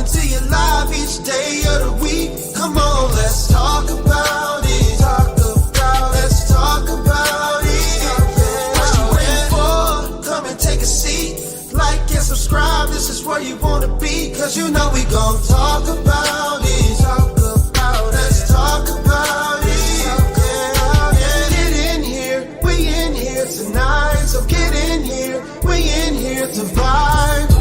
coming to you live each day of the week. Come on, let's talk about it. Let's talk about it. What you waiting for? Come and take a seat. Like and subscribe, this is where you wanna be. Cause you know we gon' talk about it. Let's talk about it. Get in here, we in here tonight. So get in here, we in here to vibe.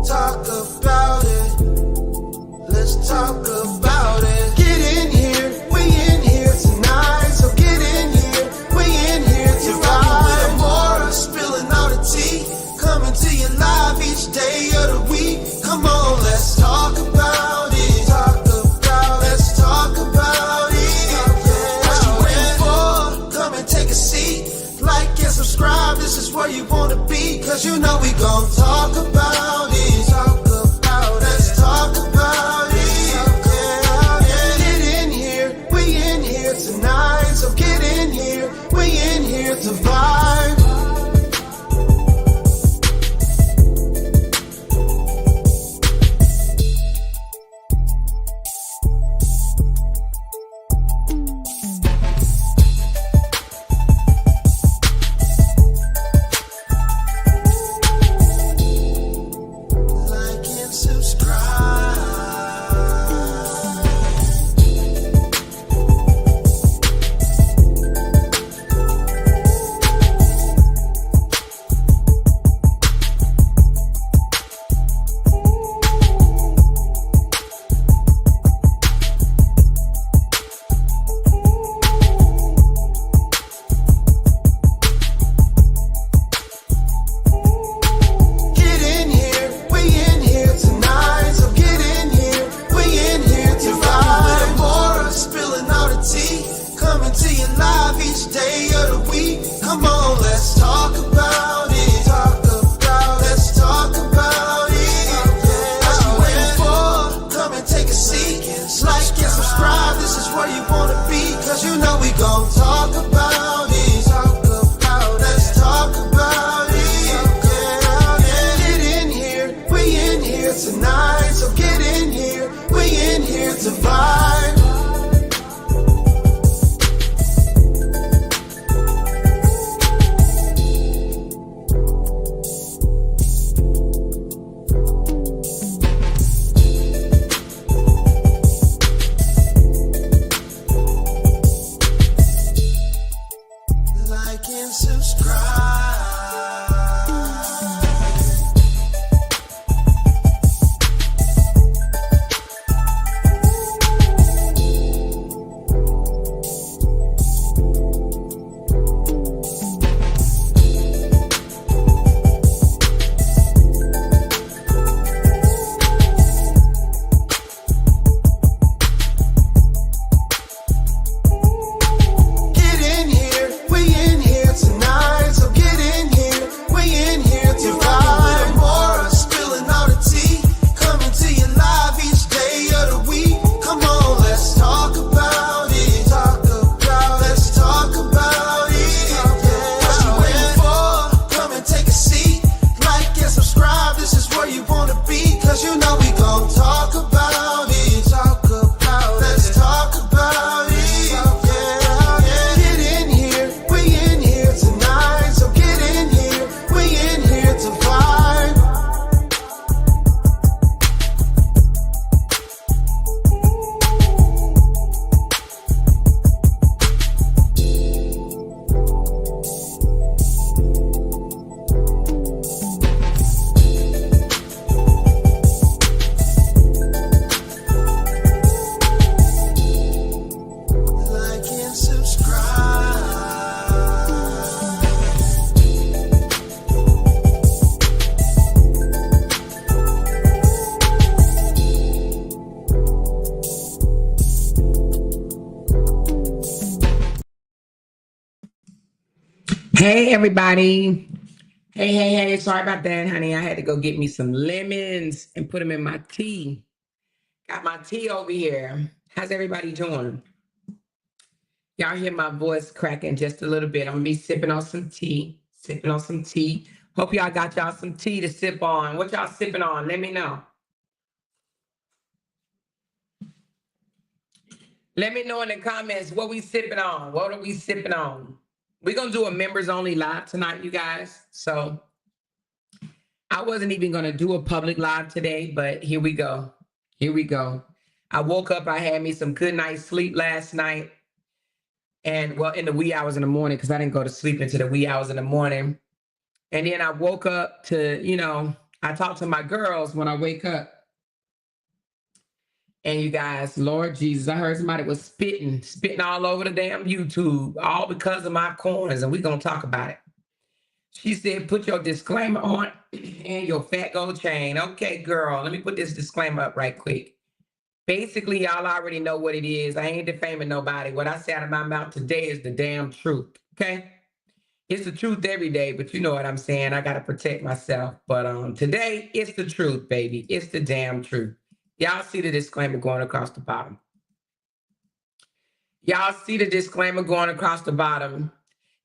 Talk about it. be, cause you know we gon' talk about it. Let's talk about it. Get in here, we in here tonight. So get in here, we in here to vibe. Hey, everybody. Hey. Sorry about that, honey. I had to go get me some lemons and put them in my tea. Got my tea over here. How's everybody doing? Y'all hear my voice cracking just a little bit. I'm going to be sipping on some tea. Hope y'all got y'all some tea to sip on. What y'all sipping on? Let me know. Let me know in the comments what we sipping on. What are we sipping on? We're going to do a members only live tonight, you guys. So I wasn't even going to do a public live today, but here we go. I woke up, I had me some good night's sleep last night. And well, in the wee hours in the morning, because I didn't go to sleep until the wee hours in the morning. And then I woke up to, I talk to my girls when I wake up. And you guys, Lord Jesus, I heard somebody was spitting all over the damn YouTube, all because of my coins, and we're going to talk about it. She said, put your disclaimer on and your fat gold chain. Okay, girl, let me put this disclaimer up right quick. Basically, y'all already know what it is. I ain't defaming nobody. What I say out of my mouth today is the damn truth, okay? It's the truth every day, but you know what I'm saying. I gotta protect myself. But today it's the truth, baby. It's the damn truth. Y'all see the disclaimer going across the bottom. Y'all see the disclaimer going across the bottom.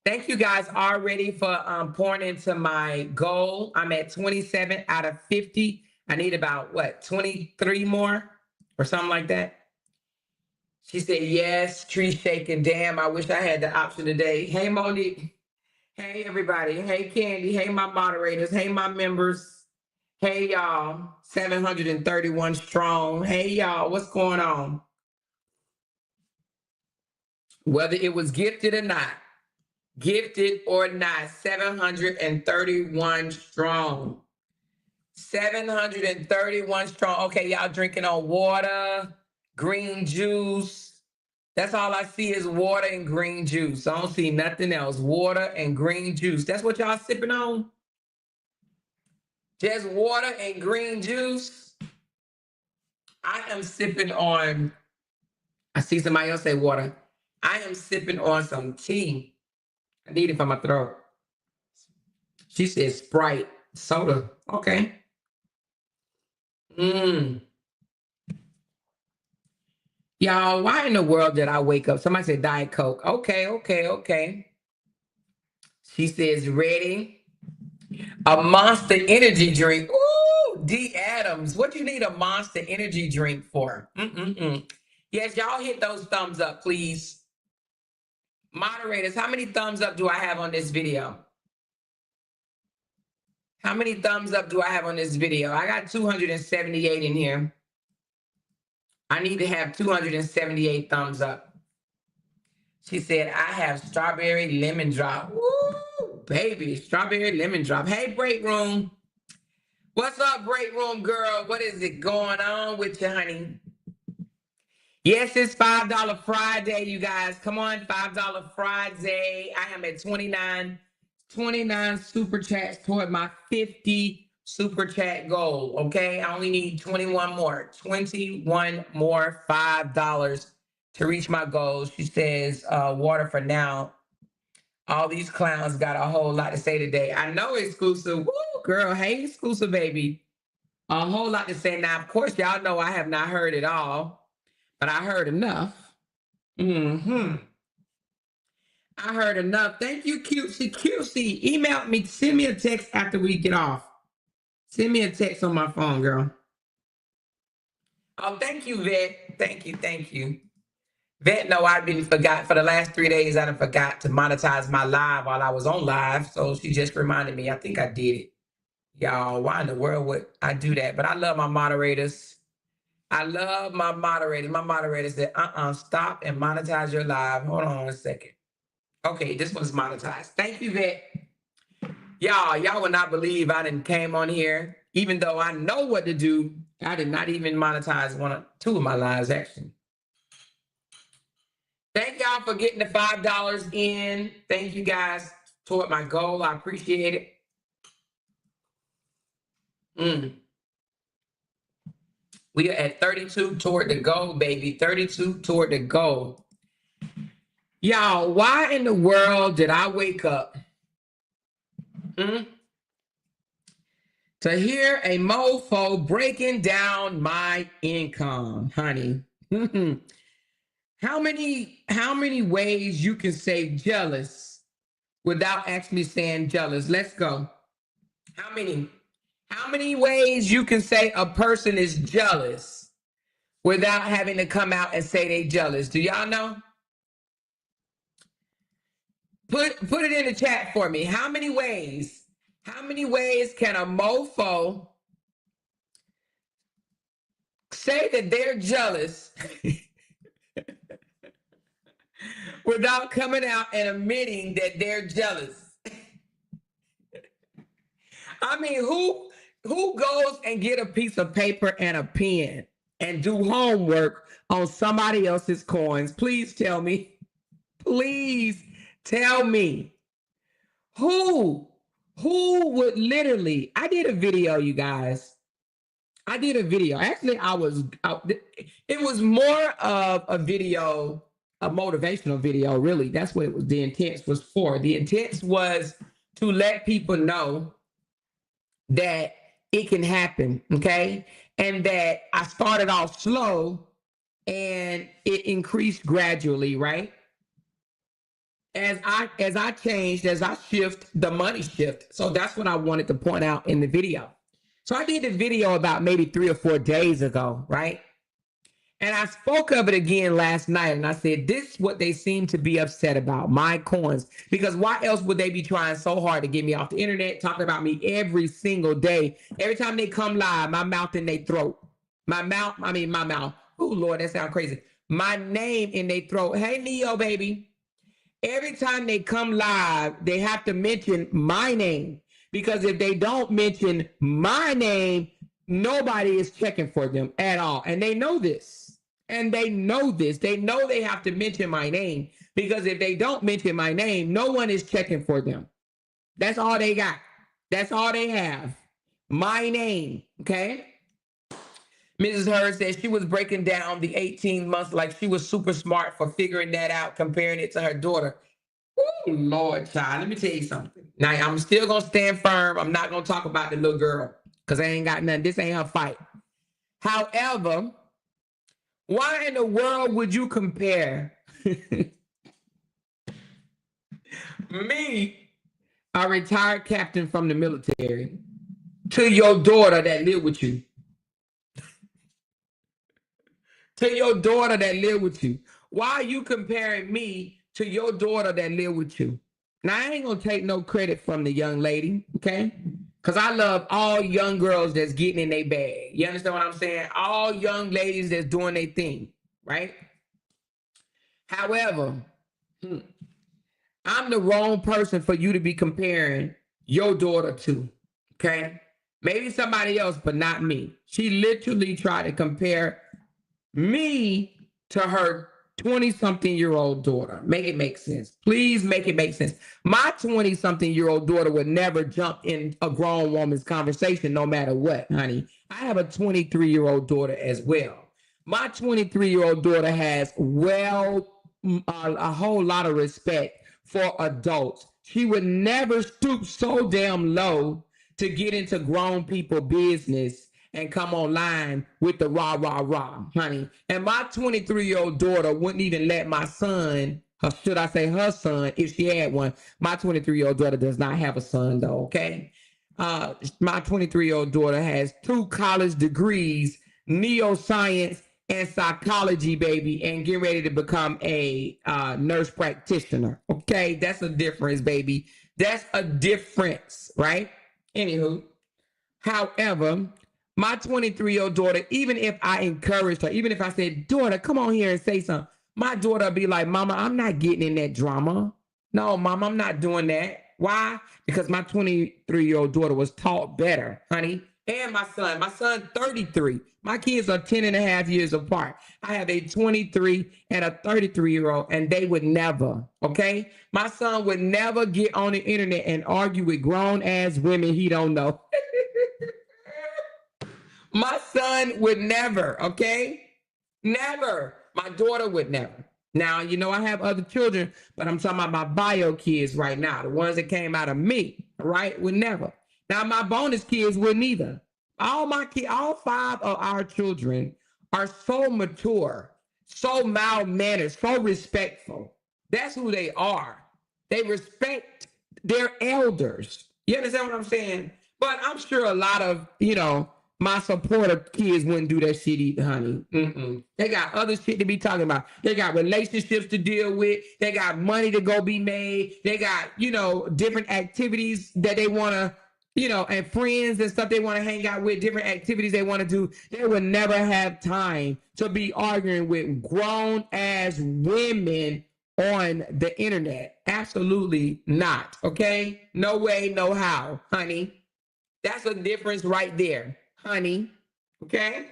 Thank you guys already for pouring into my goal. I'm at 27 out of 50. I need about what, 23 more or something like that. She said, yes, tree shaking. Damn, I wish I had the option today. Hey, Monique. Hey, everybody. Hey, Candy. Hey, my moderators. Hey, my members. Hey, y'all. 731 strong. Hey, y'all. What's going on? Whether it was gifted or not, 731 strong. 731 strong. Okay, y'all drinking on water, green juice. That's all I see is water and green juice. I don't see nothing else. Water and green juice. That's what y'all sipping on? Just water and green juice? I am sipping on, I see somebody else say water. I am sipping on some tea. I need it for my throat. She said Sprite, soda. Okay. Y'all, why in the world did I wake up? Somebody said Diet Coke. Okay. She says ready. A Monster energy drink. Ooh, D. Adams. What you need a Monster energy drink for? Yes, y'all hit those thumbs up, please. Moderators, how many thumbs up do I have on this video? How many thumbs up do I have on this video? I got 278 in here. I need to have 278 thumbs up. She said, I have strawberry lemon drop. Woo, baby, strawberry lemon drop. Hey, break room. What's up, break room girl? What is it going on with you, honey? Yes, it's $5 Friday, you guys. Come on, $5 Friday. I am at 29 super chats toward my 50 super chat goal, okay? I only need 21 more $5 to reach my goal. She says, water for now. All these clowns got a whole lot to say today. I know, Exclusive. Woo, girl. Hey, Exclusive, baby. A whole lot to say. Now, of course, y'all know I have not heard it all, but I heard enough. I heard enough. Thank you, Cutesy. Cutesy, email me. Send me a text after we get off. Send me a text on my phone, girl. Oh, thank you, Vet. Thank you. Vet, no, I've been forgot. For the last 3 days, I forgot to monetize my live while I was on live. So she just reminded me. I think I did it. Y'all, why in the world would I do that? But I love my moderators. I love my moderators. My moderator said, stop and monetize your live. Hold on a second. Okay, this one's monetized. Thank you, Vet. Y'all will not believe I didn't came on here. Even though I know what to do, I did not even monetize two of my lives, actually. Thank y'all for getting the $5 in. Thank you guys toward my goal. I appreciate it. We are at 32 toward the goal, baby. 32 toward the goal. Y'all, why in the world did I wake up to hear a mofo breaking down my income, honey? How many ways you can say jealous without actually saying jealous? Let's go. How many ways you can say a person is jealous without having to come out and say they jealous? Do y'all know? Put it in the chat for me. How many ways can a mofo say that they're jealous without coming out and admitting that they're jealous? I mean, who goes and get a piece of paper and a pen and do homework on somebody else's coins? Please tell me. Please tell me. Who would literally, I did a video, you guys. I did a video. Actually, it was more of a video a motivational video, really. That's what it was. The intent was for. The intent was to let people know that it can happen, okay? And that I started off slow and it increased gradually, right? As I changed, as I shift, the money shift. So that's what I wanted to point out in the video. So I did the video about maybe 3 or 4 days ago, right? And I spoke of it again last night, and I said, this is what they seem to be upset about, my coins. Because why else would they be trying so hard to get me off the internet, talking about me every single day? Every time they come live, my mouth in their throat. My mouth. Oh, Lord, that sounds crazy. My name in their throat. Hey, Neo, baby. Every time they come live, they have to mention my name. Because if they don't mention my name, nobody is checking for them at all. And they know this. And they know this. They know they have to mention my name. Because if they don't mention my name, no one is checking for them. That's all they got. That's all they have. My name. Okay? Mrs. Hurd said she was breaking down the 18 months like she was super smart for figuring that out, comparing it to her daughter. Oh, Lord, child, let me tell you something. Now, I'm still going to stand firm. I'm not going to talk about the little girl because I ain't got nothing. This ain't her fight. However, why in the world would you compare me, a retired captain from the military, to your daughter that live with you? To your daughter that live with you. Why are you comparing me to your daughter that live with you? Now, I ain't gonna take no credit from the young lady, okay? Because I love all young girls that's getting in their bag. You understand what I'm saying? All young ladies that's doing their thing, right? However, I'm the wrong person for you to be comparing your daughter to, okay? Maybe somebody else, but not me. She literally tried to compare me to her 20-something-year-old daughter. Make it make sense. Please make it make sense. My 20-something-year-old daughter would never jump in a grown woman's conversation no matter what, honey. I have a 23-year-old daughter as well. My 23-year-old daughter has, a whole lot of respect for adults. She would never stoop so damn low to get into grown people business and come online with the rah, rah, rah, honey. And my 23-year-old daughter wouldn't even let my son, or should I say her son, if she had one. My 23-year-old daughter does not have a son, though, okay? My 23-year-old daughter has 2 college degrees, neuroscience and psychology, baby, and get ready to become a nurse practitioner, okay? That's a difference, baby. That's a difference, right? Anywho, however, my 23-year-old daughter, even if I encouraged her, even if I said, daughter, come on here and say something, my daughter would be like, Mama, I'm not getting in that drama. No, Mama, I'm not doing that. Why? Because my 23-year-old daughter was taught better, honey. And my son 33. My kids are 10 and a half years apart. I have a 23 and a 33-year-old, and they would never, okay? My son would never get on the internet and argue with grown-ass women he don't know. My son would never, okay? Never. My daughter would never. Now, you know, I have other children, but I'm talking about my bio kids right now. The ones that came out of me, right? Would never. Now, my bonus kids wouldn't either. All my kids, all 5 of our children are so mature, so mild-mannered, so respectful. That's who they are. They respect their elders. You understand what I'm saying? But I'm sure a lot of, my supporter kids wouldn't do that shit either, honey. They got other shit to be talking about. They got relationships to deal with. They got money to go be made. They got, different activities that they want to, and friends and stuff they want to hang out with, different activities they want to do. They would never have time to be arguing with grown ass women on the internet. Absolutely not. Okay? No way, no how, honey. That's a difference right there, honey. Okay?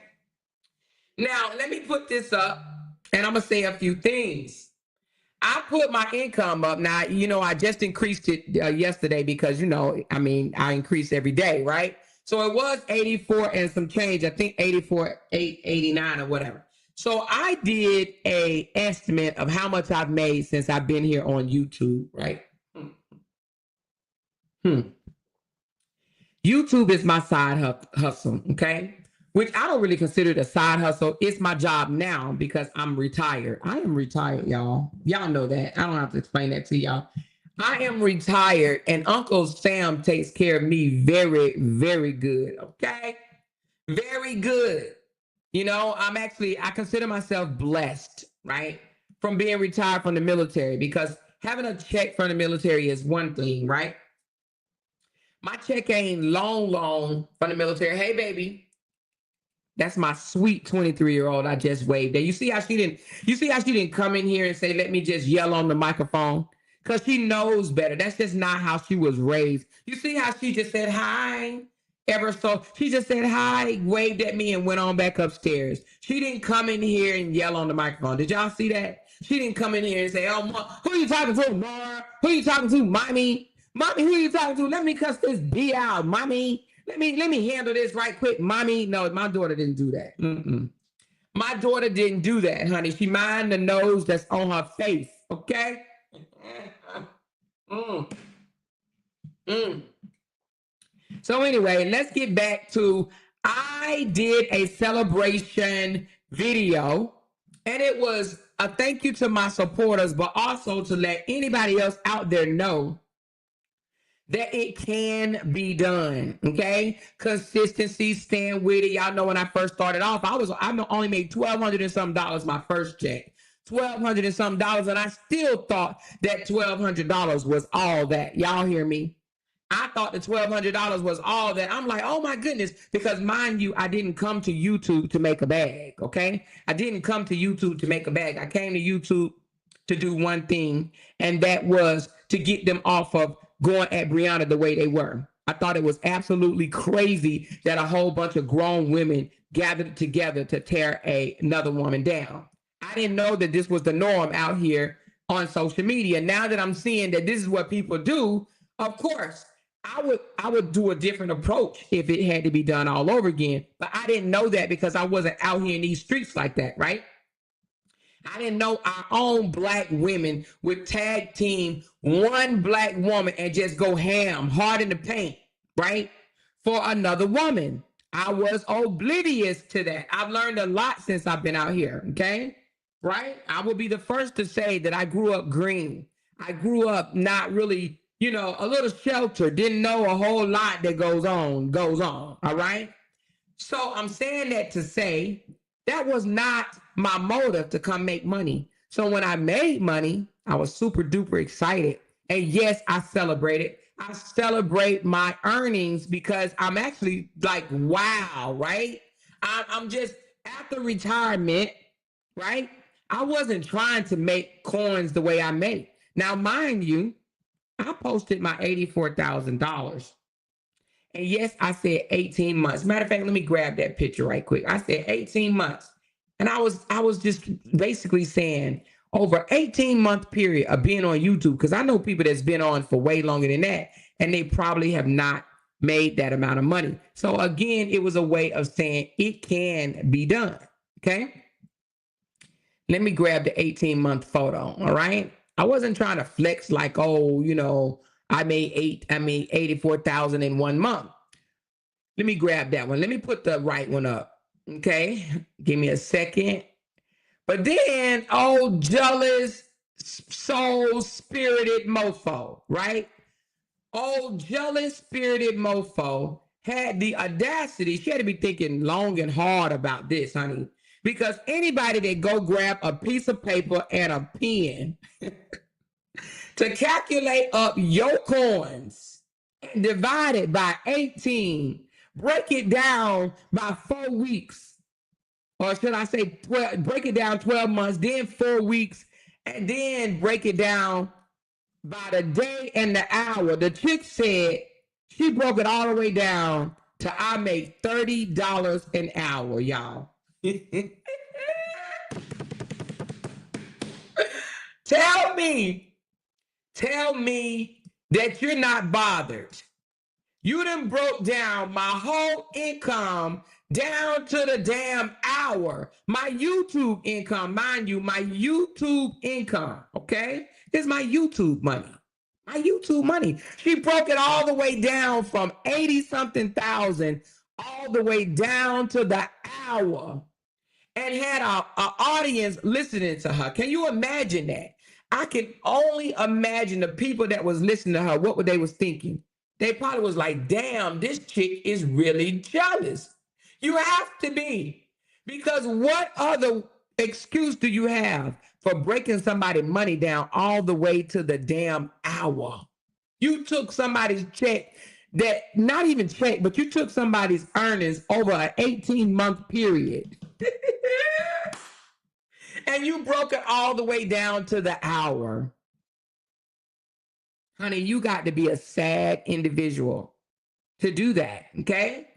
Now, let me put this up, and I'm going to say a few things. I put my income up. Now, I just increased it yesterday because, I increase every day, right? So it was 84 and some change. I think 84, 889 or whatever. So I did a estimate of how much I've made since I've been here on YouTube, right? YouTube is my side hustle, okay? Which I don't really consider it a side hustle. It's my job now because I'm retired. I am retired, y'all. Y'all know that. I don't have to explain that to y'all. I am retired, and Uncle Sam takes care of me very, very good, okay? Very good. You know, I consider myself blessed, right? From being retired from the military, because having a check from the military is one thing, right? My check ain't long from the military. Hey, baby. That's my sweet 23-year-old I just waved at. You see how she didn't come in here and say, let me just yell on the microphone? Because she knows better. That's just not how she was raised. You see how she just said hi? Ever so, she just said hi, waved at me, and went on back upstairs. She didn't come in here and yell on the microphone. Did y'all see that? She didn't come in here and say, oh, who are you talking to, Nora? Who are you talking to, mommy? Mommy, who are you talking to? Let me cuss this B out, mommy. Let me handle this right quick, mommy. No, my daughter didn't do that. My daughter didn't do that, honey. She mind the nose that's on her face, okay? mm. Mm. So anyway, let's get back to, I did a celebration video, and it was a thank you to my supporters, but also to let anybody else out there know that it can be done. Okay, consistency, stand with it. Y'all know when I first started off, I only made $1,200 and some dollars my first check. $1,200 and some dollars, and I still thought that $1,200 was all that. Y'all hear me? I thought the $1,200 was all that. I'm like, oh my goodness, because mind you, I didn't come to YouTube to make a bag. Okay, I didn't come to YouTube to make a bag. I came to YouTube to do one thing, and that was to get them off of going at Brianna the way they were. I thought it was absolutely crazy that a whole bunch of grown women gathered together to tear another woman down. I didn't know that this was the norm out here on social media. Now that I'm seeing that this is what people do, of course, I would do a different approach if it had to be done all over again. But I didn't know that because I wasn't out here in these streets like that, right? I didn't know our own black women would tag team one black woman and just go ham, hard in the paint, right? For another woman. I was oblivious to that. I've learned a lot since I've been out here, okay? Right? I will be the first to say that I grew up green. I grew up not really, a little sheltered, didn't know a whole lot that goes on, all right? So I'm saying that to say that was not my motive to come make money. So when I made money, I was super duper excited. And yes, I celebrated. I celebrate my earnings because I'm actually like, wow, right? I'm just after retirement, right? I wasn't trying to make coins the way I make. Now, mind you, I posted my $84,000. And yes, I said 18 months. Matter of fact, let me grab that picture right quick. I said 18 months. And I was just basically saying over 18-month period of being on YouTube, because I know people that's been on for way longer than that, and they probably have not made that amount of money. So again, it was a way of saying it can be done. Okay. Let me grab the 18-month photo. All right. I wasn't trying to flex like, oh, I made 84,000 in 1 month. Let me grab that one. Let me put the right one up. Okay. Give me a second. But then, jealous, soul spirited mofo, right? Jealous spirited mofo had the audacity. She had to be thinking long and hard about this, honey. Because anybody that go grab a piece of paper and a pen to calculate up your coins and divide it by 18, break it down by 4 weeks, or should I say 12, break it down 12 months, then 4 weeks, and then break it down by the day and the hour. The chick said she broke it all the way down to I make $30 an hour, y'all. Tell me that you're not bothered. You done broke down my whole income down to the damn hour. My YouTube income, mind you, my YouTube income, okay? This is my YouTube money. My YouTube money. She broke it all the way down from 80 something thousand all the way down to the hour and had a audience listening to her. Can you imagine that? I can only imagine the people that was listening to her, what they was thinking. They probably was like, damn, this chick is really jealous. You have to be. Because what other excuse do you have for breaking somebody's money down all the way to the damn hour? You took somebody's check that, not even check, but you took somebody's earnings over an 18-month period. And you broke it all the way down to the hour. Honey, you got to be a sad individual to do that, okay?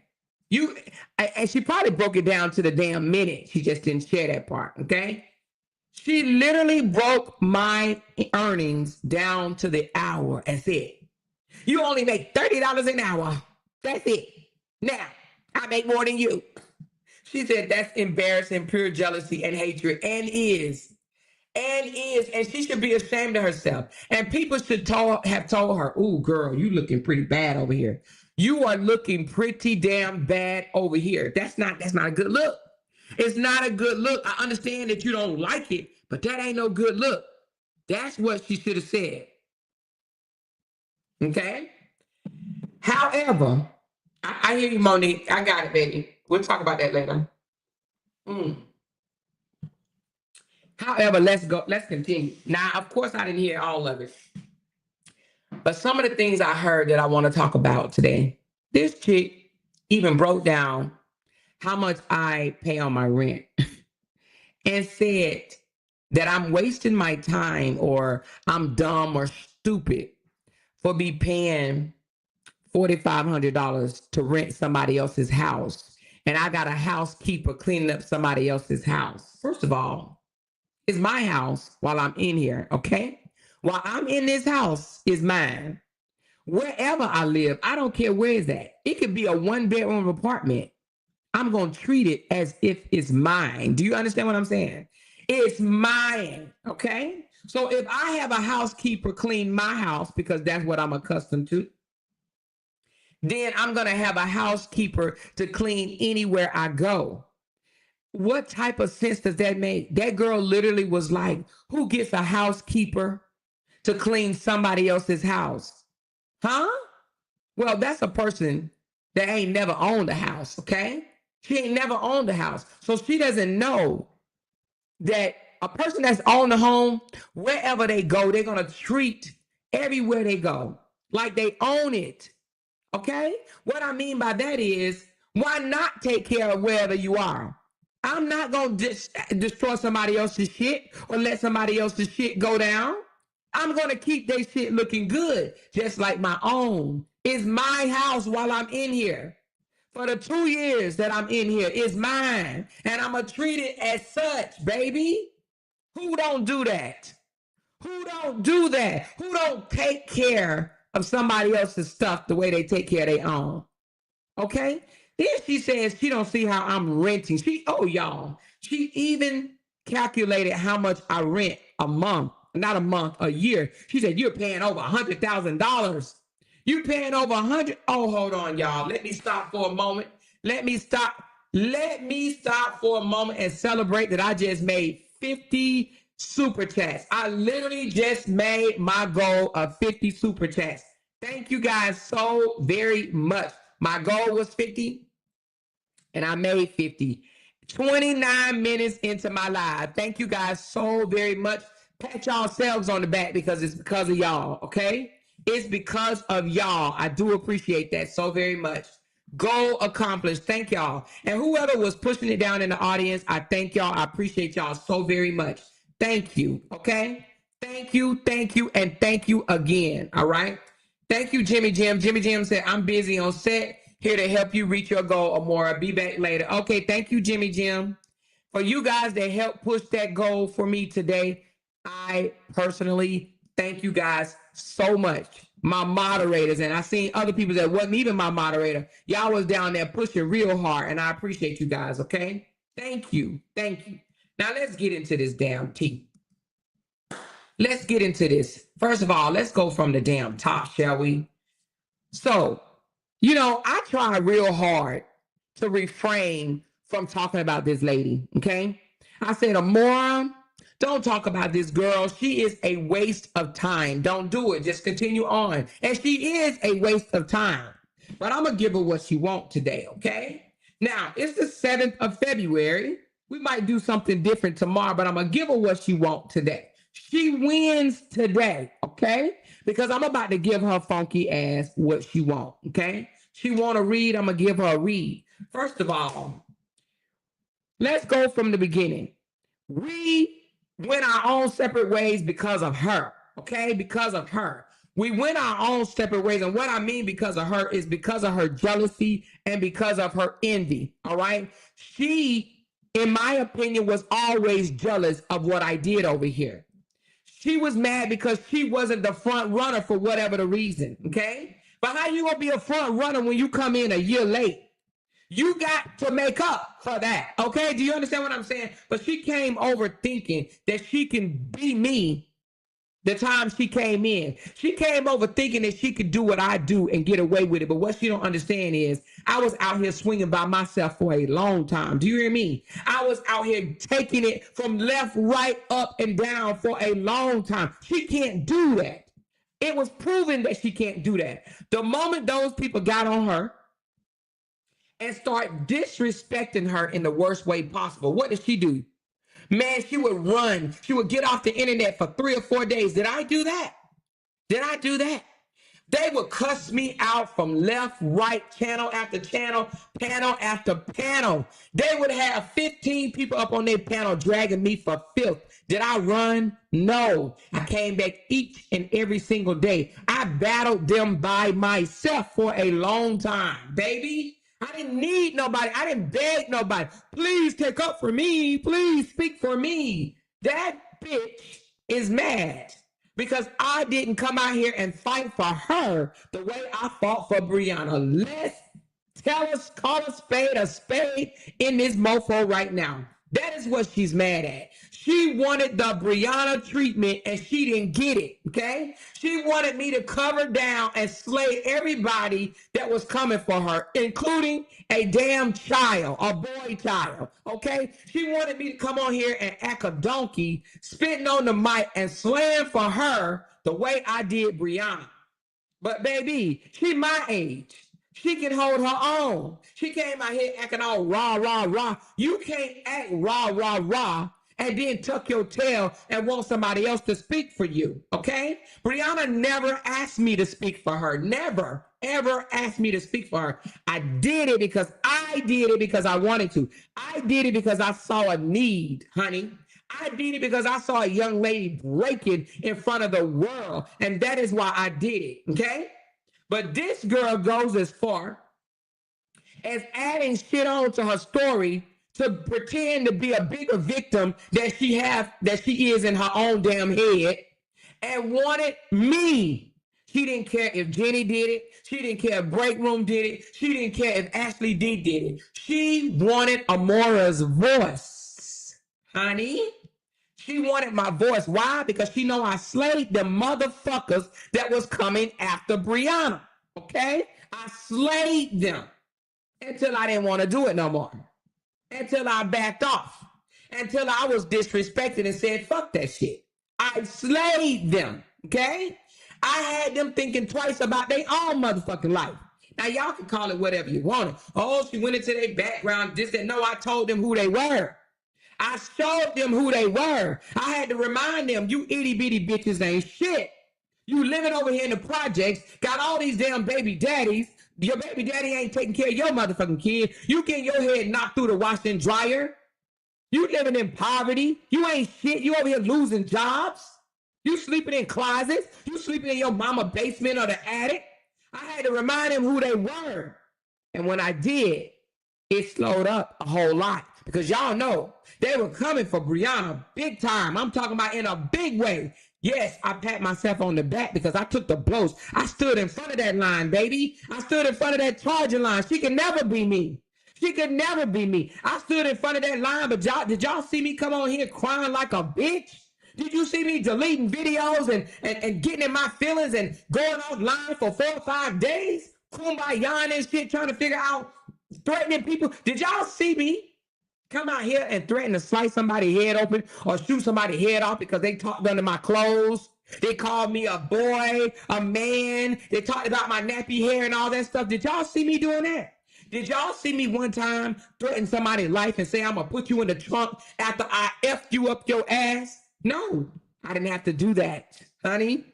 And she probably broke it down to the damn minute. She just didn't share that part, okay? She literally broke my earnings down to the hour and said, you only make $30 an hour. That's it. Now, I make more than you. She said that's embarrassing, pure jealousy and hatred, and is. And she should be ashamed of herself. And people should have told her, "Ooh, girl, you looking pretty bad over here. You are looking pretty damn bad over here. That's not a good look. It's not a good look. I understand that you don't like it, but that ain't no good look." That's what she should have said. Okay? However, I hear you, Monique. I got it, baby. We'll talk about that later. However, let's continue. Now, of course, I didn't hear all of it. But some of the things I heard that I want to talk about today. This chick even broke down how much I pay on my rent and said that I'm wasting my time or I'm dumb or stupid for me paying $4,500 to rent somebody else's house. And I got a housekeeper cleaning up somebody else's house. First of all, it's my house while I'm in here, okay? While I'm in this house is mine. Wherever I live, I don't care where it's at. It could be a one-bedroom apartment. I'm going to treat it as if it's mine. Do you understand what I'm saying? It's mine, okay? So if I have a housekeeper clean my house, because that's what I'm accustomed to, then I'm going to have a housekeeper to clean anywhere I go. What type of sense does that make? That girl literally was like, who gets a housekeeper to clean somebody else's house? Huh? Well, that's a person that ain't never owned a house, okay? She ain't never owned a house. So she doesn't know that a person that's owned a home, wherever they go, they're going to treat everywhere they go like they own it, okay? What I mean by that is, why not take care of wherever you are? I'm not going to destroy somebody else's shit or let somebody else's shit go down. I'm going to keep their shit looking good, just like my own. It's my house while I'm in here. For the 2 years that I'm in here, it's mine. And I'm going to treat it as such, baby. Who don't do that? Who don't do that? Who don't take care of somebody else's stuff the way they take care of their own? Okay? Then she says she don't see how I'm renting. Y'all, she even calculated how much I rent a month. Not a month, a year. She said, you're paying over $100,000. You paying over 100. Oh, hold on, y'all. Let me stop for a moment. Let me stop for a moment and celebrate that I just made 50 super chats. I literally just made my goal of 50 super chats. Thank you guys so very much. My goal was 50 and I made 50. 29 minutes into my live. Thank you guys so very much. Pat yourselves on the back because it's because of y'all, okay? It's because of y'all. I do appreciate that so very much. Goal accomplished. Thank y'all. And whoever was pushing it down in the audience, I thank y'all. I appreciate y'all so very much. Thank you, okay? Thank you, and thank you again, all right? Thank you, Jimmy Jim. Jimmy Jim said, I'm busy on set, here to help you reach your goal, Amora. Be back later. Okay, thank you, Jimmy Jim. For you guys that helped push that goal for me today, I personally thank you guys so much. my moderators, and I seen other people that wasn't even my moderator. Y'all was down there pushing real hard, and I appreciate you guys, okay? Thank you. Thank you. Now let's get into this damn tea. Let's get into this. First of all, let's go from the damn top, shall we? So, I try real hard to refrain from talking about this lady, okay? I said, Amora, don't talk about this girl. She is a waste of time. Don't do it. Just continue on. And she is a waste of time. But I'm going to give her what she wants today, okay? Now, it's the 7th of February. We might do something different tomorrow, but I'm going to give her what she wants today. She wins today, okay? Because I'm about to give her funky ass what she wants, okay? She want to read, I'm going to give her a read. First of all, let's go from the beginning. We went our own separate ways because of her, okay? Because of her. We went our own separate ways. And what I mean because of her is because of her jealousy and because of her envy, all right? She, in my opinion, was always jealous of what I did over here. She was mad because she wasn't the front runner for whatever the reason, okay? But how you gonna be a front runner when you come in a year late? You got to make up for that, okay? Do you understand what I'm saying? But she came over thinking that she can be me the time she came in. She came over thinking that she could do what I do and get away with it. But what she don't understand is I was out here swinging by myself for a long time. Do you hear me? I was out here taking it from left, right, up, and down for a long time. She can't do that. It was proven that she can't do that. The moment those people got on her and start disrespecting her in the worst way possible, what did she do? Man, she would run. She would get off the internet for 3 or 4 days. Did I do that? Did I do that? They would cuss me out from left, right, channel after channel, panel after panel. They would have 15 people up on their panel dragging me for filth. Did I run? No. I came back each and every single day. I battled them by myself for a long time, baby. I didn't need nobody. I didn't beg nobody. Please take up for me. Please speak for me. That bitch is mad because I didn't come out here and fight for her the way I fought for Brianna. Let's call a spade in this mofo right now. That is what she's mad at. She wanted the Brianna treatment and she didn't get it, okay? She wanted me to cover down and slay everybody that was coming for her, including a damn child, a boy child, okay? She wanted me to come on here and act a donkey, spitting on the mic and slaying for her the way I did Brianna. But baby, she my age. She can hold her own. She came out here acting all rah, rah, rah. You can't act rah, rah, rah and then tuck your tail and want somebody else to speak for you, okay? Brianna never asked me to speak for her. Never, ever asked me to speak for her. I did it because I wanted to. I did it because I saw a need, honey. I did it because I saw a young lady breaking in front of the world, and that is why I did it, okay? But this girl goes as far as adding shit on to her story to pretend to be a bigger victim than she is in her own damn head, and wanted me. She didn't care if Jenny did it. She didn't care if Break Room did it. She didn't care if Ashley D did it. She wanted Amora's voice, honey. She wanted my voice. Why? Because she know I slayed the motherfuckers that was coming after Brianna. Okay? I slayed them until I didn't want to do it no more. Until I backed off. Until I was disrespected and said, fuck that shit. I slayed them. Okay? I had them thinking twice about their own motherfucking life. Now, y'all can call it whatever you want. Oh, she went into their background. No, I told them who they were. I showed them who they were. I had to remind them, you itty bitty bitches ain't shit. You living over here in the projects, got all these damn baby daddies. Your baby daddy ain't taking care of your motherfucking kid. You getting your head knocked through the wash and dryer. You living in poverty. You ain't shit. You over here losing jobs. You sleeping in closets. You sleeping in your mama basement or the attic. I had to remind them who they were. And when I did, it slowed up a whole lot. Because y'all know they were coming for Brianna big time. I'm talking about in a big way. Yes, I pat myself on the back because I took the blows. I stood in front of that line, baby. I stood in front of that charging line. She could never be me. She could never be me. I stood in front of that line, but did y'all see me come on here crying like a bitch? Did you see me deleting videos and getting in my feelings and going offline for 4 or 5 days? Kumbaya and shit, trying to figure out, threatening people. Did y'all see me come out here and threaten to slice somebody's head open or shoot somebody's head off because they talked under my clothes? They called me a boy, a man. They talked about my nappy hair and all that stuff. Did y'all see me doing that? Did y'all see me one time threaten somebody's life and say, I'm going to put you in the trunk after I F'd you up your ass? No, I didn't have to do that, honey.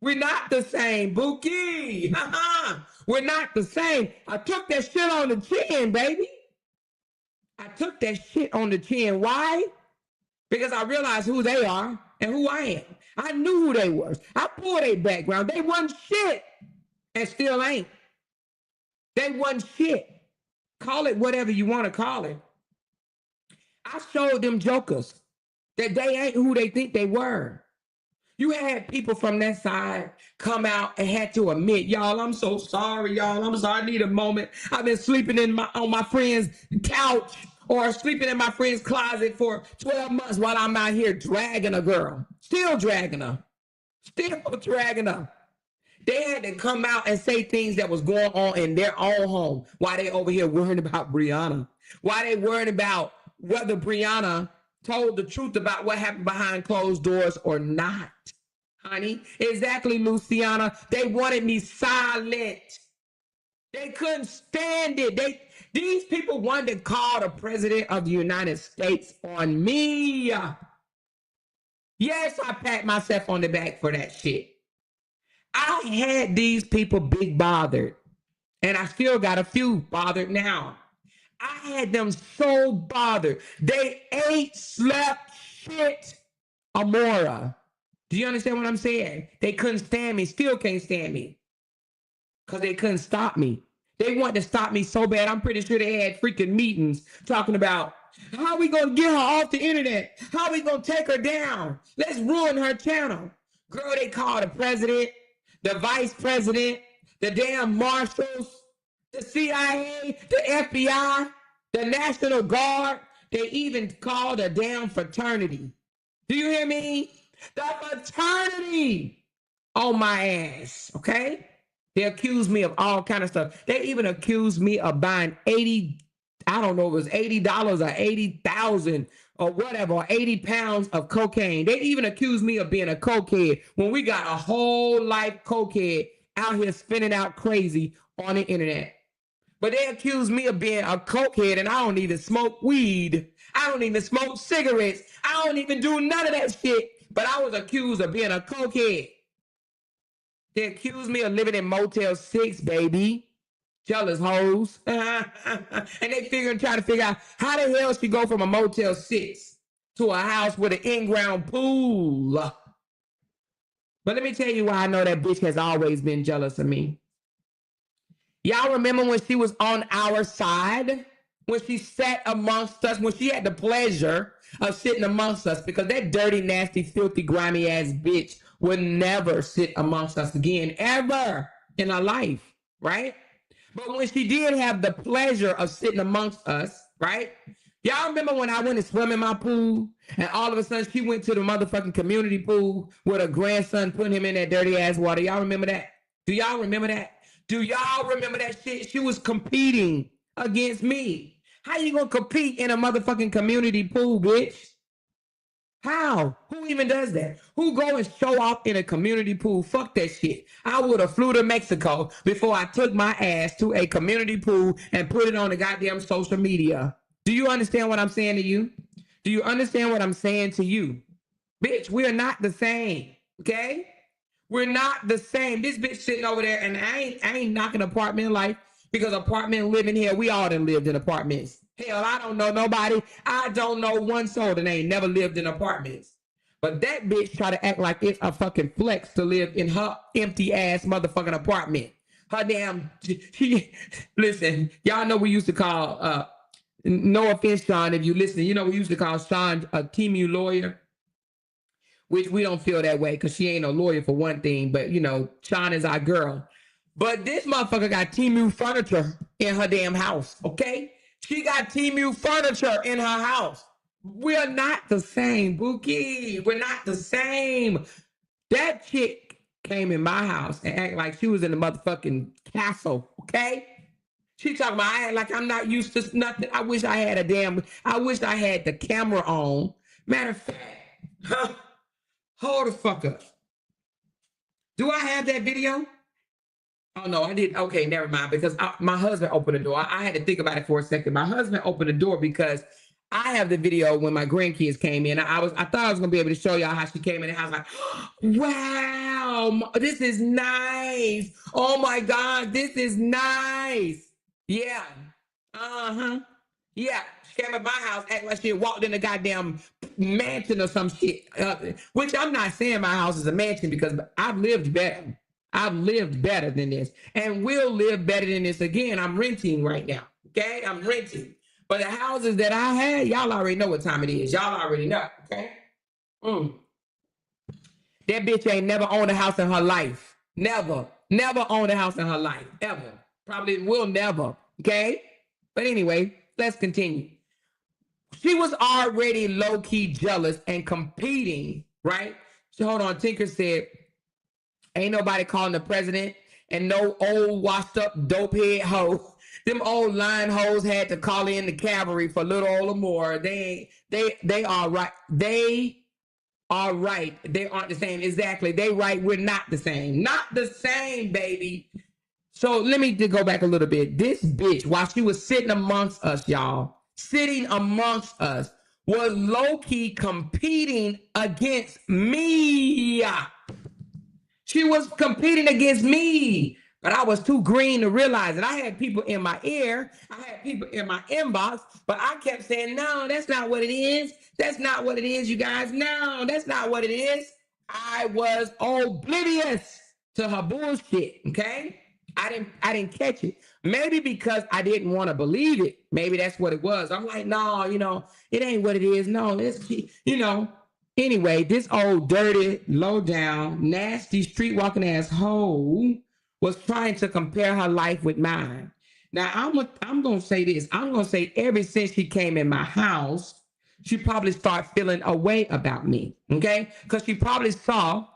We're not the same, Bookie. We're not the same. I took that shit on the chin, baby. I took that shit on the chin. Why? Because I realized who they are and who I am. I knew who they was. I pulled their background. They wasn't shit and still ain't. They wasn't shit. Call it whatever you want to call it. I showed them jokers that they ain't who they think they were. You had people from that side come out and had to admit, y'all, I'm so sorry, y'all. I'm sorry. I need a moment. I've been sleeping on my friend's couch or sleeping in my friend's closet for 12 months while I'm out here dragging a girl. Still dragging her. Still dragging her. They had to come out and say things that was going on in their own home while they over here worrying about Brianna. Why they worried about whether Brianna told the truth about what happened behind closed doors or not. Honey, exactly, Luciana. They wanted me silent. They couldn't stand it. These people wanted to call the president of the United States on me. Yes, I pat myself on the back for that shit. I had these people big bothered, and I still got a few bothered now. I had them so bothered. They ate, slept, shit, Amora. Do you understand what I'm saying? They couldn't stand me, still can't stand me. Because they couldn't stop me. They wanted to stop me so bad, I'm pretty sure they had freaking meetings talking about, how are we going to get her off the internet? How are we going to take her down? Let's ruin her channel. Girl, they called the president, the vice president, the damn marshals, the CIA, the FBI, the National Guard. They even called a damn fraternity. Do you hear me? The fraternity on my ass, okay? They accused me of all kind of stuff. They even accused me of buying 80, I don't know, it was $80 or 80,000 or whatever, or 80 pounds of cocaine. They even accused me of being a cokehead when we got a whole life cokehead out here spinning out crazy on the internet. But they accused me of being a cokehead, and I don't even smoke weed. I don't even smoke cigarettes. I don't even do none of that shit. But I was accused of being a cokehead. They accused me of living in Motel 6, baby. Jealous hoes. And they trying to figure out how the hell she go from a Motel 6 to a house with an in-ground pool. But let me tell you why I know that bitch has always been jealous of me. Y'all remember when she was on our side? When she sat amongst us, when she had the pleasure of sitting amongst us, because that dirty, nasty, filthy, grimy ass bitch would never sit amongst us again, ever in her life, right? But when she did have the pleasure of sitting amongst us, right? Y'all remember when I went to swim in my pool and all of a sudden she went to the motherfucking community pool with her grandson putting him in that dirty ass water? Y'all remember that? Do y'all remember that? Do y'all remember that shit? She was competing against me. How you gonna compete in a motherfucking community pool, bitch? How? Who even does that? Who go and show off in a community pool? Fuck that shit. I would have flew to Mexico before I took my ass to a community pool and put it on the goddamn social media. Do you understand what I'm saying to you? Do you understand what I'm saying to you? Bitch, we're not the same, okay? We're not the same. This bitch sitting over there, and I ain't knocking apartment life, because apartment living here, we all done lived in apartments. Hell, I don't know nobody. I don't know one soul that ain't never lived in apartments. But that bitch try to act like it's a fucking flex to live in her empty ass motherfucking apartment. Her damn, listen, y'all know we used to call, no offense, Sean, if you listen, you know we used to call Sean a Timu lawyer. which we don't feel that way because she ain't no lawyer for one thing, but you know, Sean is our girl. But this motherfucker got Temu furniture in her damn house, okay? She got Temu furniture in her house. We're not the same, Bookie. We're not the same. That chick came in my house and act like she was in the motherfucking castle, okay? She talking about I act like I'm not used to nothing. I wish I had the camera on. Matter of fact, hold the fuck up. Do I have that video? Oh no, I didn't. Okay, never mind. Because my husband opened the door. I had to think about it for a second. My husband opened the door because I have the video when my grandkids came in. I thought I was gonna be able to show y'all how she came in. And I was like, wow, this is nice. Oh my God, this is nice. Yeah. Uh-huh. Yeah. She came at my house acting like she had walked in a goddamn mansion or some shit. Which I'm not saying my house is a mansion because I've lived better. I've lived better than this and will live better than this again. I'm renting right now. Okay. I'm renting. But the houses that I had, y'all already know what time it is. Y'all already know. Okay. That bitch ain't never owned a house in her life. Never. Never owned a house in her life. Ever. Probably will never. Okay. But anyway, let's continue. She was already low-key jealous and competing, right? So hold on. Tinker said, ain't nobody calling the president and no old washed up dope head hoe. Them old line hoes had to call in the cavalry for little or more. They are right. They are right. They aren't the same. Exactly. They right. We're not the same. Not the same, baby. So let me go back a little bit. This bitch, while she was sitting amongst us, y'all, sitting amongst us, was low-key competing against me. She was competing against me, but I was too green to realize it. I had people in my ear. I had people in my inbox, but I kept saying, no, that's not what it is. That's not what it is, you guys. No, that's not what it is. I was oblivious to her bullshit, okay? I didn't catch it. Maybe because I didn't want to believe it. Maybe that's what it was. I'm like, no, it ain't what it is. No, it's, Anyway, this old dirty, low down, nasty, street walking ass hoe was trying to compare her life with mine. Now I'm gonna say this. I'm gonna say ever since she came in my house, she probably started feeling a way about me. Okay, because she probably saw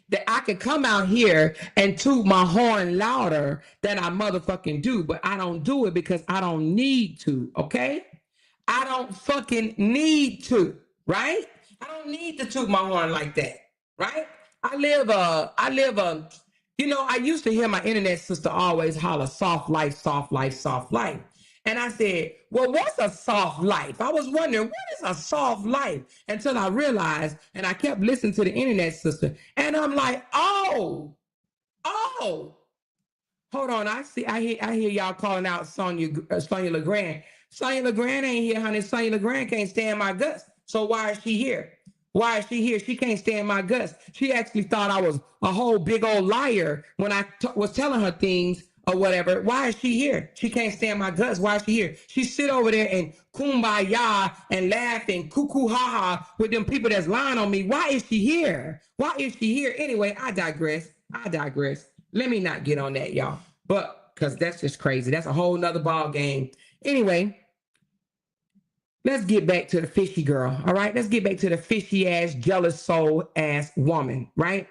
that I could come out here and toot my horn louder than I motherfucking do, but I don't do it because I don't need to. Okay, I don't fucking need to. Right? I don't need to toot my horn like that, right? I used to hear my internet sister always holler, soft life, soft life, soft life. And I said, well, what's a soft life? I was wondering, what is a soft life? Until I realized, and I kept listening to the internet sister, and I'm like, oh, hold on. I hear y'all calling out Sonia LeGrand. Sonia LeGrand ain't here, honey. Sonia LeGrand can't stand my guts. So why is she here? Why is she here? She can't stand my guts. She actually thought I was a whole big old liar when I was telling her things or whatever. Why is she here? She can't stand my guts. Why is she here? She sit over there and kumbaya and laugh and cuckoo ha ha with them people that's lying on me. Why is she here? Why is she here? Anyway, I digress. Let me not get on that, y'all. But because that's just crazy. That's a whole nother ball game. Anyway, let's get back to the fishy girl. All right. Let's get back to the fishy ass, jealous soul ass woman. Right.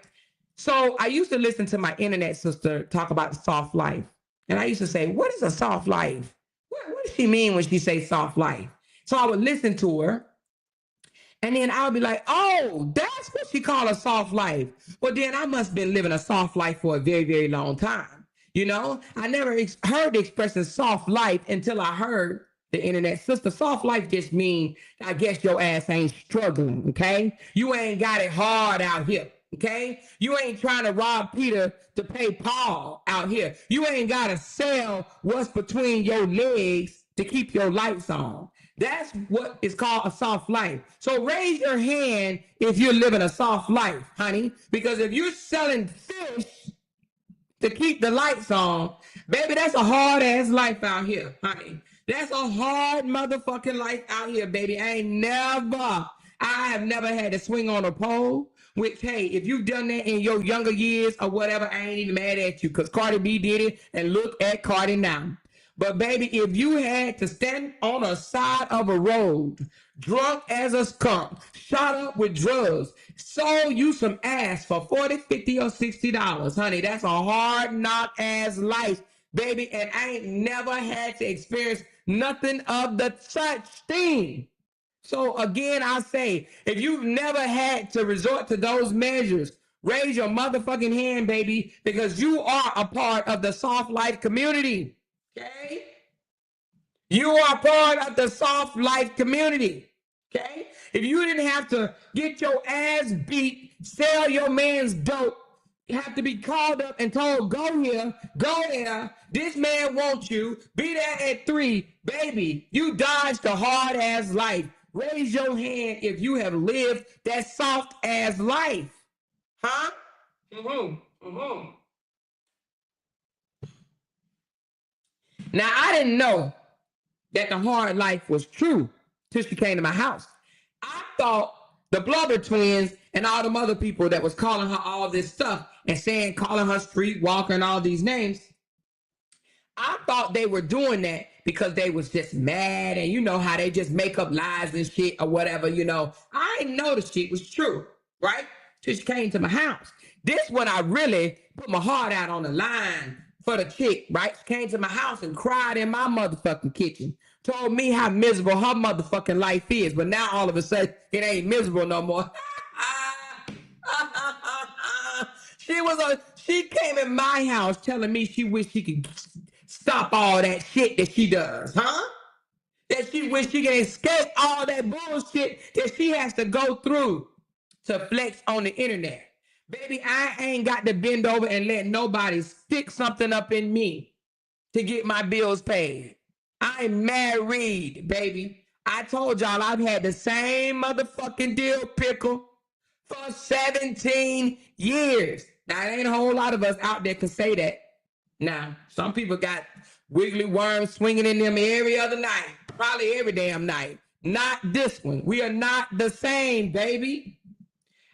So I used to listen to my internet sister talk about soft life. And I used to say, what is a soft life? What does she mean when she say soft life? So I would listen to her. And then I would be like, oh, that's what she call a soft life. Well, then I must have been living a soft life for a very, very long time. I never heard the expression soft life until I heard the internet sister. Soft life just mean, I guess your ass ain't struggling, okay? You ain't got it hard out here, okay? You ain't trying to rob Peter to pay Paul out here. You ain't got to sell what's between your legs to keep your lights on. That's what is called a soft life. So raise your hand if you're living a soft life, honey. Because if you're selling fish to keep the lights on, baby, that's a hard ass life out here, honey. That's a hard motherfucking life out here, baby. I I have never had to swing on a pole, which, hey, if you've done that in your younger years or whatever, I ain't even mad at you because Cardi B did it and look at Cardi now. But baby, if you had to stand on a side of a road, drunk as a skunk, shot up with drugs, sold you some ass for 40, 50, or $60, honey, that's a hard knock ass life, baby. And I ain't never had to experience nothing of the such thing. So again, I say, if you've never had to resort to those measures, raise your motherfucking hand, baby, because you are a part of the soft life community. Okay? You are part of the soft life community. Okay? If you didn't have to get your ass beat, sell your man's dope, you have to be called up and told, go here, go there. This man wants you. Be there at 3. Baby, you dodged a hard ass life. Raise your hand if you have lived that soft ass life. Huh? Now, I didn't know that the hard life was true till she came to my house. I thought the Blubber twins and all them other people that was calling her all this stuff and saying, calling her streetwalker and all these names, I thought they were doing that because they was just mad and you know how they just make up lies and shit or whatever, you know. I didn't know the shit was true, right? Till she came to my house. This when I really put my heart out on the line for the chick, right? She came to my house and cried in my motherfucking kitchen. Told me how miserable her motherfucking life is. But now all of a sudden, it ain't miserable no more. She came in my house telling me she wished she could stop all that shit that she does, huh? That she wish she can escape all that bullshit that she has to go through to flex on the internet. Baby, I ain't got to bend over and let nobody stick something up in me to get my bills paid. I'm married, baby. I told y'all I've had the same motherfucking deal pickle for 17 years. Now, it ain't a whole lot of us out there can say that. Now, some people got wiggly worms swinging in them every other night, probably every damn night. Not this one. We are not the same, baby.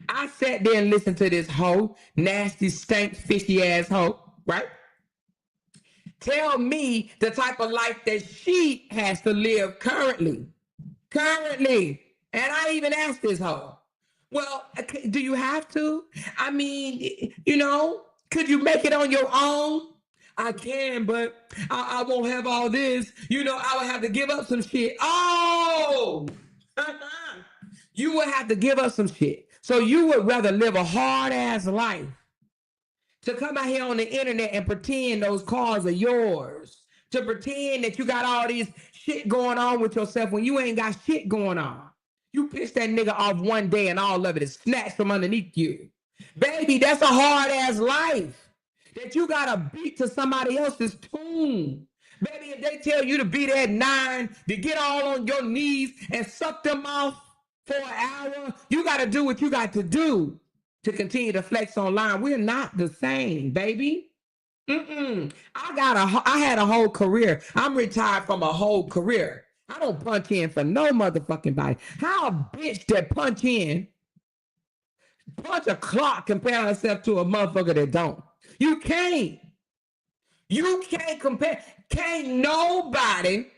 I sat there and listened to this hoe, nasty, stank, fishy ass hoe, right? Tell me the type of life that she has to live currently. Currently. And I even asked this hoe, well, do you have to? I mean, you know, could you make it on your own? I can, but I won't have all this. You know, I would have to give up some shit. Oh! You would have to give up some shit. So you would rather live a hard-ass life to come out here on the internet and pretend those cars are yours, to pretend that you got all these shit going on with yourself when you ain't got shit going on. You piss that nigga off one day and all of it is snatched from underneath you. Baby, that's a hard-ass life that you gotta beat to somebody else's tune. Baby, if they tell you to be there at 9, to get all on your knees and suck them off for an hour, you gotta do what you got to do to continue to flex online. We're not the same, baby. I had a whole career. I'm retired from a whole career. I don't punch in for no motherfucking body. How a bitch that punch a clock compare herself to a motherfucker that don't? You can't. You can't compare. Can't nobody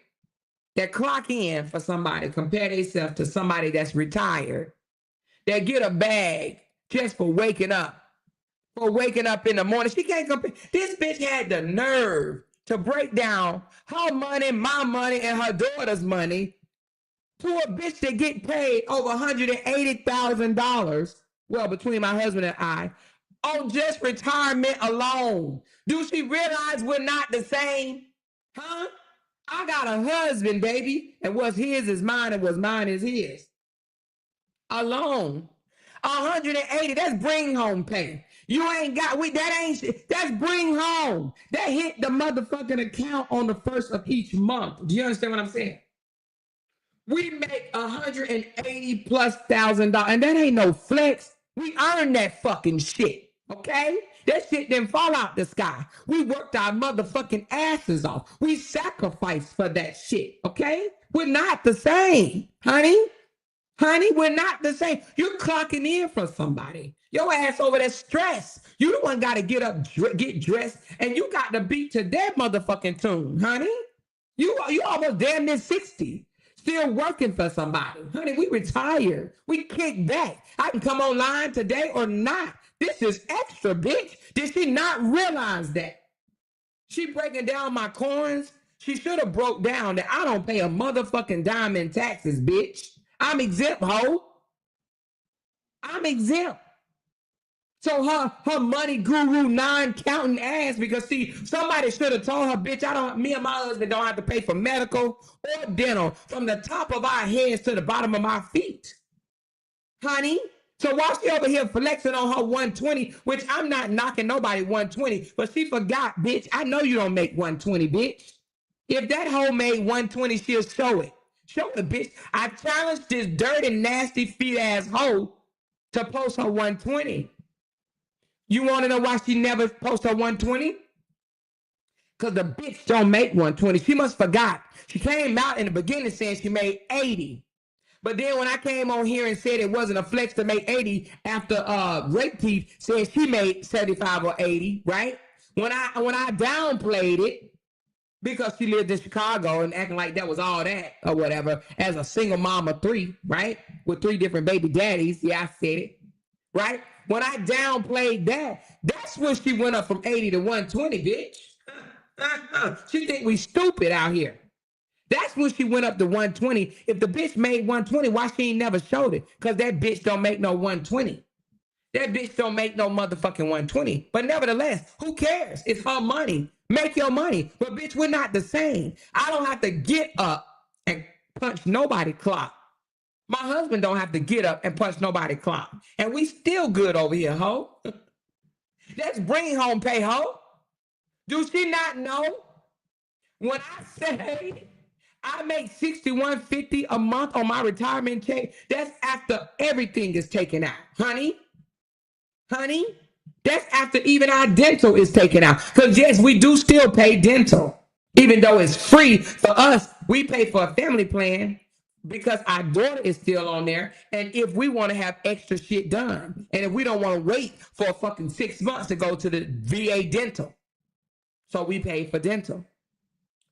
that clock in for somebody compare themselves to somebody that's retired, that get a bag just for waking up in the morning. She can't compare. This bitch had the nerve to break down her money, my money, and her daughter's money to a bitch that get paid over $180,000, well, between my husband and I, on just retirement alone. Do she realize we're not the same? Huh? I got a husband, baby, and what's his is mine, and what's mine is his. Alone. 180, that's bring home pay. You ain't got, that's bring home. That hit the motherfucking account on the first of each month. Do you understand what I'm saying? We make $180,000+, and that ain't no flex. We earn that fucking shit, okay? That shit didn't fall out the sky. We worked our motherfucking asses off. We sacrificed for that shit, okay? We're not the same, honey. Honey, we're not the same. You're clocking in for somebody. Your ass over there stressed. You the one got to get up, get dressed, and you got to beat to that motherfucking tune, honey. You almost damn near 60. Still working for somebody. Honey, we retired. We kick back. I can come online today or not. This is extra, bitch. Did she not realize that? She breaking down my coins. She should have broke down that I don't pay a motherfucking dime in taxes, bitch. I'm exempt, ho. I'm exempt. So her money guru non-counting ass, because see, somebody should have told her, bitch, me and my husband don't have to pay for medical or dental from the top of our heads to the bottom of my feet. Honey. So while she over here flexing on her 120, which I'm not knocking nobody 120, but she forgot, bitch. I know you don't make 120, bitch. If that hoe made 120, she'll show it. Show it, bitch. I challenged this dirty, nasty, feet ass hoe to post her 120. You want to know why she never post her 120? Because the bitch don't make 120. She must forgot. She came out in the beginning saying she made 80. But then when I came on here and said it wasn't a flex to make 80 after Rape Teeth said she made 75 or 80, right? When I downplayed it because she lived in Chicago and acting like that was all that or whatever, as a single mom of 3, right? With 3 different baby daddies. Yeah, I said it, right? When I downplayed that, that's when she went up from 80 to 120, bitch. She think we stupid out here. That's when she went up to 120. If the bitch made 120, why she ain't never showed it? Because that bitch don't make no 120. That bitch don't make no motherfucking 120. But nevertheless, who cares? It's her money. Make your money. But bitch, we're not the same. I don't have to get up and punch nobody clock. My husband don't have to get up and punch nobody clock. And we still good over here, ho. That's bring home pay, ho. Do she not know? When I say I make $61.50 a month on my retirement check, that's after everything is taken out. Honey, that's after even our dental is taken out. Because yes, we do still pay dental. Even though it's free for us, we pay for a family plan because our daughter is still on there. And if we want to have extra shit done, and if we don't want to wait for a fucking 6 months to go to the VA dental, so we pay for dental.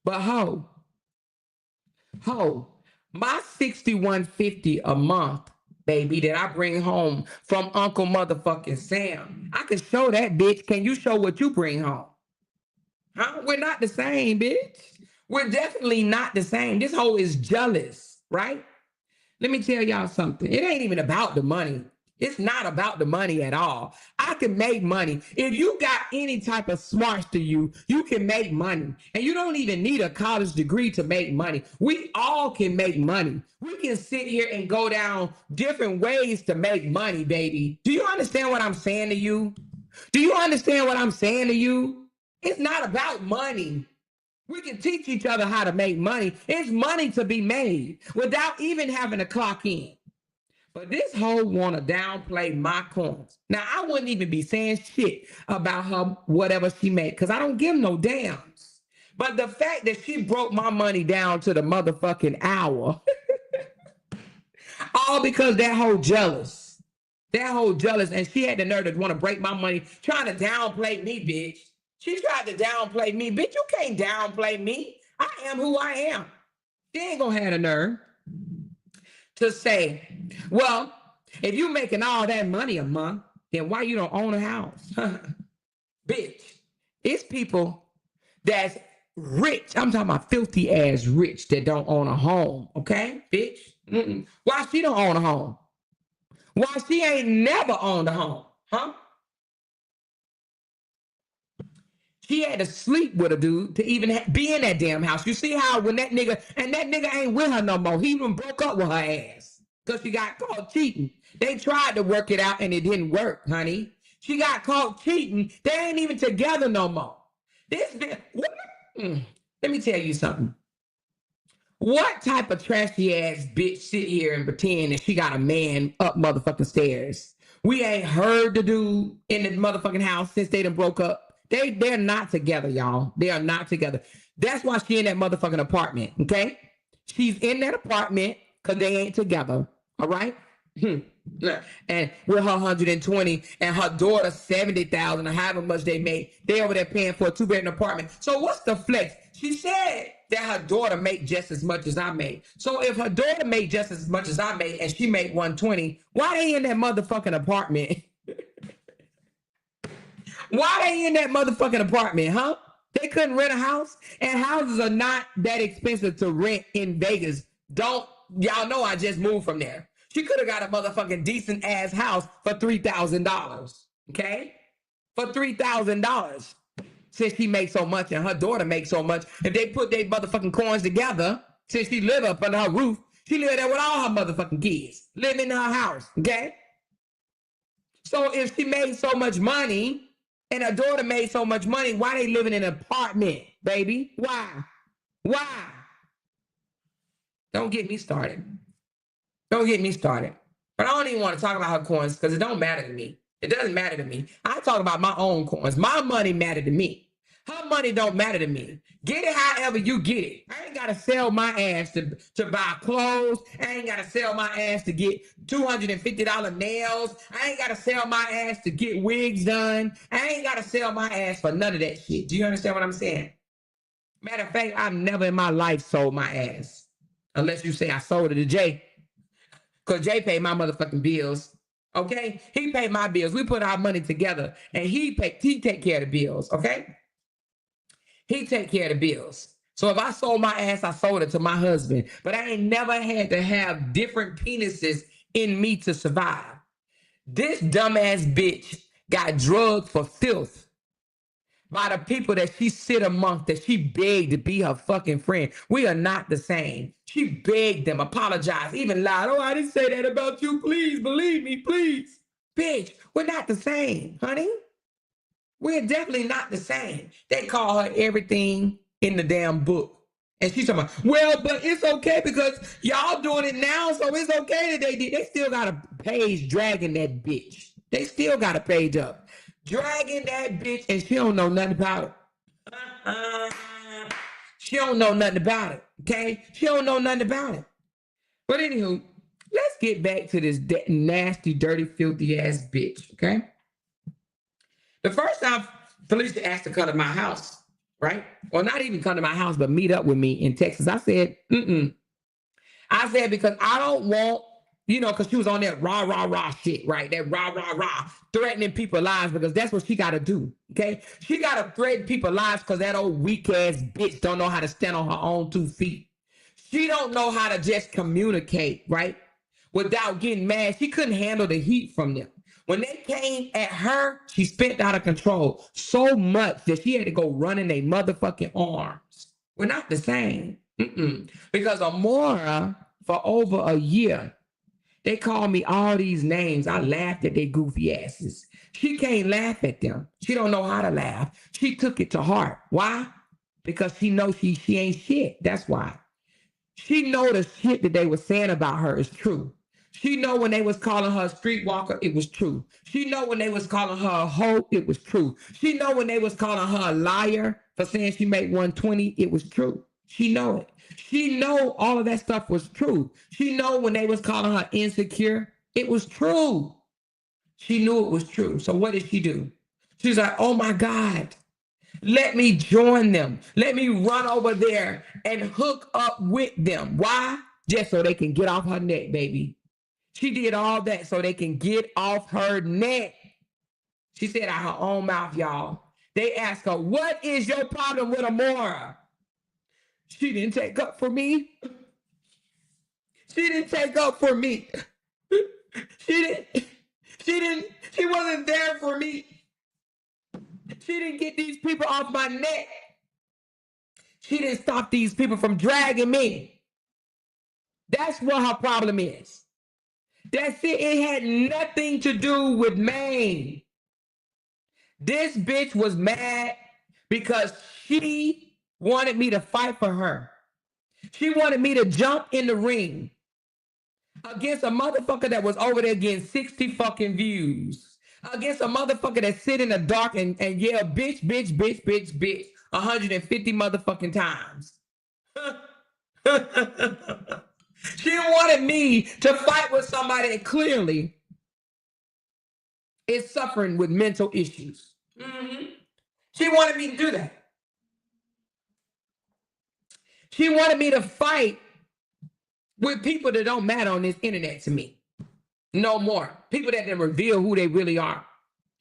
But my $61.50 a month, baby, that I bring home from Uncle motherfucking Sam, I can show that bitch. Can you show what you bring home? Huh? We're not the same, bitch. We're definitely not the same. This hoe is jealous, right? Let me tell y'all something. It ain't even about the money. It's not about the money at all. I can make money. If you got any type of smarts to you, you can make money. And you don't even need a college degree to make money. We all can make money. We can sit here and go down different ways to make money, baby. Do you understand what I'm saying to you? Do you understand what I'm saying to you? It's not about money. We can teach each other how to make money. It's money to be made without even having to clock in. But this hoe want to downplay my coins. Now, I wouldn't even be saying shit about her, whatever she made, because I don't give no dams. But the fact that she broke my money down to the motherfucking hour, all because that hoe jealous. That hoe jealous, and she had the nerve to want to break my money, trying to downplay me, bitch. She tried to downplay me. Bitch, you can't downplay me. I am who I am. She ain't gonna have the nerve to say, well, if you making all that money a month, then why you don't own a house? Bitch, it's people that's rich. I'm talking about filthy ass rich that don't own a home, okay, bitch? Why she don't own a home? Why she ain't never owned a home, huh? She had to sleep with a dude to even be in that damn house. You see how when that nigga ain't with her no more. He even broke up with her ass because she got caught cheating. They tried to work it out and it didn't work, honey. She got caught cheating. They ain't even together no more. Let me tell you something. What type of trashy ass bitch sit here and pretend that she got a man up motherfucking stairs? We ain't heard the dude in the motherfucking house since they done broke up. They're not together, y'all. They are not together. That's why she in that motherfucking apartment, okay? She's in that apartment because they ain't together. All right. And with her 120 and her daughter 70,000 or however much they made, they over there paying for a 2-bedroom apartment. So what's the flex? She said that her daughter made just as much as I made. So if her daughter made just as much as I made and she made 120, why they in that motherfucking apartment? Why they in that motherfucking apartment, huh? They couldn't rent a house, and houses are not that expensive to rent in Vegas. Don't y'all know I just moved from there? She could have got a motherfucking decent ass house for $3,000. Okay, for $3,000. Since she makes so much and her daughter makes so much, if they put their motherfucking coins together, since she live up under her roof, she live there with all her motherfucking kids, live in her house. Okay, so if she made so much money and her daughter made so much money, why they live in an apartment, baby? Why? Why? Don't get me started. Don't get me started. But I don't even want to talk about her coins because it don't matter to me. It doesn't matter to me. I talk about my own coins. My money matter to me. Her money don't matter to me. Get it however you get it. I ain't got to sell my ass to buy clothes. I ain't got to sell my ass to get $250 nails. I ain't got to sell my ass to get wigs done. I ain't got to sell my ass for none of that shit. Do you understand what I'm saying? Matter of fact, I've never in my life sold my ass. Unless you say I sold it to Jay. Because Jay paid my motherfucking bills. Okay? He paid my bills. We put our money together. And he take care of the bills. Okay? He take care of the bills. So if I sold my ass, I sold it to my husband. But I ain't never had to have different penises in me to survive. This dumbass bitch got drugged for filth by the people that she sit amongst, that she begged to be her fucking friend. We are not the same. She begged them, apologized, even lied. Oh, I didn't say that about you. Please believe me, please. Bitch, we're not the same, honey. We're definitely not the same. They call her everything in the damn book. And she's talking about, well, but it's okay because y'all doing it now, so it's okay that they did. They still got a page dragging that bitch. They still got a page up. Dragging that bitch, and she don't know nothing about it. She don't know nothing about it, okay? She don't know nothing about it. But anywho, let's get back to this nasty, dirty, filthy ass bitch, okay? The first time Felicia asked to come to my house, right? Or not even come to my house, but meet up with me in Texas. I said, I said, because I don't want, because she was on that rah, rah, rah shit, right? That rah, rah, rah, threatening people's lives because that's what she got to do, okay? She got to threaten people's lives because that old weak-ass bitch don't know how to stand on her own 2 feet. She don't know how to just communicate, right? Without getting mad. She couldn't handle the heat from them. When they came at her, she spent out of control so much that she had to go run in their motherfucking arms. We're not the same. Because Amora, for over a year, they called me all these names. I laughed at their goofy asses. She can't laugh at them. She don't know how to laugh. She took it to heart. Why? Because she knows she ain't shit. That's why. She know the shit that they were saying about her is true. She know when they was calling her a streetwalker, it was true. She know when they was calling her a hoe, it was true. She know when they was calling her a liar for saying she made 120, it was true. She know it. She know all of that stuff was true. She know when they was calling her insecure, it was true. She knew it was true. So what did she do? She's like, oh my God, let me join them. Let me run over there and hook up with them. Why? Just so they can get off her neck, baby. She did all that so they can get off her neck. She said out her own mouth, y'all. They asked her, what is your problem with Amora? She didn't take up for me. She didn't take up for me. She wasn't there for me. She didn't get these people off my neck. She didn't stop these people from dragging me. That's what her problem is. That's it. It had nothing to do with Maine. This bitch was mad because she wanted me to fight for her. She wanted me to jump in the ring against a motherfucker that was over there getting 60 fucking views. Against a motherfucker that sit in the dark and yell, bitch, bitch, bitch, bitch, bitch, 150 motherfucking times. She didn't want wanted me to fight with somebody that clearly is suffering with mental issues. She wanted me to do that. She wanted me to fight with people that don't matter on this internet to me. No more. People that didn't reveal who they really are.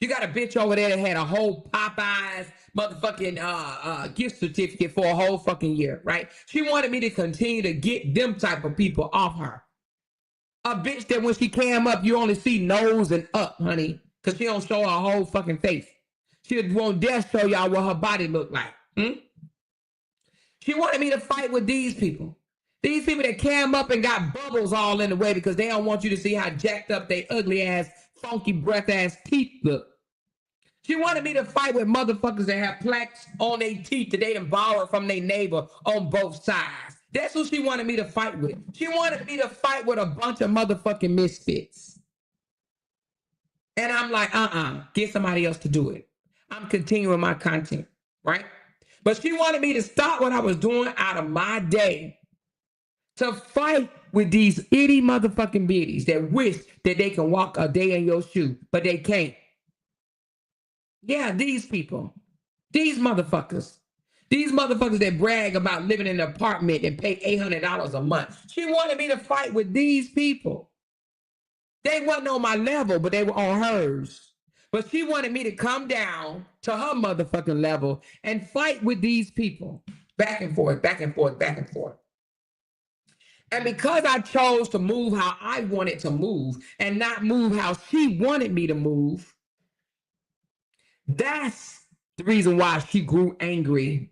You got a bitch over there that had a whole Popeyes motherfucking gift certificate for a whole fucking year, right? She wanted me to continue to get them type of people off her. A bitch that when she came up, you only see nose and up, honey, because she don't show her whole fucking face. She won't dare show y'all what her body look like. She wanted me to fight with these people. These people that came up and got bubbles all in the way because they don't want you to see how jacked up they ugly ass, funky breath ass teeth look. She wanted me to fight with motherfuckers that have plaques on their teeth that they done borrowed from their neighbor on both sides. That's who she wanted me to fight with. She wanted me to fight with a bunch of motherfucking misfits. And I'm like, get somebody else to do it. I'm continuing my content, right? But she wanted me to stop what I was doing out of my day to fight with these itty motherfucking biddies that wish that they can walk a day in your shoe, but they can't. Yeah, these people. These motherfuckers. These motherfuckers that brag about living in an apartment and pay $800 a month. She wanted me to fight with these people. They wasn't on my level, but they were on hers. But she wanted me to come down to her motherfucking level and fight with these people. Back and forth, back and forth, back and forth. And because I chose to move how I wanted to move and not move how she wanted me to move, that's the reason why she grew angry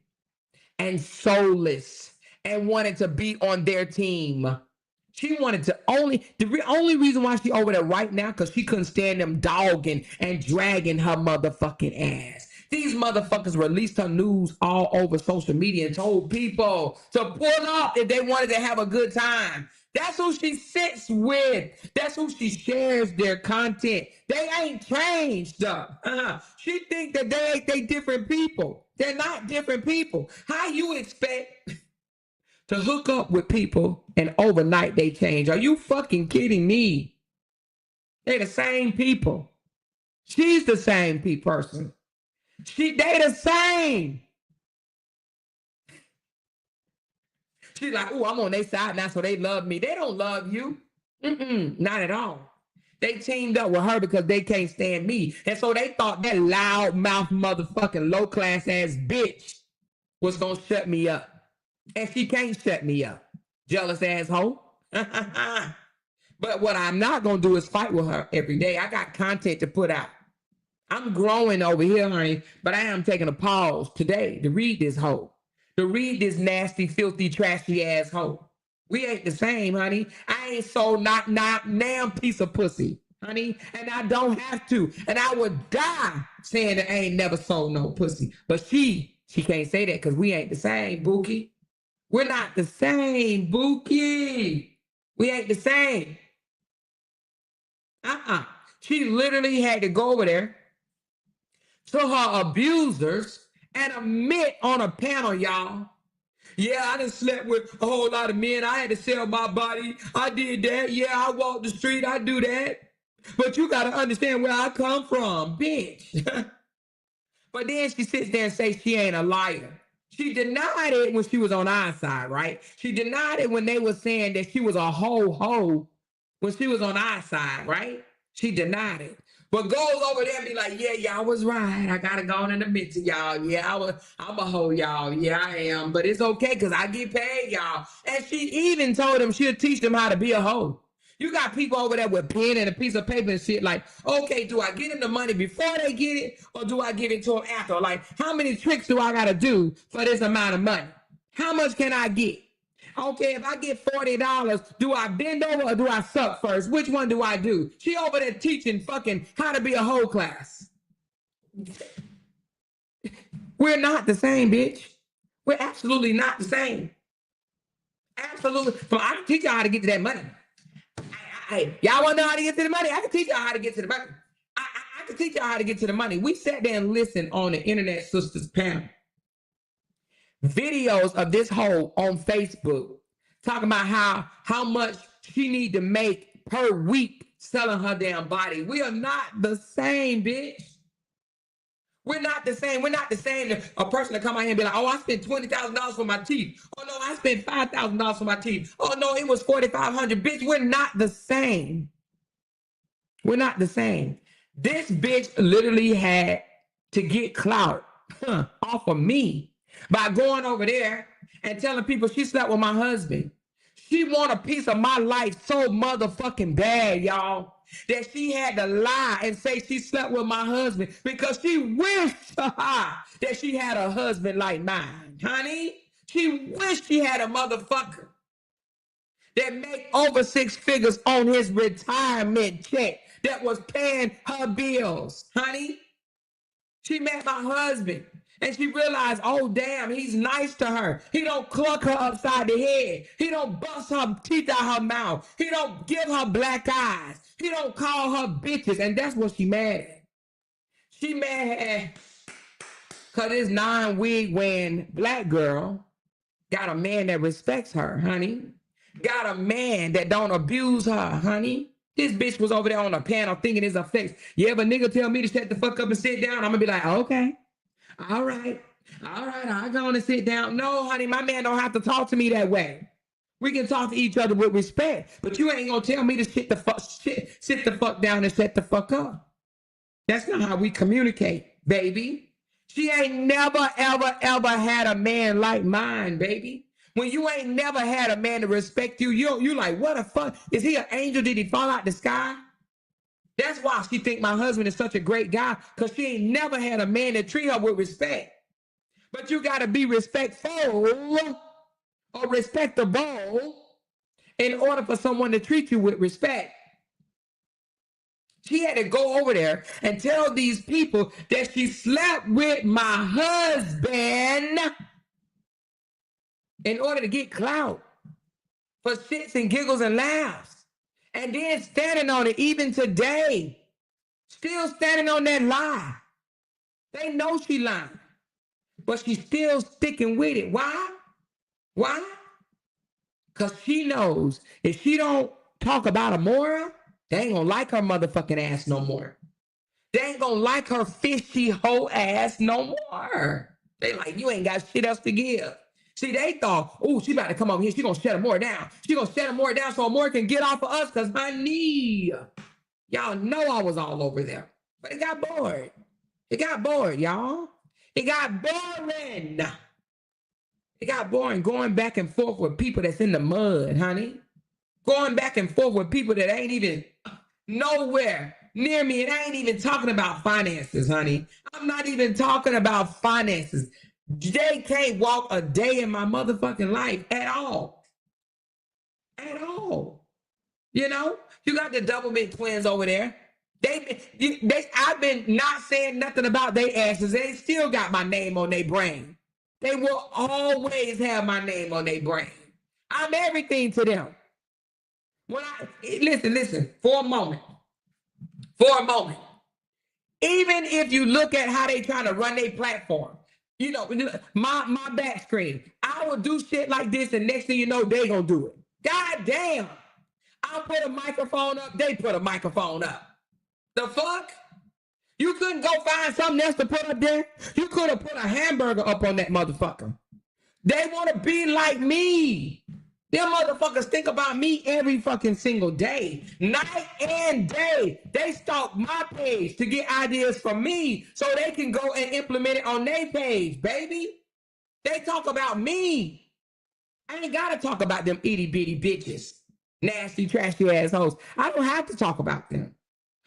and soulless and wanted to be on their team. She wanted to only reason why she over there right now, because she couldn't stand them dogging and dragging her motherfucking ass. These motherfuckers released her news all over social media and told people to pull up if they wanted to have a good time. That's who she sits with. That's who she shares their content. They ain't changed up. She think that they different people. They're not different people. How you expect to hook up with people and overnight they change? Are you fucking kidding me? They the same people. She's the same person. They the same. She's like, oh, I'm on their side now, so they love me. They don't love you. Not at all. They teamed up with her because they can't stand me. And so they thought that loud mouth motherfucking low class ass bitch was gonna shut me up. And she can't shut me up. Jealous asshole. But what I'm not gonna do is fight with her every day. I got content to put out. I'm growing over here, honey, but I am taking a pause today to read this hoe. To read this nasty, filthy, trashy ass hoe. We ain't the same, honey. I ain't sold not damn piece of pussy, honey, and I don't have to. And I would die saying that I ain't never sold no pussy. But she can't say that because we ain't the same, Bookie. We're not the same, Bookie. We ain't the same. She literally had to go over there to her abusers and admit on a panel, y'all. Yeah, I done slept with a whole lot of men. I had to sell my body. I did that. Yeah, I walked the street. I do that. But you got to understand where I come from, bitch. But then she sits there and says she ain't a liar. She denied it when she was on our side, right? She denied it when they were saying that she was a hoe when she was on our side, right? She denied it. But goes over there and be like, yeah, y'all was right. I gotta go on and admit to y'all. Yeah, I'm a hoe, y'all. Yeah, I am. But it's okay because I get paid, y'all. And she even told them she'll teach them how to be a hoe. You got people over there with pen and a piece of paper and shit like, okay, do I get them the money before they get it or do I give it to them after? Like, how many tricks do I got to do for this amount of money? How much can I get? Okay, if I get $40, do I bend over or do I suck first? Which one do I do? She over there teaching fucking how to be a hoe class. We're not the same, bitch. We're absolutely not the same. Absolutely. So I can teach y'all how to get to that money. Y'all want to know how to get to the money? I can teach y'all how to get to the money. I can teach y'all how to get to the money. We sat there and listened on the Internet Sisters panel. Videos of this hoe on Facebook talking about how much she need to make per week selling her damn body. We are not the same, bitch. We're not the same. We're not the same. A person to come out here and be like, oh, I spent $20,000 for my teeth. Oh, no, I spent $5,000 for my teeth. Oh, no, it was $4,500. Bitch, we're not the same. We're not the same. This bitch literally had to get clout off of me by going over there and telling people she slept with my husband. She want a piece of my life so motherfucking bad, y'all, that she had to lie and say she slept with my husband because she wished that she had a husband like mine, honey. She wished she had a motherfucker that make over 6 figures on his retirement check that was paying her bills, honey. She met my husband and she realized, oh, damn, he's nice to her. He don't cluck her upside the head. He don't bust her teeth out her mouth. He don't give her black eyes. He don't call her bitches. And that's what she mad at. She mad because this non-wig wearing black girl got a man that respects her, honey. Got a man that don't abuse her, honey. This bitch was over there on a panel thinking it's a flex. You ever nigga tell me to shut the fuck up and sit down? I'm gonna be like, okay, all right, I'll go on and sit down. No, honey, my man don't have to talk to me that way. We can talk to each other with respect, but you ain't gonna tell me to sit the fuck down and shut the fuck up. That's not how we communicate, baby. She ain't never, ever, ever had a man like mine, baby. When you ain't never had a man to respect you, you like, what the fuck? Is he an angel? Did he fall out the sky? That's why she think my husband is such a great guy, because she ain't never had a man that treat her with respect. But you got to be respectful or respectable in order for someone to treat you with respect. She had to go over there and tell these people that she slept with my husband in order to get clout for shits and giggles and laughs. And then standing on it even today. Still standing on that lie. They know she lying. But she's still sticking with it. Why? Why? Because she knows if she don't talk about Amora, they ain't gonna like her motherfucking ass no more. They ain't gonna like her fishy hoe ass no more. They like, you ain't got shit else to give. See, they thought, oh, she about to come over here. She gonna shut Amora down. She gonna shut Amora down so Amora can get off of us, because honey, y'all know I was all over there. But it got bored. It got bored, y'all. It got boring. It got boring going back and forth with people that's in the mud, honey. Going back and forth with people that ain't even nowhere near me. And I ain't even talking about finances, honey. I'm not even talking about finances. They can't walk a day in my motherfucking life at all. At all. You know? You got the double mid twins over there. I've been not saying nothing about their asses. They still got my name on their brain. They will always have my name on their brain. I'm everything to them. When listen, for a moment. Even if you look at how they trying to run their platform, you know, my back screen, I will do shit like this, and next thing you know, they gonna do it. God damn. I'll put a microphone up, they put a microphone up. The fuck? You couldn't go find something else to put up there? You could have put a hamburger up on that motherfucker. They want to be like me. Them motherfuckers think about me every fucking single day, night and day. They stalk my page to get ideas from me so they can go and implement it on their page, baby. They talk about me. I ain't got to talk about them itty bitty bitches, nasty, trashy assholes. I don't have to talk about them,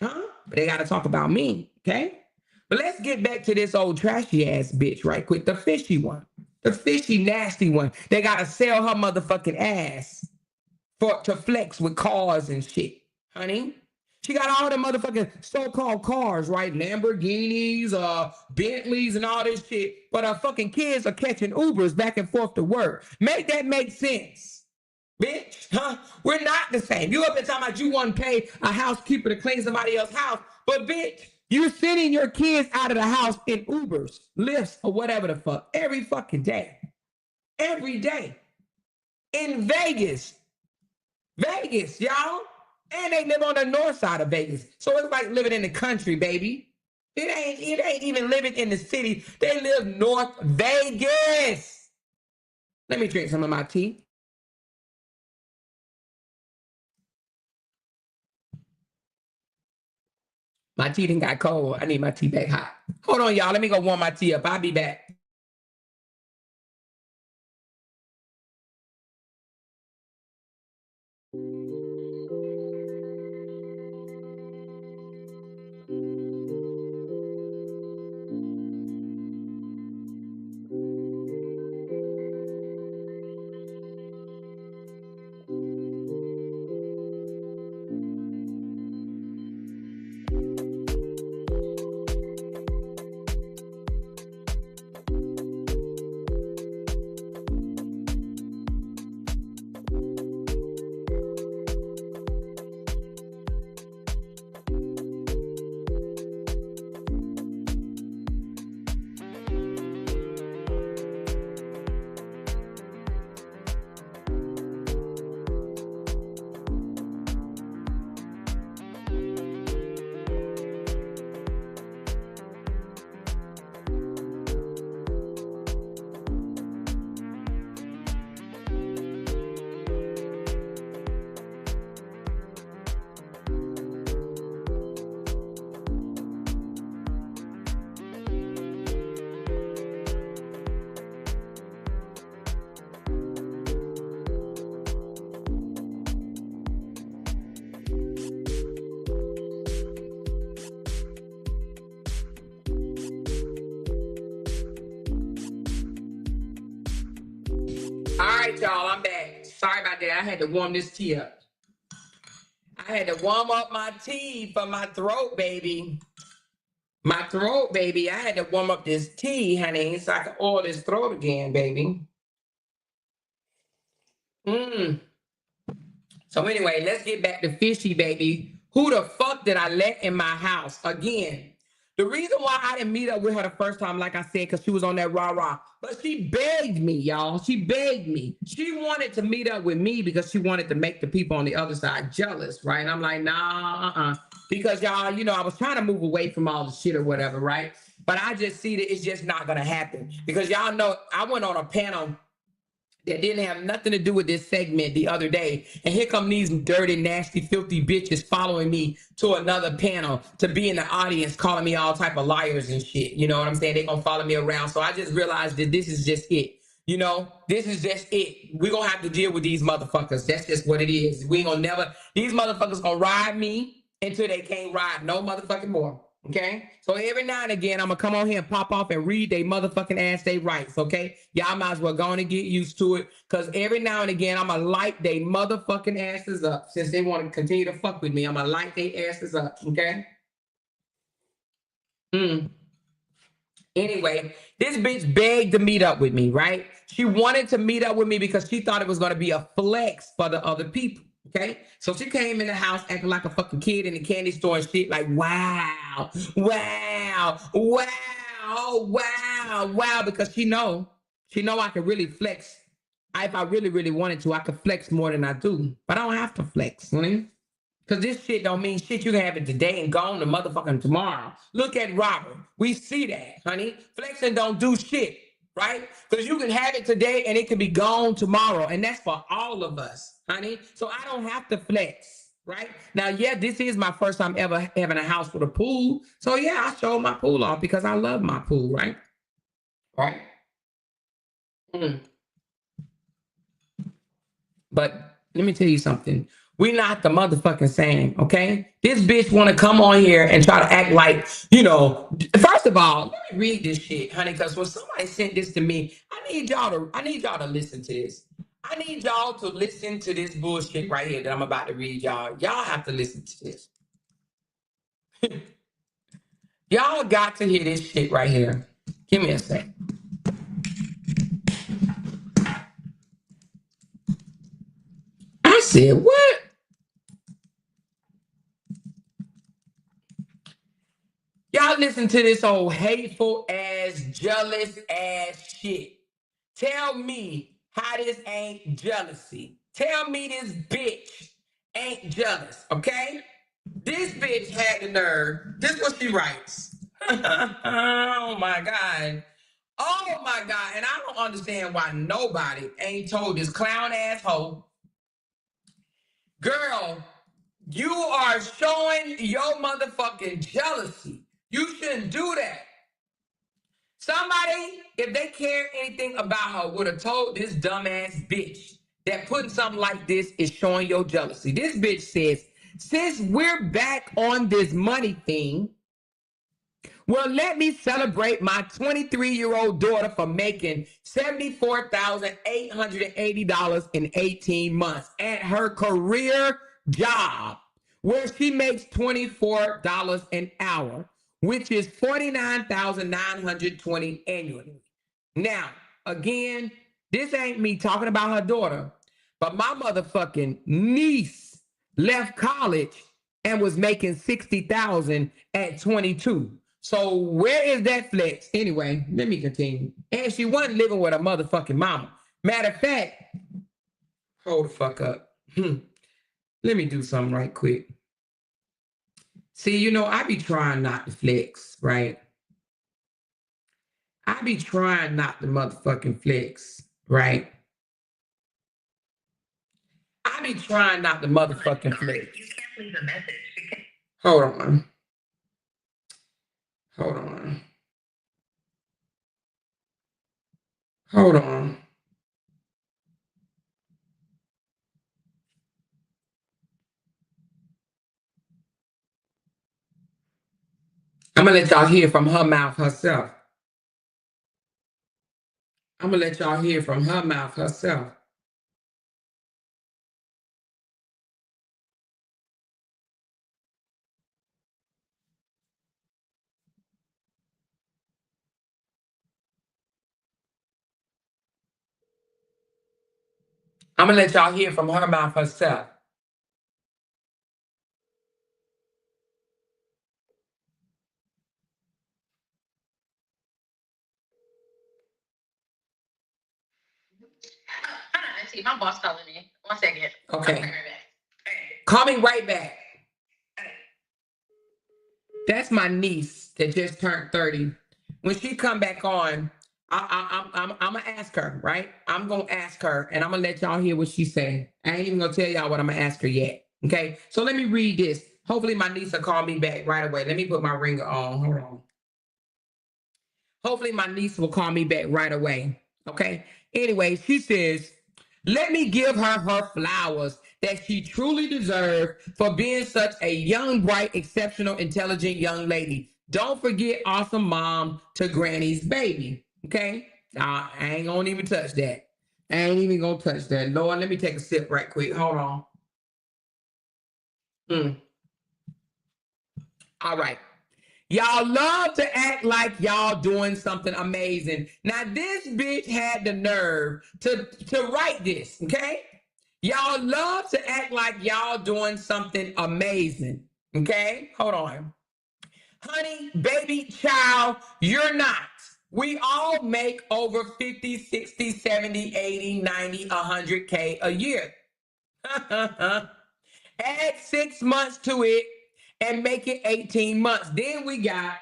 huh? But they got to talk about me, okay? But let's get back to this old trashy ass bitch right quick, the fishy one. The fishy, nasty one. They gotta sell her motherfucking ass to flex with cars and shit, honey. She got all the motherfucking so-called cars, right? Lamborghinis, Bentleys, and all this shit. But her fucking kids are catching Ubers back and forth to work. Make that make sense, bitch, huh? We're not the same. You up and talking about you want to pay a housekeeper to clean somebody else's house, but bitch, you're sending your kids out of the house in Ubers, Lyfts, or whatever the fuck, every fucking day. Every day. In Vegas. Vegas, y'all. And they live on the north side of Vegas. So it's like living in the country, baby. It ain't even living in the city. They live North Vegas. Let me drink some of my tea. My tea done got cold. I need my tea back hot. Hold on, y'all. Let me go warm my tea up. I'll be back. All right, y'all, I'm back. Sorry about that. I had to warm this tea up. I had to warm up my tea for my throat, baby. My throat, baby. I had to warm up this tea, honey, so I can oil this throat again, baby. Mmm. So anyway, let's get back to Fishy, baby. Who the fuck did I let in my house? Again, the reason why I didn't meet up with her the first time, like I said, because she was on that rah-rah. But she begged me, y'all. She begged me. She wanted to meet up with me because she wanted to make the people on the other side jealous, right? And I'm like, nah, because y'all, you know, I was trying to move away from all the shit or whatever, right? But I just see that it's just not going to happen. Because y'all know I went on a panel that didn't have nothing to do with this segment the other day. And here come these dirty, nasty, filthy bitches following me to another panel to be in the audience, calling me all type of liars and shit. You know what I'm saying? They're going to follow me around. So I just realized that this is just it. You know, this is just it. We're going to have to deal with these motherfuckers. That's just what it is. We ain't going to never, these motherfuckers going to ride me until they can't ride no motherfucking more. Okay, so every now and again, I'm gonna come on here and pop off and read they motherfucking ass they rights. Okay, y'all might as well go on and get used to it, cause every now and again, I'm gonna light they motherfucking asses up. Since they want to continue to fuck with me, I'm gonna light their asses up. Okay. Anyway, this bitch begged to meet up with me, right? She wanted to meet up with me because she thought it was going to be a flex for the other people. Okay. So she came in the house acting like a fucking kid in the candy store and shit, like, wow, wow, wow, oh, wow, wow, because she know I could really flex. If I really, really wanted to, I could flex more than I do. But I don't have to flex, honey. Because this shit don't mean shit. You can have it today and gone to motherfucking tomorrow. Look at Robert. We see that, honey. Flexing don't do shit, right? Because you can have it today and it can be gone tomorrow. And that's for all of us, honey. So I don't have to flex, right? Now, yeah, this is my first time ever having a house with a pool. So yeah, I showed my pool off because I love my pool, right? Right? Mm. But let me tell you something. We're not the motherfucking same, okay? This bitch want to come on here and try to act like, first of all, let me read this shit, honey, because when somebody sent this to me, I need y'all to listen to this. I need y'all to listen to this bullshit right here that I'm about to read y'all. Y'all have to listen to this. Y'all got to hear this shit right here. Give me a sec. I said, what? Y'all listen to this old hateful ass, jealous ass shit. Tell me how this ain't jealousy. tell me this bitch ain't jealous, okay? This bitch had the nerve. This is what she writes. Oh my God. Oh my God. And I don't understand why nobody ain't told this clown asshole, girl, you are showing your motherfucking jealousy. You shouldn't do that. Somebody, if they care anything about her, would have told this dumbass bitch that putting something like this is showing your jealousy. This bitch says, since we're back on this money thing, well, let me celebrate my 23-year-old daughter for making $74,880 in 18 months at her career job, where she makes $24 an hour, which is $49,920 annually. Now, again, this ain't me talking about her daughter, but my motherfucking niece left college and was making $60,000 at 22. So where is that flex? Anyway, let me continue. And she wasn't living with her motherfucking mama. Matter of fact, hold the fuck up. Let me do something right quick. See, you know, I be trying not to flex, right? I be trying not to motherfucking flex, right? I be trying not to motherfucking flex. You can't leave a message. Hold on. Hold on. Hold on. I'm gonna let y'all hear from her mouth herself. I'm gonna let y'all hear from her mouth herself. I'm gonna let y'all hear from her mouth herself. Hold on, let's see. My boss calling me. 1 second. Okay. Coming right back. That's my niece that just turned 30. When she come back on, I'm gonna ask her, right? I'm gonna ask her, and I'm gonna let y'all hear what she say. I ain't even gonna tell y'all what I'm gonna ask her yet. Okay, so let me read this. Hopefully, my niece will call me back right away. Let me put my ringer on. Hold on. Hopefully, my niece will call me back right away. Okay. Anyway, she says, let me give her flowers that she truly deserves for being such a young, bright, exceptional, intelligent young lady. Don't forget awesome mom to Granny's baby. Okay. I ain't gonna even touch that. I ain't even gonna touch that. Lord, let me take a sip right quick. Hold on. All right. Y'all love to act like y'all doing something amazing. Now, this bitch had the nerve to write this, okay? Y'all love to act like y'all doing something amazing, okay? Hold on. Honey, baby, child, you're not. We all make over 50, 60, 70, 80, 90, 100K a year. Add 6 months to it and make it 18 months. Then we got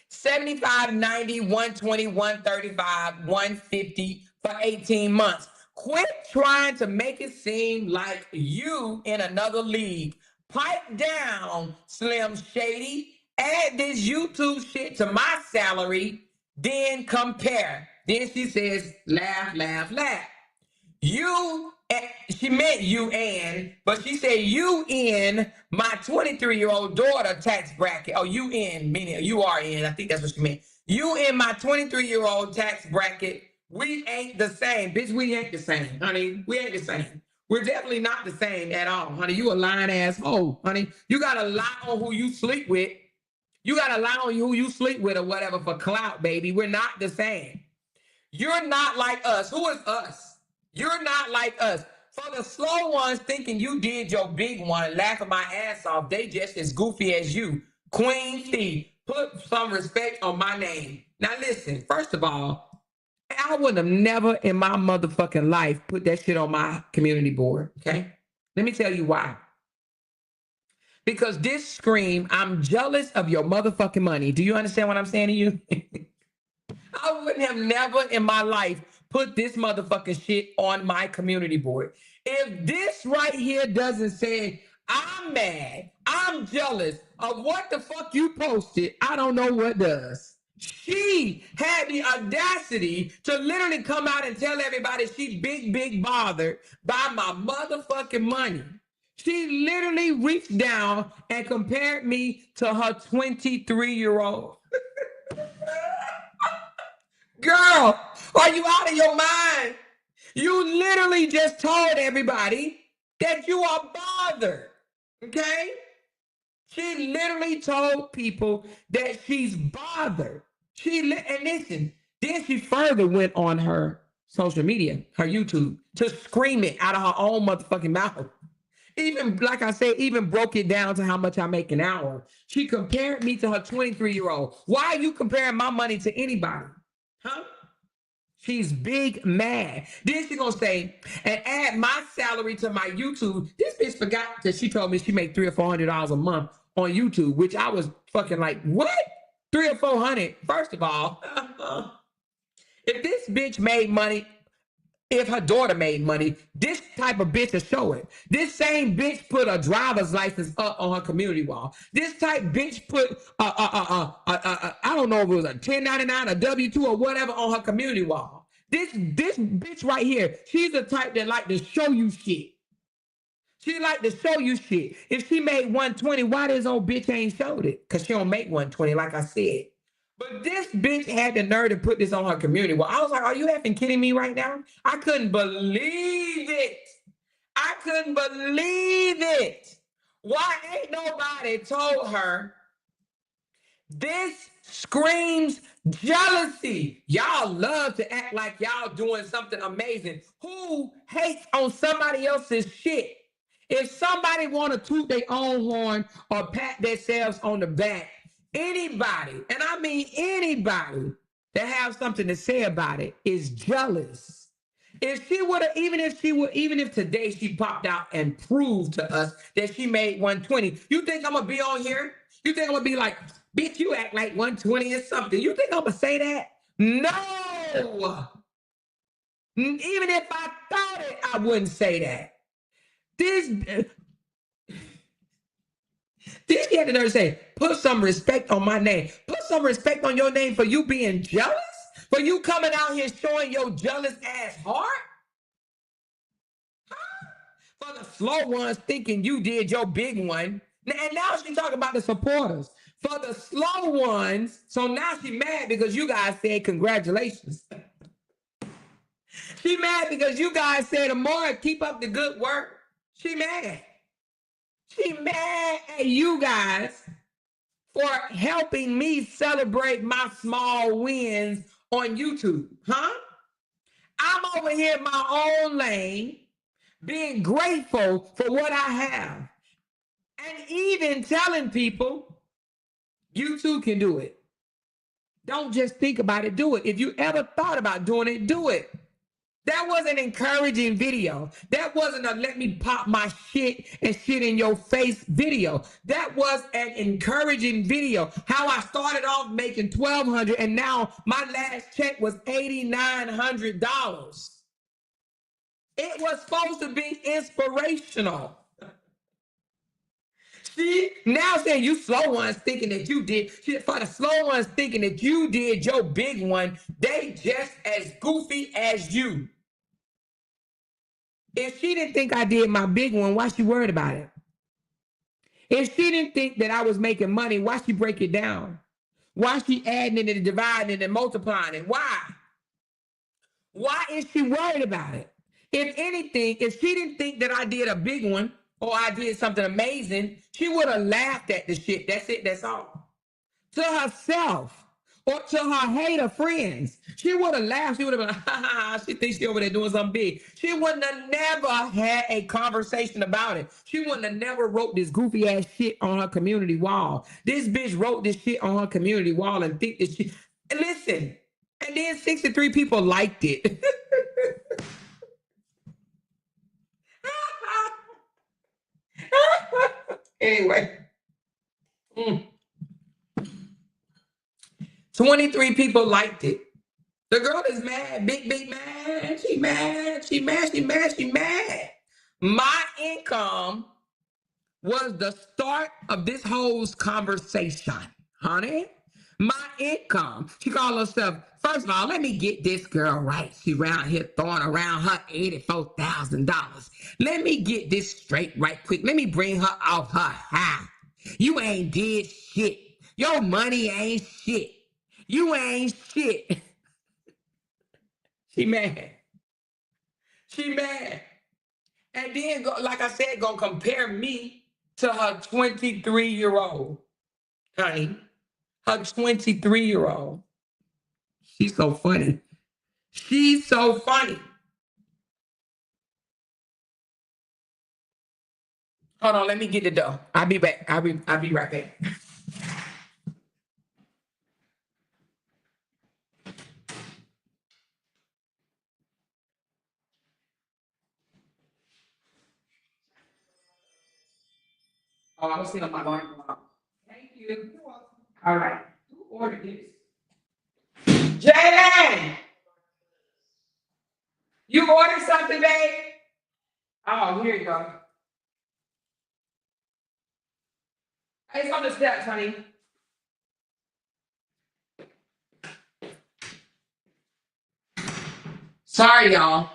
75, 90, 120, 135, 150 for 18 months. Quit trying to make it seem like you in another league. Pipe down, Slim Shady. Add this YouTube shit to my salary, then compare. Then she says, laugh, laugh, laugh. You, she meant you and, but she said you in my 23-year-old daughter tax bracket. Oh, you in, meaning you are in. I think that's what she meant. You in my 23-year-old tax bracket. We ain't the same. Bitch, we ain't the same, honey. We ain't the same. We're definitely not the same at all, honey. You a lying ass hoe, honey. You gotta lie on who you sleep with. You gotta lie on who you sleep with or whatever for clout, baby. We're not the same. You're not like us. Who is us? You're not like us. For the slow ones thinking you did your big one, laughing my ass off, they just as goofy as you. Queen Fee, put some respect on my name. Now listen, first of all, I would have never in my motherfucking life put that shit on my community board. Okay. Let me tell you why. Because this scream, I'm jealous of your motherfucking money. Do you understand what I'm saying to you? I wouldn't have never in my life put this motherfucking shit on my community board. If this right here doesn't say, I'm mad, I'm jealous of what the fuck you posted, I don't know what does. She had the audacity to literally come out and tell everybody she big bothered by my motherfucking money. She literally reached down and compared me to her 23-year-old. Girl, are you out of your mind? You literally just told everybody that you are bothered. Okay? She literally told people that she's bothered. And listen, then she further went on her social media, her YouTube, to scream it out of her own motherfucking mouth. Even, like I said, even broke it down to how much I make an hour. She compared me to her 23-year-old. Why are you comparing my money to anybody? Huh? She's big mad. Then she gonna say, and add my salary to my YouTube. This bitch forgot that she told me she make $300 or $400 a month on YouTube, which I was fucking like, what? 300 or 400? First of all, if this bitch made money, if her daughter made money, this type of bitch will show it. This same bitch put a driver's license up on her community wall. This type bitch put I don't know if it was a 1099, a W-2 or whatever on her community wall. This bitch right here, she's the type that like to show you shit. She like to show you shit. If she made 120, why this old bitch ain't showed it? Because she don't make 120, like I said. But this bitch had the nerve to put this on her community. Well, I was like, are you effing kidding me right now? I couldn't believe it. I couldn't believe it. Why ain't nobody told her this screams jealousy? Y'all love to act like y'all doing something amazing. Who hates on somebody else's shit? If somebody want to toot their own horn or pat themselves on the back, anybody, and I mean anybody that have something to say about it is jealous. If she would have, even if today she popped out and proved to us that she made 120, you think I'm gonna be on here? You think I'm gonna be like, bitch, you act like 120 or something? You think I'm gonna say that? No. Even if I thought it, I wouldn't say that. This she had the nerve to say, put some respect on my name. Put some respect on your name for you being jealous? For you coming out here showing your jealous ass heart? Huh? For the slow ones thinking you did your big one. And now she's talking about the supporters. For the slow ones, so now she mad because you guys said congratulations. She mad because you guys said, Amora, keep up the good work. She mad. She mad at you guys for helping me celebrate my small wins on YouTube, huh? I'm over here in my own lane, being grateful for what I have, and even telling people, you too can do it. Don't just think about it, do it. If you ever thought about doing it, do it. That was an encouraging video. That wasn't a let me pop my shit and shit in your face video. That was an encouraging video. How I started off making $1,200 and now my last check was $8,900. It was supposed to be inspirational. See, now saying you slow ones thinking that you did, for the slow ones thinking that you did your big one, they just as goofy as you. If she didn't think I did my big one, why she worried about it? If she didn't think that I was making money, why she break it down? Why she adding it and dividing it and multiplying it? Why? Why is she worried about it? If anything, if she didn't think that I did a big one or I did something amazing, she would have laughed at the shit. That's it. That's all. To herself. Or to her hater friends. She would have laughed. She would have been like, ha ha ha, she thinks she over there doing something big. She wouldn't have never had a conversation about it. She wouldn't have never wrote this goofy ass shit on her community wall. This bitch wrote this shit on her community wall and think that she, listen, And then 63 people liked it. Anyway, 23 people liked it. The girl is mad, big mad. She mad, she mad, she mad, she mad. My income was the start of this whole conversation, honey. My income. She called herself, first of all, let me get this girl right. She around here throwing around her $84,000. Let me get this straight right quick. Let me bring her off her high. You ain't did shit. Your money ain't shit. You ain't shit. She mad. She mad. And then, like I said, gonna compare me to her 23-year-old, honey. Her 23-year-old. She's so funny. She's so funny. Hold on, let me get the dough. I'll be back. I'll be right back. Oh, I was sitting on my line. Thank you. All right. Who ordered this? Jalen! You ordered something, babe? Oh, here you go. It's on the steps, honey. Sorry, y'all.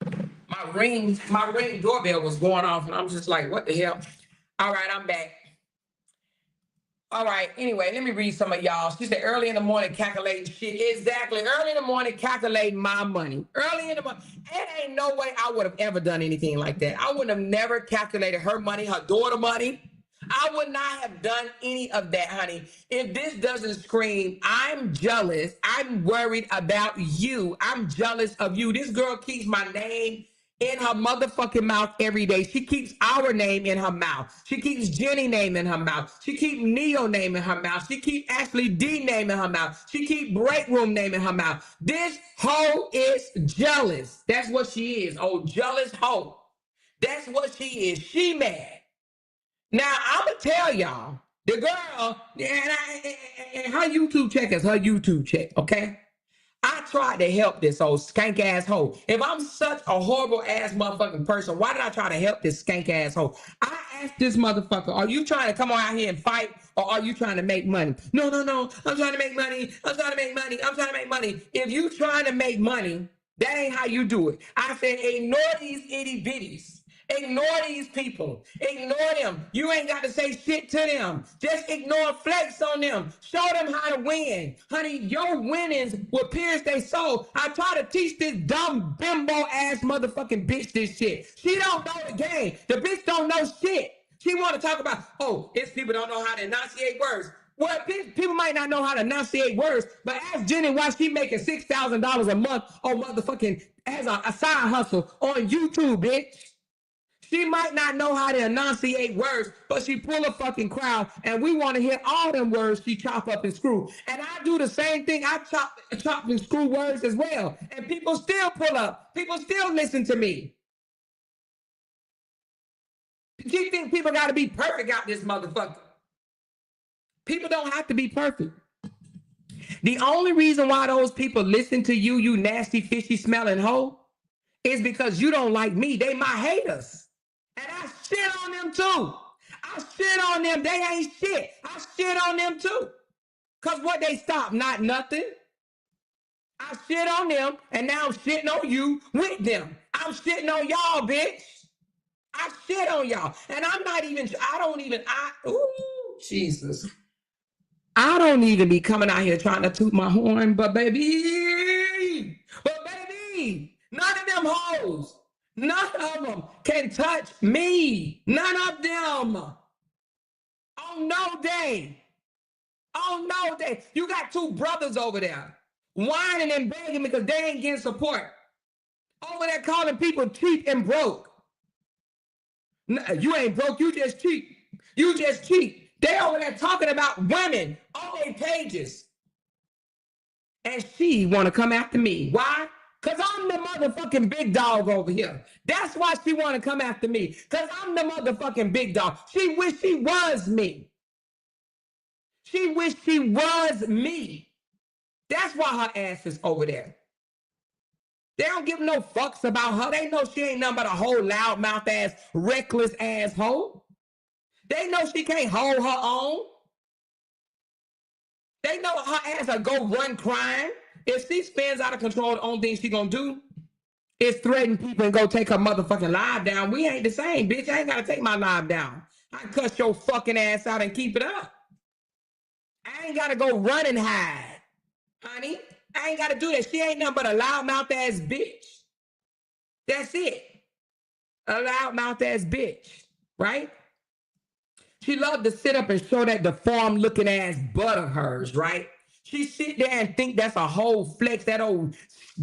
My ring doorbell was going off, and I'm just like, what the hell? All right, I'm back. All right, anyway, let me read some of y'all. She said early in the morning calculating shit. Exactly. Early in the morning calculating my money. Early in the morning. It ain't no way I would have ever done anything like that. I would have never calculated her money, her daughter money. I would not have done any of that, honey. If this doesn't scream, I'm jealous. I'm worried about you. I'm jealous of you. This girl keeps my name in her motherfucking mouth every day. She keeps our name in her mouth. She keeps Jenny name in her mouth. She keeps Neo name in her mouth. She keeps Ashley D name in her mouth. She keeps Break Room name in her mouth. This hoe is jealous. That's what she is. Oh, jealous hoe. That's what she is. She mad. Now, I'm going to tell y'all, the girl, and her YouTube check is her YouTube check, okay? I tried to help this old skank ass hoe. If I'm such a horrible ass motherfucking person, why did I try to help this skank ass hoe? I asked this motherfucker, are you trying to come on out here and fight, or are you trying to make money? No. I'm trying to make money. I'm trying to make money. I'm trying to make money. If you trying to make money, that ain't how you do it. I said, ignore these itty bitties. Ignore these people. Ignore them. You ain't got to say shit to them. Just ignore flex on them. Show them how to win. Honey, your winnings will pierce their soul. I try to teach this dumb bimbo ass motherfucking bitch this shit. She don't know the game. The bitch don't know shit. She want to talk about, oh, it's people don't know how to enunciate words. Well, people might not know how to enunciate words, but ask Jenny why she making $6,000 a month on motherfucking as a side hustle on YouTube, bitch. She might not know how to enunciate words, but she pull a fucking crowd, and we want to hear all them words she chop up and screw. And I do the same thing. I chop and screw words as well, and people still pull up. People still listen to me. She think people got to be perfect out this motherfucker. People don't have to be perfect. The only reason why those people listen to you, you nasty, fishy smelling hoe, is because you don't like me. They my haters. And I shit on them too. I shit on them. They ain't shit. I shit on them too. Cause what they stop? Not nothing. I shit on them, and now I'm shitting on you with them. I'm shitting on y'all, bitch. I shit on y'all. And I'm not even, ooh, Jesus. I don't even be coming out here trying to toot my horn, but baby, none of them hoes, none of them can touch me. None of them. On no day. On no day. You got two brothers over there whining and begging because they ain't getting support. Over there calling people cheap and broke. You ain't broke, you just cheap. You just cheap. They over there talking about women on their pages. And she want to come after me. Why? Because I'm the motherfucking big dog over here. That's why she want to come after me. Because I'm the motherfucking big dog. She wish she was me. She wish she was me. That's why her ass is over there. They don't give no fucks about her. They know she ain't nothing but a whole loudmouth ass, reckless asshole. They know she can't hold her own. They know her ass will go run crime. If she spins out of control, the only thing she gonna do is threaten people and go take her motherfucking live down. We ain't the same, bitch. I ain't gotta take my live down. I cuss your fucking ass out and keep it up. I ain't gotta go run and hide, honey. I ain't gotta do that. She ain't nothing but a loudmouth ass bitch. That's it. A loudmouth ass bitch, right? She loved to sit up and show that deformed looking ass butt of hers, right? She sit there and think that's a whole flex, that old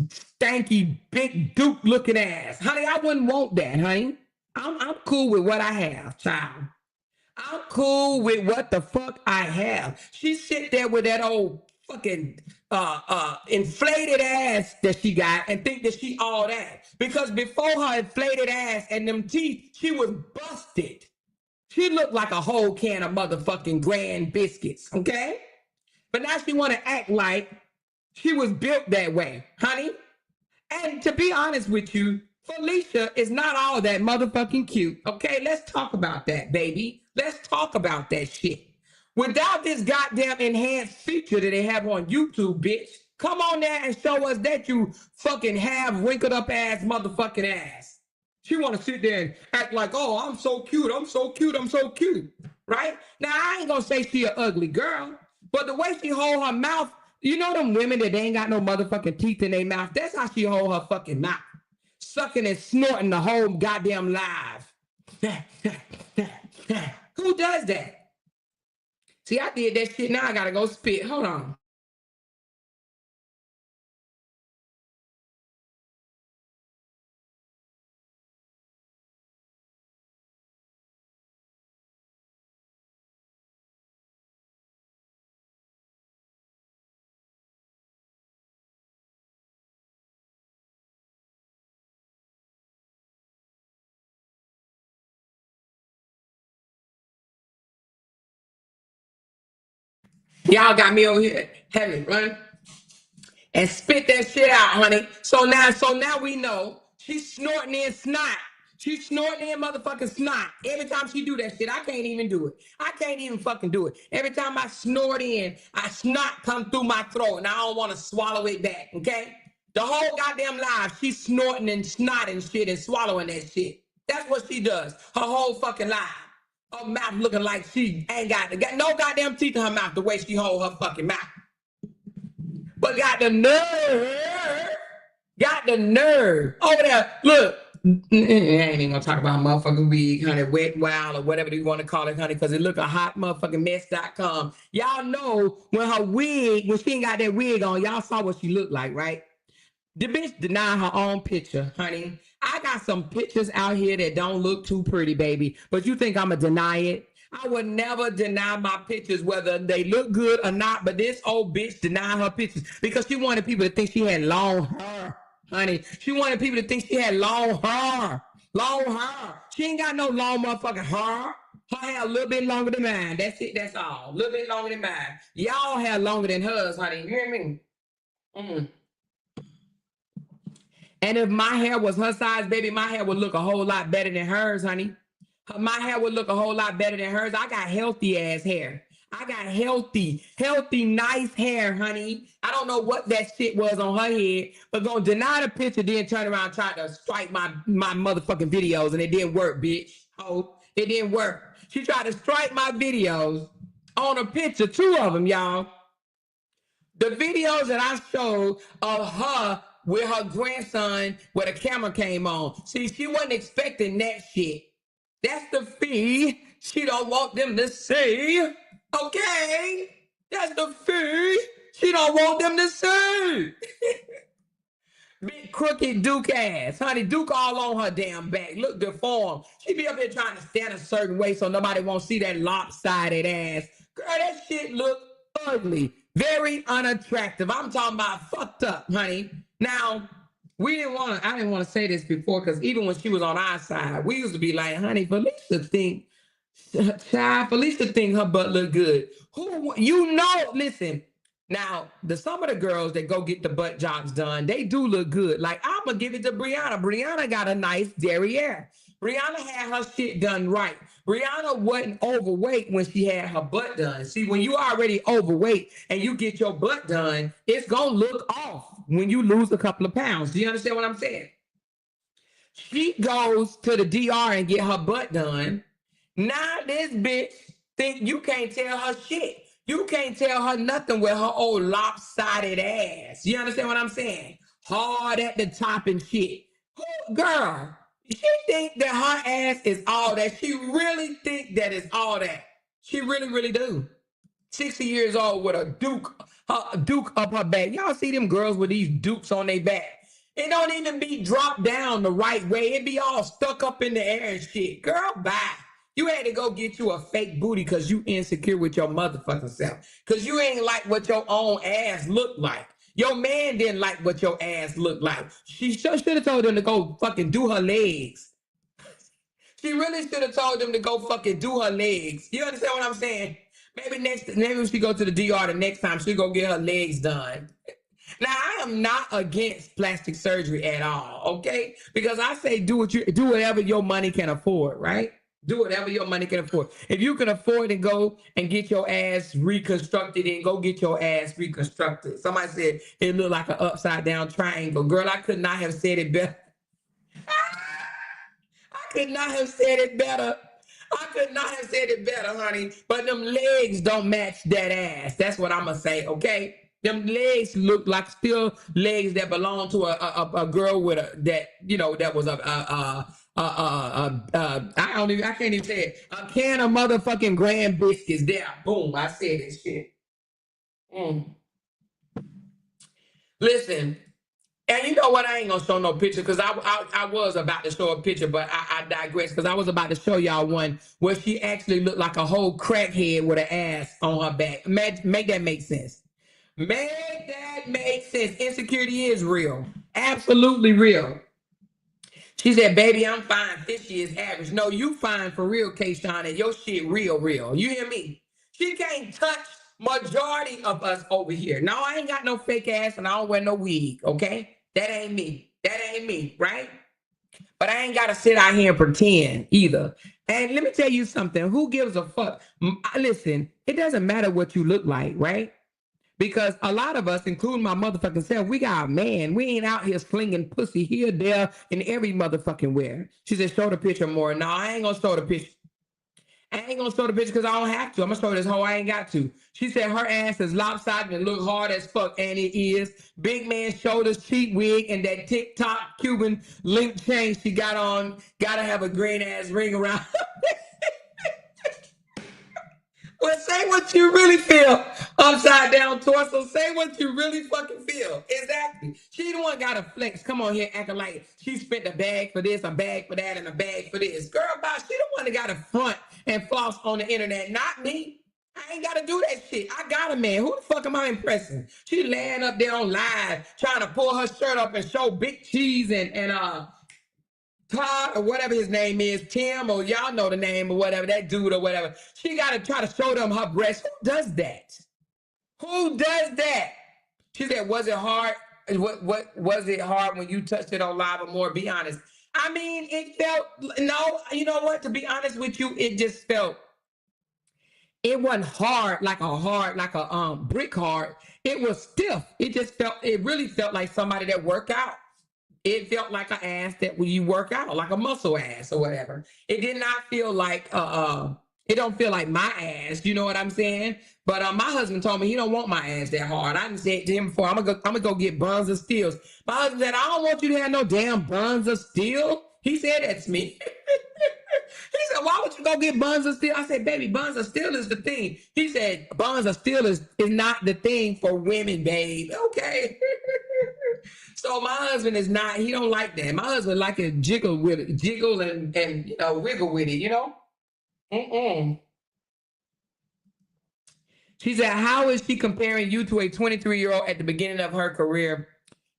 stanky big Duke looking ass. Honey, I wouldn't want that, honey. I'm cool with what I have, child. I'm cool with what the fuck I have. She sit there with that old fucking inflated ass that she got and think that she all that. Because before her inflated ass and them teeth, she was busted. She looked like a whole can of motherfucking Grand Biscuits, okay? But now she want to act like she was built that way, honey. And to be honest with you, Felicia is not all that motherfucking cute, okay? Let's talk about that, baby. Let's talk about that shit. Without this goddamn enhanced feature that they have on YouTube, bitch, come on there and show us that you fucking have wrinkled up ass motherfucking ass. She want to sit there and act like, oh, I'm so cute, I'm so cute, I'm so cute, right? Now, I ain't gonna say she an ugly girl, but the way she hold her mouth, you know them women that they ain't got no motherfucking teeth in their mouth? That's how she hold her fucking mouth. Sucking and snorting the whole goddamn live. Who does that? See, I did that shit. Now I gotta go spit. Hold on. Y'all got me over here heavy, right? And spit that shit out, honey. So now we know she's snorting in snot. She's snorting in motherfucking snot. Every time she do that shit, I can't even do it. I can't even fucking do it. Every time I snort in, I snot come through my throat and I don't want to swallow it back, okay? The whole goddamn life, she's snorting and snotting shit and swallowing that shit. That's what she does. Her whole fucking life. Her mouth looking like she ain't got no goddamn teeth in her mouth the way she hold her fucking mouth. But got the nerve over there. Look, I ain't even gonna talk about motherfucking wig, honey, wet wild or whatever you want to call it, honey, because it look a hot motherfucking mess.com. Y'all know when her wig, when she ain't got that wig on, y'all saw what she looked like, right? The bitch denied her own picture, honey. I got some pictures out here that don't look too pretty, baby. But you think I'ma deny it? I would never deny my pictures, whether they look good or not. But this old bitch denied her pictures because she wanted people to think she had long hair, honey. She wanted people to think she had long hair. Long hair. She ain't got no long motherfucking hair. Her hair a little bit longer than mine. That's it. That's all. A little bit longer than mine. Y'all hair longer than hers, honey. You hear me? And if my hair was her size, baby, my hair would look a whole lot better than hers, honey. My hair would look a whole lot better than hers. I got healthy ass hair. I got healthy, nice hair, honey. I don't know what that shit was on her head, but gonna deny the picture, then turn around and try to strike my motherfucking videos, and it didn't work, bitch. Oh, it didn't work. She tried to strike my videos on a picture, 2 of them, y'all. The videos that I showed of her with her grandson where the camera came on. See, she wasn't expecting that shit. That's the fee she don't want them to see. Okay? That's the fee she don't want them to see. Big crooked Duke ass. Honey, Duke all on her damn back. Look deformed. She be up here trying to stand a certain way so nobody won't see that lopsided ass. Girl, that shit look ugly. Very unattractive. I'm talking about fucked up, honey. Now, I didn't want to say this before because even when she was on our side, we used to be like, honey, Felicia think her butt look good. Listen, now some of the girls that go get the butt jobs done, they do look good. Like, I'm gonna give it to Brianna. Brianna got a nice derriere. Brianna had her shit done right. Brianna wasn't overweight when she had her butt done. See, when you already overweight and you get your butt done, it's gonna look off when you lose a couple of pounds. Do you understand what I'm saying? She goes to the DR and get her butt done. Now this bitch think you can't tell her shit. You can't tell her nothing with her old lopsided ass. You understand what I'm saying? Hard at the top and shit. Girl, she think that her ass is all that. She really think that is all that. She really, really do. 60 years old with a duke up her back. Y'all see them girls with these dukes on their back. It don't even be dropped down the right way. It be all stuck up in the air and shit. Girl, bye. You had to go get you a fake booty because you insecure with your motherfucking self. Because you ain't like what your own ass looked like. Your man didn't like what your ass looked like. She should have told him to go fucking do her legs. She really should have told them to go fucking do her legs. You understand what I'm saying? Maybe when she go to the DR the next time, she'll go get her legs done. Now, I am not against plastic surgery at all, okay? Because I say do whatever your money can afford, right? Do whatever your money can afford. If you can afford to go and get your ass reconstructed, then go get your ass reconstructed. Somebody said it looked like an upside down triangle. Girl, I could not have said it better. I could not have said it better. I could not have said it better, honey. But them legs don't match that ass. That's what I'm gonna say, okay? Them legs look like still legs that belong to a girl with that was I can't even say it. A can of motherfucking Grand Biscuits. There, boom, I said this shit. Listen. And you know what? I ain't gonna show no picture because I was about to show a picture, but I digress because I was about to show y'all one where she actually looked like a whole crackhead with an ass on her back. Make that make sense. Make that make sense. Insecurity is real. Absolutely real. She said, baby, I'm fine. 50 is average. No, you fine for real, Kayshawn, and your shit real. You hear me? She can't touch majority of us over here. No, I ain't got no fake ass and I don't wear no wig, okay? That ain't me. That ain't me, right? But I ain't got to sit out here and pretend either. And let me tell you something. Who gives a fuck? Listen, it doesn't matter what you look like, right? Because a lot of us, including my motherfucking self, we got a man. We ain't out here slinging pussy here, there, and every motherfucking where. She said, show the picture more. No, I ain't gonna show the picture. I ain't gonna show the picture because I don't have to. I'm gonna show this hoe. I ain't got to. She said her ass is lopsided and look hard as fuck, and it is. Big man shoulders, cheap wig, and that TikTok Cuban link chain she got on. Gotta have a green ass ring around. Well, say what you really feel. Upside down torso. Say what you really fucking feel. Exactly. She the one got to flex. Come on here acting like she spent a bag for this, a bag for that, and a bag for this. Girl, bye. She the one that got to front and floss on the internet. Not me. I ain't got to do that shit. I got a man. Who the fuck am I impressing? She laying up there on live trying to pull her shirt up and show big cheese and Todd or whatever his name is, Tim, or y'all know the name or whatever, that dude or whatever. She got to try to show them her breasts. Who does that? Who does that? She said, was it hard? What was it hard when you touched it on live or more? Be honest. I mean, it felt, no, you know what? To be honest with you, it just felt, it wasn't hard, like a brick hard. It was stiff. It really felt like somebody that worked out. It felt like an ass that when you work out, like a muscle ass or whatever. It did not feel like it don't feel like my ass. You know what I'm saying? But my husband told me he don't want my ass that hard. I didn't say it to him before. I'm gonna go get buns of steels. My husband said, I don't want you to have no damn buns of steel. He said that to me. He said, why would you go get buns of steel? I said, baby, buns of steel is the thing. He said, buns of steel is not the thing for women, babe. Okay. So my husband is not, he don't like that. My husband like it jiggle with it, jiggle and wiggle with it, you know? She said, how is she comparing you to a 23-year-old at the beginning of her career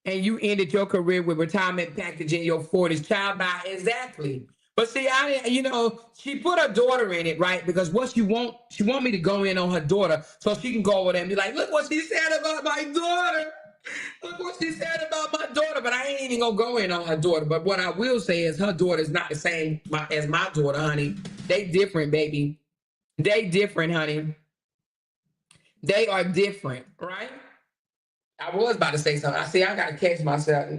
and you ended your career with retirement package in your 40s? Child, by exactly. But see, she put her daughter in it, right? Because what she want me to go in on her daughter so she can go over there and be like, look what she said about my daughter. Look what she said about my daughter. But I ain't even gonna go in on her daughter. But what I will say is her daughter is not the same as my daughter, honey. They different, baby. They different, honey. They are different, right? I was about to say something. I gotta catch myself.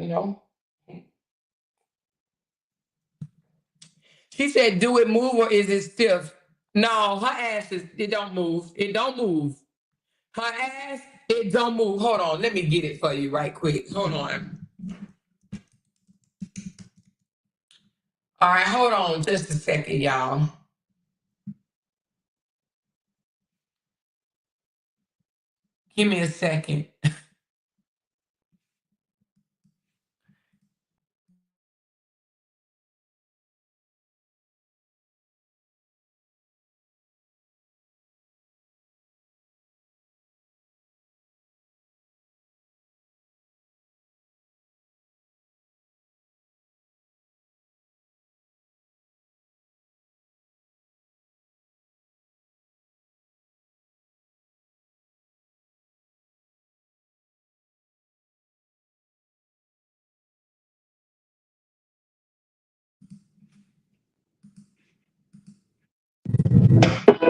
She said, do it move or is it stiff? No, her ass it don't move. It don't move. Her ass, it don't move. Hold on, let me get it for you right quick. Hold on. All right, hold on just a second, y'all. Give me a second.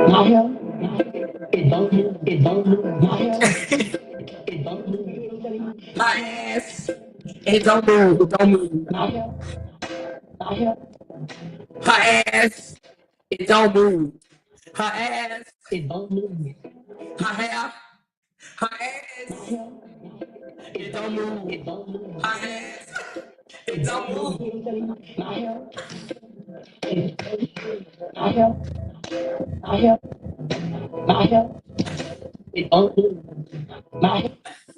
My hair, it don't move, it don't move. My hair, it don't move. Her ass, it don't move. It don't move. My hair, my hair, Her ass, it don't move. Her ass, it don't move. her hair, her ass, it don't move. It don't move. Her ass, it don't move. My hair, my hair, my hair, my hair, it don't move. My hair,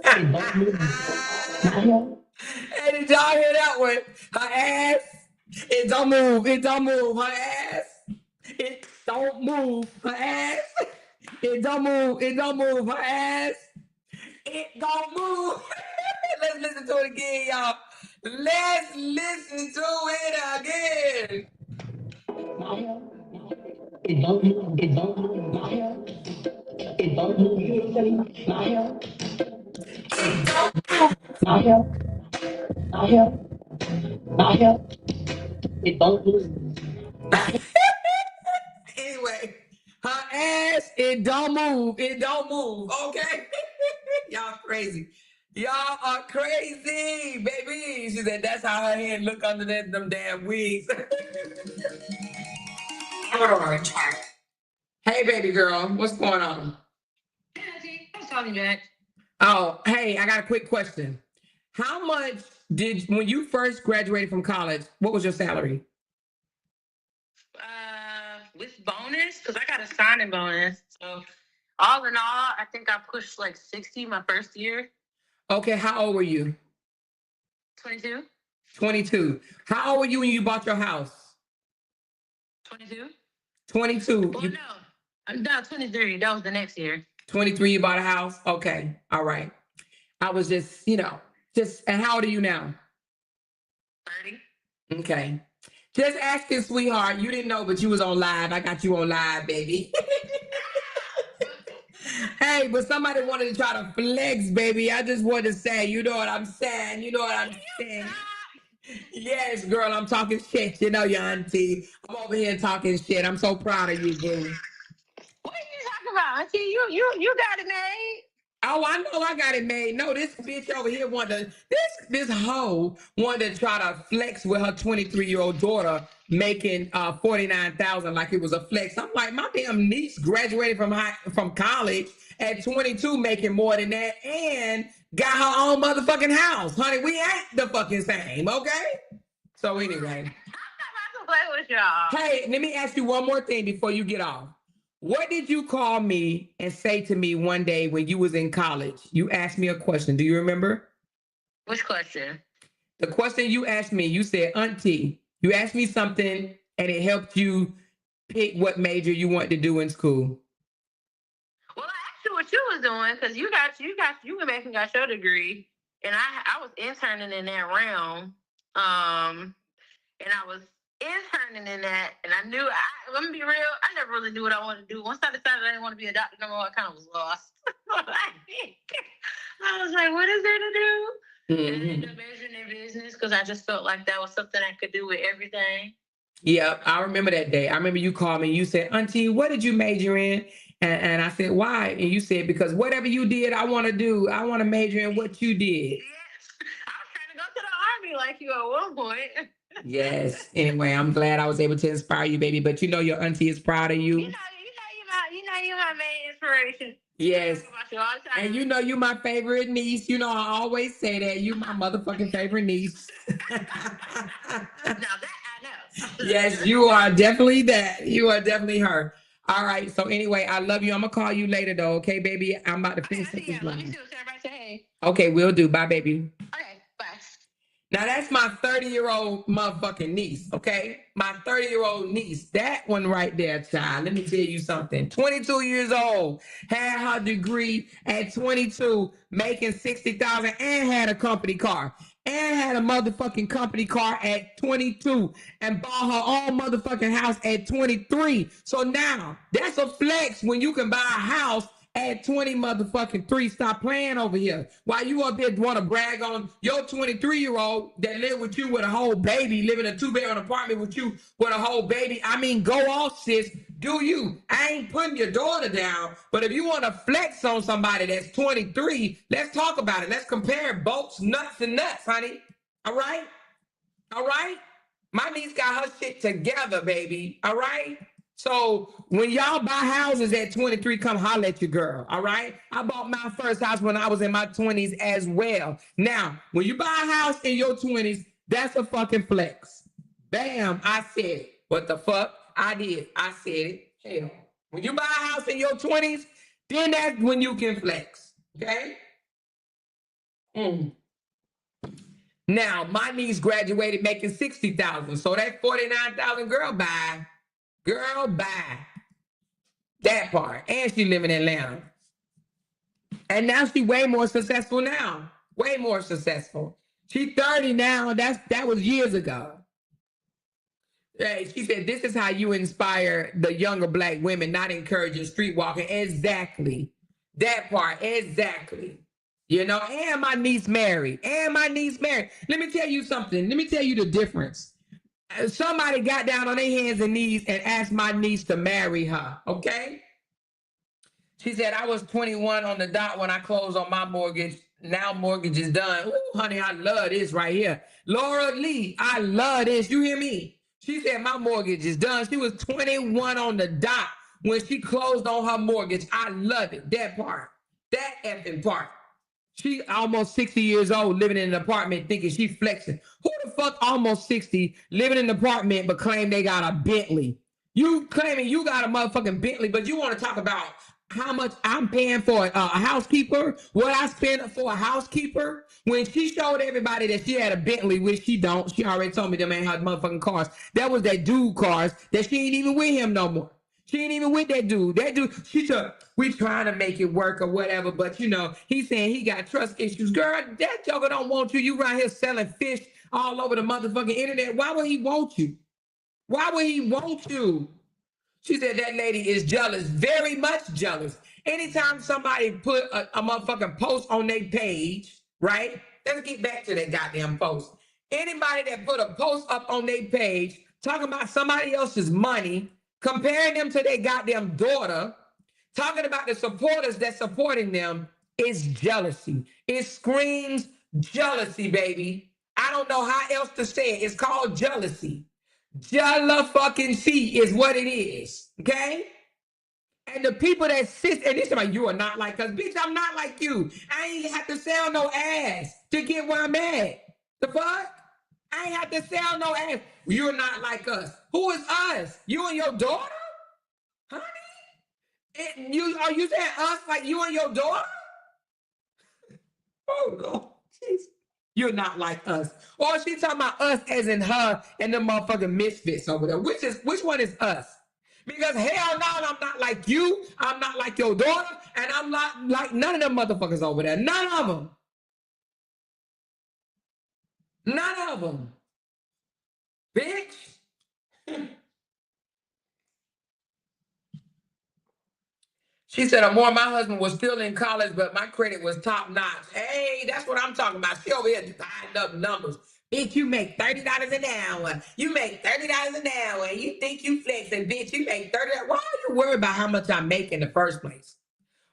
it don't move. My hair, Hey, did y'all hear that one? Her ass, it don't move. It don't move. Her ass, it don't move. Her ass, it don't move. It don't move. Her ass, it don't move. Let's listen to it again, y'all. Let's listen to it again. my hair, it don't move, it don't move. My hair, it don't move. My hair, my hair, my hair, my hair, it don't move. Anyway, her ass, it don't move. It don't move. Okay? Y'all crazy. Y'all are crazy, baby. She said that's how her hand look under them damn wigs. Hold on. Hey, baby girl, what's going on? What's talking, Jack? Oh, hey, I got a quick question. How much when you first graduated from college, what was your salary? With bonus, because I got a signing bonus. So all in all, I think I pushed like 60 my first year. Okay, how old were you? 22. 22. How old were you when you bought your house? 22. 22. Well, no, 23. That was the next year. 23, you bought a house? Okay, all right. I was and how old are you now? 30. Okay. Just asking, sweetheart. You didn't know, but you was on live. I got you on live, baby. Hey, but somebody wanted to try to flex, baby. I just wanted to say, you know what I'm saying? You know what I'm saying? Yes, girl, I'm talking shit. You know your auntie. I'm over here talking shit. I'm so proud of you, boo. What are you talking about, Auntie? You got it made. Oh, I know I got it made. No, this bitch over here wanted this hoe wanted to try to flex with her 23-year-old daughter making 49,000 like it was a flex. I'm like, my damn niece graduated from college at 22 making more than that and got her own motherfucking house. Honey, we ain't the fucking same, okay? So anyway. I'm not about to play with y'all. Hey, let me ask you one more thing before you get off. What did you call me and say to me one day when you was in college? You asked me a question. Do you remember? Which question? The question you asked me, you said, Auntie, you asked me something and it helped you pick what major you want to do in school. Well, I asked you what was doing, because you went back and got your degree, and I was interning in that realm. And I was interning in that, and I knew, let me be real, I never really knew what I wanted to do. Once I decided I didn't want to be a doctor no more, I kind of was lost. I was like, what is there to do? Mm-hmm. And I ended up majoring in business because I just felt like that was something I could do with everything. Yeah, I remember that day. I remember you called me and you said, Auntie, what did you major in? And I said, why? And you said, because whatever you did, I want to do. I want to major in what you did. Yes. I was trying to go to the Army like you at one point. Yes. Anyway, I'm glad I was able to inspire you, baby. But you know your auntie is proud of you. You know you my main inspiration. Yes. About you all the time. And you know you my favorite niece. You know I always say that. You my motherfucking favorite niece. Now that I know. Yes, you are definitely that. You are definitely her. All right. So anyway, I love you. I'm gonna call you later though. Okay, baby. I'm about to finish up this Let me line. see what everybody say. Hey. Okay, we'll do. Bye, baby. Okay, bye. Now that's my 30-year-old motherfucking niece, okay? My 30-year-old niece. That one right there, child. Let me tell you something. 22 years old, had her degree at 22, making $60,000, and had a company car. And had a motherfucking company car at 22 and bought her own motherfucking house at 23. So now that's a flex when you can buy a house at 20 motherfucking 3. Stop playing over here. Why you up here want to brag on your 23-year-old that live with you with a whole baby, living in a 2-bedroom apartment with you with a whole baby? I mean, go off, sis. Do you? I ain't putting your daughter down, but if you want to flex on somebody that's 23, let's talk about it. Let's compare bolts, nuts, and nuts, honey. All right? All right? My niece got her shit together, baby. All right? So when y'all buy houses at 23, come holler at your girl, all right? I bought my first house when I was in my 20s as well. Now, when you buy a house in your 20s, that's a fucking flex. Bam, I said it. What the fuck? I did. I said it. Hell. When you buy a house in your 20s, then that's when you can flex, okay? Now, my niece graduated making $60,000. So that $49,000 girl buy. Girl, bye. That part. And she live in Atlanta. And now she way more successful now. Way more successful. She 30 now. That was years ago. Hey, she said, this is how you inspire the younger Black women, not encouraging street walking. Exactly. That part. Exactly. You know, and my niece married. And my niece married. Let me tell you something. Let me tell you the difference. Somebody got down on their hands and knees and asked my niece to marry her, okay? She said, I was 21 on the dot when I closed on my mortgage. Now mortgage is done. Ooh, honey, I love this right here. Laura Lee, I love this. You hear me? She said, my mortgage is done. She was 21 on the dot when she closed on her mortgage. I love it. That part. That effing part. She almost 60 years old, living in an apartment, thinking she flexing. Who the fuck almost 60, living in an apartment, but claim they got a Bentley? You claiming you got a motherfucking Bentley, but you want to talk about how much I'm paying for a housekeeper, what I spend for a housekeeper? When she showed everybody that she had a Bentley, which she don't, she already told me them ain't her motherfucking cars. That was that dude cars that she ain't even with him no more. She ain't even with that dude. That dude, she said, we trying to make it work or whatever, but you know, he's saying he got trust issues. Girl, that joker don't want you. You around here selling fish all over the motherfucking internet. Why would he want you? Why would he want you? She said that lady is jealous, very much jealous. Anytime somebody put a motherfucking post on their page, right? Let's get back to that goddamn post. Anybody that put a post up on their page talking about somebody else's money, comparing them to their goddamn daughter, talking about the supporters that's supporting them, is jealousy. It screams jealousy, baby. I don't know how else to say it. It's called jealousy. Jealousy is what it is, okay? And the people that sit and this about you are not like us, bitch. I'm not like you. I ain't have to sell no ass to get where I'm at. The fuck? I ain't have to sell no ass. You're not like us. Who is us? You and your daughter, honey? Are you saying us like you and your daughter? Oh Lord, jeez. You're not like us. Or she talking about us as in her and the motherfucking misfits over there. Which one is us? Because hell no, I'm not like you. I'm not like your daughter. And I'm not like none of them motherfuckers over there. None of them. None of them. Bitch. She said, "Amor, my husband was still in college, but my credit was top notch." Hey, that's what I'm talking about. She over here dividing up numbers. Bitch, you make $30 an hour. You make $30 an hour. And you think you flexing, bitch. You make 30. Why are you worried about how much I make in the first place?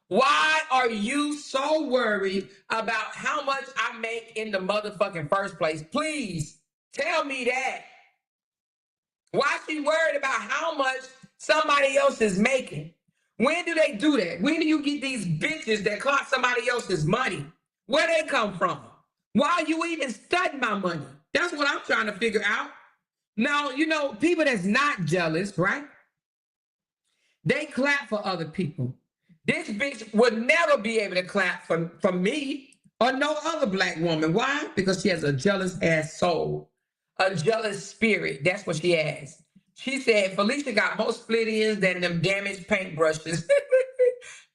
Why are you so worried about how much I make in the motherfucking first place? Please tell me that. Why she worried about how much somebody else is making? When do they do that? When do you get these bitches that clock somebody else's money? Where they come from? Why are you even studying my money? That's what I'm trying to figure out. Now, you know, people that's not jealous, right? They clap for other people. This bitch would never be able to clap for me or no other black woman. Why? Because she has a jealous ass soul, a jealous spirit. That's what she has. She said Felicia got more split ends than them damaged paintbrushes.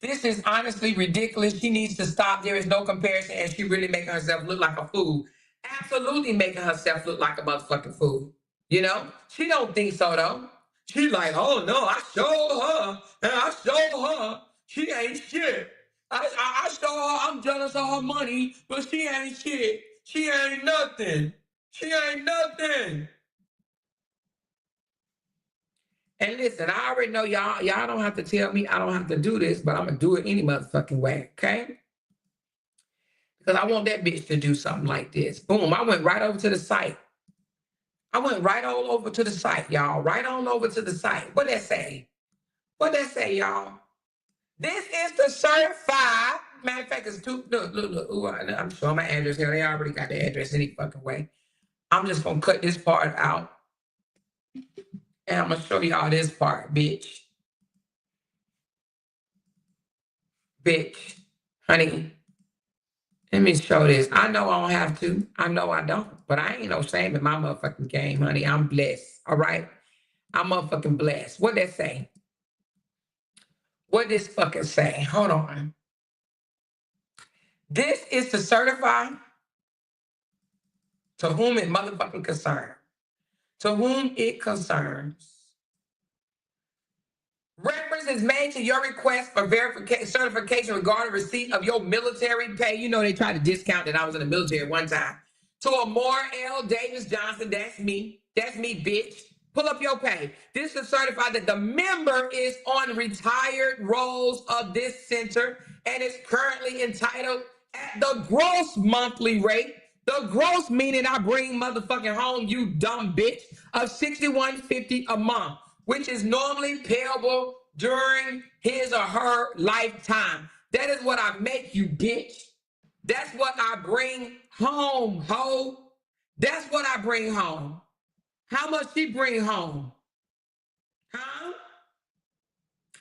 This is honestly ridiculous. She needs to stop. There is no comparison, and she really making herself look like a fool. Absolutely making herself look like a motherfucking fool. You know? She don't think so though. She like, oh no, I show her, and I show her. She ain't shit. I show her I'm jealous of her money, but she ain't shit. She ain't nothing. She ain't nothing. And listen, I already know y'all don't have to tell me I don't have to do this, but I'm gonna do it any motherfucking way, okay? Because I want that bitch to do something like this. Boom, I went right over to the site. I went right on over to the site, y'all. Right on over to the site. What that say? What that say, y'all? This is the certified. Matter of fact, it's two. Look. Ooh, I'm showing my address here. They already got the address any fucking way. I'm just gonna cut this part out. And I'm gonna show y'all this part, bitch. Bitch. Honey. Let me show this. I know I don't have to. I know I don't. But I ain't no shame in my motherfucking game, honey. I'm blessed. All right? I'm motherfucking blessed. What that say? What this fucking say? Hold on. This is to certify to whom it motherfucking concerns. To whom it concerns. Reference is made to your request for verification, certification regarding receipt of your military pay. You know they tried to discount that I was in the military one time. To Amor L. Davis Johnson, that's me. That's me, bitch. Pull up your pay. This is certified that the member is on retired rolls of this center and is currently entitled at the gross monthly rate. The gross meaning I bring motherfucking home, you dumb bitch, of $61.50 a month, which is normally payable during his or her lifetime. That is what I make you, bitch. That's what I bring home, ho. That's what I bring home. How much she bring home? Huh?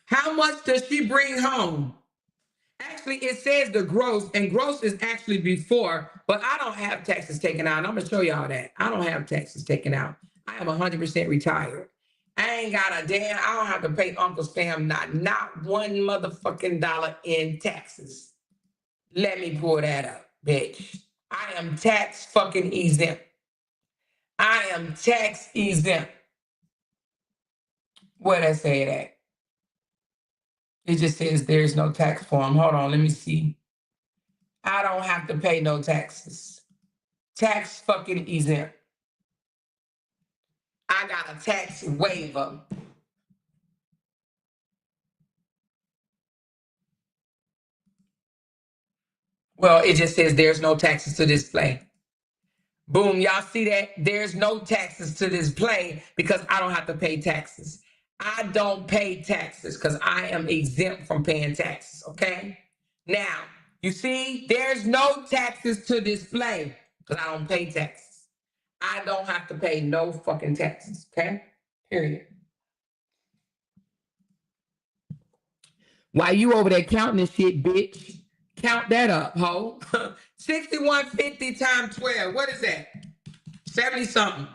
How much does she bring home? Actually, it says the gross, and gross is actually before, but I don't have taxes taken out. And I'm going to show y'all that. I don't have taxes taken out. I am 100% retired. I ain't got a damn, I don't have to pay Uncle Sam not one motherfucking dollar in taxes. Let me pull that up, bitch. I am tax fucking exempt. I am tax exempt. Where I say that? It just says there's no tax form. Hold on, let me see. I don't have to pay no taxes. Tax fucking exempt. I got a tax waiver. Well, it just says there's no taxes to display. Boom, y'all see that? There's no taxes to display because I don't have to pay taxes. I don't pay taxes because I am exempt from paying taxes, okay? Now, you see, there's no taxes to display because I don't pay taxes. I don't have to pay no fucking taxes, okay? Period. While you over there counting this shit, bitch, count that up, ho. 6150 times 12. What is that? 70 something.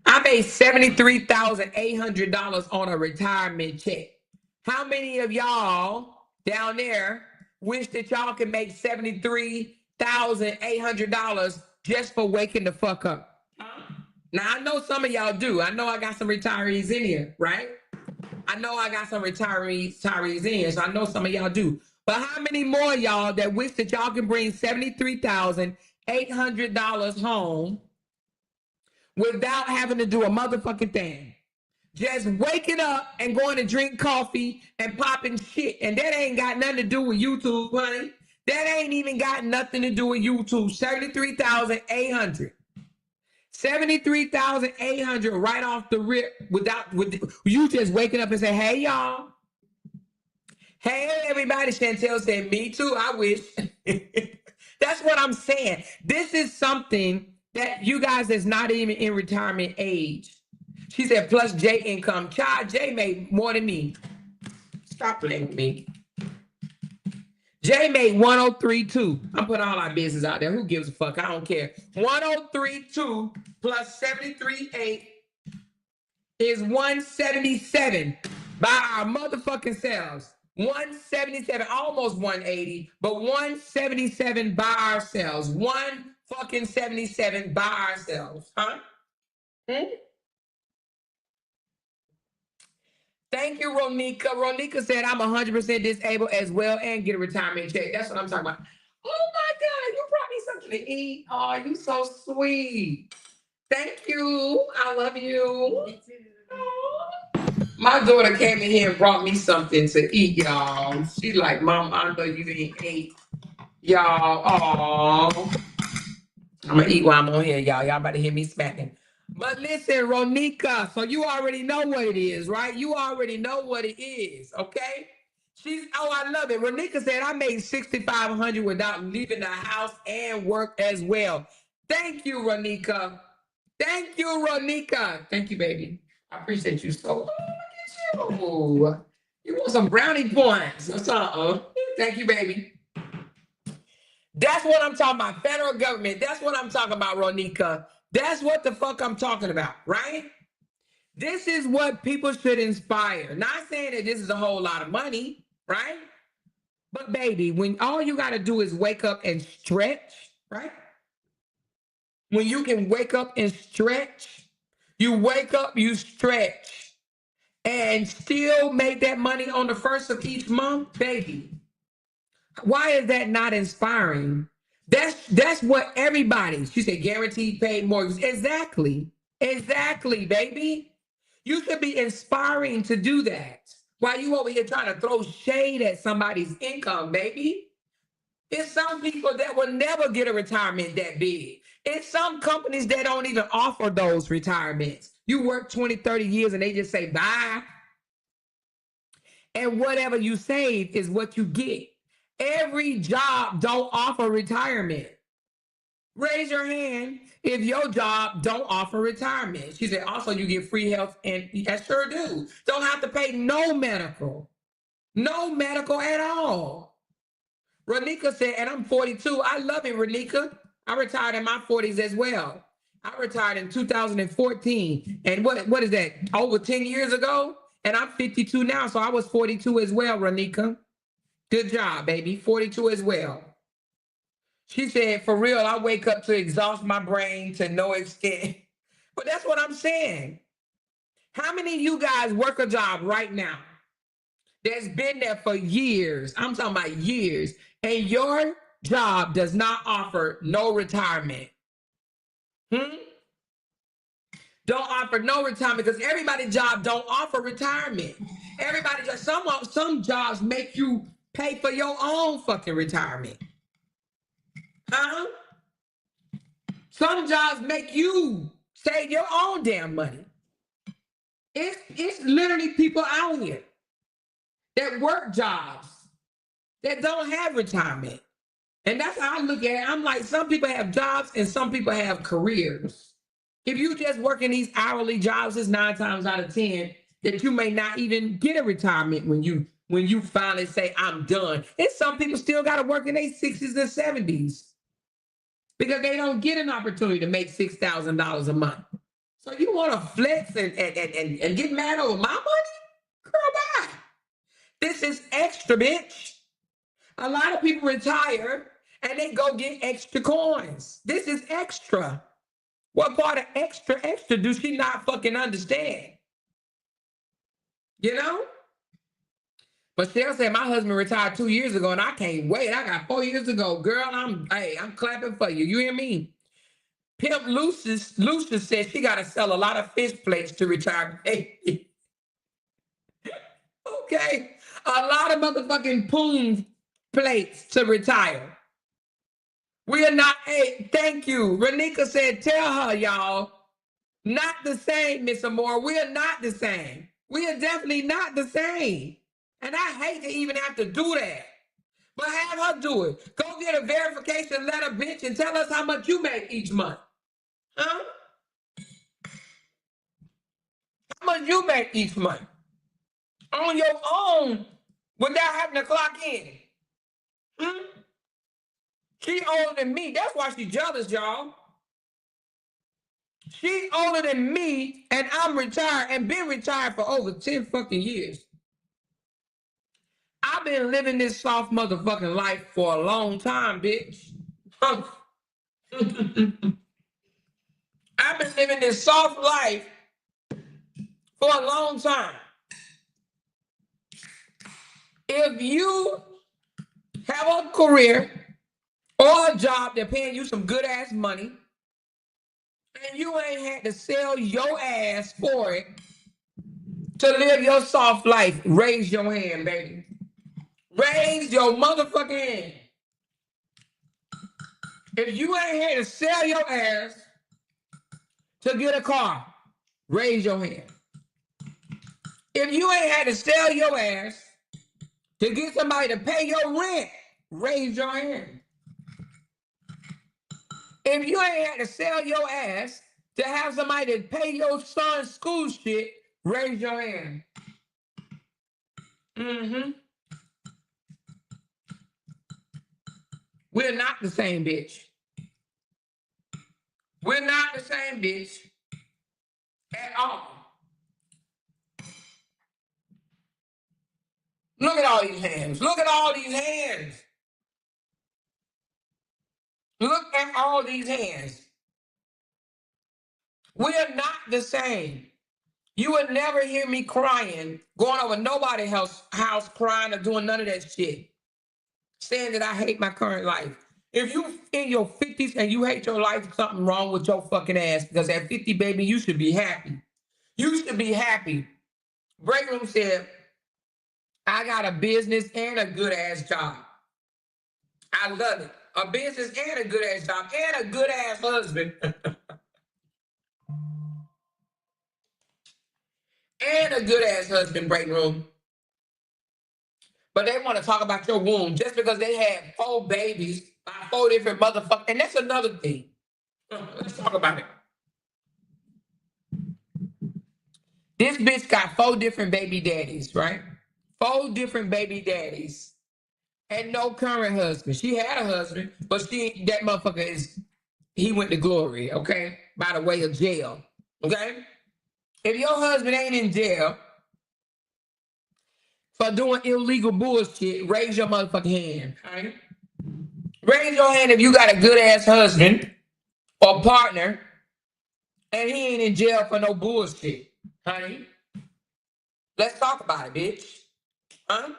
I I made $73,800 on a retirement check. How many of y'all down there wish that y'all could make $73,800 just for waking the fuck up? Now, I know some of y'all do. I know I got some retirees in here, right? I know I got some retirees in here, so I know some of y'all do. But how many more of y'all that wish that y'all can bring $73,800 home without having to do a motherfucking thing? Just waking up and going to drink coffee and popping shit. And that ain't got nothing to do with YouTube, honey. That ain't even got nothing to do with YouTube. 73,800. 73,800 right off the rip with you just waking up and say, hey y'all. Hey everybody. Chantel said, me too, I wish. That's what I'm saying. This is something that you guys that's not even in retirement age. She said, plus J income. Child, J made more than me. Stop playing with me. J made 103.2. I'm putting all our business out there. Who gives a fuck? I don't care. 103.2 plus 73.8 is 177 by our motherfucking selves. 177, almost 180, but 177 by ourselves. 177 by ourselves. Huh? Thank you, Ronika. Ronika said, I'm 100% disabled as well and get a retirement check. That's what I'm talking about. Oh my God, you brought me something to eat. Oh, you so sweet. Thank you. I love you. Oh. My daughter came in here and brought me something to eat, y'all. She like, Mom, I know you ain't ate. Y'all, oh. I'm gonna eat while I'm on here, y'all. Y'all about to hear me smacking. But listen, Ronika, so you already know what it is, right? You already know what it is, okay? I love it. Ronika said, I made $6,500 without leaving the house and work as well. Thank you, Ronika. Thank you, Ronika. Thank you, baby. I appreciate you so much. Look at you. You want some brownie points or something. Thank you, baby. That's what I'm talking about. Federal government. That's what I'm talking about, Ronika. That's what the fuck I'm talking about, right? This is what people should inspire. Not saying that this is a whole lot of money, right? But baby, when all you got to do is wake up and stretch, right? When you can wake up and stretch, you wake up, you stretch, and still make that money on the first of each month, baby. Why is that not inspiring? That's what everybody, she said, guaranteed paid mortgage. Exactly. Exactly, baby. You should be inspiring to do that. While you over here trying to throw shade at somebody's income, baby. It's some people that will never get a retirement that big. It's some companies that don't even offer those retirements. You work 20, 30 years and they just say bye. And whatever you save is what you get. Every job don't offer retirement. Raise your hand if your job don't offer retirement. She said, also you get free health, and I sure do. Don't have to pay no medical at all. Renika said, and I'm 42. I love it, Renika. I retired in my 40s as well. I retired in 2014. And what is that? Over 10 years ago? And I'm 52 now, so I was 42 as well, Renika. Good job, baby. 42 as well. She said, for real, I wake up to exhaust my brain to no extent. But that's what I'm saying. How many of you guys work a job right now that's been there for years? I'm talking about years. And your job does not offer no retirement. Don't offer no retirement because everybody's job don't offer retirement. Everybody just some jobs make you pay for your own fucking retirement. Huh? Some jobs make you save your own damn money. It's literally people out here that work jobs that don't have retirement. And that's how I look at it. I'm like, some people have jobs and some people have careers. If you just working these hourly jobs, it's 9 times out of 10 that you may not even get a retirement when you finally say, I'm done. And some people still got to work in their 60s and 70s because they don't get an opportunity to make $6,000 a month. So you want to flex and get mad over my money? Girl, bye. This is extra, bitch. A lot of people retire and they go get extra coins. This is extra. What part of extra do she not fucking understand? You know? But Cheryl said my husband retired 2 years ago and I can't wait. I got 4 years to go. Girl, I'm clapping for you. You hear me? Pimp Lucius said she gotta sell a lot of fish plates to retire. Okay. A lot of motherfucking poon plates to retire. We are not, hey, thank you. Renika said, tell her, y'all. Not the same, Miss Amore. We are not the same. We are definitely not the same. And I hate to even have to do that. But have her do it. Go get a verification letter, bitch, and tell us how much you make each month. Huh? How much you make each month? On your own without having to clock in. Hmm? She older than me. That's why she jealous, y'all. She older than me, and I'm retired and been retired for over 10 fucking years. I've been living this soft motherfucking life for a long time, bitch. I've been living this soft life for a long time. If you have a career or a job that paying you some good ass money, and you ain't had to sell your ass for it to live your soft life, raise your hand, baby. Raise your motherfucking hand. If you ain't had to sell your ass to get a car, raise your hand. If you ain't had to sell your ass to get somebody to pay your rent, raise your hand. If you ain't had to sell your ass to have somebody to pay your son's school shit, raise your hand. Mm-hmm. We're not the same, bitch. We're not the same, bitch. At all. Look at all these hands. Look at all these hands. Look at all these hands. We're not the same. You would never hear me crying, going over nobody's house crying or doing none of that shit. Saying that I hate my current life. If you in your 50s and you hate your life, something wrong with your fucking ass. Because at 50, baby, you should be happy. You should be happy. Break Room said, I got a business and a good ass job. I love it. A business and a good ass job and a good ass husband. And a good ass husband, Break Room. But they want to talk about your womb just because they had 4 babies by 4 different motherfuckers. And that's another thing. Let's talk about it. This bitch got 4 different baby daddies, right? 4 different baby daddies. And no current husband. She had a husband, but that motherfucker he went to glory, okay? By the way of jail, okay? If your husband ain't in jail for doing illegal bullshit, raise your motherfucking hand, right? Raise your hand if you got a good ass husband or partner and he ain't in jail for no bullshit, honey. Let's talk about it, bitch. Huh?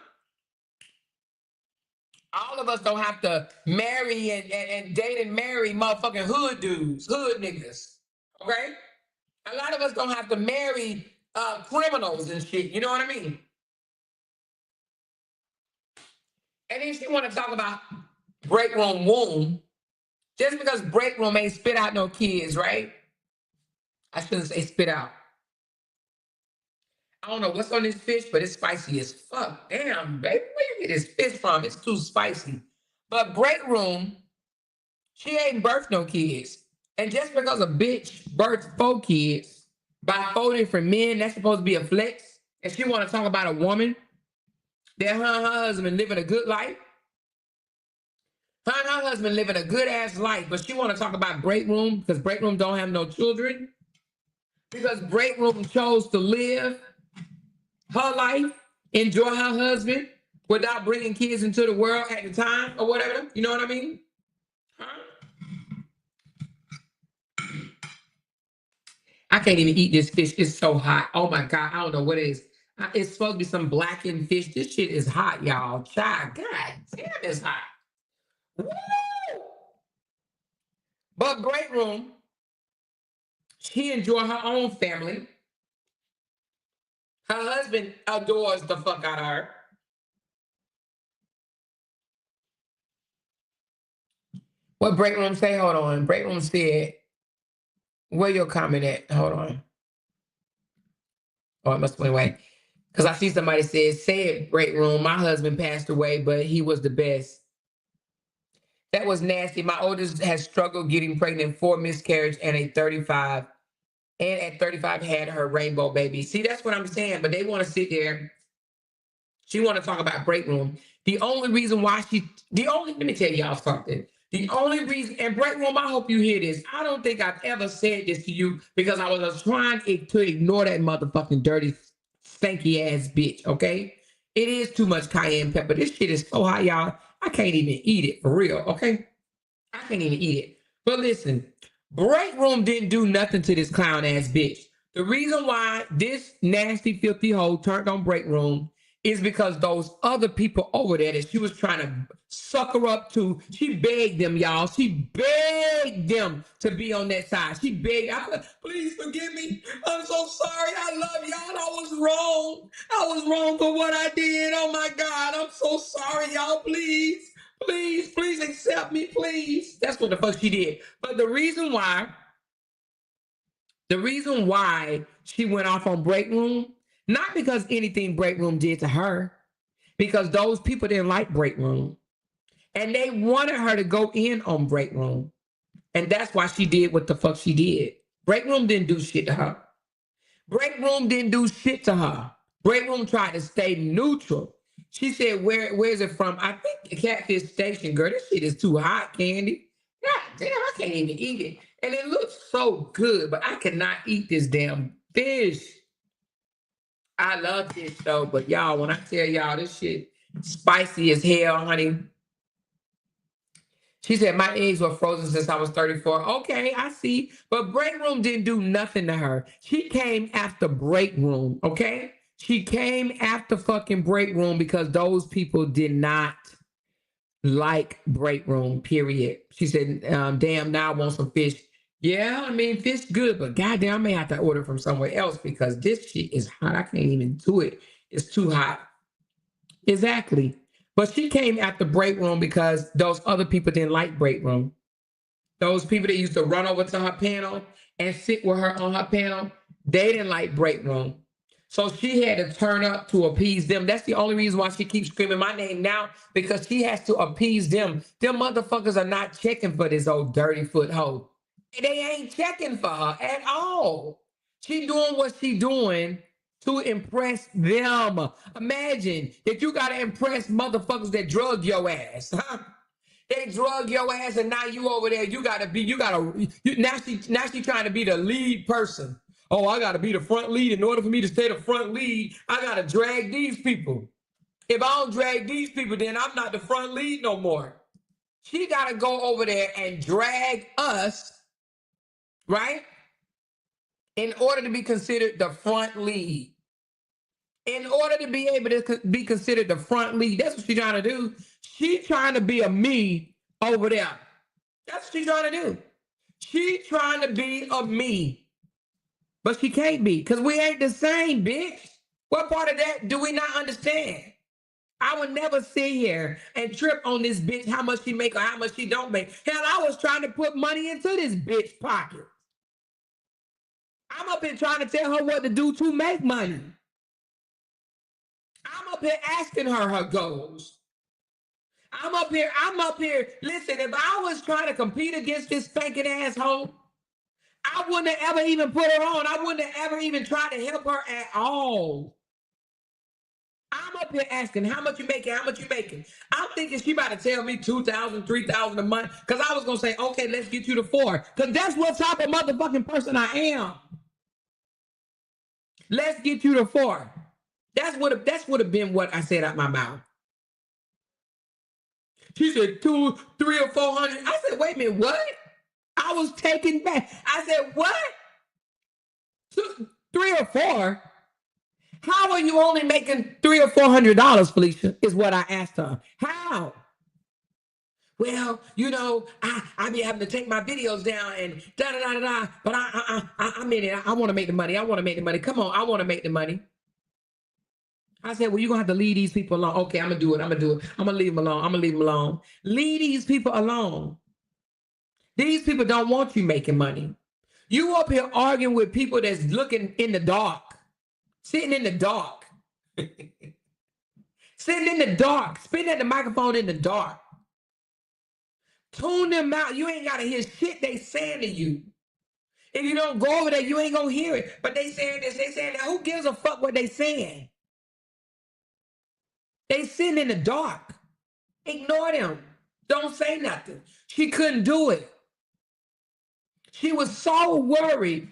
All of us don't have to marry and date and marry motherfucking hood dudes, hood niggas. Okay? A lot of us don't have to marry criminals and shit. You know what I mean? And then she want to talk about Break Room womb. Just because Break Room ain't spit out no kids, right? I shouldn't say spit out. I don't know what's on this fish, but it's spicy as fuck. Damn, baby, where you get this fish from? It's too spicy. But Break Room, she ain't birthed no kids. And just because a bitch birthed 4 kids by 4 different men, that's supposed to be a flex. And she want to talk about a woman that her and her husband living a good life. Her and her husband living a good ass life, but she want to talk about Break Room because Break Room don't have no children. because Break Room chose to live her life, enjoy her husband without bringing kids into the world at the time or whatever. You know what I mean? Huh? I can't even eat this fish. It's so hot. Oh my God. I don't know what it is. It's supposed to be some blackened fish. This shit is hot, y'all. God damn, it's hot. Woo! But Great Room, she enjoy her own family. Her husband adores the fuck out of her. What Break Room say? Hold on. Break Room said, where your comment at? Hold on. Oh, it must have went away. Because I see somebody say it, Break Room. My husband passed away, but he was the best. That was nasty. My oldest has struggled getting pregnant, 4 miscarriages, and a 35. And at 35 had her rainbow baby. See, that's what I'm saying. But they want to sit there. She want to talk about Break Room. Let me tell y'all something. The only reason, and Break Room, I hope you hear this. I don't think I've ever said this to you because I was trying to ignore that motherfucking dirty, stanky ass bitch, okay? It is too much cayenne pepper. This shit is so hot, y'all. I can't even eat it for real, okay? I can't even eat it. But listen, Break Room didn't do nothing to this clown ass bitch. The reason why this nasty, filthy hoe turned on Break Room is because those other people over there that she was trying to suck her up to, she begged them, y'all. She begged them to be on that side. She begged, please forgive me. I'm so sorry. I love y'all. I was wrong. I was wrong for what I did. Oh my God. I'm so sorry, y'all. Please. Please accept me, please. That's what the fuck she did. But the reason why she went off on Break Room, not because anything Break Room did to her, because those people didn't like Break Room. And they wanted her to go in on Break Room. And that's why she did what the fuck she did. Break Room didn't do shit to her. Break Room didn't do shit to her. Break Room tried to stay neutral. She said, where's it from? I think Catfish Station, girl. This shit is too hot, Candy. God damn, I can't even eat it. And it looks so good, but I cannot eat this damn fish. I love fish though, but y'all, when I tell y'all this shit spicy as hell, honey. She said, my eggs were frozen since I was 34. Okay, I see. But Break Room didn't do nothing to her. She came after Break Room, okay? She came after fucking Break Room because those people did not like Break Room, period. She said, damn, now I want some fish. Yeah, I mean, fish good, but goddamn, I may have to order from somewhere else because this shit is hot. I can't even do it. It's too hot. Exactly. But she came after Break Room because those other people didn't like Break Room. Those people that used to run over to her panel and sit with her on her panel, they didn't like Break Room. So she had to turn up to appease them. That's the only reason why she keeps screaming my name now, because she has to appease them. Them motherfuckers are not checking for this old dirty foot hoe. They ain't checking for her at all. She doing what she doing to impress them. Imagine that you gotta impress motherfuckers that drug your ass. Huh? They drug your ass, and now you over there. Now she trying to be the lead person. Oh, I gotta be the front lead. In order for me to stay the front lead, I gotta drag these people. If I don't drag these people, then I'm not the front lead no more. She gotta go over there and drag us, right? In order to be considered the front lead. In order to be able to be considered the front lead, that's what she's trying to do. She's trying to be a me over there. That's what she's trying to do. She's trying to be a me. But she can't be, because we ain't the same, bitch. What part of that do we not understand? I would never sit here and trip on this bitch, how much she make or how much she don't make. Hell, I was trying to put money into this bitch pocket. I'm up here trying to tell her what to do to make money. I'm up here asking her goals. I'm up here. Listen, if I was trying to compete against this spanking asshole, I wouldn't have ever even put her on. I wouldn't have ever even tried to help her at all. I'm up here asking, how much you making? How much you making? I'm thinking she about to tell me 2,000, 3,000 a month. Because I was going to say, okay, let's get you to 4. Because that's what type of motherfucking person I am. Let's get you to 4. That's would have been what I said out my mouth. She said 2, 3, or 400. I said, wait a minute, what? I was taken back. I said, what? 2, 3 or 4? How are you only making $300 or $400, Felicia? Is what I asked her. How? Well, I be having to take my videos down and da da da da da. But I mean it. I want to make the money. I want to make the money. Come on, I want to make the money. I said, well, you're gonna have to leave these people alone. Okay, I'm gonna do it. I'm gonna leave them alone. I'm gonna leave them alone. Leave these people alone. These people don't want you making money. You up here arguing with people that's looking in the dark, sitting in the dark, sitting in the dark, spitting at the microphone in the dark. Tune them out. You ain't gotta hear shit they saying to you. If you don't go over there, you ain't gonna hear it. But they saying this, they saying that. Who gives a fuck what they saying? They sitting in the dark. Ignore them. Don't say nothing. She couldn't do it. She was so worried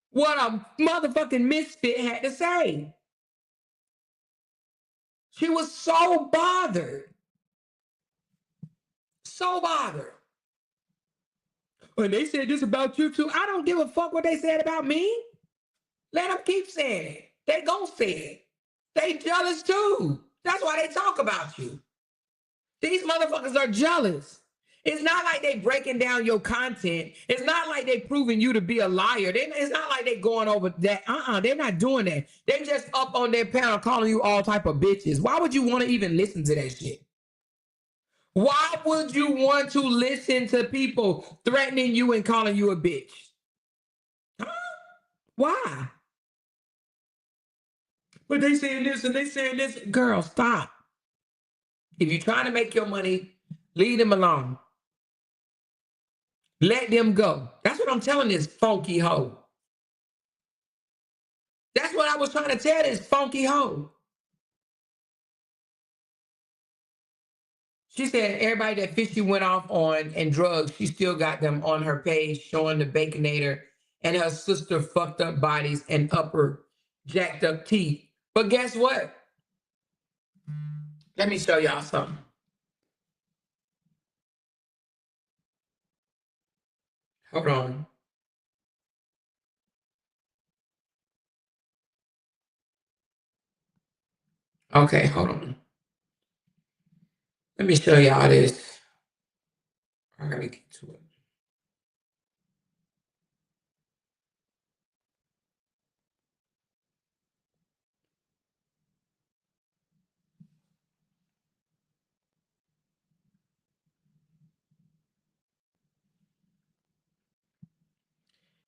what a motherfucking misfit had to say. She was so bothered. So bothered. When they said this about you too, I don't give a fuck what they said about me. Let them keep saying it. They gon' say it. They jealous too. That's why they talk about you. These motherfuckers are jealous. It's not like they breaking down your content. It's not like they proving you to be a liar. It's not like they going over that. They're not doing that. They're just up on their panel calling you all type of bitches. Why would you want to even listen to that shit? Why would you want to listen to people threatening you and calling you a bitch? Huh? Why? But they saying this and they saying this. Girl, stop. If you're trying to make your money, leave them alone. Let them go. That's what I'm telling this funky hoe. That's what I was trying to tell this funky hoe. She said everybody that Fishy went off on and drugs, she still got them on her page showing the Baconator and her sister fucked up bodies and upper jacked up teeth. But guess what? Let me show y'all something. Hold on. Okay, hold on. Let me show y'all this. I gotta get to it.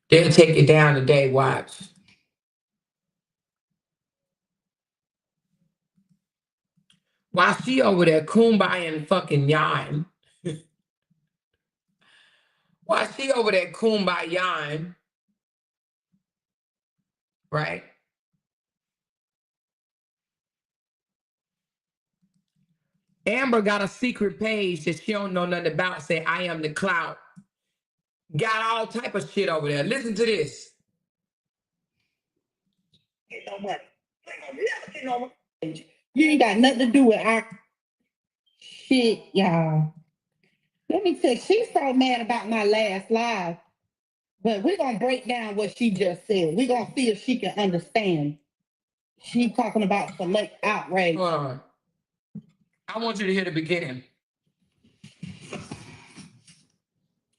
They'll take it down today, watch. While she over there kumbaya and fucking yawning. While she over there kumbaya, right? Amber got a secret page that she don't know nothing about. Say, I am the clout. Got all type of shit over there. Listen to this. Get no money. You ain't gonna never get no money. You ain't got nothing to do with our shit, y'all. Let me tell you, she's so mad about my last live. But we're gonna break down what she just said. We're gonna see if she can understand. She talking about select outrage. Hold on. I want you to hear the beginning.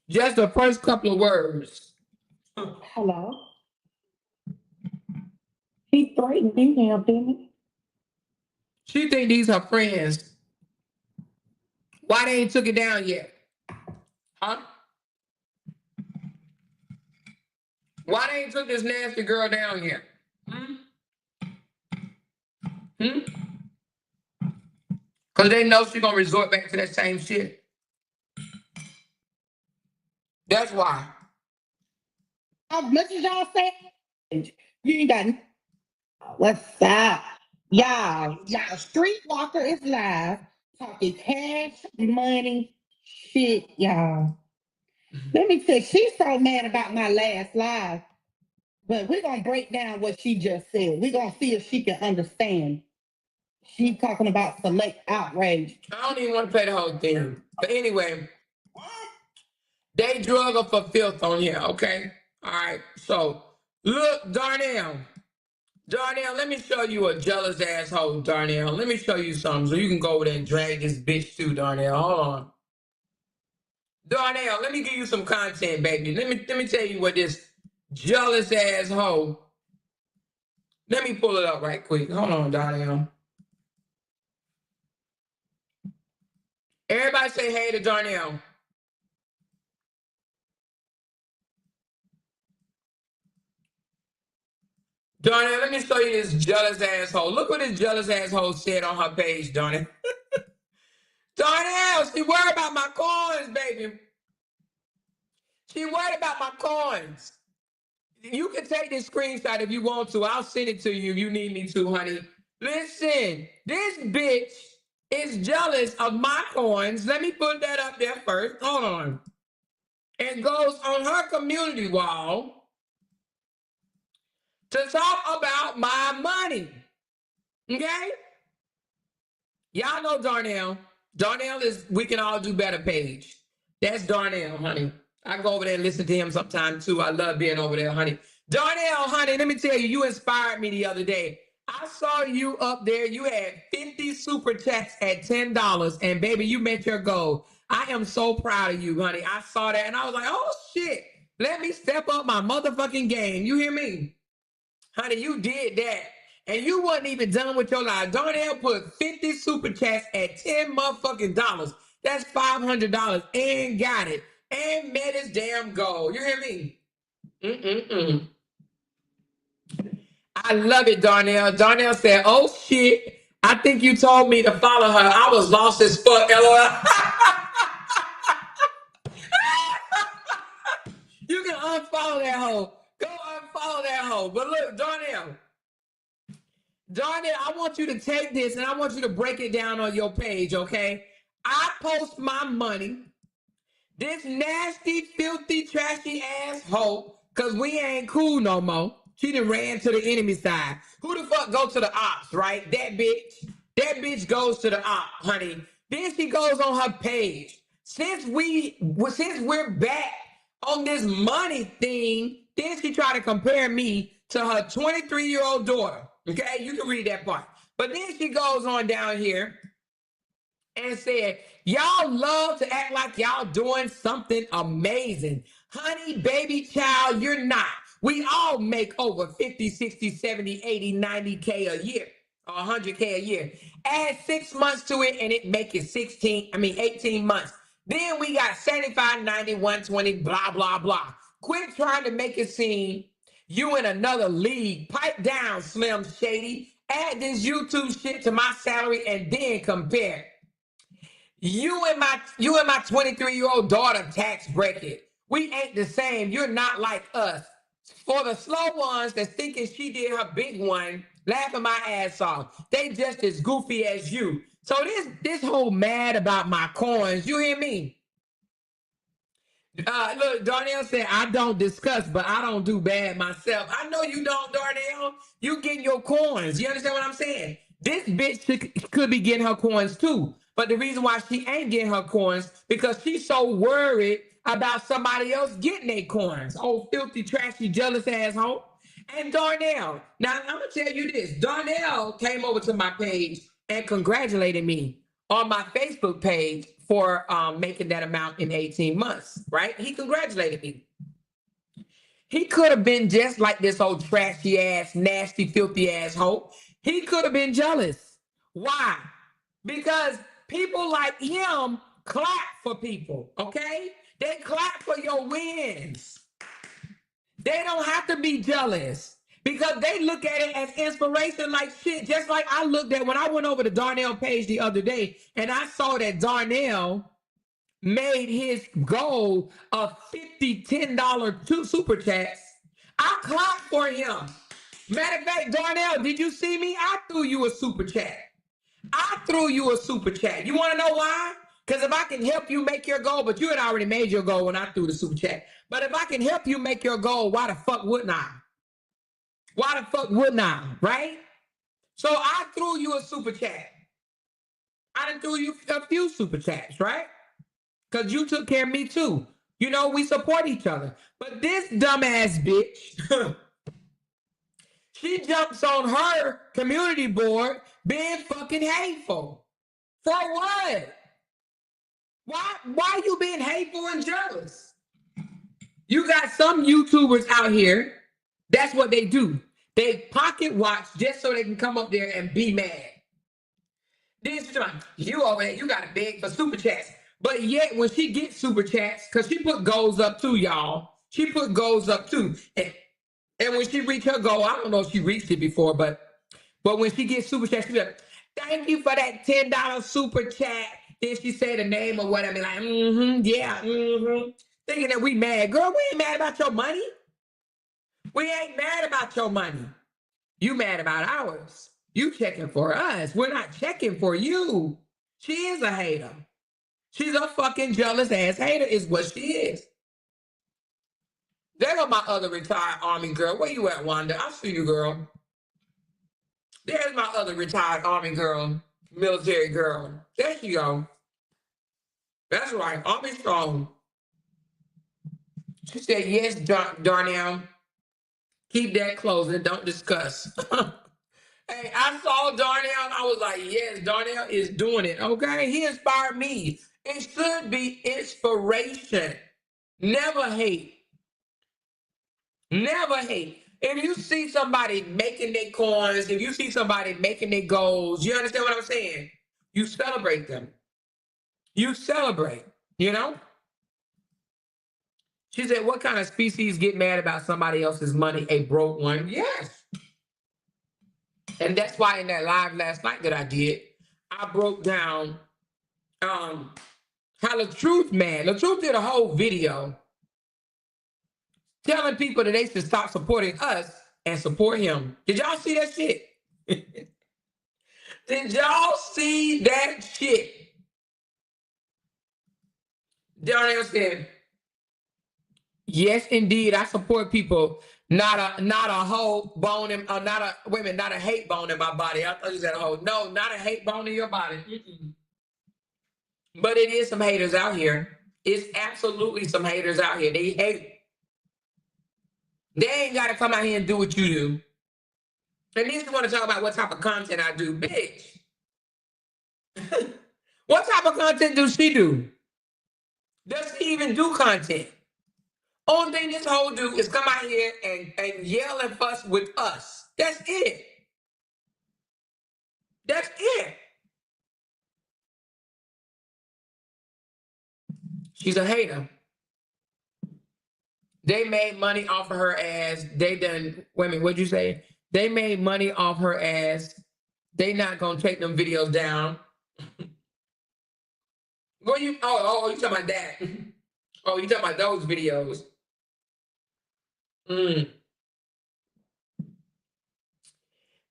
Just the first couple of words. Hello. He threatened you now, didn't he? She think these are friends. Why they ain't took it down yet? Huh? Why they ain't took this nasty girl down yet? Because they know she's gonna resort back to that same shit. That's why. As much as y'all say, you ain't got. What's up? Y'all, Streetwalker is live, talking cash, money, shit, y'all. Let me tell you, she's so mad about my last live. But we're gonna break down what she just said. We're gonna see if she can understand. She talking about select outrage. I don't even want to play the whole thing. But anyway, they drug her for filth on here, okay? All right. So look, Darnell. Darnell, let me show you a jealous asshole, Darnell. Let me show you something so you can go over there and drag this bitch too, Darnell. Hold on. Darnell, let me give you some content, baby. Let me tell you what this jealous asshole. Let me pull it up right quick. Hold on, Darnell. Everybody say hey to Darnell. Darnell, let me show you this jealous asshole. Look what this jealous asshole said on her page, Darnell. Darnell, she worried about my coins, baby. She worried about my coins. You can take this screenshot if you want to. I'll send it to you if you need me to, honey. Listen, this bitch is jealous of my coins. Let me put that up there first. Hold on. And goes on her community wall to talk about my money. Okay? Y'all know Darnell. Darnell is We Can All Do Better page. That's Darnell, honey. I go over there and listen to him sometime too. I love being over there, honey. Darnell, honey, let me tell you, you inspired me the other day. I saw you up there. You had 50 super chats at $10, and baby, you met your goal. I am so proud of you, honey. I saw that, and I was like, oh, shit. Let me step up my motherfucking game. You hear me? Honey, you did that. And you wasn't even done with your life. Darnell put 50 super chats at 10 motherfucking dollars. That's $500 and got it. And met his damn goal. You hear me? Mm-mm-mm. I love it, Darnell. Darnell said, oh shit. I think you told me to follow her. I was lost as fuck, LOL. You can unfollow that hoe. Go unfollow that hoe. But look, Darnell, I want you to take this and I want you to break it down on your page, okay? I post my money. This nasty, filthy, trashy asshole, because we ain't cool no more. She done ran to the enemy side. Who the fuck go to the ops, right? That bitch. That bitch goes to the op, honey. Then she goes on her page. Since we're back on this money thing, then she try to compare me to her 23-year-old daughter. Okay, you can read that part. But then she goes on down here and said, y'all love to act like y'all doing something amazing. Honey, baby child, you're not. We all make over 50, 60, 70, 80, 90K a year or 100K a year. Add 6 months to it and it make it 18 months. Then we got 75, 90, 120, blah, blah, blah. Quit trying to make it seem you in another league. Pipe down, Slim Shady. Add this YouTube shit to my salary and then compare. You and my 23-year-old daughter tax bracket. We ain't the same. You're not like us. For the slow ones that's thinking she did her big one, laughing my ass off. They just as goofy as you. So this whole mad about my coins, you hear me? Look, Darnell said, I don't discuss, but I don't do bad myself. I know you don't, Darnell. You getting your coins. You understand what I'm saying? This bitch could be getting her coins too. But the reason why she ain't getting her coins, because she's so worried about somebody else getting their coins. Oh, filthy, trashy, jealous asshole. And Darnell, now I'm going to tell you this. Darnell came over to my page and congratulated me on my Facebook page for making that amount in 18 months, right? He congratulated me. He could have been just like this old trashy ass, nasty, filthy asshole. He could have been jealous. Why? Because people like him clap for people, okay? They clap for your wins. They don't have to be jealous because they look at it as inspiration like shit. Just like I looked at when I went over to Darnell page the other day and I saw that Darnell made his goal of 50 $10 two super chats. I clapped for him. Matter of fact, Darnell, did you see me? I threw you a super chat. I threw you a super chat. You want to know why? Because if I can help you make your goal, but you had already made your goal when I threw the super chat. But if I can help you make your goal, why the fuck wouldn't I? Why the fuck wouldn't I, right? So I threw you a super chat. I done threw you a few super chats, right? Because you took care of me too. You know, we support each other. But this dumbass bitch, she jumps on her community board being fucking hateful. For what? Why you being hateful and jealous? You got some YouTubers out here, that's what they do. They pocket watch just so they can come up there and be mad. Then she's like, you over there, you gotta beg for super chats. But yet when she gets super chats, because she put goals up too, y'all. She put goals up too. And when she reached her goal, I don't know if she reached it before, but when she gets super chat, she's like, thank you for that $10 super chat. Then she say the name or whatever, like, yeah, thinking that we mad. Girl, we ain't mad about your money. We ain't mad about your money. You mad about ours. You checking for us. We're not checking for you. She is a hater. She's a fucking jealous ass hater is what she is. There go my other retired Army girl. Where you at, Wanda? I see you, girl. There's my other retired Army girl, military girl. There she go. That's right, Army strong. She said, yes, Darnell. Keep that close and don't discuss. Hey, I saw Darnell. I was like, yes, Darnell is doing it. Okay, he inspired me. It should be inspiration. Never hate. Never hate. If you see somebody making their coins, if you see somebody making their goals, you understand what I'm saying? You celebrate them. You celebrate, you know? She said, what kind of species get mad about somebody else's money? A broke one? Yes. And that's why in that live last night that I did, I broke down how the truth did a whole video telling people that they should stop supporting us and support him. Did y'all see that shit? Did y'all see that shit? Darnell said, yes, indeed, I support people. Not a whole bone in, not a hate bone in my body. I thought you said a whole. No, not a hate bone in your body. But it is some haters out here. It's absolutely some haters out here. They hate. They ain't got to come out here and do what you do. And then you want to talk about what type of content I do. Bitch. What type of content does she do? Does she even do content? Only thing this whole do is come out here and yell and fuss with us. That's it. That's it. She's a hater. They made money off of her ass. Wait a minute, what'd you say? They made money off her ass. They not gonna take them videos down. You talking about that? Oh, you talking about those videos?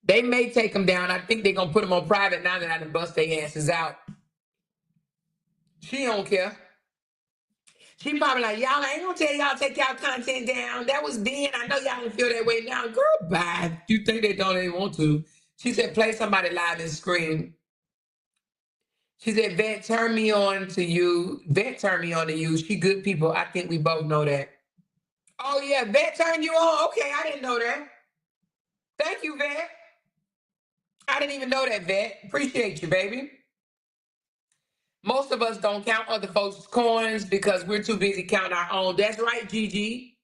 They may take them down. I think they're gonna put them on private now that I done bust their asses out. She don't care. She probably like, y'all ain't gonna tell y'all take y'all content down. That was then. I know y'all don't feel that way now. Girl, bye. You think they don't even want to. She said, play somebody live and scream. She said, Vet, turn me on to you. Vet, turn me on to you. She good people. I think we both know that. Oh, yeah. Vet turned you on? Okay, I didn't know that. Thank you, Vet. I didn't even know that, Vet. Appreciate you, baby. Most of us don't count other folks' coins because we're too busy counting our own. That's right, Gigi.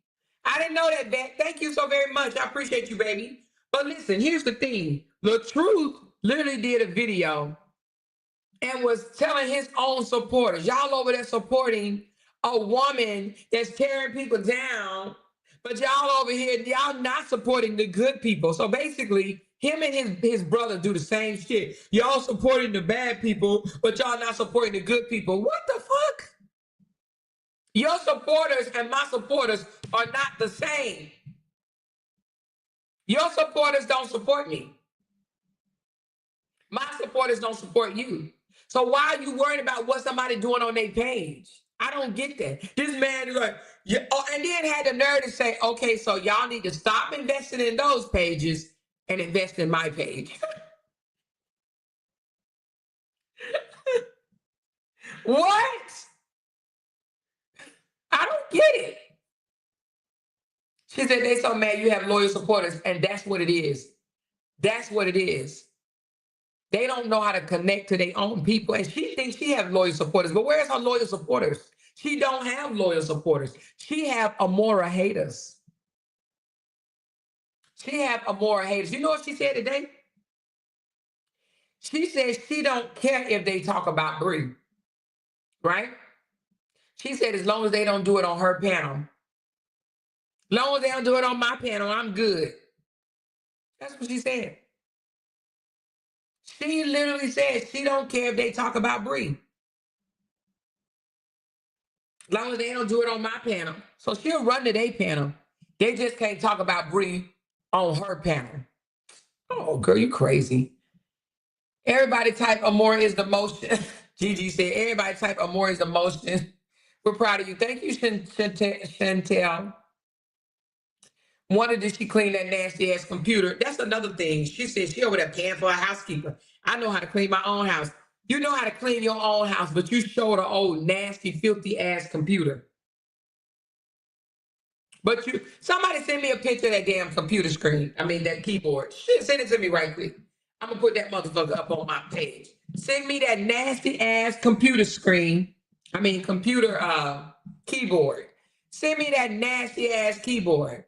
I didn't know that, Vet. Thank you so very much. I appreciate you, baby. But listen, here's the thing. The Truth literally did a video and was telling his own supporters, y'all over there supporting a woman that's tearing people down, but y'all over here, y'all not supporting the good people. So basically, him and his brother do the same shit. Y'all supporting the bad people, but y'all not supporting the good people. What the fuck? Your supporters and my supporters are not the same. Your supporters don't support me. My supporters don't support you. So why are you worried about what somebody doing on their page? I don't get that. This man is like, yeah, oh, and then had the nerve to say, okay, so y'all need to stop investing in those pages and invest in my page. What? I don't get it. She said they so mad you have loyal supporters, and that's what it is. That's what it is. They don't know how to connect to their own people, and she thinks she have loyal supporters. But where's her loyal supporters? She don't have loyal supporters. She have Amora haters. She have Amora haters. You know what she said today? She says she don't care if they talk about Bree, right? She said as long as they don't do it on her panel, long as they don't do it on my panel, I'm good. That's what she said. She literally said she don't care if they talk about Bree. As long as they don't do it on my panel. So she'll run to their panel. They just can't talk about Bree on her panel. Oh, girl, you crazy. Everybody type Amore is the motion. Gigi said, everybody type Amore is the motion. We're proud of you. Thank you, Chantel. Wonder did she clean that nasty ass computer? That's another thing. She said she over there paying for a housekeeper. I know how to clean my own house. You know how to clean your own house, but you showed her old nasty, filthy ass computer. But somebody send me a picture of that damn computer screen. I mean that keyboard. Shit, send it to me right quick. I'm gonna put that motherfucker up on my page. Send me that nasty ass computer screen. I mean computer keyboard. Send me that nasty ass keyboard.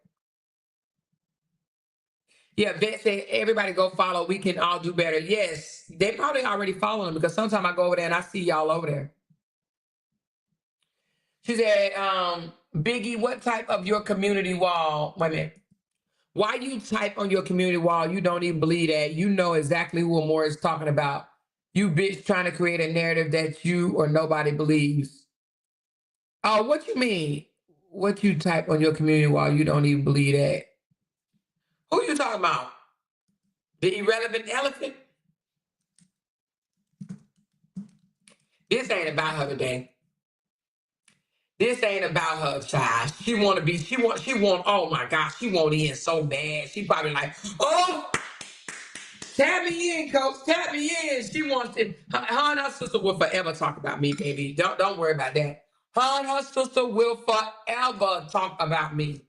Yeah, Vet said everybody go follow. We can all do better. Yes, they probably already following them because sometimes I go over there and I see y'all over there. She said, Biggie, what type of your community wall? Wait a minute. Why you type on your community wall? You don't even believe that. You know exactly who Amore is talking about. You bitch trying to create a narrative that you or nobody believes. Oh, what you mean? What you type on your community wall? You don't even believe that. Who you talking about? The irrelevant elephant? This ain't about her today. This ain't about her, child. She want, oh my gosh, she want in so bad. She probably like, oh, tap me in, coach, tap me in. She wants it. Her and her sister will forever talk about me, baby. Don't worry about that. Her and her sister will forever talk about me.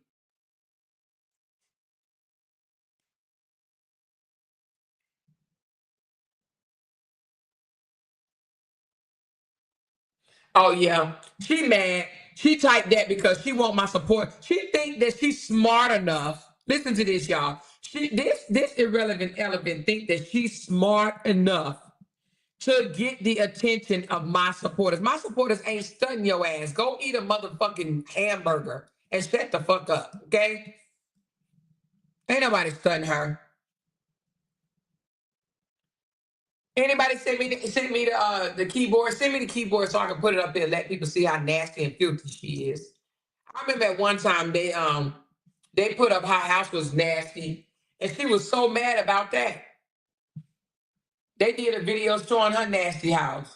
Oh yeah, she mad. She typed that because she want my support. She think that she's smart enough. Listen to this, y'all. This irrelevant elephant think that she's smart enough to get the attention of my supporters. My supporters ain't stunning your ass. Go eat a motherfucking hamburger and shut the fuck up, okay? Ain't nobody stunning her. Anybody send me the keyboard? Send me the keyboard so I can put it up there and let people see how nasty and filthy she is. I remember at one time they put up how house was nasty, and she was so mad about that. They did a video showing her nasty house.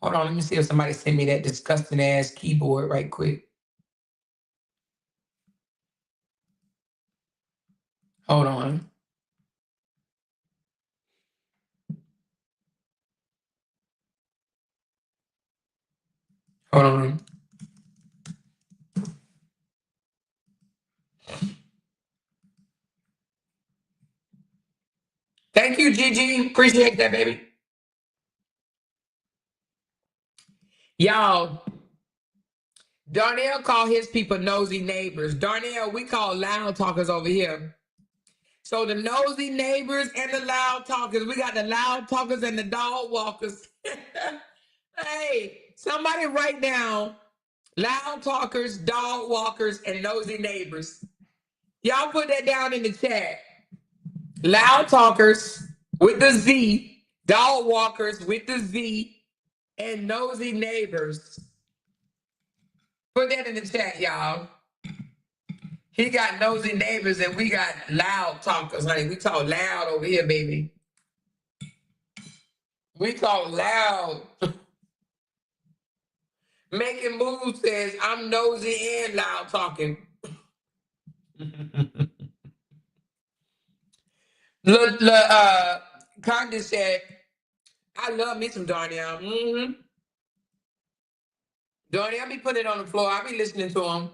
Hold on, let me see if somebody sent me that disgusting ass keyboard right quick. Hold on. Hold on. Thank you, Gigi. Appreciate that, baby. Y'all, Darnell called his people nosy neighbors. Darnell, we call loud talkers over here. So the nosy neighbors and the loud talkers. We got the loud talkers and the dog walkers. Hey, somebody write down loud talkers, dog walkers, and nosy neighbors. Y'all put that down in the chat. Loud talkers with the Z, dog walkers with the Z, and nosy neighbors. Put that in the chat, y'all. He got nosy neighbors and we got loud talkers, honey. We talk loud over here, baby. We talk loud. Making moves says I'm nosy and loud talking. Look, Condon said, I love me some Darnell. Mm-hmm. Darnell be putting it on the floor. I be listening to him.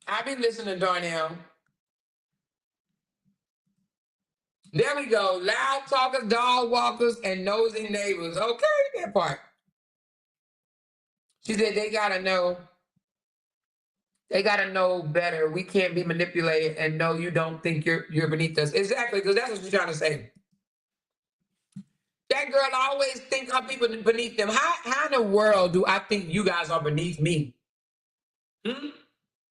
I be listening to Darnell. There we go. Loud talkers, dog walkers, and nosy neighbors. Okay, that part. She said they gotta know. They gotta know better. We can't be manipulated and no, you don't think you're beneath us. Exactly, because that's what she's trying to say. That girl always think her people beneath them. How in the world do I think you guys are beneath me? Hmm?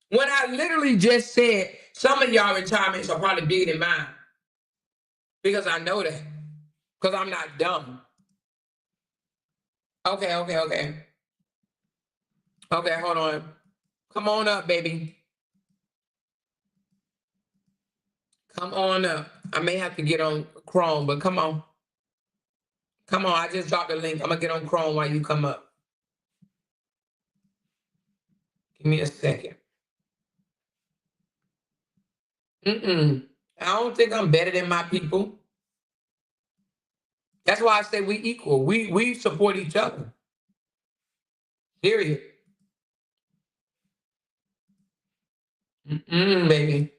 When I literally just said some of y'all retirements are probably bigger than mine. Because I know that. Because I'm not dumb. Okay. Okay, hold on. Come on up, baby. Come on up. I may have to get on Chrome, but come on. Come on, I just dropped the link. I'm going to get on Chrome while you come up. Give me a second. I don't think I'm better than my people. That's why I say we equal. We support each other. Period. Baby.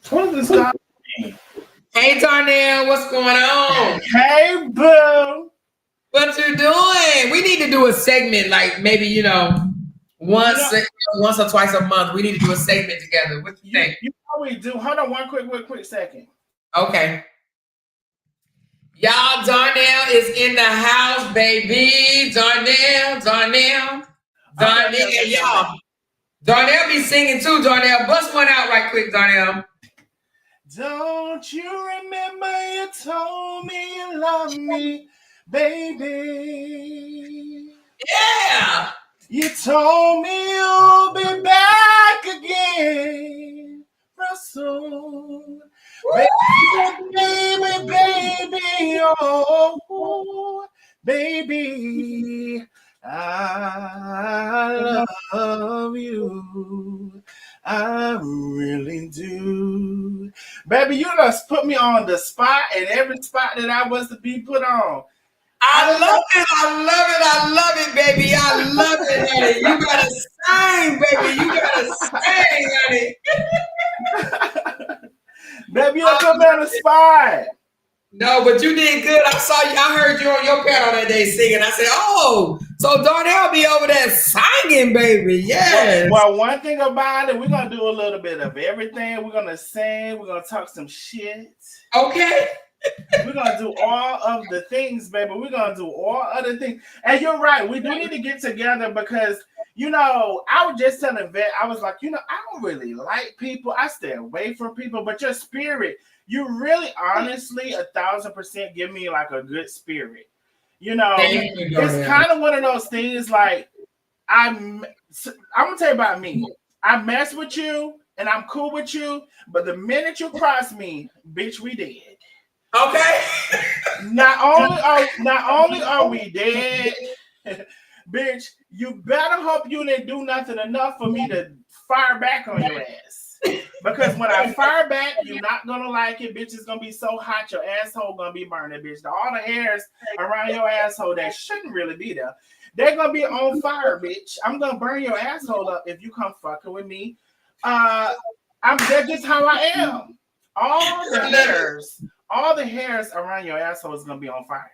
What is this guy? Hey, Darnell, what's going on? Hey, boo. What you doing? We need to do a segment, like maybe once or twice a month. We need to do a segment together. What you think? You know we do. Hold on, one quick second. Okay. Y'all, Darnell is in the house, baby. Darnell. Okay. Y'all. Darnell be singing too, Darnell. Bust one out right quick, Darnell. Don't you remember you told me you love me, baby? Yeah. You told me you'll be back again real soon. Baby, oh, baby, I love you. I really do. Baby, you just put me on the spot and every spot that I was to be put on. I love it, baby. I love it, honey. You gotta sing, baby. You gotta sing, honey. Baby, you put me on the spot. No, but you did good. I heard you on your panel that day singing. I said, oh, so Darnell be over there singing, baby. Yes. Well, one thing about it, we're gonna do a little bit of everything. We're gonna sing, we're gonna talk some shit. Okay. We're gonna do all of the things, baby. We're gonna do all other things. And you're right, we do need to get together because I was just telling Vet, I was like, I don't really like people. I stay away from people, but your spirit, you really honestly 1,000% give me like a good spirit. It's kind of one of those things like I'm gonna tell you about me. I mess with you and I'm cool with you, but the minute you cross me, bitch, we dead. Okay. Not only are we dead, bitch, you better hope you didn't do nothing enough for me to fire back on your ass. Because when I fire back, you're not gonna like it, bitch. It's gonna be so hot, your asshole gonna be burning, bitch. All the hairs around your asshole that shouldn't really be there, they're gonna be on fire, bitch. I'm gonna burn your asshole up if you come fucking with me. That's just how I am. All the hairs around your asshole is gonna be on fire.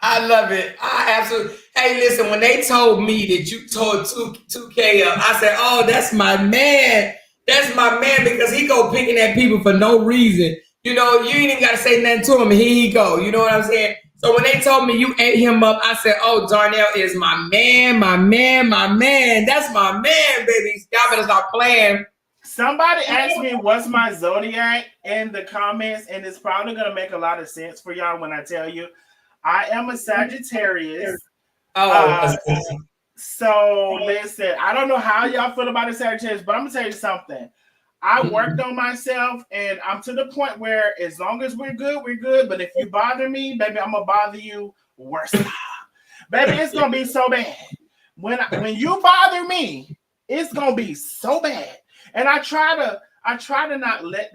I love it. I absolutely. Hey, listen, when they told me that you told 2K up, I said, oh, that's my man. That's my man because he go picking at people for no reason. You ain't even got to say nothing to him. And here he go. You know what I'm saying? So when they told me you ate him up, I said, oh, Darnell is my man. That's my man, baby. Y'all better stop playing. Somebody asked me what's my zodiac in the comments, and it's probably going to make a lot of sense for y'all when I tell you. I am a Sagittarius. Oh, So listen, I don't know how y'all feel about the Sagittarius, but I'm gonna tell you something. I worked on myself, and I'm to the point where as long as we're good, we're good. But if you bother me, baby, I'm gonna bother you worse. Baby, it's gonna be so bad. When you bother me, it's gonna be so bad. And I try to not let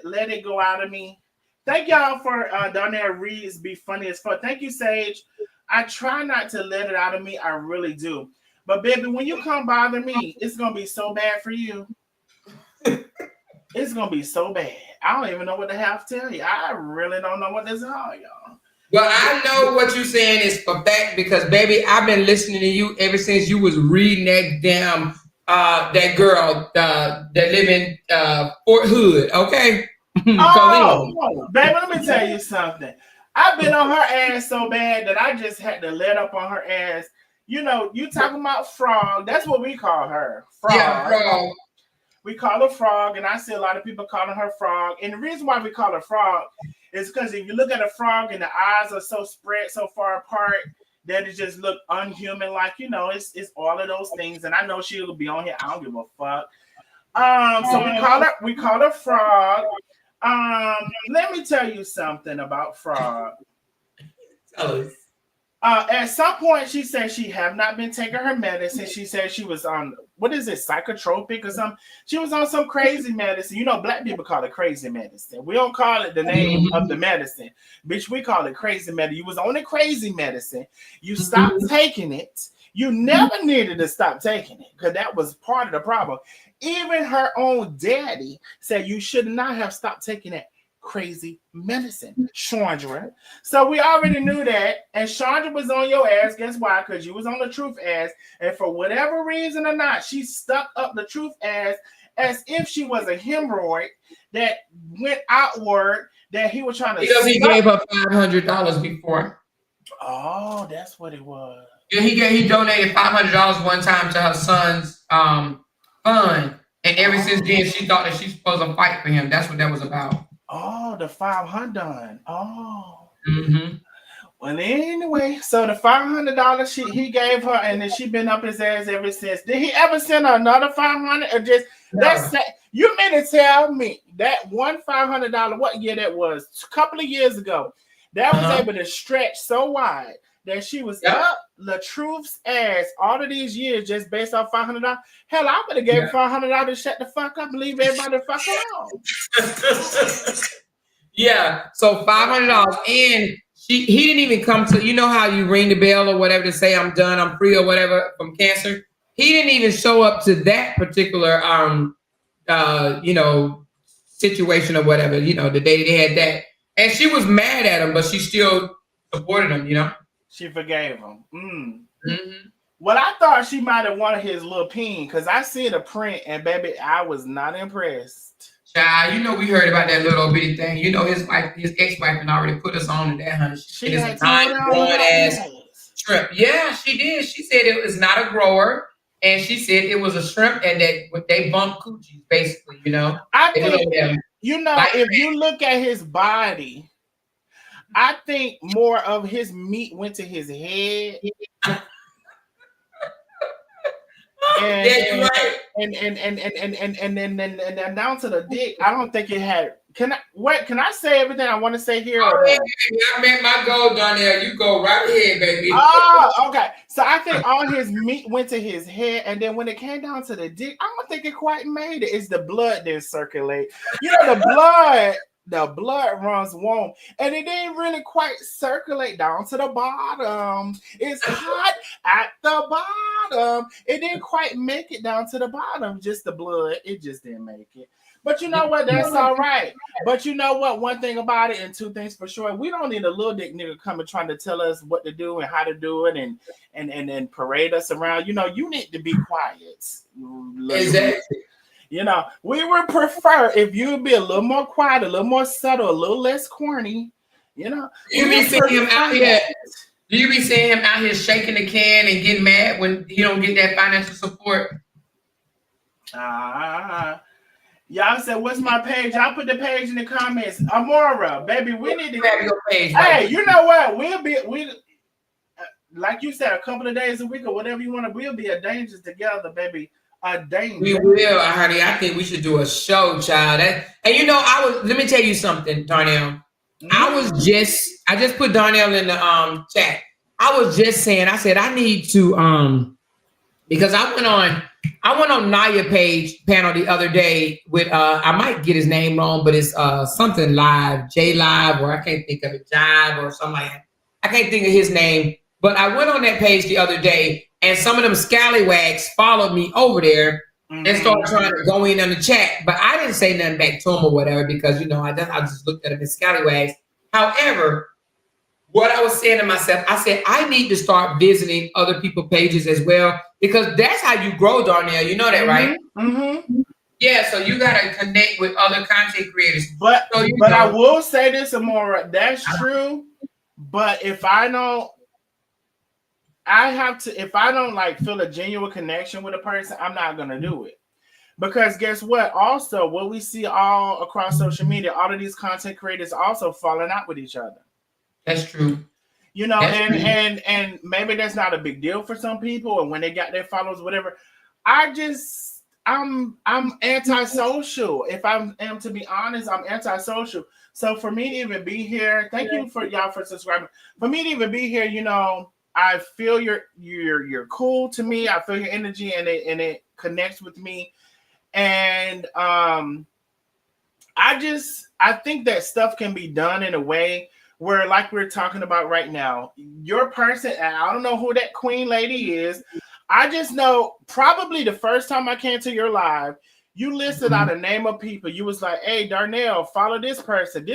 let it go out of me. Thank y'all for Donnell Reeves be funny as fuck. Thank you, Sage. I try not to let it out of me. I really do. But baby, when you come bother me, it's gonna be so bad for you. It's gonna be so bad. I don't even know what to have to tell you. I really don't know what to tell y'all. Well, I know what you're saying is for fact because, baby, I've been listening to you ever since you was reading that damn that girl that live in Fort Hood. Okay. Oh, baby, let me tell you something. I've been on her ass so bad that I just had to let up on her ass. You know, you talking about Frog. That's what we call her. Frog. Yeah, Frog. We call her Frog, and I see a lot of people calling her Frog. And the reason why we call her Frog is because if you look at a frog and the eyes are so spread so far apart that it just look unhuman, like, you know, it's all of those things. And I know she'll be on here. I don't give a fuck. So we call her Frog. Let me tell you something about Frog. Tell us. At some point, she said she have not been taking her medicine. She said she was on, what is it, psychotropic or something? She was on some crazy medicine. You know, black people call it crazy medicine. We don't call it the name of the medicine. Bitch, we call it crazy medicine. You was on a crazy medicine. You stopped taking it. You never needed to stop taking it because that was part of the problem. Even her own daddy said you should not have stopped taking it. Crazy medicine, Chandra. So we already knew that, and Chandra was on your ass. Guess why? Because you was on the truth ass, and for whatever reason or not, she stuck up the truth ass as if she was a hemorrhoid that went outward. That he was trying to. Because he gave her $500 before. Oh, that's what it was. Yeah, he donated $500 one time to her son's fund, and ever since then she thought that she's supposed to fight for him. That's what that was about. Oh, the 500. Oh. Mm-hmm. Well, anyway, so the $500 he gave her, and then she been up his ass ever since. Did he ever send her another 500 or just that's you mean to tell me that one $500? What year that was? A couple of years ago, that was able to stretch so wide that she was up LaTruth's ass all of these years just based off $500. Hell, I would have gave $500 to shut the fuck up and leave everybody the fuck alone. Yeah, so $500, and he didn't even come to, you know how you ring the bell or whatever to say I'm done, I'm free or whatever from cancer. He didn't even show up to that particular situation or whatever, you know, the day they had that, and she was mad at him, but she still supported him, you know. She forgave him. Mm-hmm. Well, I thought she might have wanted his little peen because I see the print, and baby, I was not impressed. Child, you know we heard about that little bitty thing. You know his ex-wife, had already put us on to that, honey. She is had a non-growing ass shrimp. Yeah, she did. She said it was not a grower, and she said it was a shrimp, and that they bump coochies, basically. You know, I think if you look at his body, I think more of his meat went to his head. And, yeah, you're right. And then down to the dick. I don't think it had. Can I say everything I want to say here? I meant my goal down there. You go right ahead, baby. Oh, okay. So I think all his meat went to his head, and then when it came down to the dick, I don't think it quite made it. It's the blood that circulate. You know, the blood runs warm, and it didn't really quite circulate down to the bottom. It's hot at the bottom. It didn't quite make it down to the bottom. Just the blood. It just didn't make it. But you know what? That's all right. But you know what? One thing about it, and two things for sure, we don't need a little dick nigga coming trying to tell us what to do and how to do it and parade us around. You know, you need to be quiet. Exactly. You know, we would prefer if you would be a little more quiet, a little more subtle, a little less corny. You know, you be seeing him out here. Do you be seeing him out here shaking the can and getting mad when he don't get that financial support? Y'all said, what's my page? I'll put the page in the comments. Amora, baby, we need to grab your page. Hey, Right? you know what? We like you said, a couple of days a week or whatever you want to, we'll be a dangers together, baby. A danger. We will, honey. I think we should do a show, child. And you know, let me tell you something, Darnell. I just put Darnell in the chat. I was just saying, I said I need to because I went on Naya page panel the other day with I might get his name wrong, but it's something live, J Live, or I can't think of it, Jive or something like that. I can't think of his name, but I went on that page the other day and some of them scallywags followed me over there and started trying to go in on the chat. But I didn't say nothing back to him or whatever because, you know, I just looked at him as scallywags. However, what I was saying to myself, I said, I need to start visiting other people's pages as well because that's how you grow, Darnell. You know that, right? Mm-hmm. Yeah, so you got to connect with other content creators. But so I will say this, Amora, that's true. But if I don't like feel a genuine connection with a person, I'm not going to do it. Because guess what? Also, what we see all across social media, all of these content creators also falling out with each other. That's true. You know, and maybe that's not a big deal for some people, and when they got their followers, whatever. I'm antisocial. If I am to be honest, I'm antisocial. So for me to even be here, thank you for y'all for subscribing. For me to even be here, you know, I feel you're cool to me. I feel your energy, and it connects with me. And I think that stuff can be done in a way where, like we're talking about right now, your person, and I don't know who that queen lady is. I just know probably the first time I came to your live, you listed out a name of people. You was like, hey, Darnell, follow this person,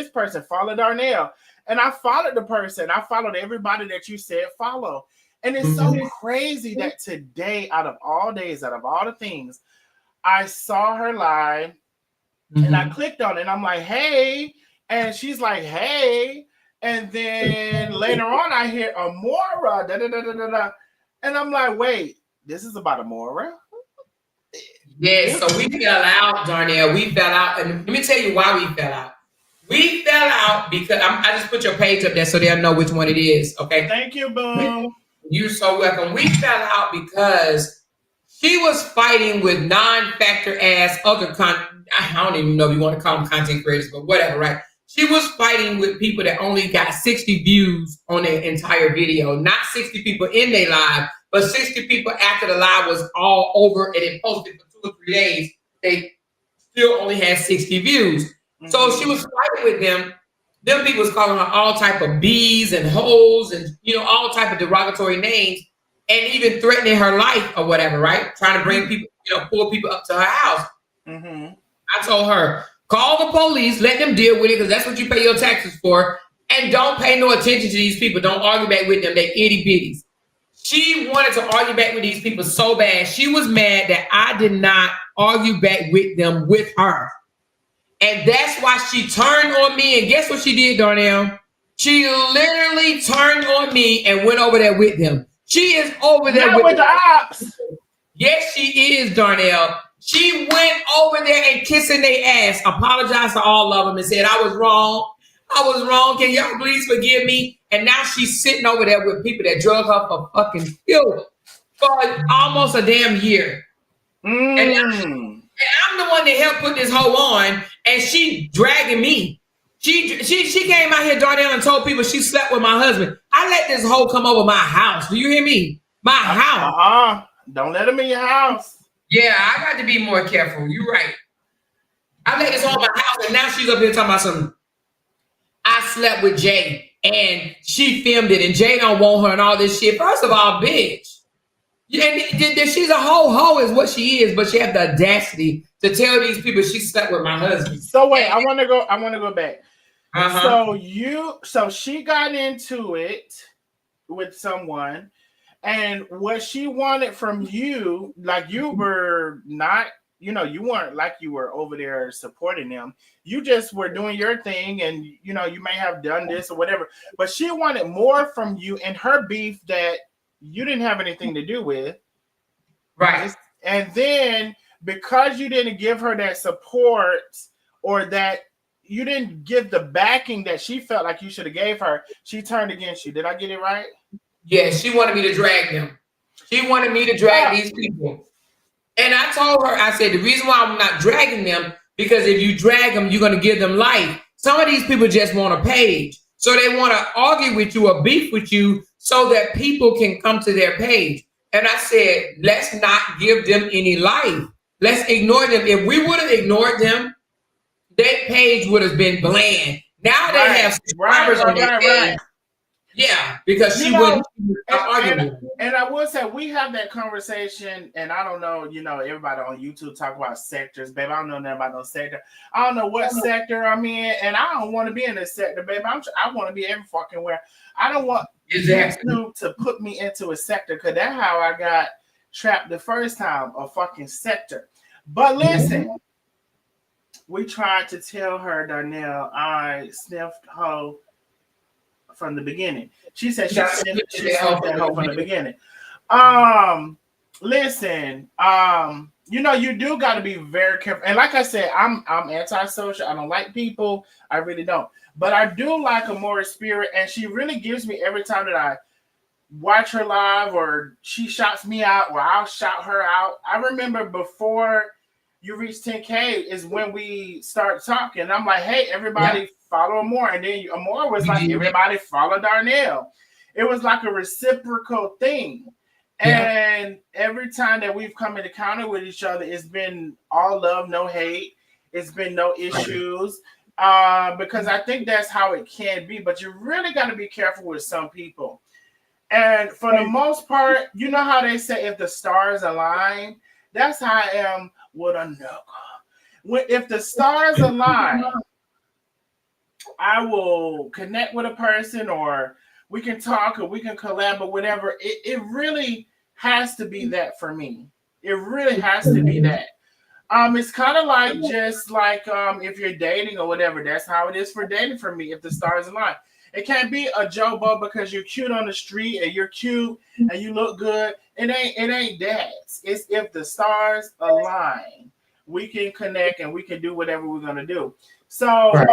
follow Darnell. And I followed the person. I followed everybody that you said follow. And it's so crazy that today, out of all days, out of all the things, I saw her live and I clicked on it and I'm like, hey, and she's like, hey. And then later on, I hear Amora, da da da da da da. And I'm like, wait, this is about Amora? Yeah, so we fell out, Darnell. We fell out. And let me tell you why we fell out. We fell out because I just put your page up there so they'll know which one it is. Okay. Thank you, Boom. You're so welcome. We fell out because she was fighting with non-factor ass other I don't even know if you want to call them content creators, but whatever, right? She was fighting with people that only got 60 views on their entire video. Not 60 people in their live, but 60 people after the live was all over and it posted for 2 or 3 days. They still only had 60 views. So she was fighting with them. Them people was calling her all type of bees and hoes and, you know, all type of derogatory names and even threatening her life or whatever, right? Trying to bring people, you know, pull people up to her house. I told her, call the police, let them deal with it because that's what you pay your taxes for. And don't pay no attention to these people. Don't argue back with them. They itty bitties. She wanted to argue back with these people so bad. She was mad that I did not argue back with them with her. And that's why she turned on me. And guess what she did, Darnell? She literally turned on me and went over there with them. She is over there with the ops. Yes, she is, Darnell. She went over there and kissing their ass, apologized to all of them and said, I was wrong. I was wrong. Can y'all please forgive me? And now she's sitting over there with people that drug her for fucking filth for almost a damn year. And I'm the one that helped put this hoe on, and she dragging me. She came out here, Darnell, and told people she slept with my husband. I let this hoe come over my house. Do you hear me? My house. Don't let him in your house. Yeah, I got to be more careful. You're right. I let this hoe in my house, and now she's up here talking about something. I slept with Jay, and she filmed it, and Jay don't want her and all this shit. First of all, bitch. Yeah, she's a hoe is what she is, but she had the audacity to tell these people she slept with my husband. So wait, I want to go back. So she got into it with someone, and what she wanted from you, like you were not, you know, you weren't like you were over there supporting them. You just were doing your thing, and you know, you may have done this or whatever, but she wanted more from you and her beef that you didn't have anything to do with. Right. And then because you didn't give her that support, or that you didn't give the backing that she felt like you should have gave her, she turned against you. Did I get it right? Yeah, she wanted me to drag them. She wanted me to drag these people. And I told her, I said, the reason why I'm not dragging them, because if you drag them, you're going to give them life. Some of these people just want a page. So they want to argue with you or beef with you so that people can come to their page. And I said, let's not give them any life. Let's ignore them. If we would have ignored them, their page would have been bland. Now they have subscribers on their page. Yeah, because she wouldn't argue with them. And I will say, we have that conversation, and I don't know, everybody on YouTube talk about sectors, babe. I don't know nothing about no sector. I don't know what sector I'm in, and I don't want to be in this sector, babe. I want to be every fucking where. I don't want YouTube to put me into a sector, because that's how I got trapped the first time, a fucking sector. But listen, we tried to tell her, Darnell, I sniffed hoe from the beginning. She said she sniffed that hoe from the beginning. Listen, you do got to be very careful. And like I said, I'm antisocial. I don't like people. I really don't. But I do like Amora's spirit, and she really gives me every time that I watch her live, or she shouts me out, or I'll shout her out. I remember before you reach 10K is when we start talking. I'm like, hey, everybody follow Amora. And then Amora was like, everybody follow Darnell. It was like a reciprocal thing. And every time that we've come into contact with each other, it's been all love, no hate. It's been no issues. Because I think that's how it can be. But you really got to be careful with some people. And for the most part, you know how they say if the stars align, that's how I am with a nigga. If the stars align, I will connect with a person, or we can talk, or we can collab, or whatever. It really has to be that for me. It really has to be that. It's kind of like just like if you're dating or whatever. That's how it is for dating for me. If the stars align, it can't be a Joe Bo because you're cute on the street and you're cute and you look good. It ain't that. It's if the stars align, we can connect and we can do whatever we're gonna do. So, I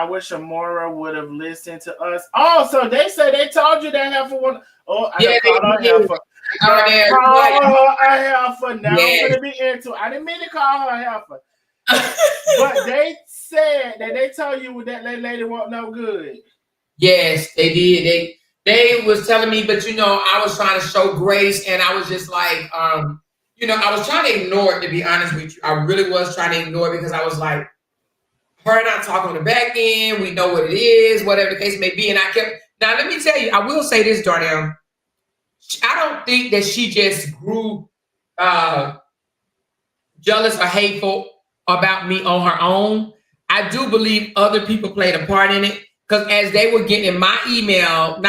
wish Amora would have listened to us. Oh, so they said they told you that heifer one. Oh, I called her heifer. Call her a heifer. Now I'm gonna be into it. I didn't mean to call her a heifer. But they said that they told you that lady wasn't no good. Yes, they did. They was telling me, but I was trying to show grace, and I was just like, I was trying to ignore it, to be honest with you. I really was trying to ignore it because I was like, her and I talk on the back end, we know what it is, whatever the case may be. And now let me tell you, I will say this, Darnell. I don't think that she just grew jealous or hateful about me on her own. I do believe other people played a part in it, because as they were getting in my but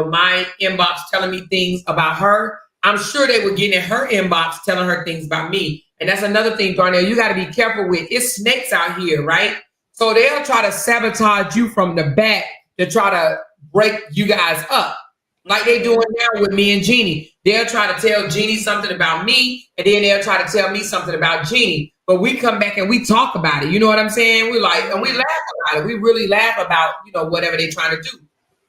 my inbox telling me things about her, I'm sure they were getting in her inbox telling her things about me. And that's another thing, Darnell, you got to be careful with. It's snakes out here, right? So they'll try to sabotage you from the back to try to break you guys up. Like they doing now with me and Jeannie. They'll try to tell Jeannie something about me, and then they'll try to tell me something about Jeannie. But we come back and we talk about it. You know what I'm saying? We like, and we laugh about it. We really laugh about, whatever they're trying to do.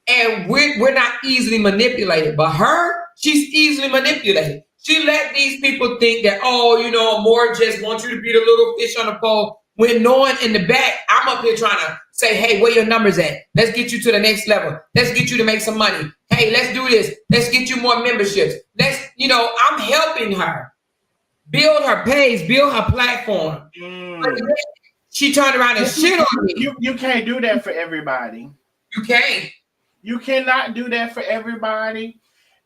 And we're not easily manipulated. But her, she's easily manipulated. She let these people think that, Amora just wants you to be the little fish on the pole. When knowing in the back, I'm up here trying to say, hey, where your numbers at? Let's get you to the next level. Let's get you to make some money. Hey, let's do this. Let's get you more memberships. I'm helping her build her page, build her platform. She turned around and shit on me. You can't do that for everybody. You can't. You cannot do that for everybody.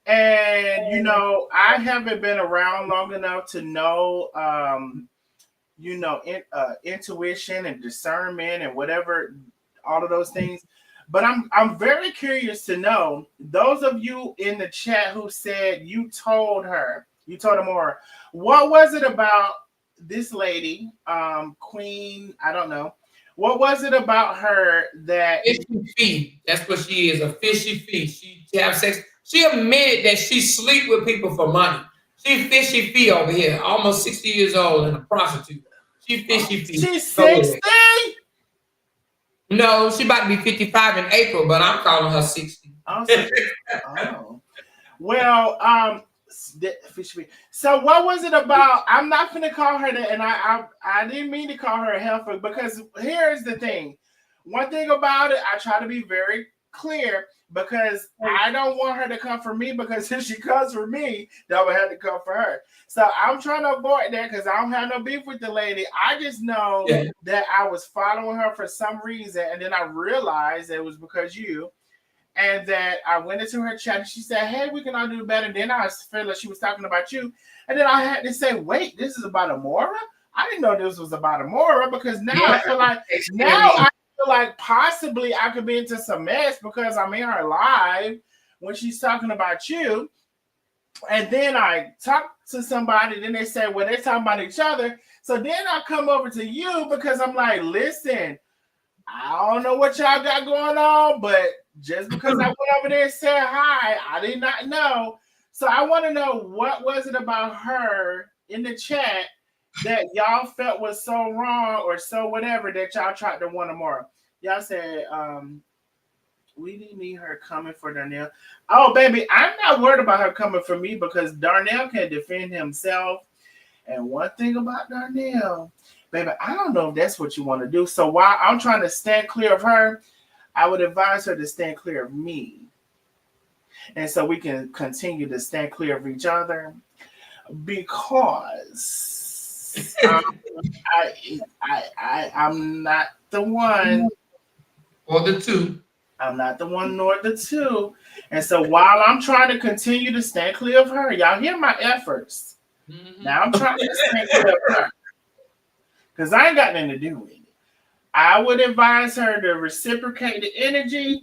And, I haven't been around long enough to know, intuition and discernment and whatever, all of those things. But I'm very curious to know, those of you in the chat who said you told Amora, what was it about this lady, Queen? I don't know. What was it about her that fishy feet? That's what she is, a fishy feet. She have sex. She admitted that she sleep with people for money. She fishy fee over here, almost 60 years old and a prostitute. She fishy fee. She's Go ahead. 60? No, she about to be 55 in April, but I'm calling her 60. Oh. Well, so what was it about? I'm not gonna call her that, and I didn't mean to call her a heifer, because here's the thing. One thing about it, I try to be very clear, because I don't want her to come for me, because if she comes for me, that would have to come for her. So I'm trying to avoid that, because I don't have no beef with the lady. I just know that I was following her for some reason, and then I realized it was because you. And that I went into her chat and she said, hey, we can all do better. Then I felt like she was talking about you. And then I had to say, wait, this is about Amora? I didn't know this was about Amora, because now I feel like possibly I could be into some mess because I'm in her live when she's talking about you. And then I talk to somebody, then they say, well, they're talking about each other. So then I come over to you because I'm like, listen, I don't know what y'all got going on, but just because I went over there and said hi, I did not know. So I want to know, what was it about her in the chat that y'all felt was so wrong or so whatever that y'all tried to want more? Y'all said, we didn't need her coming for Darnell. Oh, baby, I'm not worried about her coming for me, because Darnell can defend himself. And one thing about Darnell, baby, I don't know if that's what you want to do. So while I'm trying to stand clear of her, I would advise her to stand clear of me. And so we can continue to stand clear of each other, because I'm not the one. Or the two. I'm not the one nor the two. And so while I'm trying to continue to stand clear of her, y'all hear my efforts. Mm-hmm. Now I'm trying to stand clear of her, because I ain't got nothing to do with it. I would advise her to reciprocate the energy,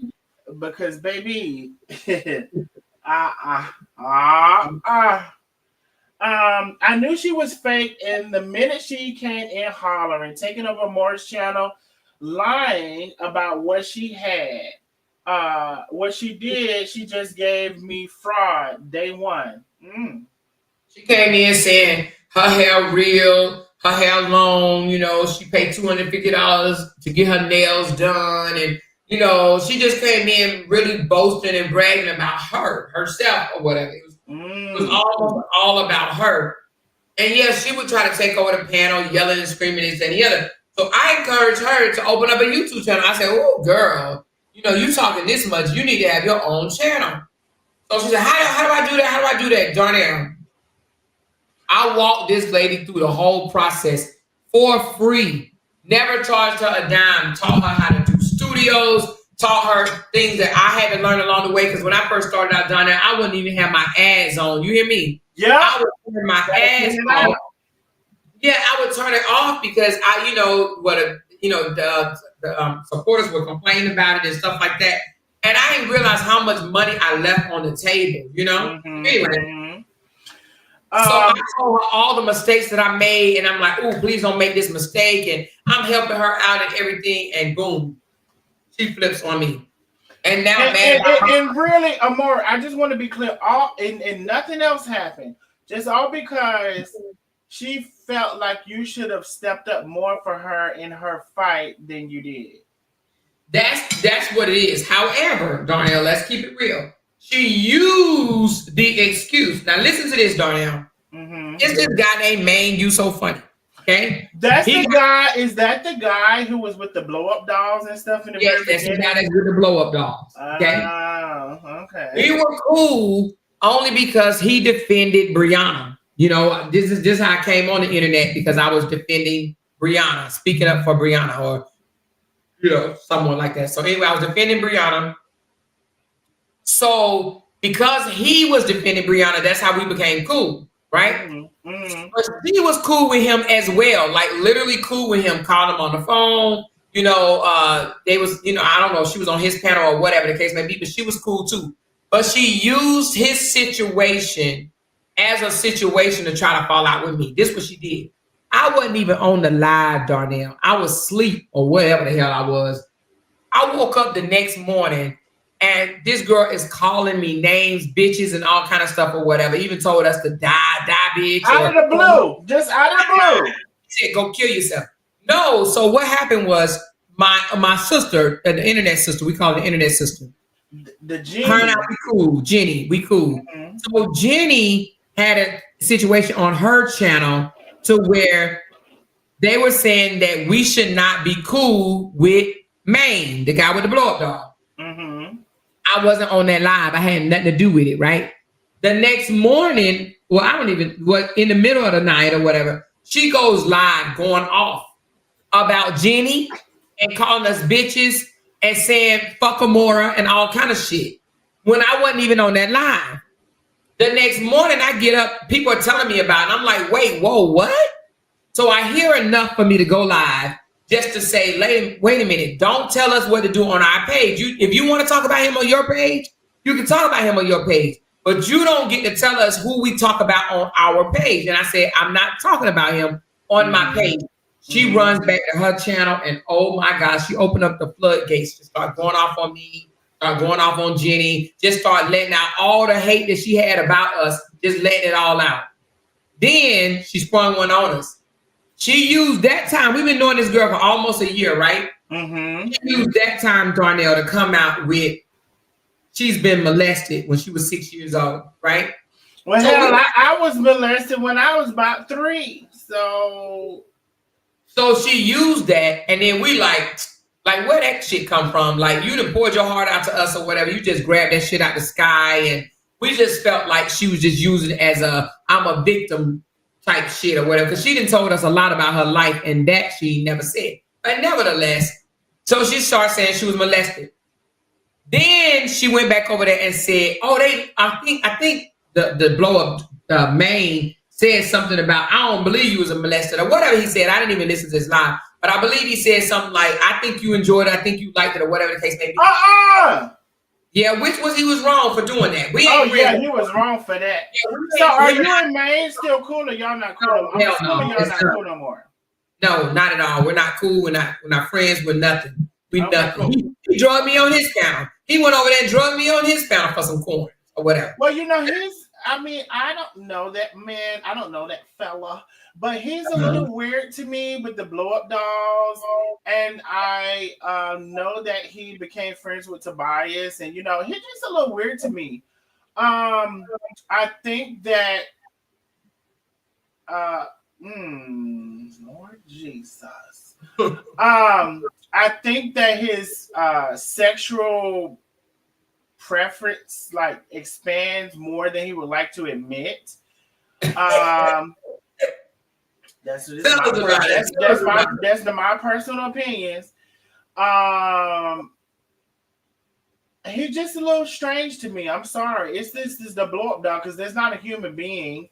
because, baby, I knew she was fake, and the minute she came in hollering, taking over Moore's channel, lying about what she had, what she did, she just gave me fraud day one. She came in saying her hair real, her hair long, she paid $250 to get her nails done. And, she just came in really boasting and bragging about herself or whatever. It was almost all about her. And yes, she would try to take over the panel, yelling and screaming and the other. So I encouraged her to open up a YouTube channel. I said, oh, girl, you talking this much, you need to have your own channel. So she said, how do I do that? How do I do that, Darnell? I walked this lady through the whole process for free. Never charged her a dime. Taught her how to do studios. Taught her things that I had to learn along the way. Because when I first started out down there, I wouldn't even have my ads on. You hear me? Yeah. I would turn my ads off. Yeah, I would turn it off because the supporters were complaining about it and stuff like that. And I didn't realize how much money I left on the table. Anyway. So I told her all the mistakes that I made, and I'm like, oh, please don't make this mistake. And I'm helping her out and everything, and boom, she flips on me. And now, and really, Amor, I just want to be clear, and nothing else happened. Just all because she felt like you should have stepped up more for her in her fight than you did. That's what it is. However, Darnell, let's keep it real. She used the excuse. Now listen to this, Darnell. Mm-hmm. It's this guy named Maine. You so funny. Okay, that's the guy. Is that the guy who was with the blow up dolls and stuff in the yes, that's the guy that's with the blow up dolls. Okay, okay. We were cool only because he defended Brianna. This is how I came on the internet, because I was defending Brianna, speaking up for Brianna, or someone like that. So anyway, I was defending Brianna. So because he was defending Brianna, that's how we became cool, right? Mm-hmm. But she was cool with him as well, like literally cool with him. Called him on the phone. They was, I don't know, she was on his panel or whatever the case may be, but she was cool too. But she used his situation as a situation to try to fall out with me. This is what she did. I wasn't even on the live, Darnell. I was asleep or whatever the hell I was. I woke up the next morning And this girl is calling me names, bitches, and all kind of stuff or whatever. Even told us to die, bitch. Out of the blue. Just out of the blue. Said, go kill yourself. No, so what happened was my sister, the internet sister, we call her the internet sister. The Jenny. Her and I, we cool. Jenny, we cool. Mm-hmm. So Jenny had a situation on her channel to where they were saying that we should not be cool with Maine, the guy with the blow up doll. Mm-hmm. I wasn't on that live. I had nothing to do with it, right? The next morning, well, I don't even, in the middle of the night or whatever, she goes live going off about Jenny and calling us bitches and saying fuck Amora and all kind of shit when I wasn't even on that live. The next morning I get up, people are telling me about it. I'm like, wait, whoa, what? So I hear enough for me to go live just to say, wait a minute, don't tell us what to do on our page. If you want to talk about him on your page, you can talk about him on your page, but you don't get to tell us who we talk about on our page. And I said, I'm not talking about him on my page. She runs back to her channel and oh my gosh, she opened up the floodgates to start going off on me, start going off on Jenny, just start letting out all the hate that she had about us, just letting it all out. Then she sprung one on us. She used that time. We've been knowing this girl for almost a year, right? Mm-hmm. She used that time, Darnell, to come out with she's been molested when she was 6 years old, right? Well, so hell, I was molested when I was about 3. So she used that, and then we like where that shit come from? Like, you done poured your heart out to us or whatever. You just grabbed that shit out the sky, and we just felt like she was just using it as I'm a victim type shit or whatever. Because she done told us a lot about her life, and that she never said. But nevertheless, so she started saying she was molested. Then she went back over there and said, I think the blow up Maine said something about, I don't believe you was a molester or whatever he said. I didn't even listen to his live, but I believe he said something like, I think you enjoyed it. I think you liked it or whatever the case may be. Yeah, which was he was wrong for doing that. He was wrong for that. Yeah, so are you and Maine still cool or y'all not cool? I'm assuming y'all not cool no more. No, not at all. We're not cool. We're not friends. We're nothing. We nothing. Cool. He drugged me on his channel. He went over there and drugged me on his channel for some corn or whatever. Well, I don't know that man. I don't know that fella, but he's a little weird to me with the blow up dolls. And I know that he became friends with Tobias, and he's just a little weird to me. I think that Lord Jesus. I think that his sexual preference expands more than he would like to admit. That's my personal opinions. He's just a little strange to me. I'm sorry. It's the blow up dog because there's not a human being,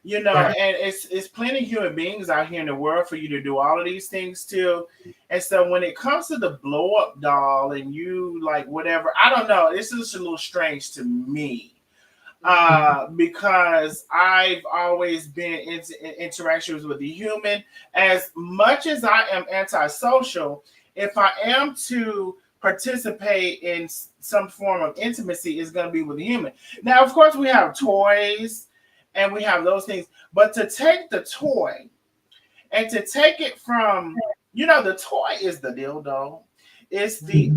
right. And it's plenty of human beings out here in the world for you to do all of these things to. And so when it comes to the blow up doll and you whatever, I don't know. It's just a little strange to me. Because I've always been in interactions with the human. As much as I am antisocial, if I am to participate in some form of intimacy, it's going to be with a human. Now, of course, we have toys and we have those things, but to take the toy and to take it from, the toy is the dildo. It's the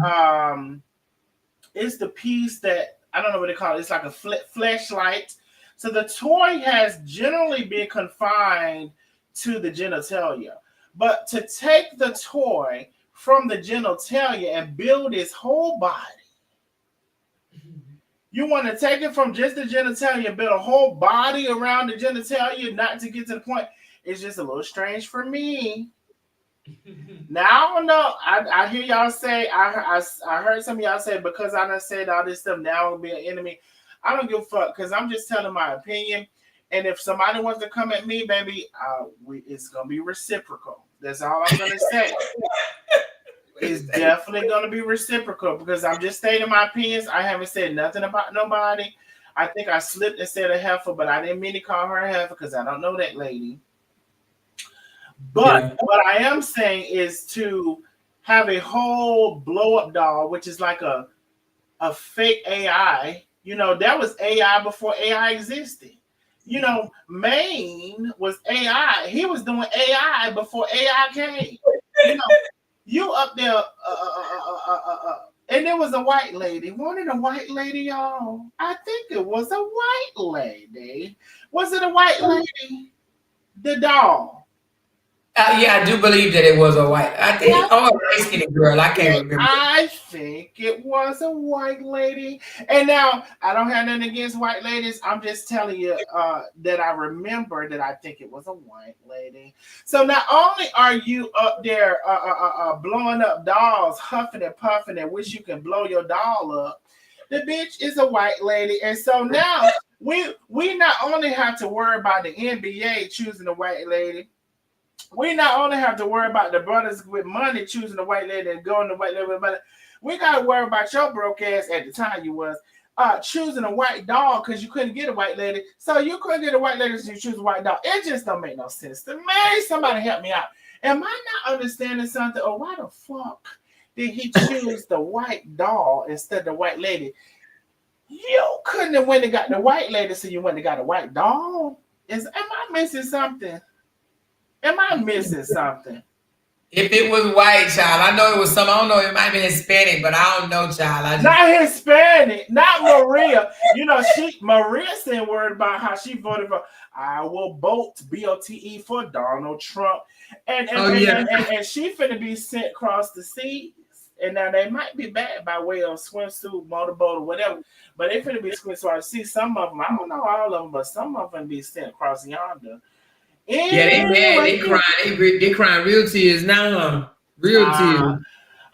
piece that, I don't know what they call it. It's like a fleshlight. So the toy has generally been confined to the genitalia. But to take the toy from the genitalia and build its whole body, you want to take it from just the genitalia and build a whole body around the genitalia, not to get to the point. It's just a little strange for me. Now, I don't know. I hear y'all say, I heard some of y'all say, because I done said all this stuff, now I'll be an enemy. I don't give a fuck, because I'm just telling my opinion. And if somebody wants to come at me, baby, it's going to be reciprocal. That's all I'm going to say. It's definitely going to be reciprocal, because I'm just stating my opinions. I haven't said nothing about nobody. I think I slipped and said a heifer, but I didn't mean to call her a heifer, because I don't know that lady. But what I am saying is to have a whole blow-up doll, which is like a a fake AI. You know, that was AI before AI existed. You know, Maine was AI. He was doing AI before AI came. You know, you up there, and there was a white lady. Wanted a white lady, y'all. I think it was a white lady. Was it a white lady? The doll. Yeah, I do believe that it was a white. I think, oh, a light skinned girl. I can't remember. I think it was a white lady. And now I don't have nothing against white ladies. I'm just telling you that I remember that I think it was a white lady. So not only are you up there blowing up dolls, huffing and puffing, and wish you can blow your doll up, the bitch is a white lady. And so now we not only have to worry about the NBA choosing a white lady, we not only have to worry about the brothers with money choosing the white lady and going the white lady with money. We got to worry about your broke ass at the time you was choosing a white dog because you couldn't get a white lady. So you couldn't get a white lady, so you choose a white dog. It just don't make no sense to me. Somebody help me out. Am I not understanding something? Or why the fuck did he choose the white dog instead of the white lady? You couldn't have went and got the white lady, so you went and got a white dog. Am I missing something? Am I missing something? If it was white, child, I know it was some. I don't know. It might be Hispanic, but I don't know, child. Not Hispanic, not Maria. You know, Maria said word about how she voted for I will vote BOTE for Donald Trump, and she finna be sent across the seas. And now they might be back by way of swimsuit, motorboat, or whatever, but they finna be sent across the sea. Some of them, I don't know all of them, but some of them be sent across yonder. Yeah, they mad. They crying. They crying real tears now. Real tears.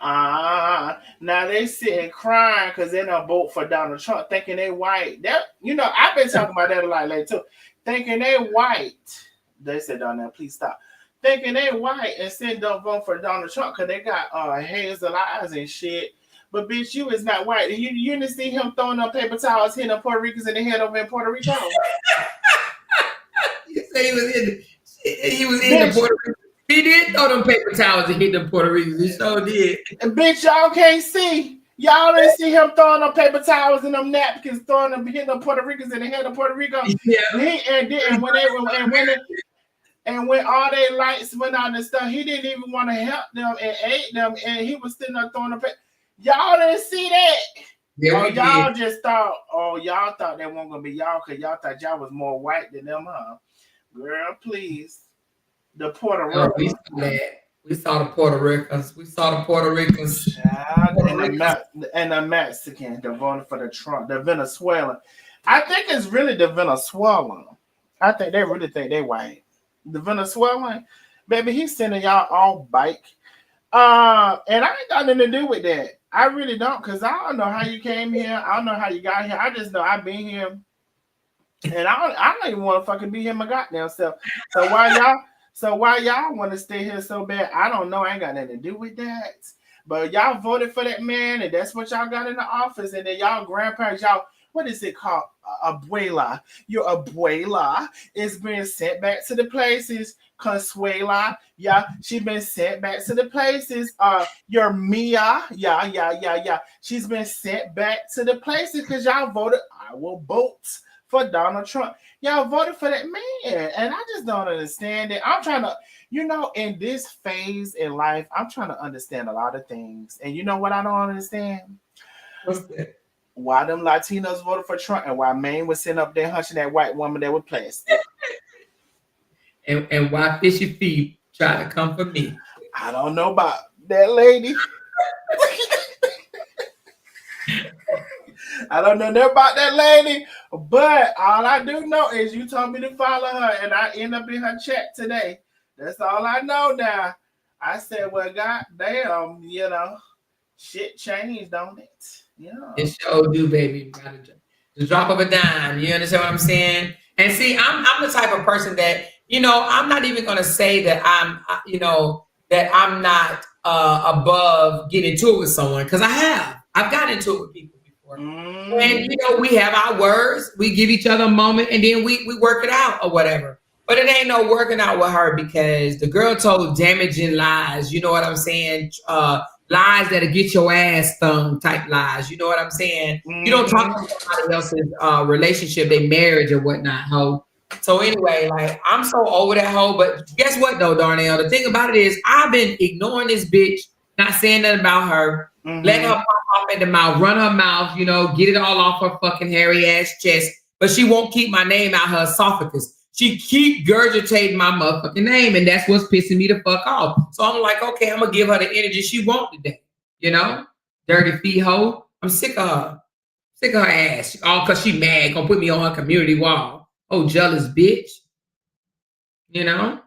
Now they sitting crying because they don't vote for Donald Trump, thinking they white. That I've been talking about that a lot lately too. Thinking they white. They said, "Down there, please stop." Thinking they white and said don't vote for Donald Trump because they got hazel eyes and shit. But bitch, you is not white. You didn't see him throwing up paper towels, hitting Puerto Ricans in the head over in Puerto Rico. You say he was in the Puerto Rico. He did throw them paper towels and hit them Puerto Ricans. He sure did. And bitch, y'all can't see. Y'all didn't see him throwing them paper towels and them napkins, throwing them, hitting them Puerto Ricans in the head of Puerto Rico. Yeah. And when all their lights went out and stuff, he didn't even want to help them and aid them, and he was sitting there throwing them paper. Y'all didn't see that. Yeah, y'all just thought, y'all thought they weren't gonna be y'all because y'all thought y'all was more white than them, huh? Girl, please. The Puerto Ricans. We saw the Puerto Ricans. And the Mexican, the voting for the Trump, the Venezuelan. I think it's really the Venezuelan. I think they really think they white. The Venezuelan, baby, he's sending y'all all bike. And I ain't got nothing to do with that. I really don't, because I don't know how you came here. I don't know how you got here. I just know I've been here. And I don't even want to fucking be here my goddamn self. So why y'all want to stay here so bad? I don't know. I ain't got nothing to do with that. But y'all voted for that man, and that's what y'all got in the office. And then y'all grandparents, y'all, what is it called? Abuela. Your abuela is being sent back to the places. Consuela, yeah, she's been sent back to the places. Your Mia, yeah. She's been sent back to the places because y'all voted. I will vote for Donald Trump. Y'all voted for that man, and I just don't understand it. I'm trying to, in this phase in life, I'm trying to understand a lot of things. And you know what I don't understand? What's that? Why them Latinos voted for Trump and why Maine was sitting up there hunching that white woman that was plastic. And why Fishy Feet try to come for me. I don't know about that lady. I don't know nothing about that lady, but all I do know is you told me to follow her, and I end up in her chat today. That's all I know now. I said, well, goddamn, shit changed, don't it? Yeah. It sure do, baby. The drop of a dime. You understand what I'm saying? And see, I'm the type of person that, I'm not even going to say that I'm not above getting into it with someone, because I've gotten into it with people before. And, we have our words, we give each other a moment, and then we work it out or whatever. But it ain't no working out with her because the girl told damaging lies, you know what I'm saying? lies that'll get your ass stung type lies. You know what I'm saying? You don't talk about somebody else's relationship, their marriage or whatnot, ho. So anyway, like I'm so over that hoe. But guess what though, Darnell? The thing about it is I've been ignoring this bitch, not saying nothing about her, letting her pop off at the mouth, run her mouth, you know, get it all off her fucking hairy ass chest. But she won't keep my name out her esophagus. She keep gurgitating my motherfucking name, and that's what's pissing me the fuck off. So I'm like, okay, I'm gonna give her the energy she wants today. You know, dirty feet hoe. I'm sick of her. Sick of her ass. All because she mad, gonna put me on her community wall. Oh, jealous bitch. You know,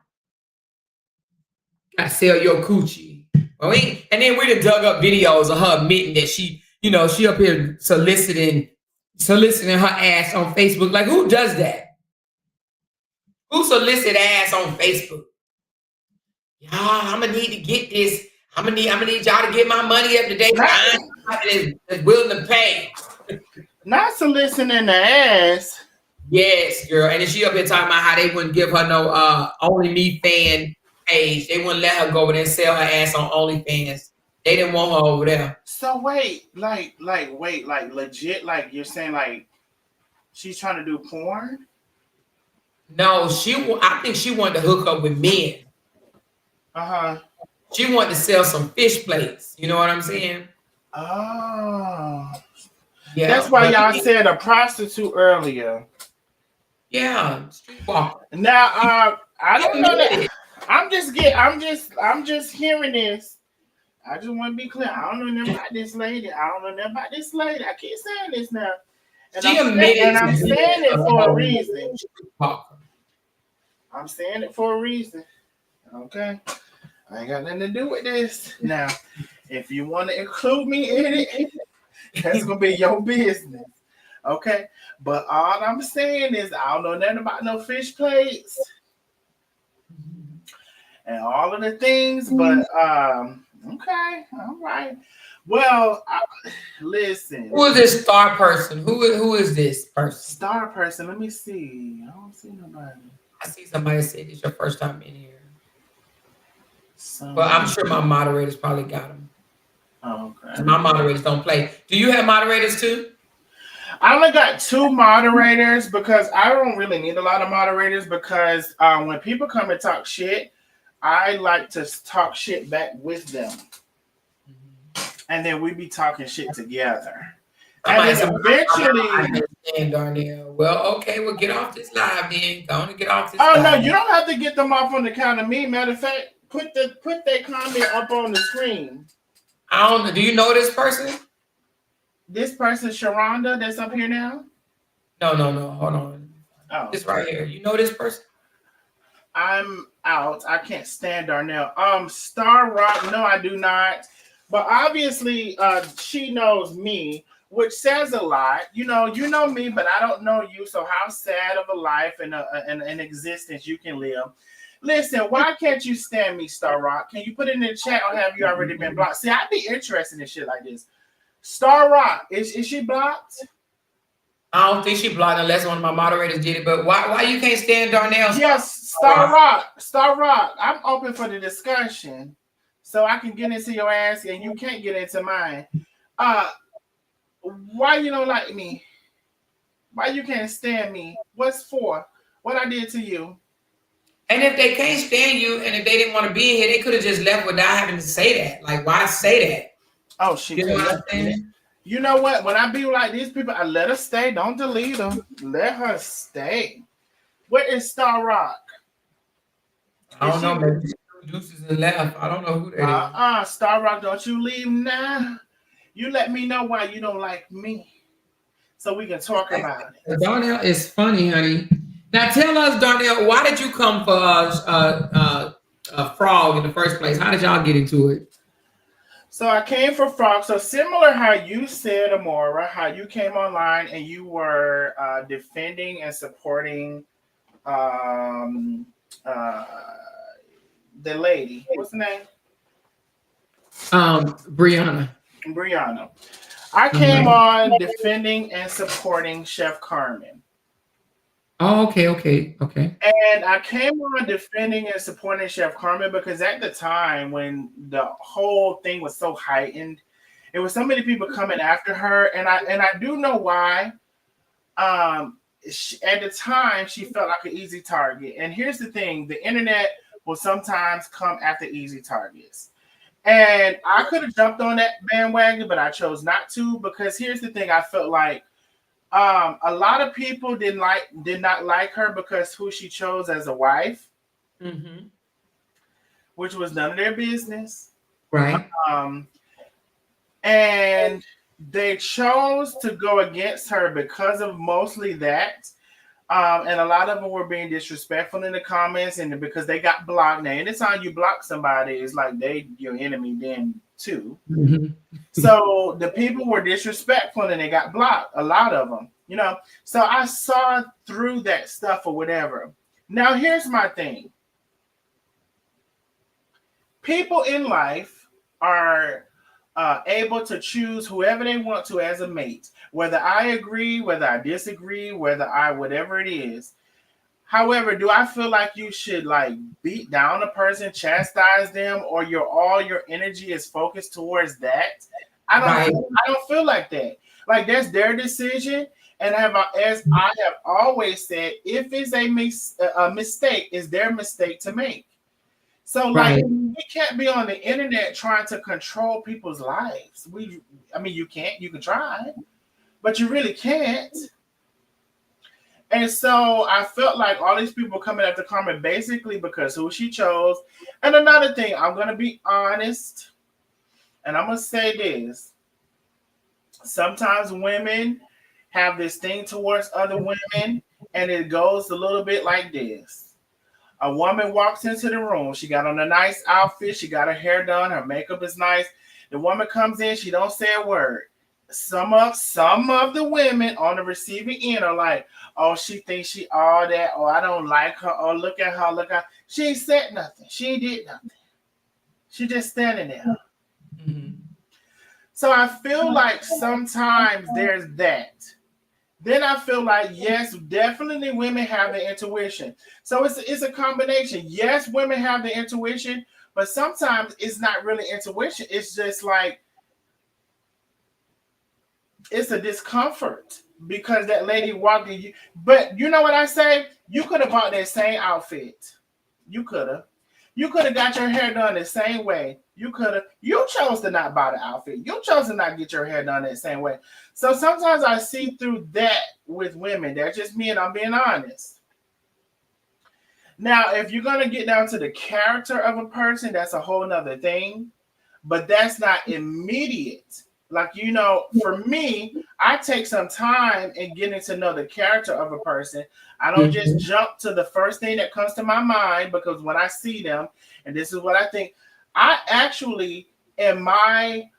gotta sell your coochie. Well, and then we done dug up videos of her admitting that she, you know, she up here soliciting her ass on Facebook. Like, who does that? Who solicit ass on Facebook? Y'all, I'm gonna need to get this. I'm gonna need y'all to get my money up to date. I ain't that's willing to pay. Not soliciting the ass. Yes, girl. And then she up here talking about how they wouldn't give her no only me fan page. They wouldn't let her go over there and sell her ass on OnlyFans. They didn't want her over there. So wait, like legit, like you're saying, like she's trying to do porn? No, I think she wanted to hook up with men. She wanted to sell some fish plates. You know what I'm saying? Oh, yeah. That's why y'all said a prostitute earlier. Yeah, streetwalker. Now, I don't know that. I'm just hearing this. I just want to be clear. I don't know nothing about this lady. I keep saying this now. And I'm saying it for a reason. I'm saying it for a reason. Okay? I ain't got nothing to do with this. Now, if you want to include me in it, that's going to be your business. Okay? But all I'm saying is I don't know nothing about no fish plates and all of the things, but okay, all right. Well, listen. Who is this star person? Who is this person? Star person. Let me see. I don't see nobody. I see somebody say it's your first time in here. Well, I'm sure my moderators probably got them. Oh, okay. My moderators don't play. Do you have moderators too? I only got 2 moderators because I don't really need a lot of moderators because when people come and talk shit, I like to talk shit back with them. And then we be talking shit together. And then eventually... Darnell. Well, okay, we'll get off this live then. Go on and get off this live. No, you don't have to get them off on the count of me. Matter of fact, put that comment up on the screen. I don't know. Do you know this person? This person, Sharonda, that's up here now? No. Hold on. Oh. This right here. You know this person? I'm out. I can't stand Darnell. Star Rock, no, I do not. But obviously, she knows me, which says a lot. You know me, but I don't know you. So how sad of a life and an existence you can live. Listen, why can't you stand me, Star Rock? Can you put it in the chat or have you already been blocked? See, I'd be interested in shit like this. Star Rock, is she blocked? I don't think she blocked unless one of my moderators did it. But why you can't stand Darnell? Yes, Star Rock. I'm open for the discussion, so I can get into your ass and you can't get into mine. Why you don't like me? Why you can't stand me? What's for? What I did to you? And if they can't stand you, and if they didn't want to be in here, they could have just left without having to say that. Like, why say that? Oh, shit. You know what I'm saying? You know what? When I be like these people, I let her stay. Don't delete them. Let her stay. Where is Star Rock? I don't know. Maybe producers and left. I don't know who that is. Star Rock, don't you leave now. You let me know why you don't like me, so we can talk about it. Darnell is funny, honey. Now tell us, Darnell, why did you come for Frog in the first place? How did y'all get into it? So I came for Frog. So similar how you said, Amora, how you came online and you were defending and supporting the lady. What's the name? Brianna. I came on defending and supporting Chef Carmen. Oh, okay. And I came on defending and supporting Chef Carmen because at the time when the whole thing was so heightened, it was so many people coming after her, and I do know why. At the time, she felt like an easy target. And here's the thing: the internet will sometimes come after easy targets. And I could have jumped on that bandwagon, but I chose not to because here's the thing: I felt like a lot of people did not like her because who she chose as a wife, Mm-hmm. which was none of their business. Right. Um, and they chose to go against her because of mostly that. And a lot of them were being disrespectful in the comments, and because they got blocked. Now, anytime you block somebody, it's like they your enemy then too. Mm-hmm. So the people were disrespectful and they got blocked. A lot of them, you know. So I saw through that stuff or whatever. Now, here's my thing: people in life are able to choose whoever they want to as a mate, whether I agree, whether I disagree, whether I whatever it is. However, do I feel like you should like beat down a person, chastise them, or your all your energy is focused towards that? Right. I don't feel like that. Like that's their decision. And as I have always said, if it's a mistake, it's their mistake to make. So like Right. we can't be on the internet trying to control people's lives. I mean, you can't. You can try, but you really can't. And so I felt like all these people coming after Carmen basically because who she chose. And another thing, I'm gonna be honest, and I'm gonna say this: sometimes women have this thing towards other women, and it goes a little bit like this. A woman walks into the room. She got on a nice outfit. She got her hair done. Her makeup is nice. The woman comes in. She don't say a word. Some of the women on the receiving end are like, "Oh, she thinks she all that. Oh, I don't like her. Oh, look at her. Look at her." She ain't said nothing. She ain't did nothing. She just standing there. Mm-hmm. So I feel like sometimes there's that. Then I feel like yes, definitely women have the intuition. So it's a combination. Yes, women have the intuition, but sometimes it's not really intuition. It's just like it's a discomfort because that lady walked in. But you know what I say? You could have bought that same outfit. You could have. You could have got your hair done the same way. You could have. You chose to not buy the outfit. You chose to not get your hair done that same way. So sometimes I see through that with women. That's just me, and I'm being honest. Now, if you're gonna get down to the character of a person, that's a whole nother thing. But that's not immediate. Like, for me, I take some time in getting to know the character of a person. I don't just jump to the first thing that comes to my mind because when I see them, and this is what I think, I actually, in my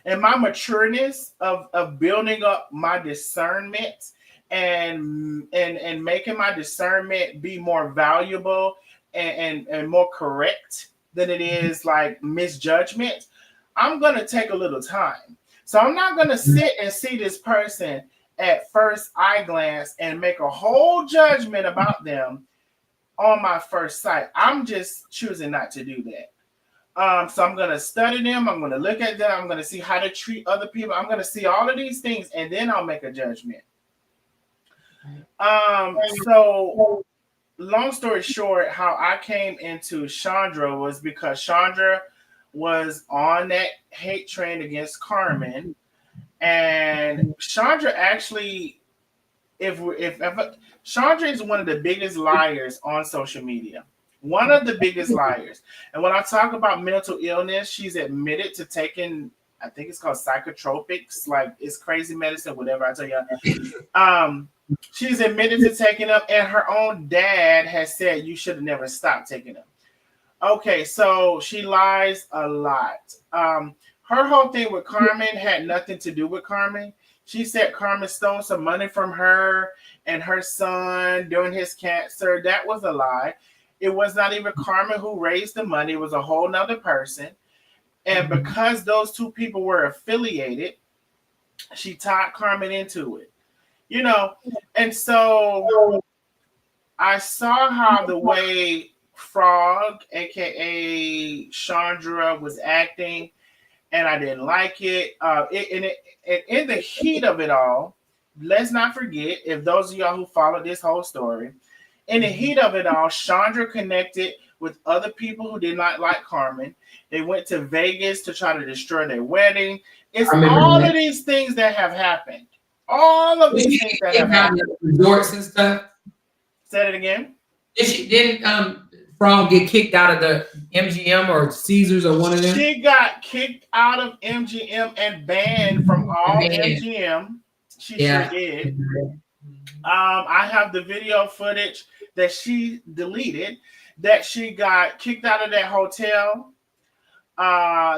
matureness of building up my discernment and making my discernment be more valuable and more correct than it is like misjudgment, I'm gonna take a little time. So I'm not gonna sit and see this person at first eye glance and make a whole judgment about them on my first sight. I'm just choosing not to do that. So I'm gonna study them. I'm gonna look at them. I'm gonna see how to treat other people. I'm gonna see all of these things, and then I'll make a judgment. So long story short, how I came into Chandra was because Chandra was on that hate train against Carmen, and Chandra actually, if Chandra is one of the biggest liars on social media. One of the biggest liars. And when I talk about mental illness, she's admitted to taking, I think it's called psychotropics, like it's crazy medicine, whatever I tell you. She's admitted to taking them, and her own dad has said you should have never stopped taking them. Okay, so she lies a lot. Her whole thing with Carmen had nothing to do with Carmen. She said Carmen stole some money from her and her son during his cancer. That was a lie. It was not even Carmen who raised the money. It was a whole nother person. And because those two people were affiliated, she tied Carmen into it. you know. And so I saw how the way Frog, aka Chandra, was acting, and I didn't like it. And in the heat of it all, let's not forget, if those of y'all who followed this whole story, in the heat of it all, Chandra connected with other people who did not like Carmen. They went to Vegas to try to destroy their wedding. It's all of these things that have happened. All of these things that have happened. Resorts and stuff. Say it again. Didn't Frog get kicked out of the MGM or Caesars or one of them? She got kicked out of MGM and banned from all MGM. She sure did. I have the video footage that she deleted, that she got kicked out of that hotel.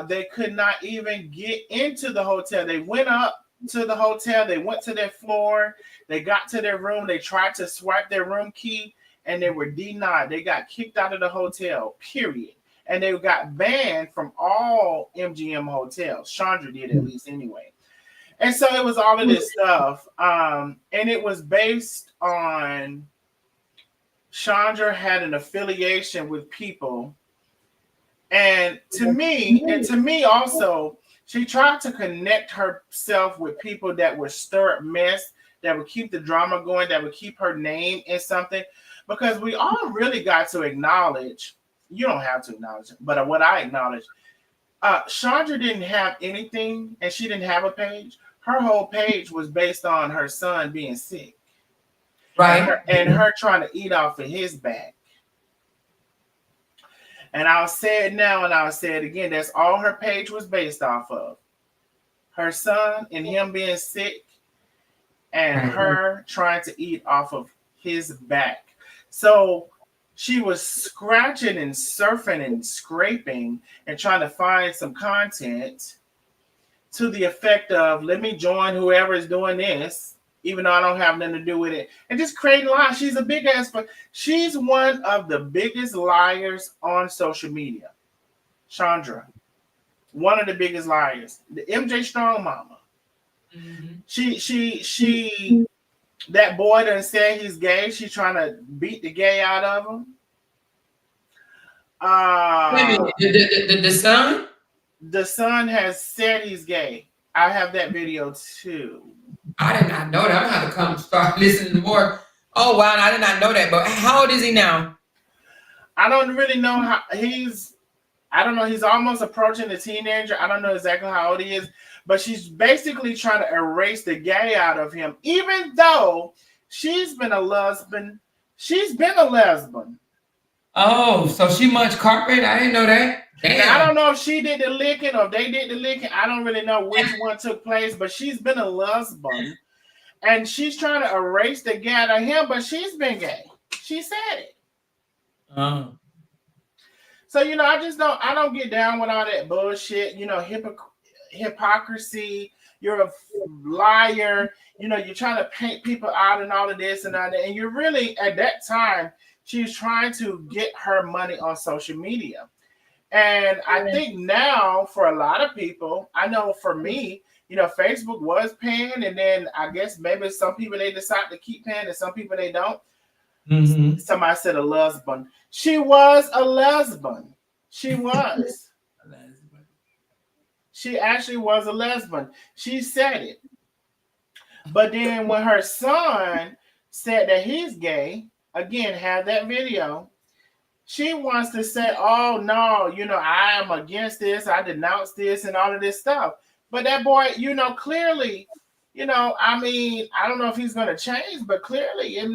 They could not even get into the hotel. They went up to the hotel. They went to their floor. They got to their room. They tried to swipe their room key, and they were denied. They got kicked out of the hotel, period. And they got banned from all MGM hotels. Chandra did, at least, anyway. And so it was all of this stuff. And it was based on Chandra had an affiliation with people. And to me also, she tried to connect herself with people that would stir up mess, that would keep the drama going, that would keep her name in something. Because we all really got to acknowledge, you don't have to acknowledge it, but what I acknowledge, Chandra didn't have anything, and she didn't have a page. Her whole page was based on her son being sick. Right. And her trying to eat off of his back. And I'll say it now and I'll say it again. That's all her page was based off of. Her son and him being sick, and her trying to eat off of his back. So she was scratching and surfing and scraping and trying to find some content to the effect of, let me join whoever is doing this, even though I don't have nothing to do with it, and just creating lies. She's a big ass, but she's one of the biggest liars on social media. Chandra, one of the biggest liars. The MJ Strong mama. Mm-hmm. She that boy done said he's gay. She's trying to beat the gay out of him. Wait a minute, the son? The son has said he's gay. I have that video too. I did not know that. I'm gonna have to come start listening more. Oh wow, I did not know that. But how old is he now? I don't really know how he's. I don't know. He's almost approaching the teenager. I don't know exactly how old he is, but she's basically trying to erase the gay out of him, even though she's been a lesbian. She's been a lesbian. Oh, so she munched carpet? I didn't know that. Damn. I don't know if she did the licking or if they did the licking. I don't really know which one took place, but she's been a lesbian, and she's trying to erase the gay out of him, but she's been gay. She said it. Oh. So, I don't get down with all that bullshit, hypocrisy. You're a liar. You're trying to paint people out and all of this and all that. And you're really, at that time, she's trying to get her money on social media. And I think now for a lot of people, I know for me, Facebook was paying. And then I guess maybe some people, they decide to keep paying and some people they don't. Mm-hmm. Somebody said a lesbian. She was a lesbian. She was. She actually was a lesbian. She said it. But then when her son said that he's gay, again, have that video. She wants to say, oh, no, I am against this. I denounce this and all of this stuff. But that boy, clearly, I don't know if he's going to change, but clearly, it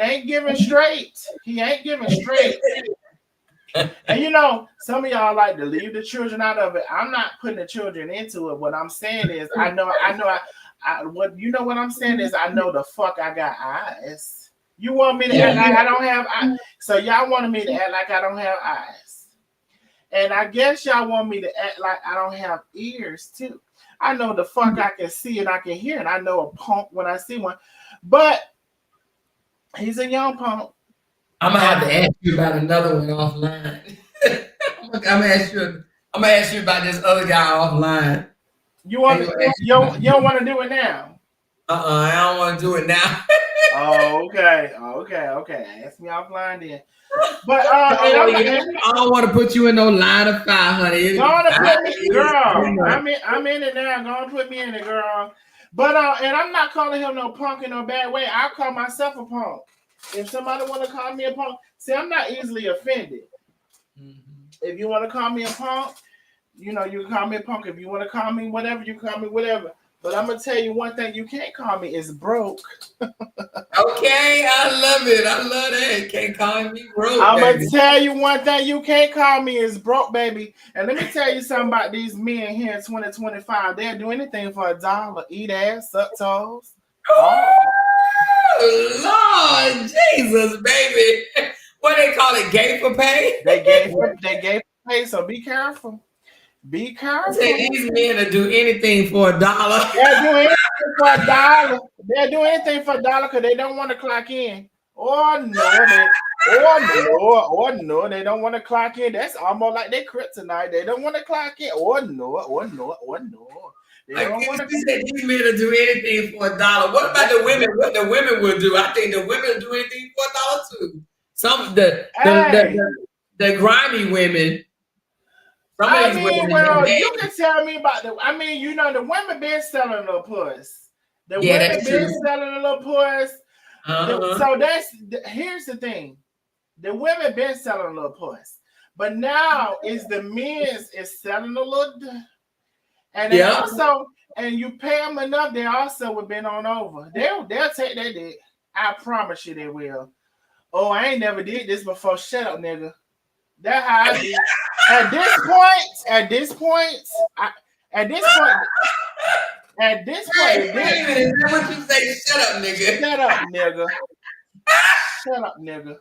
ain't giving straight. He ain't giving straight. And some of y'all like to leave the children out of it. I'm not putting the children into it. What I'm saying is, I know what I'm saying is, I know the fuck I got eyes. You want me to act like I don't have eyes? So y'all wanted me to act like I don't have eyes. And I guess y'all want me to act like I don't have ears too. I know the fuck I can see and I can hear, and I know a punk when I see one. But he's a young punk. I'm gonna have to ask you about another one offline. I'm gonna ask you about this other guy offline. You want you don't want to do it now? I don't want to do it now. Oh, okay. Ask me offline then. But I don't want to put you in no line of fire, honey. go on to put me, girl. I'm in it now. Go on, put me in it, girl. But and I'm not calling him no punk in no bad way. I call myself a punk. If somebody want to call me a punk, see, I'm not easily offended. If you want to call me a punk, you know, you can call me a punk. If you want to call me whatever, you call me whatever. But I'm gonna tell you one thing: you can't call me is broke. Okay, I love it. I love that. Can't call me broke. I'm gonna tell you one thing: you can't call me is broke, baby. And let me tell you something about these men here in 2025. They'll do anything for $1. Eat ass, suck toes. Oh, Lord Jesus, baby. What they call it? Gay for pay? They gave for pay, so be careful. Be careful. Say these men will do anything for $1. They'll do anything for $1. They'll do anything for $1 because they don't want to clock in. Or no, they don't want to clock in. That's almost like they kryptonite. They don't want to clock in. Or no. They don't want to. These men will do anything for $1. What about the women? What the women will do? I think the women will do anything for $1 too. Some the grimy women. I mean, well, you can tell me about the. I mean, you know, the women been selling a little puss. The women been selling a little puss. So here's the thing: the women been selling a little puss, but now is the men's is selling a little, and they also, and you pay them enough, they also would been on over. They'll take that dick. I promise you, they will. Oh, I ain't never did this before. Shut up, nigga. That's how I did. At this point, is that what you say? Shut up, nigga. Shut up, nigga.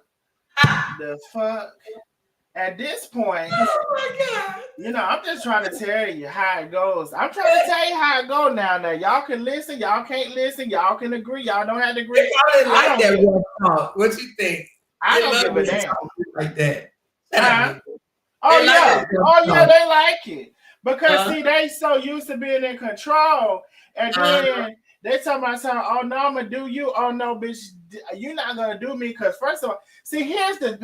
The fuck? At this point, oh my God. You know, I'm just trying to tell you how it goes. I'm trying to tell you how it goes now. Now, y'all can listen, y'all can't listen, y'all can agree, y'all don't have to agree. I didn't like that one talk. What you think? I don't give a damn. Like that. They like it. Because see, they so used to being in control, and then they tell myself, "Oh no, I'm gonna do you." Oh no, bitch, you're not gonna do me. Because first of all, see, here's the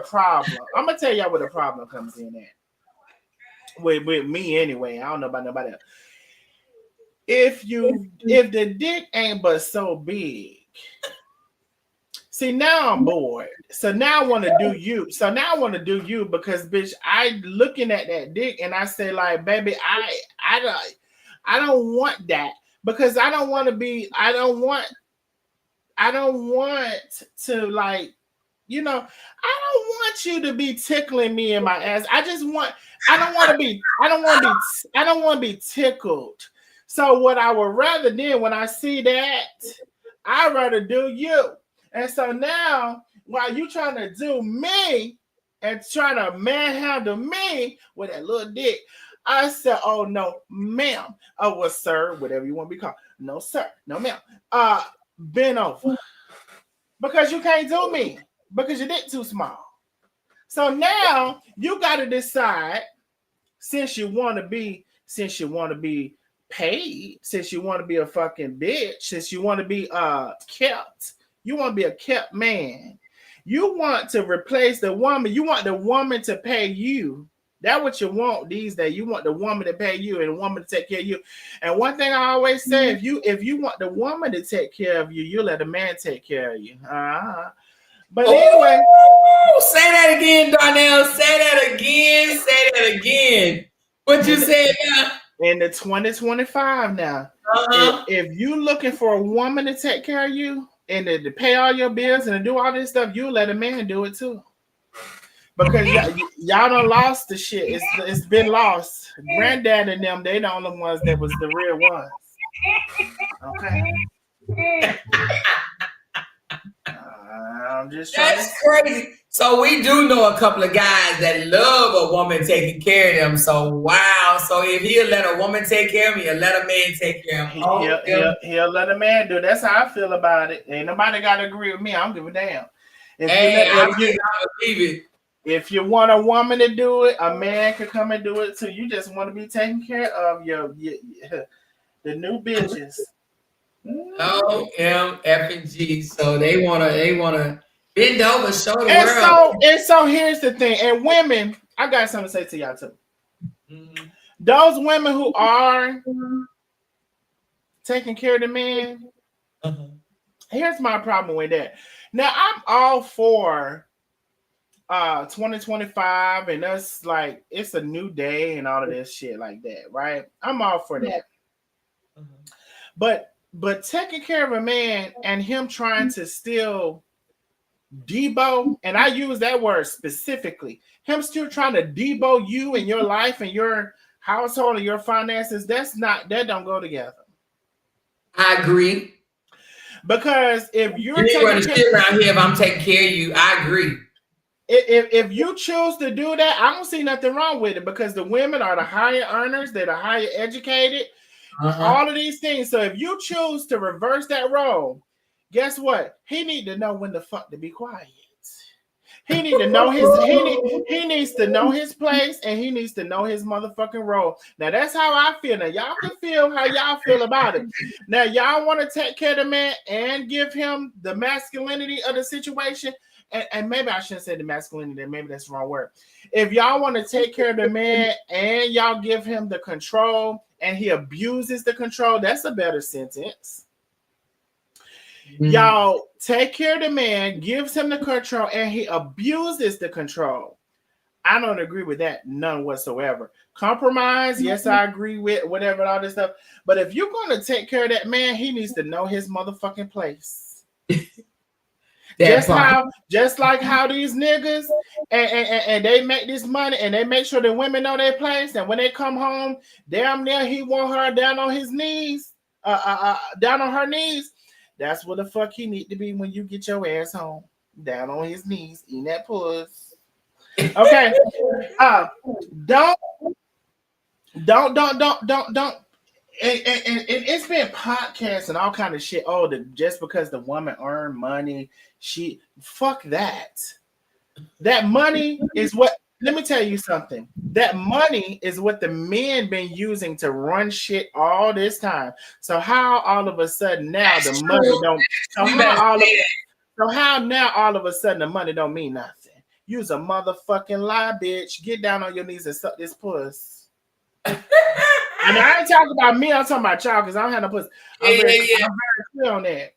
problem. I'm gonna tell y'all where the problem comes in at. With me anyway. I don't know about nobody else. If the dick ain't but so big. See, now I'm bored. So now I want to do you. Because, bitch, I looking at that dick and I say, like, baby, I don't want that because I don't want to, like, you know, I don't want you to be tickling me in my ass. I don't want to be tickled. So what I would rather do when I see that, I'd rather do you. And so now, while you trying to do me and trying to manhandle me with that little dick, I said, "Oh no, ma'am. Oh well, sir, whatever you want to be called. No, sir, no, ma'am. Bend over because you can't do me because your dick too small. So now you got to decide since you want to be paid, since you want to be a fucking bitch, since you want to be kept." You want to be a kept man. You want to replace the woman. You want the woman to pay you. That's what you want these days. You want the woman to pay you and the woman to take care of you. And one thing I always say, if you want the woman to take care of you, you let the man take care of you. But anyway. Say that again, Darnell. Say that again. What you said now? In the 2025 now. If you looking for a woman to take care of you, and to pay all your bills and to do all this stuff, you let a man do it too. Because y'all done lost the shit. It's been lost. Granddad and them, they the only ones that was the real ones. Okay. I'm just trying. That's crazy. So we do know a couple of guys that love a woman taking care of them. So wow. So if he'll let a woman take care of me, he'll let a man take care of him. He'll let a man do it. That's how I feel about it. Ain't nobody got to agree with me. I don't give a damn. I believe it. If you want a woman to do it, a man can come and do it too. You just want to be taken care of the new bitches. OMFG. So they wanna bend over, show the And world. so here's the thing. And women, I got something to say to y'all too. Mhm. Those women who are taking care of the man, Uh-huh. here's my problem with that. Now I'm all for 2025 and us like it's a new day and all of this shit like that, right? I'm all for that. Uh-huh. But taking care of a man and him trying to still debo, and I use that word specifically, him still trying to debo you and your life and your household and your finances, that don't go together. I agree. Because if You you're ain't taking running care, shit around here if I'm taking care of you. I agree. if you choose to do that, I don't see nothing wrong with it because the women are the higher earners, they're the higher educated, Uh-huh. all of these things. So if you choose to reverse that role, guess what? He need to know when the fuck to be quiet. He need to know he needs to know his place and he needs to know his motherfucking role. Now that's how I feel. Now y'all can feel how y'all feel about it. Now y'all want to take care of the man and give him the masculinity of the situation. And maybe I shouldn't say the masculinity, maybe that's the wrong word. If y'all want to take care of the man and y'all give him the control and he abuses the control, that's a better sentence. Y'all take care of the man, gives him the control, and he abuses the control. I don't agree with that, none whatsoever. Compromise, yes, I agree with whatever, all this stuff. But if you're going to take care of that man, he needs to know his motherfucking place. Just like how these niggas and they make this money and they make sure the women know their place. And when they come home, damn near he want her down on his knees, down on her knees. That's what the fuck he need to be when you get your ass home. Down on his knees, eating that puss. Okay. Don't. And it's been podcasts and all kind of shit. Oh, just because the woman earned money, she fuck that. That money is what. Let me tell you something. That money is what the men been using to run shit all this time. So how all of a sudden now the money don't? So how now all of a sudden the money don't mean nothing? You's a motherfucking lie, bitch. Get down on your knees and suck this puss. And I ain't talking about me. I'm talking about y'all because I don't have no pussy. I'm very clear on that.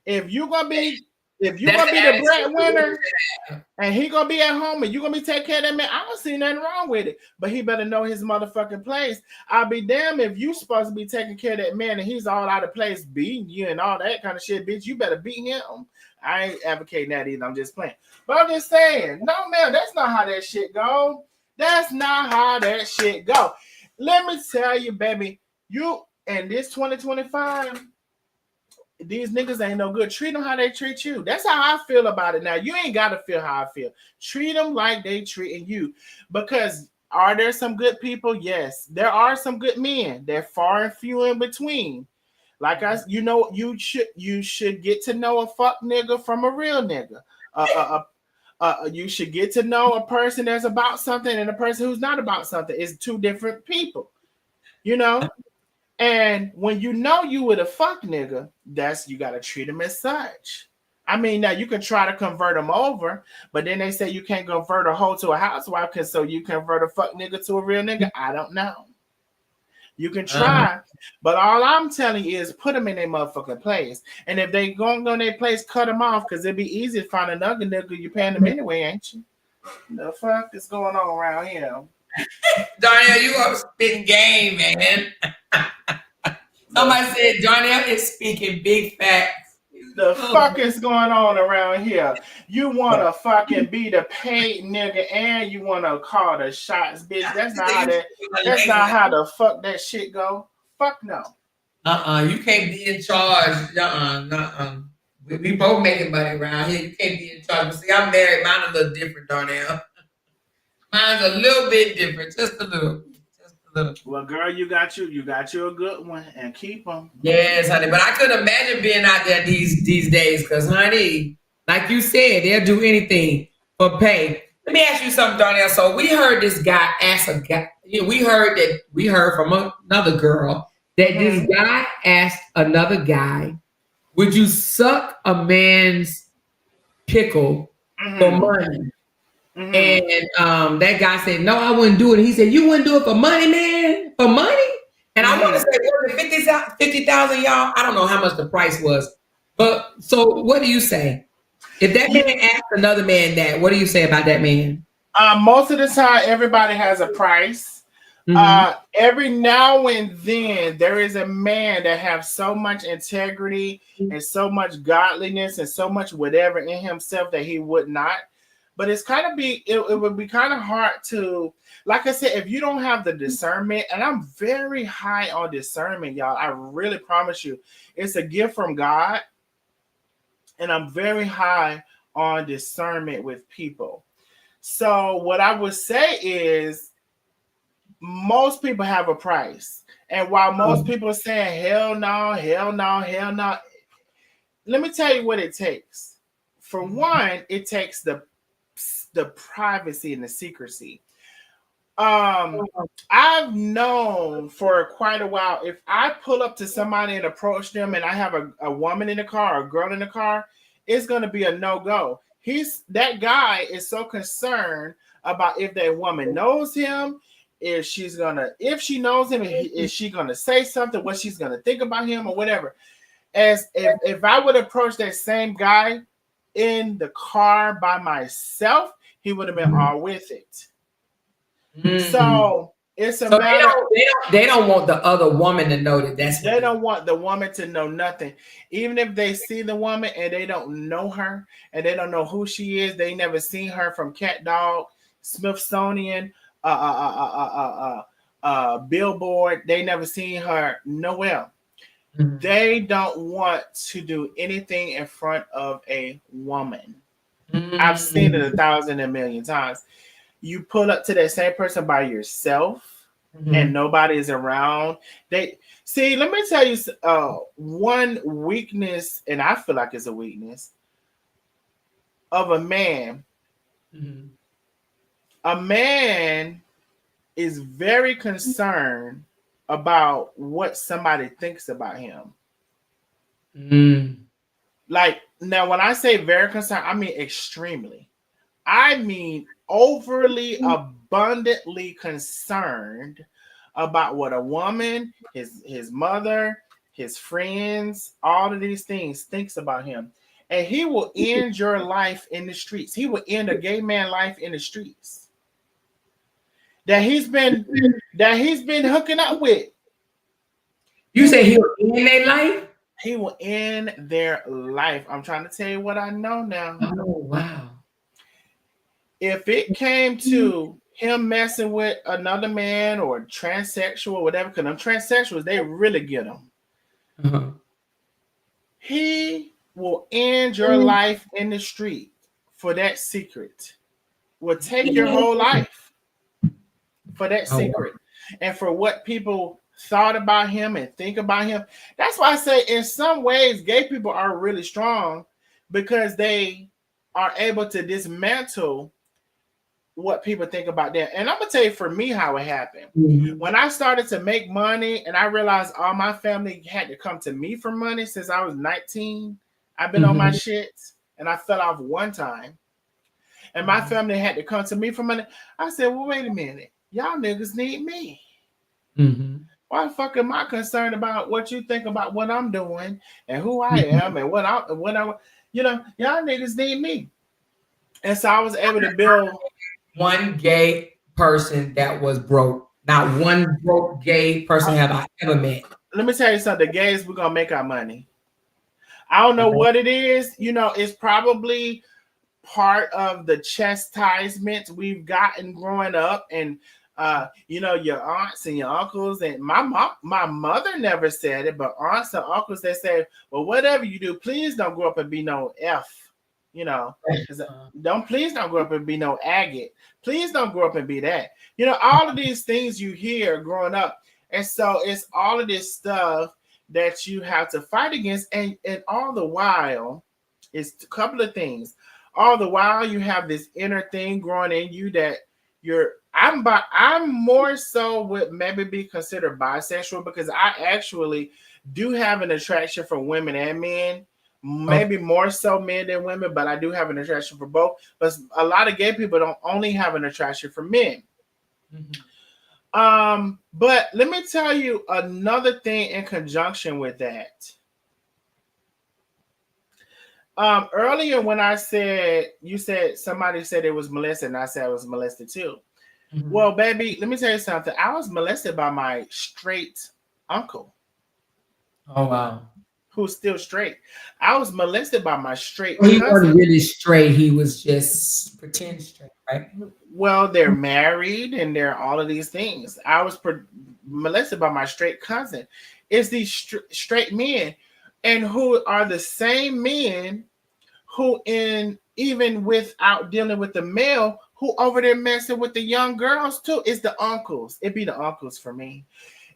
If you're gonna be the breadwinner and he gonna be at home and you gonna be taking care of that man, I don't see nothing wrong with it. But he better know his motherfucking place. I'll be damned if you supposed to be taking care of that man and he's all out of place beating you and all that kind of shit, bitch. You better beat him. I ain't advocating that either. I'm just playing. But I'm just saying, no, man, that's not how that shit go. That's not how that shit go. Let me tell you, baby, you in this 2025, these niggas ain't no good. Treat them how they treat you. That's how I feel about it. Now, you ain't got to feel how I feel. Treat them like they treating you. Because are there some good people? Yes. There are some good men. They're far and few in between. Like you should get to know a fuck nigga from a real nigga. You should get to know a person that's about something and a person who's not about something. It's two different people, you know? And when you know you with a fuck nigga, you got to treat him as such. I mean, now you can try to convert them over, but then they say you can't convert a hoe to a housewife because so you convert a fuck nigga to a real nigga. I don't know. You can try, but all I'm telling you is put them in their motherfucking place. And if they going to go in their place, cut them off because it'd be easy to find another nigga. You paying them anyway, ain't you? The fuck is going on around here? Darnell, you are spitting game, man. Somebody said Darnell is speaking big facts. The fuck is going on around here? You want to fucking be the paid nigga and you want to call the shots, bitch. That's not how the fuck that shit go. Fuck no. You can't be in charge. We both making money around here. You can't be in charge. But see, I'm married. Mine's a little different, Darnell. Mine's a little bit different, just a little. Well, girl, you got you a good one and keep them. Yes, honey. But I couldn't imagine being out there these days because, honey, like you said, they'll do anything for pay. Let me ask you something, Darnell. So we heard this guy ask a guy. We heard from another girl that this guy asked another guy, "Would you suck a man's pickle for money?" And that guy said, "No, I wouldn't do it." He said, "You wouldn't do it for money, man? For money?" And I want to say, was it 50,000, y'all? I don't know how much the price was. But so what do you say? If that man asked another man that, what do you say about that man? Most of the time, everybody has a price. Every now and then, there is a man that has so much integrity and so much godliness and so much whatever in himself that he would not. But it would be kind of hard to, like I said, if you don't have the discernment, and I'm very high on discernment, y'all. I really promise you, it's a gift from God, and I'm very high on discernment with people. So what I would say is most people have a price. And while most people are saying hell no, hell no, hell no, let me tell you what it takes. For one, it takes the privacy and the secrecy. I've known for quite a while, if I pull up to somebody and approach them and I have a woman in the car or a girl in the car, it's going to be a no-go. That guy is so concerned about if that woman knows him, if she knows him, is she gonna say something, what she's gonna think about him or whatever. As if I would approach that same guy in the car by myself, he would have been all with it. So it's a matter. They don't want the other woman to know that they don't want the woman to know nothing. Even if they see the woman and they don't know her and they don't know who she is, they never seen her from Cat Dog, Smithsonian, Billboard. They never seen her nowhere. They don't want to do anything in front of a woman. I've seen it 1,000 and million times. You pull up to that same person by yourself and nobody is around. Let me tell you one weakness, and I feel like it's a weakness of a man. A man is very concerned about what somebody thinks about him. Like, now when I say very concerned, I mean extremely. I mean overly abundantly concerned about what a woman, his mother, his friends, all of these things thinks about him. And he will end your life in the streets. He will end a gay man life in the streets that he's been hooking up with. You say he will end their life? He will end their life. I'm trying to tell you what I know now. Oh, wow. If it came to him messing with another man or transsexual or whatever, because them transsexuals, they really get them. He will end your life in the street for that secret. Will take your whole life for that secret. And for what people thought about him and think about him. That's why I say in some ways gay people are really strong, because they are able to dismantle what people think about them. And I'm gonna tell you, for me, how it happened. When I started to make money and I realized all my family had to come to me for money since I was 19, I've been on my shit and I fell off one time. And my family had to come to me for money. I said, well, wait a minute. Y'all niggas need me. Why the fuck am I concerned about what you think about what I'm doing and who I am and what I y'all niggas need me. And so I was able to build one gay person that was broke. Not one broke gay person have I ever met. Let me tell you something. The gays, we're gonna make our money. I don't know what it is. It's probably part of the chastisement we've gotten growing up, and your aunts and your uncles, and my mother never said it, but aunts and uncles, they say, well, whatever you do, please don't grow up and be no F. Please don't grow up and be no agate. Please don't grow up and be that. All of these things you hear growing up. And so it's all of this stuff that you have to fight against. And all the while, it's a couple of things. all the while you have this inner thing growing in you that I'm more so would maybe be considered bisexual because I actually do have an attraction for women and men. Maybe more so men than women, but I do have an attraction for both. But a lot of gay people don't only have an attraction for men. But let me tell you another thing in conjunction with that. Earlier when I said somebody said it was molested, and I said I was molested too. Well, baby, let me tell you something. I was molested by my straight uncle. Oh wow. Who's still straight. I was molested by my straight He cousin. wasn't really straight. He was just pretend straight, right? Well, they're married and they're all of these things. I was molested by my straight cousin. It's these straight men, and who are the same men who, even without dealing with the male, who over there messing with the young girls too. It's the uncles. It be the uncles for me.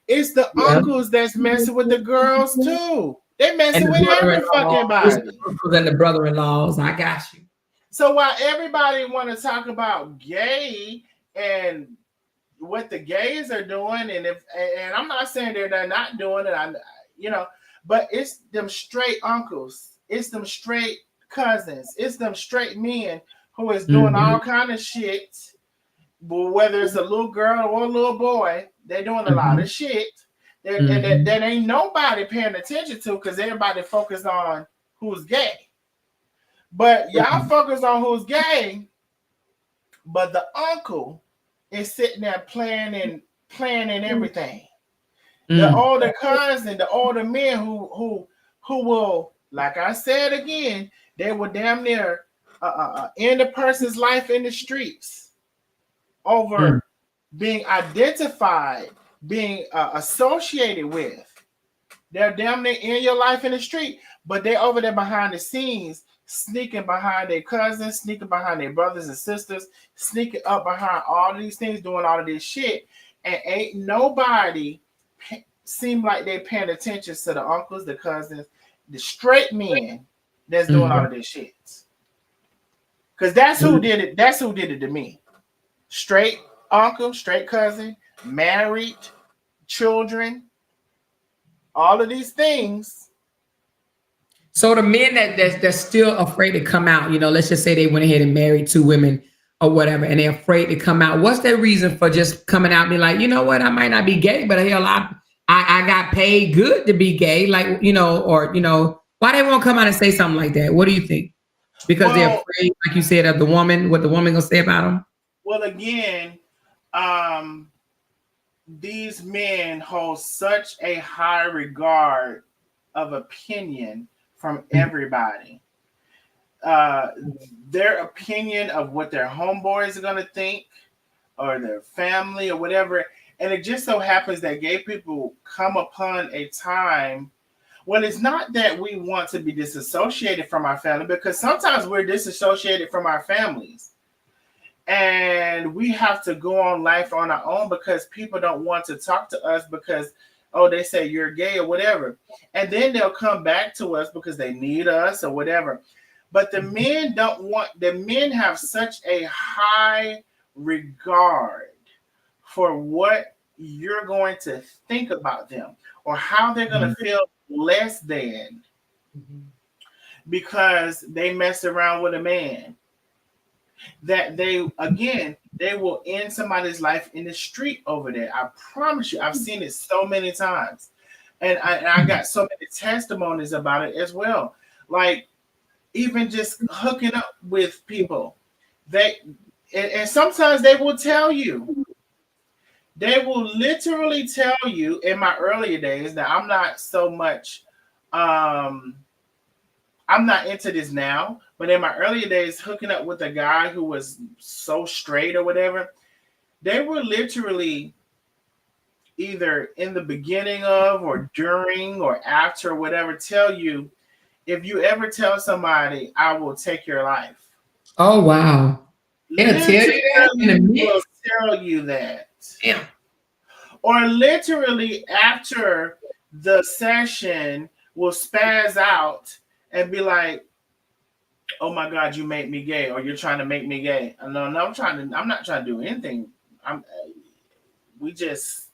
It's the uncles that's messing with the girls too. They messing with every fucking body. And the brother-in-laws. I got you. So while everybody want to talk about gay and what the gays are doing, and I'm not saying they're not doing it, but it's them straight uncles, it's them straight cousins, it's them straight men who is doing all kind of shit. Whether it's a little girl or a little boy, they're doing a lot of shit that ain't nobody paying attention to because everybody focused on who's gay. But y'all focus on who's gay, but the uncle is sitting there planning everything. The older cousin, the older men who will, like I said again, they will damn near end a person's life in the streets over being identified, being associated with. They're damn near in your life in the street, but they're over there behind the scenes, sneaking behind their cousins, sneaking behind their brothers and sisters, sneaking up behind all of these things, doing all of this shit. And ain't nobody seem like they're paying attention to the uncles, the cousins, the straight men that's doing all of this shit. Because that's who did it. That's who did it to me. Straight uncle, straight cousin, married, children, all of these things. So the men that's still afraid to come out, let's just say they went ahead and married 2 women or whatever, and they're afraid to come out. What's their reason for just coming out and be like, you know what, I might not be gay, but hell, I got paid good to be gay, like, why they won't come out and say something like that? What do you think? Because they're afraid, like you said, of the woman, what the woman gonna say about them? Well, again, these men hold such a high regard of opinion from everybody. Their opinion of what their homeboys are going to think or their family or whatever. And it just so happens that gay people come upon a time. Well, it's not that we want to be disassociated from our family, because sometimes we're disassociated from our families. And we have to go on life on our own because people don't want to talk to us because, they say you're gay or whatever. And then they'll come back to us because they need us or whatever. But the men have such a high regard for what you're going to think about them or how they're going to feel less than because they mess around with a man. That they will end somebody's life in the street over there. I promise you, I've seen it so many times. And I got so many testimonies about it as well. Like, even just hooking up with people. And sometimes they will tell you. They will literally tell you in my earlier days that I'm not so much I'm not into this now, but in my earlier days, hooking up with a guy who was so straight or whatever, they were literally either in the beginning of or during or after or whatever tell you, if you ever tell somebody, I will take your life. Oh, wow. They'll tell you that. Yeah. Or literally after the session will spaz out and be like, oh my God, you make me gay, or you're trying to make me gay. No, no, I'm not trying to do anything. I'm we just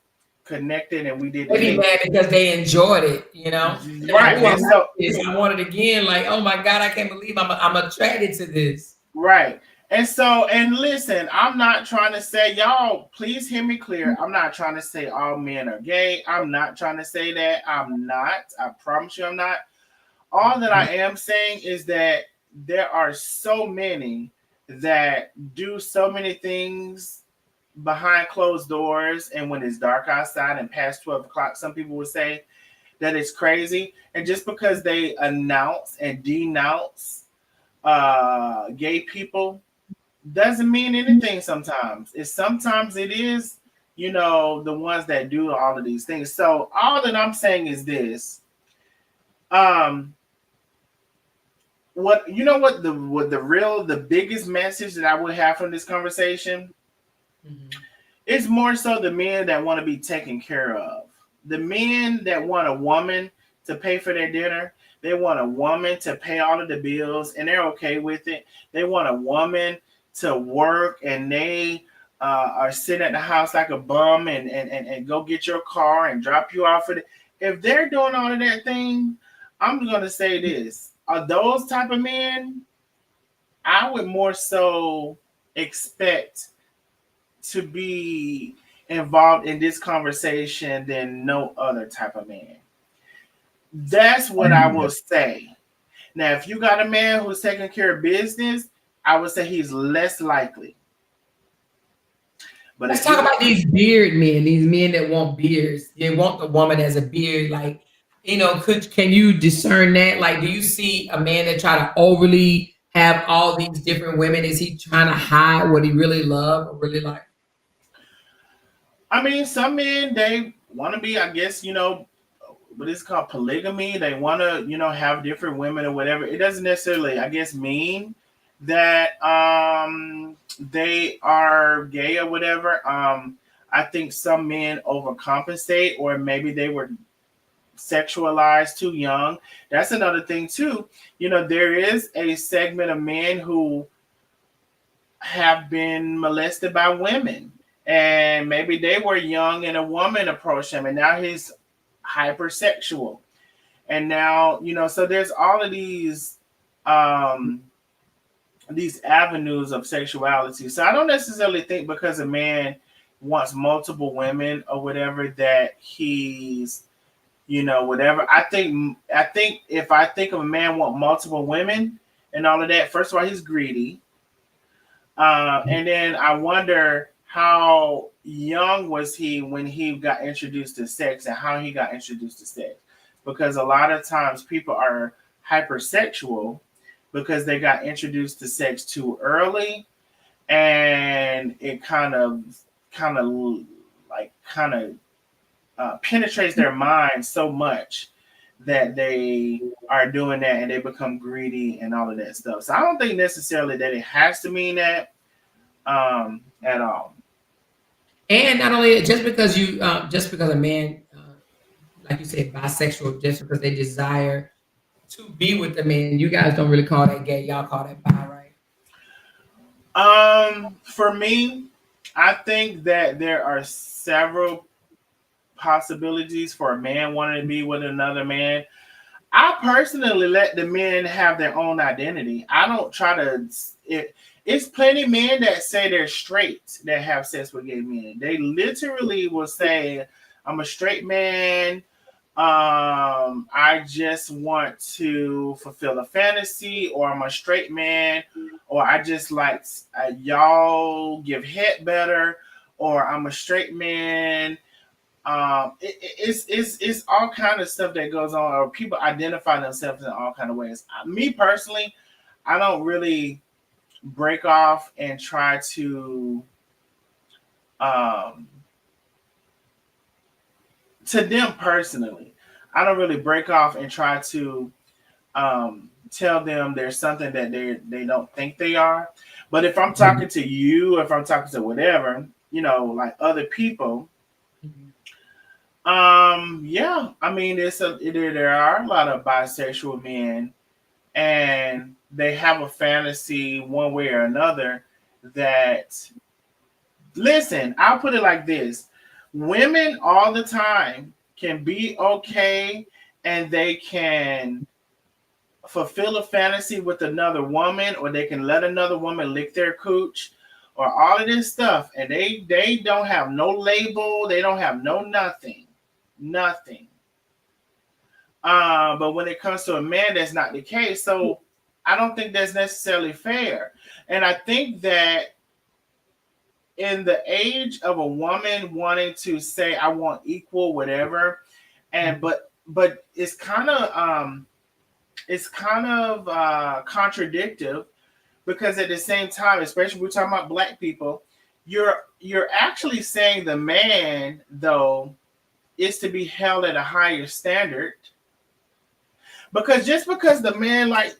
connected and we did the They be thing. mad because they enjoyed it, you know. They're like, Right. oh, I And like so this. I want it again. Like, oh my God, I can't believe I'm attracted to this. right. And so, and listen, I'm not trying to say, y'all, please hear me clear. I'm not trying to say all men are gay. I'm not trying to say that. I'm not. I promise you I'm not. All that I am saying is that there are so many that do so many things behind closed doors and when it's dark outside and past 12 o'clock, some people would say that it's crazy. And just because they announce and denounce gay people doesn't mean anything sometimes. Sometimes it is, the ones that do all of these things. So all that I'm saying is this. Um, the biggest message that I would have from this conversation is more so the men that want to be taken care of. The men that want a woman to pay for their dinner, they want a woman to pay all of the bills and they're okay with it. They want a woman to work and they are sitting at the house like a bum and go get your car and drop you off at it. If they're doing all of that thing, I'm gonna say this. Are those type of men, I would more so expect to be involved in this conversation than no other type of man. That's what I will say. Now, if you got a man who's taking care of business, I would say he's less likely. But Let's if talk you about these beard men, these men that want beards. They want the woman as a beard. Like, can you discern that? Like, do you see a man that try to overly have all these different women? Is he trying to hide what he really love or really like? I mean, some men they want to be, I guess, what is called polygamy. They want to, have different women or whatever. It doesn't necessarily, I guess, mean that they are gay or whatever. I think some men overcompensate, or maybe they were sexualized too young. That's another thing too. There is a segment of men who have been molested by women. And maybe they were young and a woman approached him and now he's hypersexual. And now, so there's all of these avenues of sexuality. So I don't necessarily think because a man wants multiple women or whatever that he's, whatever. I think if I think of a man want multiple women and all of that, first of all, he's greedy. And then I wonder how young was he when he got introduced to sex and how he got introduced to sex. Because a lot of times people are hypersexual because they got introduced to sex too early and it kind of penetrates their mind so much that they are doing that and they become greedy and all of that stuff. So I don't think necessarily that it has to mean that at all. And not only just because a man, like you said, bisexual, just because they desire to be with the man, you guys don't really call that gay. Y'all call that bi, right? For me, I think that there are several possibilities for a man wanting to be with another man. I personally let the men have their own identity. I don't try to. It's plenty of men that say they're straight that have sex with gay men. They literally will say, "I'm a straight man. I just want to fulfill a fantasy," or "I'm a straight man," or "I just like y'all give head better," or "I'm a straight man." It's all kind of stuff that goes on, or people identify themselves in all kind of ways. Me personally, I don't really break off and try um, to them personally. I don't really break off and try to tell them there's something that they don't think they are. But if I'm talking to you, if I'm talking to whatever, like other people, yeah, I mean, there are a lot of bisexual men, and they have a fantasy one way or another that, listen, I'll put it like this. Women all the time can be okay and they can fulfill a fantasy with another woman, or they can let another woman lick their cooch, or all of this stuff, and they don't have no label, they don't have no nothing. But when it comes to a man, that's not the case. So I don't think that's necessarily fair. And I think that in the age of a woman wanting to say I want equal whatever, and but it's kind of contradictive, because at the same time, especially we're talking about black people, you're actually saying the man though is to be held at a higher standard, because just because the man, like,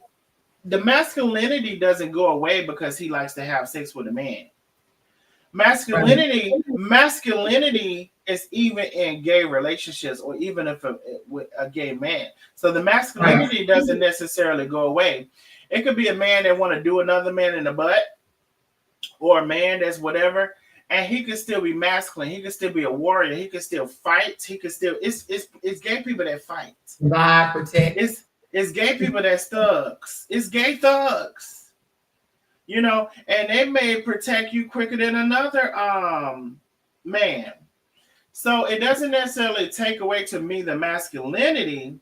the masculinity doesn't go away because he likes to have sex with a man. Masculinity is even in gay relationships, or even if with a gay man. So the masculinity doesn't necessarily go away. It could be a man that want to do another man in the butt, or a man that's whatever, and he could still be masculine. He could still be a warrior. He could still fight. He could still. It's gay people that fight. God protect. It's gay people that thugs. It's gay thugs. You know, and they may protect you quicker than another man. So it doesn't necessarily take away to me the masculinity,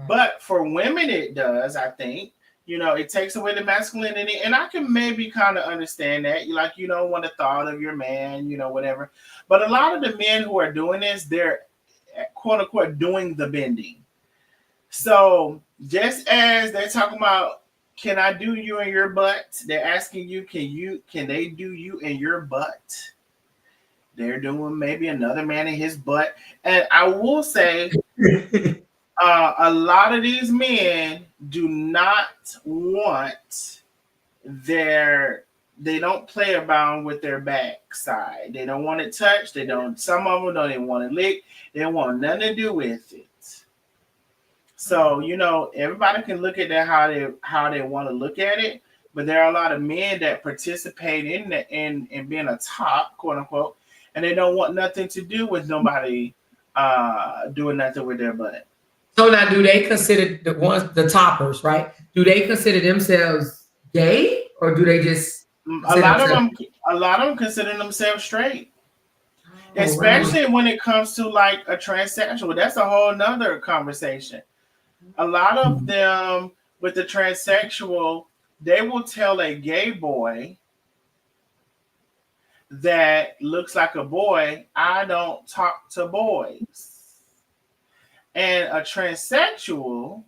but for women it does, I think. You know, it takes away the masculinity, and I can maybe kind of understand that. You, like, you don't want the thought of your man, you know, whatever. But a lot of the men who are doing this, they're quote unquote doing the bending. So just as they're talking about, can I do you in your butt? They're asking you, can they do you in your butt? They're doing maybe another man in his butt. And I will say, a lot of these men do not want they don't play around with their backside. They don't want it touched. Some of them don't even want it licked. They don't want nothing to do with it. So, you know, everybody can look at that how they want to look at it, but there are a lot of men that participate in being a top, quote unquote, and they don't want nothing to do with nobody doing nothing with their butt. So now, do they consider the toppers, right? Do they consider themselves gay, or do they just a lot of them consider themselves straight? Especially when it comes to like a transsexual. That's a whole nother conversation. A lot of them with the transsexual, they will tell a gay boy that looks like a boy, I don't talk to boys. And a transsexual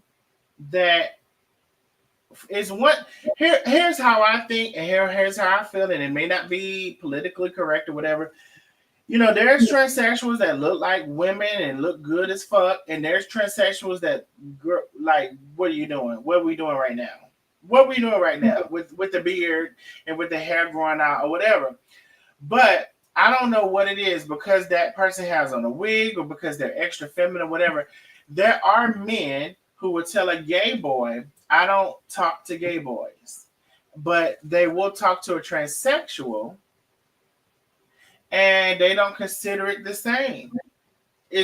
that is what here's how I think, and here's how I feel, and it may not be politically correct or whatever. You know, there's transsexuals that look like women and look good as fuck, and there's transsexuals that like, what are you doing? What are we doing right now? What are we doing right now with the beard and with the hair growing out or whatever? But I don't know what it is, because that person has on a wig or because they're extra feminine, whatever. There are men who would tell a gay boy, I don't talk to gay boys, but they will talk to a transsexual, and they don't consider it the same.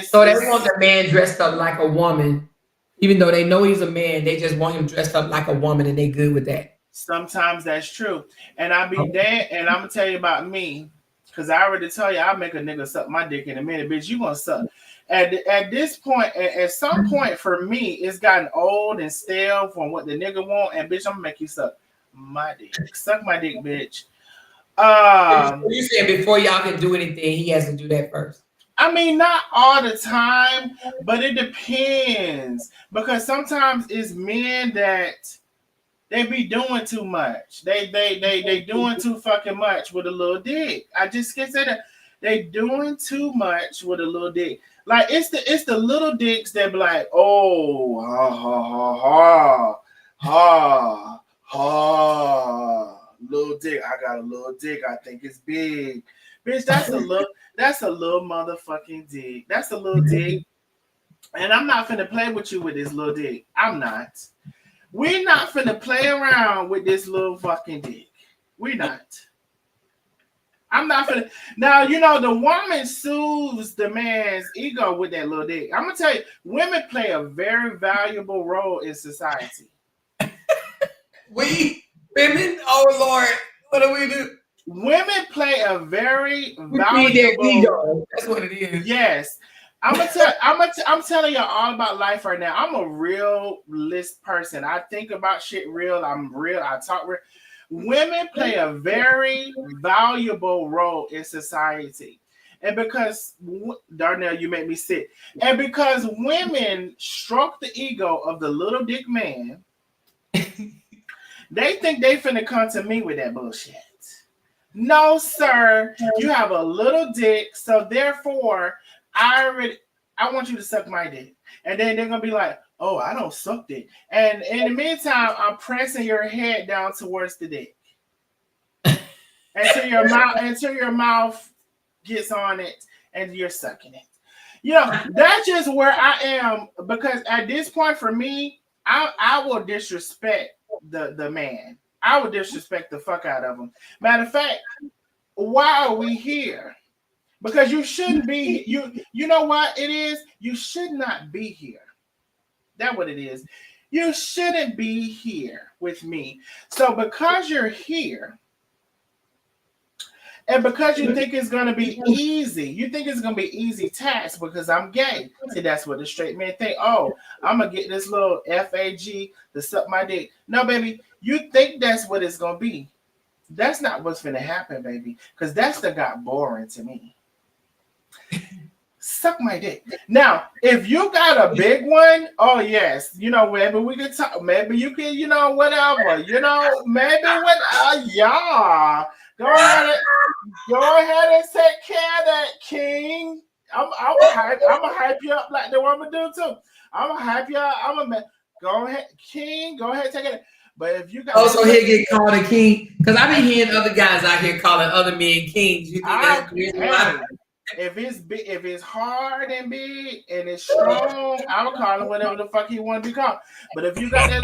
So they want the man dressed up like a woman, even though they know he's a man. They just want him dressed up like a woman, and they good with that. Sometimes that's true. And I'll be damned, and I'm gonna tell you about me, because I already tell you I'll make a nigga suck my dick in a minute, bitch. You gonna suck. At this point, at some point for me, it's gotten old and stale from what the nigga want, and bitch, I'm gonna make you suck my dick. Suck my dick, bitch. You said before y'all can do anything, he has to do that first. I mean, not all the time, but it depends, because sometimes it's men that they be doing too much. They doing too fucking much with a little dick. I just can say that they doing too much with a little dick. Like it's the little dicks that be like, oh, ha ha ha ha ha, little dick. I got a little dick. I think it's big, bitch. That's a little motherfucking dick. That's a little dick, and I'm not finna play with you with this little dick. I'm not. We're not finna play around with this little fucking dick. We're not. I'm not finna. Now, you know, the woman soothes the man's ego with that little dick. I'm gonna tell you, women play a very valuable role in society. We women, oh Lord, what do we do? Women play a very We feed their valuable. ego. That's what it is. Yes. I'm telling y'all all about life right now. I'm a realist person. I think about shit real. I'm real. I talk real. Women play a very valuable role in society. And because, Darnell, you make me sick. And because women stroke the ego of the little dick man, they think they finna come to me with that bullshit. No, sir. You have a little dick, so therefore, I want you to suck my dick. And then they're gonna be like, oh, I don't suck dick. And in the meantime, I'm pressing your head down towards the dick. until your mouth gets on it and you're sucking it. You know, that's just where I am, because at this point for me, I will disrespect the man. I would disrespect the fuck out of him. Matter of fact, why are we here? Because you shouldn't be. You know what it is? You should not be here. That's what it is. You shouldn't be here with me. So because you're here, and because you think it's gonna be easy, you think it's gonna be easy task because I'm gay. See, that's what the straight men think. Oh, I'm gonna get this little FAG to suck my dick. No, baby, you think that's what it's gonna be. That's not what's gonna happen, baby. Because that's the got boring to me. Suck my dick. Now, if you got a big one, oh yes, you know, maybe we could talk. Maybe you can, you know, whatever. You know, maybe when yeah. Go ahead and take care of that, King. I'm gonna hype you up like the woman do too. I'm gonna hype you up. Go ahead, King. Go ahead, take it. But if you got also he'll get called a king, because I be hearing other guys out here calling other men kings. You think that's weird? If it's big, if it's hard and big and it's strong, I'll call him whatever the fuck he want to be called. But if you got that.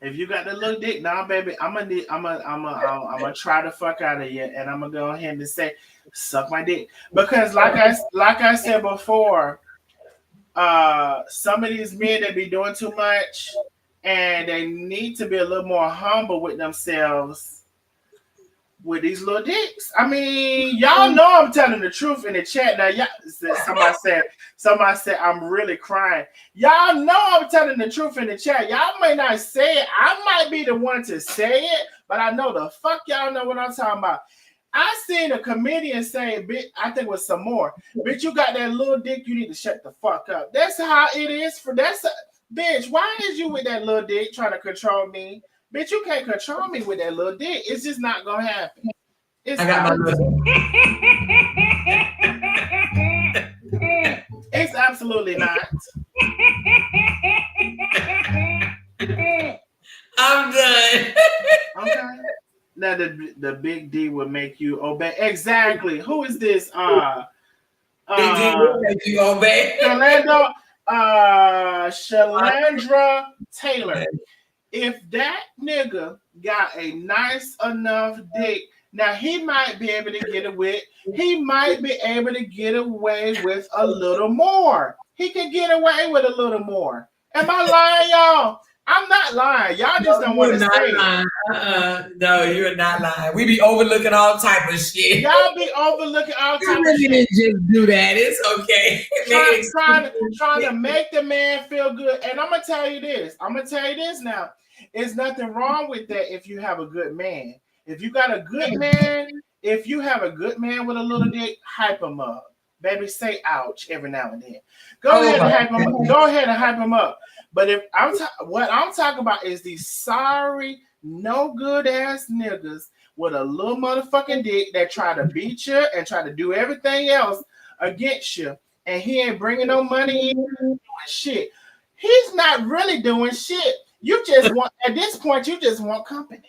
If you got the little dick, nah, baby, I'm gonna try the fuck out of you, and I'm gonna go ahead and say, suck my dick, because like I said before, some of these men that be doing too much, and they need to be a little more humble with themselves. With these little dicks, I mean, y'all know I'm telling the truth in the chat. Now, somebody said I'm really crying. Y'all know I'm telling the truth in the chat. Y'all may not say it. I might be the one to say it, but I know the fuck y'all know what I'm talking about. I seen a comedian say, "Bitch," I think it was some more. Bitch, you got that little dick. You need to shut the fuck up. That's how it is. Bitch. Why is you with that little dick trying to control me? Bitch, you can't control me with that little dick. It's just not gonna happen. It's absolutely not. I'm done. Okay. Now the big D will make you obey. Exactly. Who is this? Big D will make you obey. Shalandra Taylor. If that nigga got a nice enough dick, now he might be able to get away. He might be able to get away with a little more. He can get away with a little more. Am I lying, y'all? I'm not lying. Y'all just don't want to say it. No, you're not lying. We be overlooking all type of shit. Y'all be overlooking all type of shit. Didn't just do that. It's okay. Trying to make the man feel good. And I'm gonna tell you this. Now. There's nothing wrong with that if you have a good man. If you got a good man, if you have a good man with a little dick, hype him up. Baby, say ouch every now and then. Go ahead and hype him up. But if what I'm talking about is these sorry, no good ass niggas with a little motherfucking dick that try to beat you and try to do everything else against you, and he ain't bringing no money in, doing shit. He's not really doing shit. You just want, at this point, you just want company.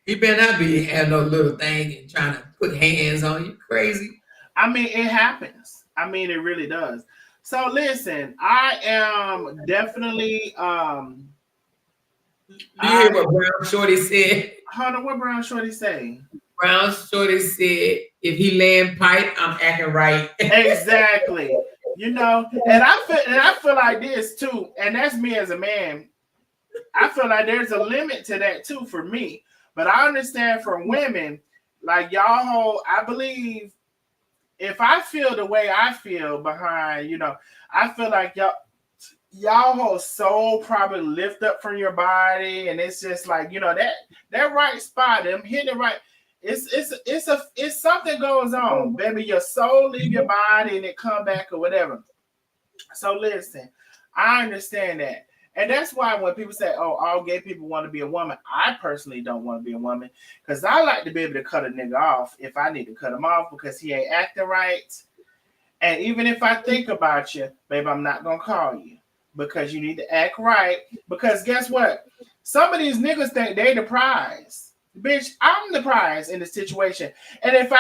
He better not be having no little thing and trying to put hands on you. Crazy. I mean, it happens. I mean, it really does. So listen, I am definitely Do you hear I what Brown Shorty said? hold on, what Brown Shorty say? Brown Shorty said, if he land pipe, I'm acting right. Exactly. You know, and I feel like this too, and that's me as a man. I feel like there's a limit to that too for me. But I understand for women, like y'all hold, I believe if I feel the way I feel behind, you know, I feel like y'all whole soul probably lift up from your body, and it's just like, you know, that right spot, them hitting it right. It's something goes on, baby. Your soul leave your body and it come back or whatever. So listen, I understand that. And that's why when people say, oh, all gay people want to be a woman, I personally don't want to be a woman because I like to be able to cut a nigga off if I need to cut him off because he ain't acting right. And even if I think about you, babe, I'm not going to call you because you need to act right. Because guess what? Some of these niggas think they the prize. Bitch, I'm the prize in the situation. And if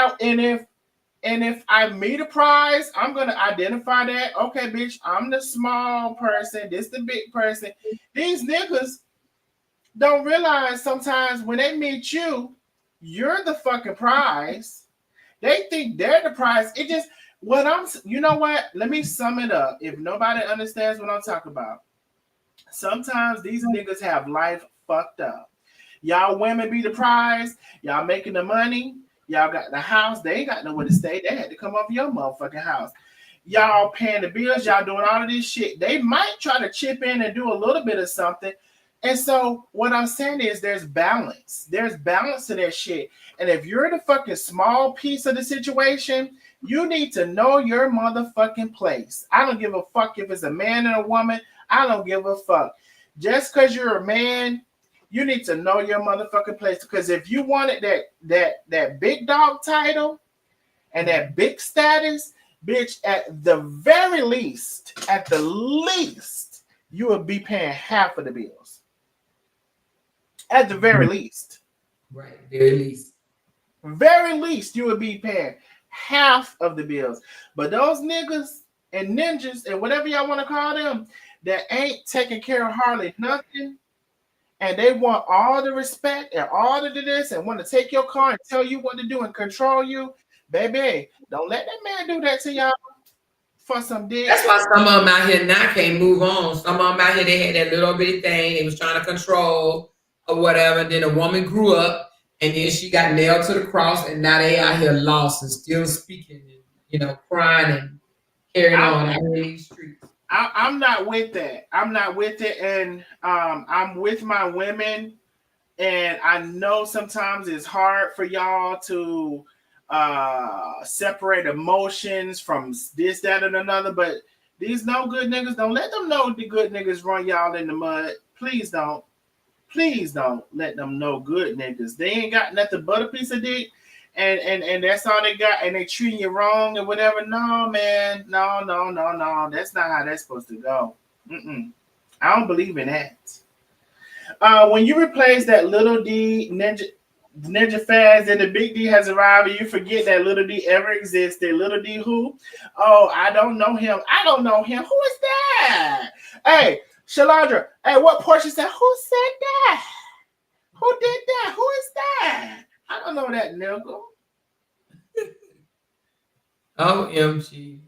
I meet a prize, I'm gonna identify that. Okay, bitch, I'm the small person. This the big person. These niggas don't realize sometimes when they meet you, you're the fucking prize. They think they're the prize. It just you know what? Let me sum it up. If nobody understands what I'm talking about, sometimes these niggas have life fucked up. Y'all women be the prize. Y'all making the money. Y'all got the house. They ain't got nowhere to stay. They had to come off your motherfucking house. Y'all paying the bills. Y'all doing all of this shit. They might try to chip in and do a little bit of something. And so what I'm saying is there's balance. There's balance to that shit. And if you're the fucking small piece of the situation, you need to know your motherfucking place. I don't give a fuck if it's a man and a woman. I don't give a fuck. Just because you're a man, you need to know your motherfucking place. Because if you wanted that big dog title and that big status, bitch, at the least, you would be paying half of the bills. At the very least. Right, very least. Very least, you would be paying half of the bills. But those niggas and ninjas and whatever y'all want to call them that ain't taking care of hardly nothing, and they want all the respect and all of this and want to take your car and tell you what to do and control you, baby, don't let that man do that to y'all for some dick. That's why some of them out here now can't move on. Some of them out here, they had that little bitty thing they was trying to control or whatever. And then a woman grew up and then she got nailed to the cross and now they out here lost and still speaking and, you know, crying and carrying on out in these streets. I'm not with that. I'm not with it. And I'm with my women. And I know sometimes it's hard for y'all to separate emotions from this, that, and another. But these no good niggas, don't let them know the good niggas run y'all in the mud. Please don't. Please don't let them know good niggas. They ain't got nothing but a piece of dick. And that's all they got, and they treating you wrong and whatever. No, man, no. That's not how that's supposed to go. I don't believe in that. When you replace that little D ninja fast and the big D has arrived, and you forget that little D ever existed. Little D who? Oh, I don't know him. I don't know him. Who is that? Hey, Shalandra. Hey, what Portia said? Who said that? Who did that? Who is that? I don't know that nigga. OMG.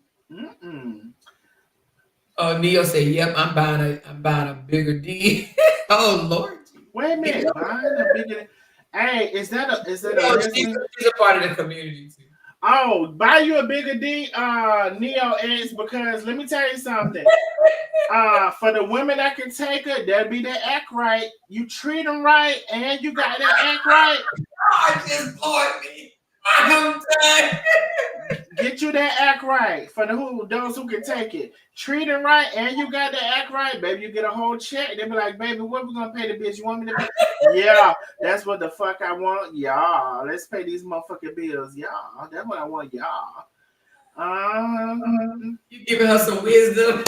Oh, Neo said, "Yep, I'm buying a bigger D." Oh Lord. Wait a minute, buying a bigger. Hey, is that a she's a part of the community too. Oh, buy you a bigger D, Neo is because let me tell you something. For the women that can take it, that'll be that act right. You treat them right, and you got that act right. I just floored me. I'm done. Get you that act right for those who can take it. Treat them right, and you got that act right, baby. You get a whole check. They be like, baby, what we gonna pay the bills? You want me to pay? Yeah, that's what the fuck I want. Y'all, let's pay these motherfucking bills. Y'all, that's what I want. Y'all. You giving her some wisdom.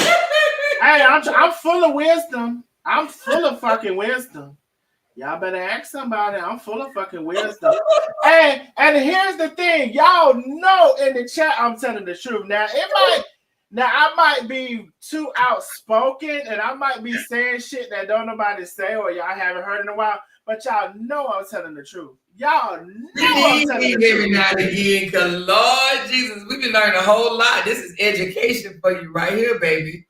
Hey, I'm full of wisdom. I'm full of fucking wisdom. Y'all better ask somebody. I'm full of fucking wisdom. And here's the thing, y'all know in the chat I'm telling the truth. Now I might be too outspoken and I might be saying shit that don't nobody say or y'all haven't heard in a while, but y'all know I'm telling the truth. Y'all know I'm telling the truth. Every now and again, because Lord Jesus, we've been learning a whole lot. This is education for you right here, baby.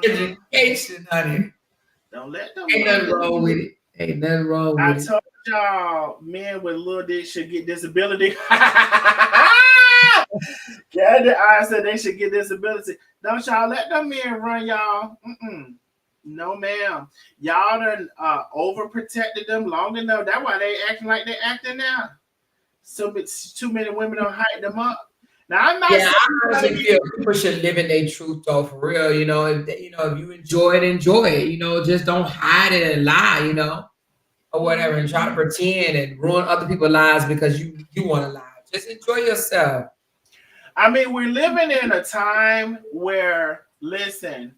Education, honey. Don't let them. Ain't nothing wrong with it. Ain't nothing wrong with it. I told y'all, men with little dick should get disability. Candy, I said they should get disability. Don't y'all let them men run y'all. No, ma'am. Y'all done overprotected them long enough. That's why they acting like they acting now. So too many women don't hype them up. Now I'm not. Yeah, I honestly feel people should live in their truth though, for real. You know, if you enjoy it, enjoy it. You know, just don't hide it and lie. You know, or whatever, and try to pretend and ruin other people's lives because you want to lie. Just enjoy yourself. I mean, we're living in a time where, listen,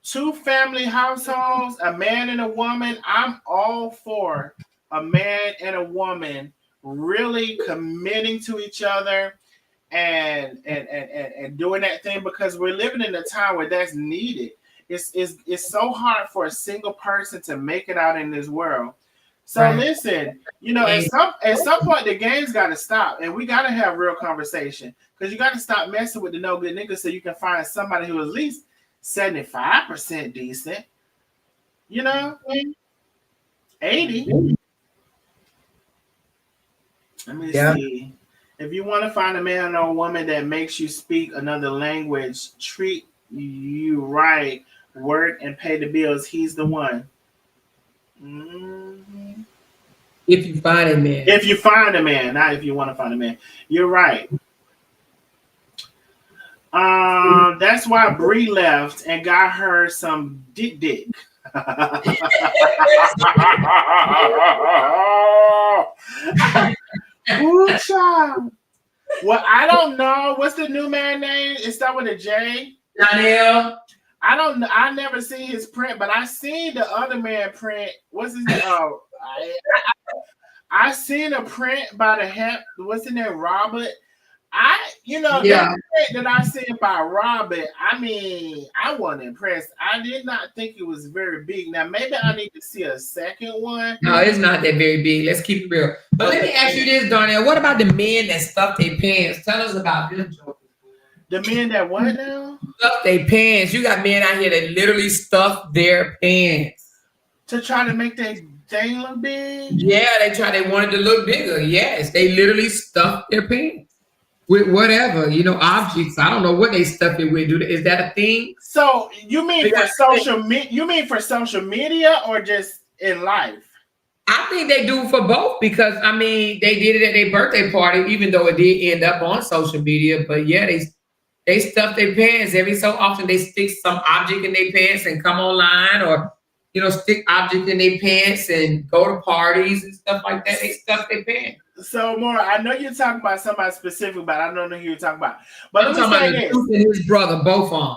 2 family households, a man and a woman. I'm all for a man and a woman really committing to each other and doing that thing, because we're living in a time where that's needed. It's so hard for a single person to make it out in this world. So listen, at some point the game's got to stop, and we got to have real conversation, because you got to stop messing with the no good niggas so you can find somebody who at least 75% decent. 80. Let me see. If you want to find a man or a woman that makes you speak another language, treat you right, work and pay the bills, he's the one. Mm-hmm. If you find a man. If you find a man, not if you want to find a man. You're right. That's why Bree left and got her some dick. Ooh, child. Well, I don't know. What's the new man name? It starts with a J. Danielle. I don't know. I never seen his print, but I seen the other man print. What's his name? Oh, I seen a print by the hemp. What's his name? Robert. That print that I seen by Robert, I mean, I wasn't impressed. I did not think it was very big. Now, maybe I need to see a second one. No, it's not that very big. Let's keep it real. But let me ask you this, Darnell. What about the men that stuff their pants? Tell us about them. The men that what now? Stuff their pants. You got men out here that literally stuff their pants. To try to make that thing look big? Yeah, they wanted to look bigger. Yes, they literally stuffed their pants with whatever, objects. I don't know what they stuff it with. Is that a thing? So you mean for social media? You mean for social media or just in life? I think they do for both, because I mean they did it at their birthday party, even though it did end up on social media. But yeah, they stuff their pants every so often. They stick some object in their pants and come online, or stick object in their pants and go to parties and stuff like that. They stuff their pants. So, Maura, I know you're talking about somebody specific, but I don't know who you're talking about. But I'm talking about the Duke and his brother, both on.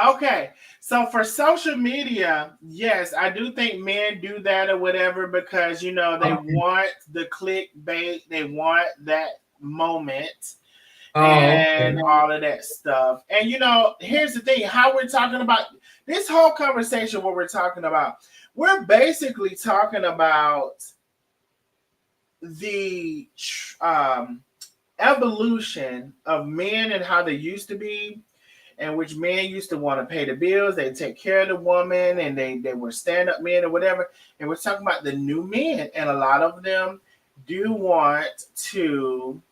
Okay. So for social media, yes, I do think men do that or whatever, because, they want the clickbait. They want that moment and all of that stuff. And, here's the thing, how we're talking about this whole conversation, what we're talking about, we're basically talking about the evolution of men and how they used to be, and which men used to want to pay the bills, they take care of the woman, and they were stand-up men or whatever. And we're talking about the new men, and a lot of them do want to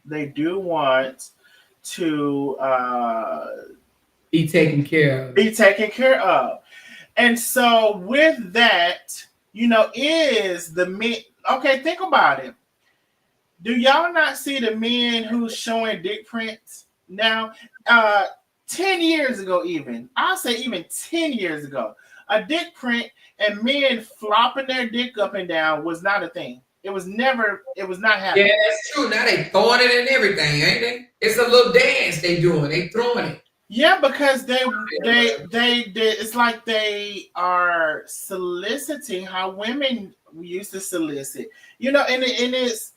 they do want to be taken care of. And so with that, is the men, okay, think about it. Do y'all not see the men who's showing dick prints now? 10 years ago, I'll say even 10 years ago, a dick print and men flopping their dick up and down was not a thing. It was not happening. Yeah, that's true. Now they throwing it and everything, ain't they? It's a little dance they doing. They throwing it. Yeah, because it's like they are soliciting how women used to solicit. And it's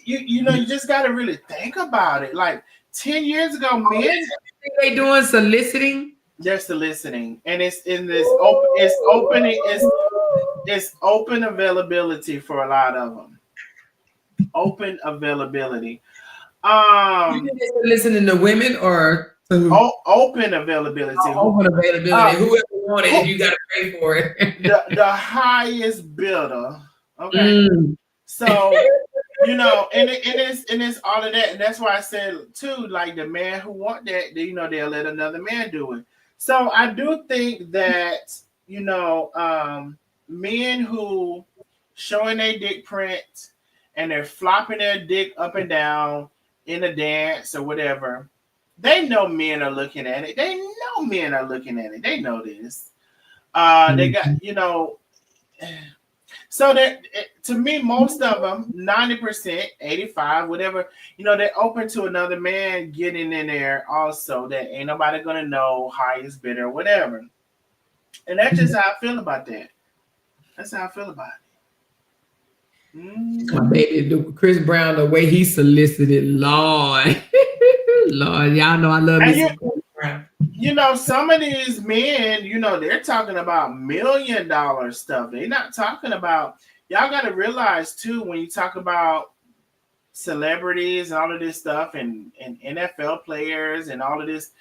you just got to really think about it. Like 10 years ago, men They doing soliciting. they're soliciting, and it's in this open. It's open availability for a lot of them. Open availability. You think they listening to women or to Open availability. open availability? Whoever wanted it, you got to pay for it. The highest bidder. Okay. Mm. So, and it's all of that, and that's why I said too, like the man who want that, they'll let another man do it. So I do think that men who showing their dick print and they're flopping their dick up and down in a dance or whatever, they know men are looking at it. They know men are looking at it. They know this. They got So that to me, most of them, 90%, 85, whatever, they're open to another man getting in there also. That ain't nobody gonna know highest bidder or whatever. And that's just how I feel about that. That's how I feel about it. My baby, Chris Brown, the way he solicited, Lord, Lord, y'all know I love And me some Chris Brown. Some of these men, they're talking about $1 million stuff. They're not talking about. Y'all got to realize too, when you talk about celebrities and all of this stuff, and NFL players and all of this,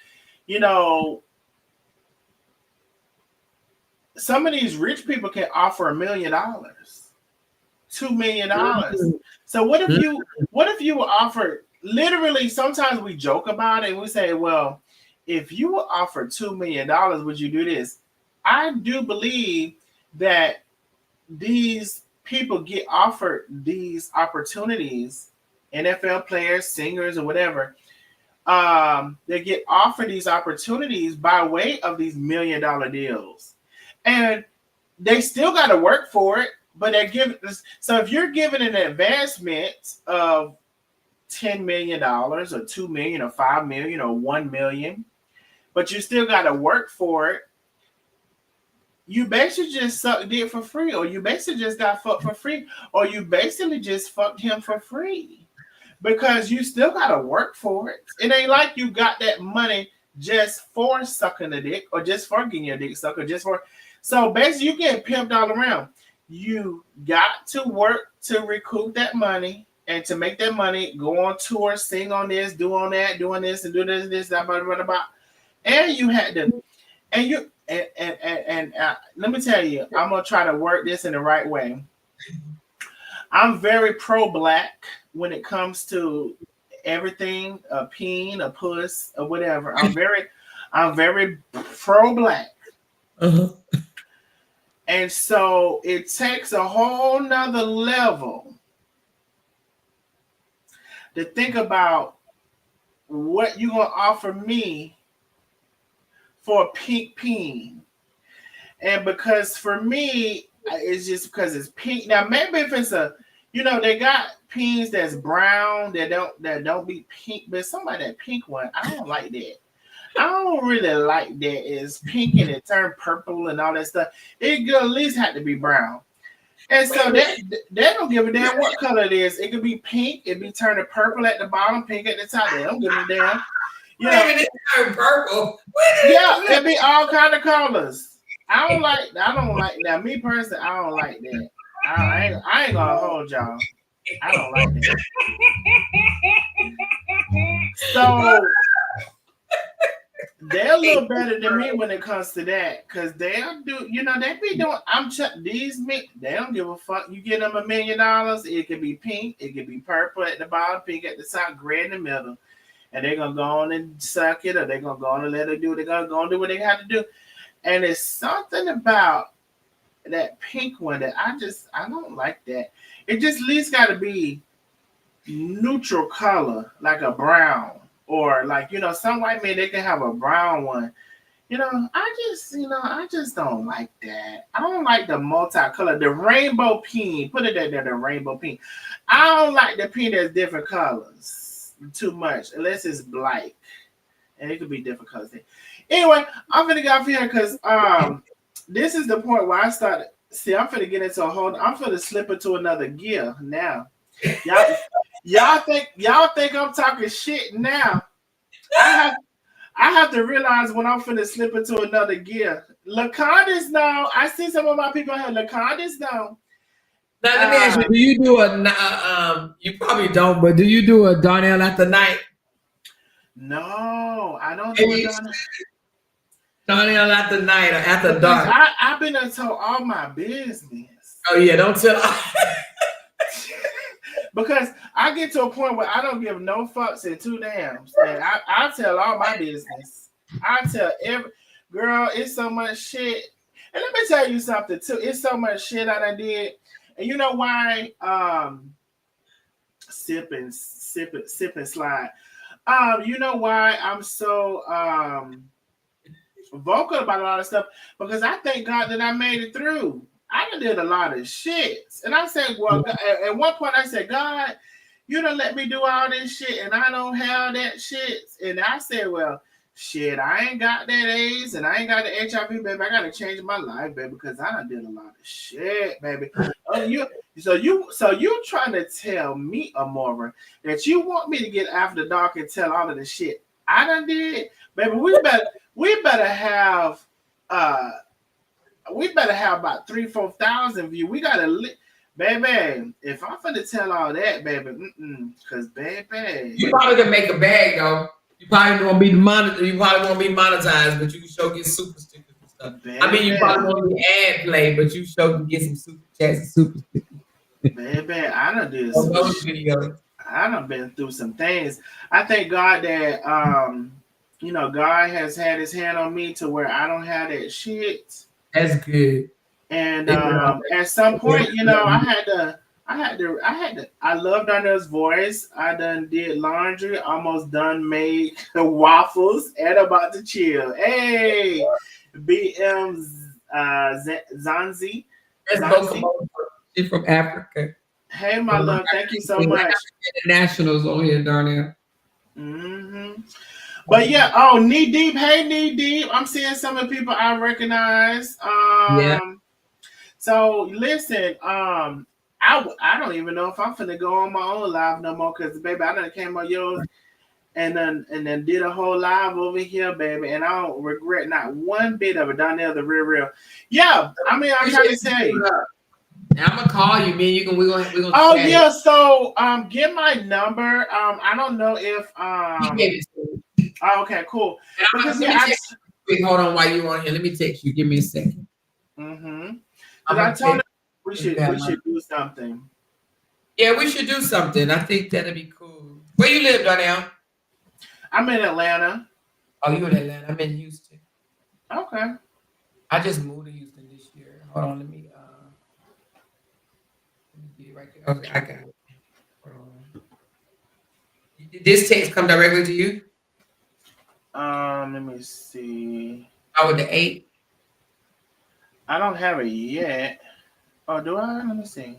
some of these rich people can offer $1 million, $2 million. So what if you were offered, literally, sometimes we joke about it and we say, well, if you were offered $2 million, would you do this? I do believe that these people get offered these opportunities, NFL players, singers, or whatever. They get offered these opportunities by way of these $1 million deals. And they still got to work for it, but they're giving. So if you're given an advancement of $10 million or $2 million or $5 million or $1 million, but you still got to work for it, you basically just sucked it for free, or you basically just got fucked for free, or you basically just fucked him for free, because you still got to work for it. It ain't like you got that money just for sucking the dick, or just for getting your dick sucked, or just for. So basically, you get pimped all around. You got to work to recoup that money, and to make that money, go on tour, sing on this, do on that, doing this, and do this, that, blah, blah, blah, blah. And you had to, and you, and let me tell you, I'm gonna try to work this in the right way. I'm very pro-black when it comes to everything, a peen, a puss, or whatever. I'm very pro-black. Uh-huh. And so it takes a whole nother level to think about what you're gonna offer me for a pink peen. And because for me, it's just because it's pink. Now maybe if it's they got peens that's brown that don't be pink, but somebody that pink one, I don't like that. I don't really like that. It's pink and it turned purple and all that stuff. It could at least have to be brown. And so they don't give a damn what color it is. It could be pink, it be turning purple at the bottom, pink at the top. They don't give a damn. It turned purple. Yeah, it be all kind of colors. I don't like that. Me personally, I don't like that. I ain't gonna hold y'all. I don't like that. So they're a little better than me when it comes to that, because they'll do, they be doing. These men, they don't give a fuck. You get them $1 million, it could be pink, it could be purple at the bottom, pink at the top, gray in the middle, and they're gonna go on and suck it, or they're gonna go on and let it do. They're gonna go and do what they have to do, and it's something about that pink one that I don't like that. It just at least got to be neutral color, like a brown. Or like, some white men, they can have a brown one. I just don't like that. I don't like the multicolor, the rainbow peen. Put it there, the rainbow peen. I don't like the peen that's different colors too much, unless it's black. And it could be different cousin. Anyway, I'm gonna get off here because this is the point where I started. See, I'm gonna get into a whole. I'm gonna slip into another gear now. Y'all, y'all think I'm talking shit now. I have I have to realize when I'm finna slip into another gear. Laconda's now. I see some of my people here. Laconda's now. Now let me ask you: do you do you probably don't, but do you do a Darnell at the night? No, I don't do it. Darnell at the night or after Because dark? I've been into all my business. Oh yeah, don't tell. Because I get to a point where I don't give no fucks and two dams. And I tell all my business. I tell every girl, it's so much shit. And let me tell you something too. It's so much shit I done did. And you know why? Sip and slide. You know why I'm so vocal about a lot of stuff? Because I thank God that I made it through. I done did a lot of shit. And I said, well, at one point I said, God, you done let me do all this shit and I don't have that shit. And I said, well, shit, I ain't got that AIDS and I ain't got the HIV, baby. I gotta change my life, baby, because I done did a lot of shit, baby. So you trying to tell me, Amora, that you want me to get after the dark and tell all of the shit I done did? Baby, we better have about 3,000-4,000 views. We gotta baby. If I'm finna tell all that, baby, cause baby, You probably can make a bag though. You probably won't be monetized, but you can show get super stickers and stuff. baby, I mean, you probably won't be ad play, but you show can get some super chats and super stickers. baby, I done did On some those shit. videos. I done been through some things. I thank God that God has had his hand on me to where I don't have that shit. That's good. And at some point, I loved Darnell's voice. I done did laundry, almost done made waffles, and about to chill. Hey, BM Zanzi. That's Kokomo. She's from Africa. Hey, my love, thank you so much. Nationals on here, Darnell. But yeah, knee deep. Hey, knee deep. I'm seeing some of the people I recognize. Yeah. So listen, I don't even know if I'm finna go on my own live no more because baby, I done came on yours and then did a whole live over here, baby, and I don't regret not one bit of it. Darnell, the real. Yeah, I mean, I'm trying to say. I'm gonna call you, man. We're gonna. Oh yeah, so get my number. I don't know if Oh, okay, cool. Because wait, hold on, while you on here, let me text you. Give me a second. Because I told him we should do something. Yeah, we should do something. I think that'd be cool. Where you live, Darnell? I'm in Atlanta. Oh, you in Atlanta? I'm in Houston. Okay. I just moved to Houston this year. Hold on, let me get it right there. Okay, I got it. Hold on. Did this text come directly to you? Let me see. Oh, with the 8? I don't have it yet. Oh, do I? Let me see.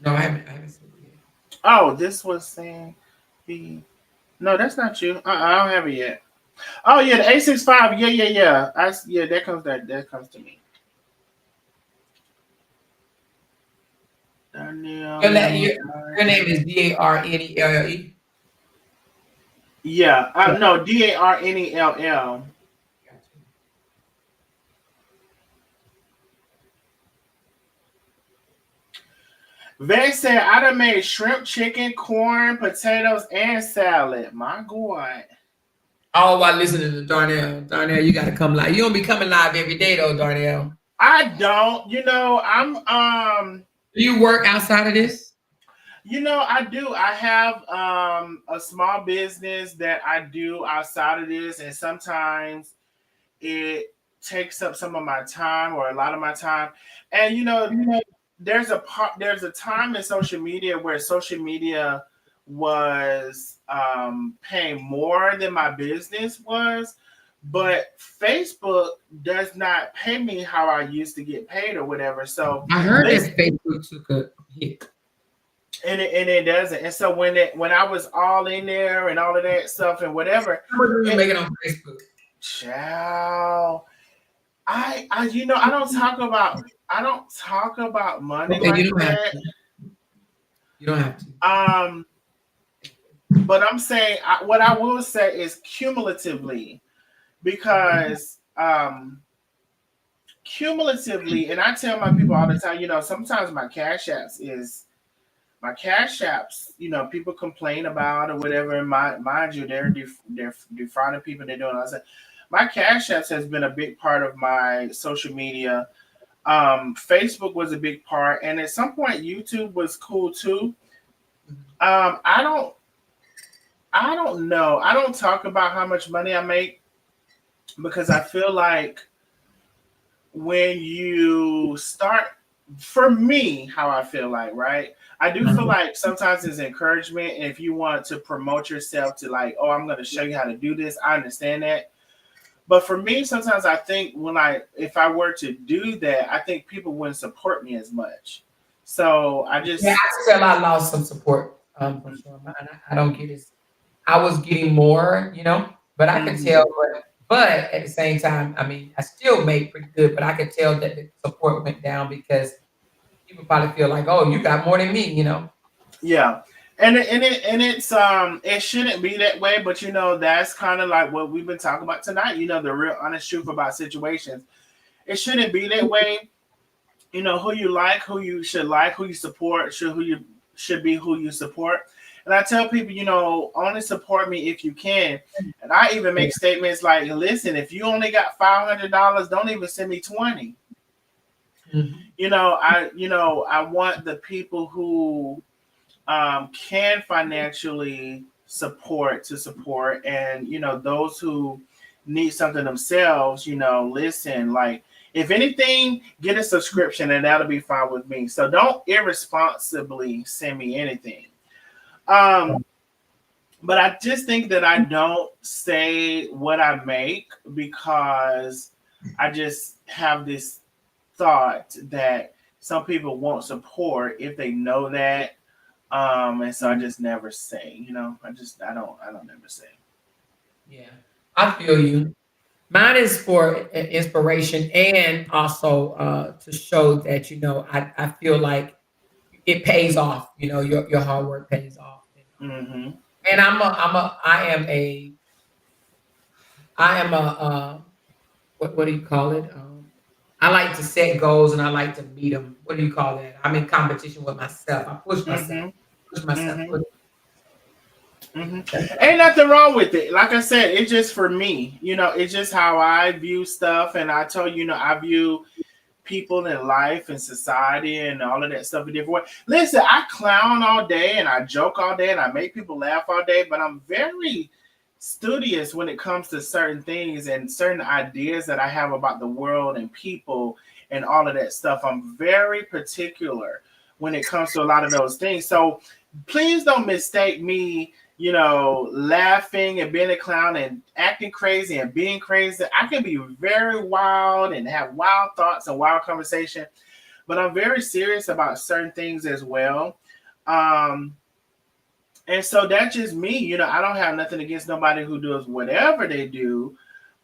No, I haven't seen it yet. Oh, this was saying the. No, that's not you. I don't have it yet. Oh yeah, the 865. Yeah. That comes to me. Danielle. Your name is Darnelle. Yeah. No, Darnell. They said I done made shrimp, chicken, corn, potatoes, and salad. My God. All while listening to Darnell. Darnell, you gotta come live. You don't be coming live every day though, Darnell. I don't. I'm Do you work outside of this? I do. I have a small business that I do outside of this, and sometimes it takes up some of my time or a lot of my time. And there's a time in social media where social media was paying more than my business was, but Facebook does not pay me how I used to get paid or whatever. So I heard that Facebook took a hit. and it doesn't. And so when I was all in there and all of that stuff and whatever, How much were you it, making on Facebook? child, I you know I don't talk about money Okay, like you don't have that. to. You don't have to. But I'm saying what I will say is cumulatively, because cumulatively, and I tell my people all the time, you know, sometimes my cash apps, you know, people complain about or whatever. And mind you, they're defrauding people. They're doing all that. My cash apps has been a big part of my social media. Facebook was a big part, and at some point, YouTube was cool too. Um, I don't, I don't know. I don't talk about how much money I make because I feel like when you start, for me, how I feel like, right? I do feel like sometimes it's encouragement. And if you want to promote yourself to like, oh, I'm going to show you how to do this, I understand that. But for me, sometimes I think if I were to do that, I think people wouldn't support me as much. So I Yeah, just, I feel I lost some support for sure. I don't get it. I was getting more, you know, but I could mhm. tell. But at the same time, I mean, I still made pretty good, but I could tell that the support went down because people probably feel like, oh, you got more than me, you know. Yeah. It shouldn't be that way, but you know, that's kind of like what we've been talking about tonight, you know, the real honest truth about situations. It shouldn't be that way. You know, who you should like, who you support, who you should be who you support. And I tell people, you know, only support me if you can. And I even make statements like, listen, if you only got $500, don't even send me 20. Mhm. I want the people who can financially support to support, and you know, those who need something themselves, you know, listen, like if anything, get a subscription and that'll be fine with me. So don't irresponsibly send me anything. um but I just think that I don't say what I make because I just have this thought that some people won't support if they know that. And so I just never say, you know, I don't never say. Yeah, I feel you. Mine is for inspiration and also to show that you know I feel like it pays off. You know, your hard work pays off. Mm-hmm. And I am a what do you call it? I like to set goals and I like to meet them. What do you call that? I'm in competition with myself. I Mm-hmm. push myself. Mm-hmm. Mm-hmm. Ain't nothing wrong with it. Like I said, it's just for me. You know, it's just how I view stuff. And I told you, you know, I view people in life and society and all of that stuff a different way. Listen, I clown all day and I joke all day and I make people laugh all day, but I'm very studious when it comes to certain things and certain ideas that I have about the world and people and all of that stuff. I'm very particular when it comes to a lot of those things. So please don't mistake me, you know, laughing and being a clown and acting crazy and being crazy. I can be very wild and have wild thoughts and wild conversation, but I'm very serious about certain things as well. Um, and so that's just me. You know, I don't have nothing against nobody who does whatever they do.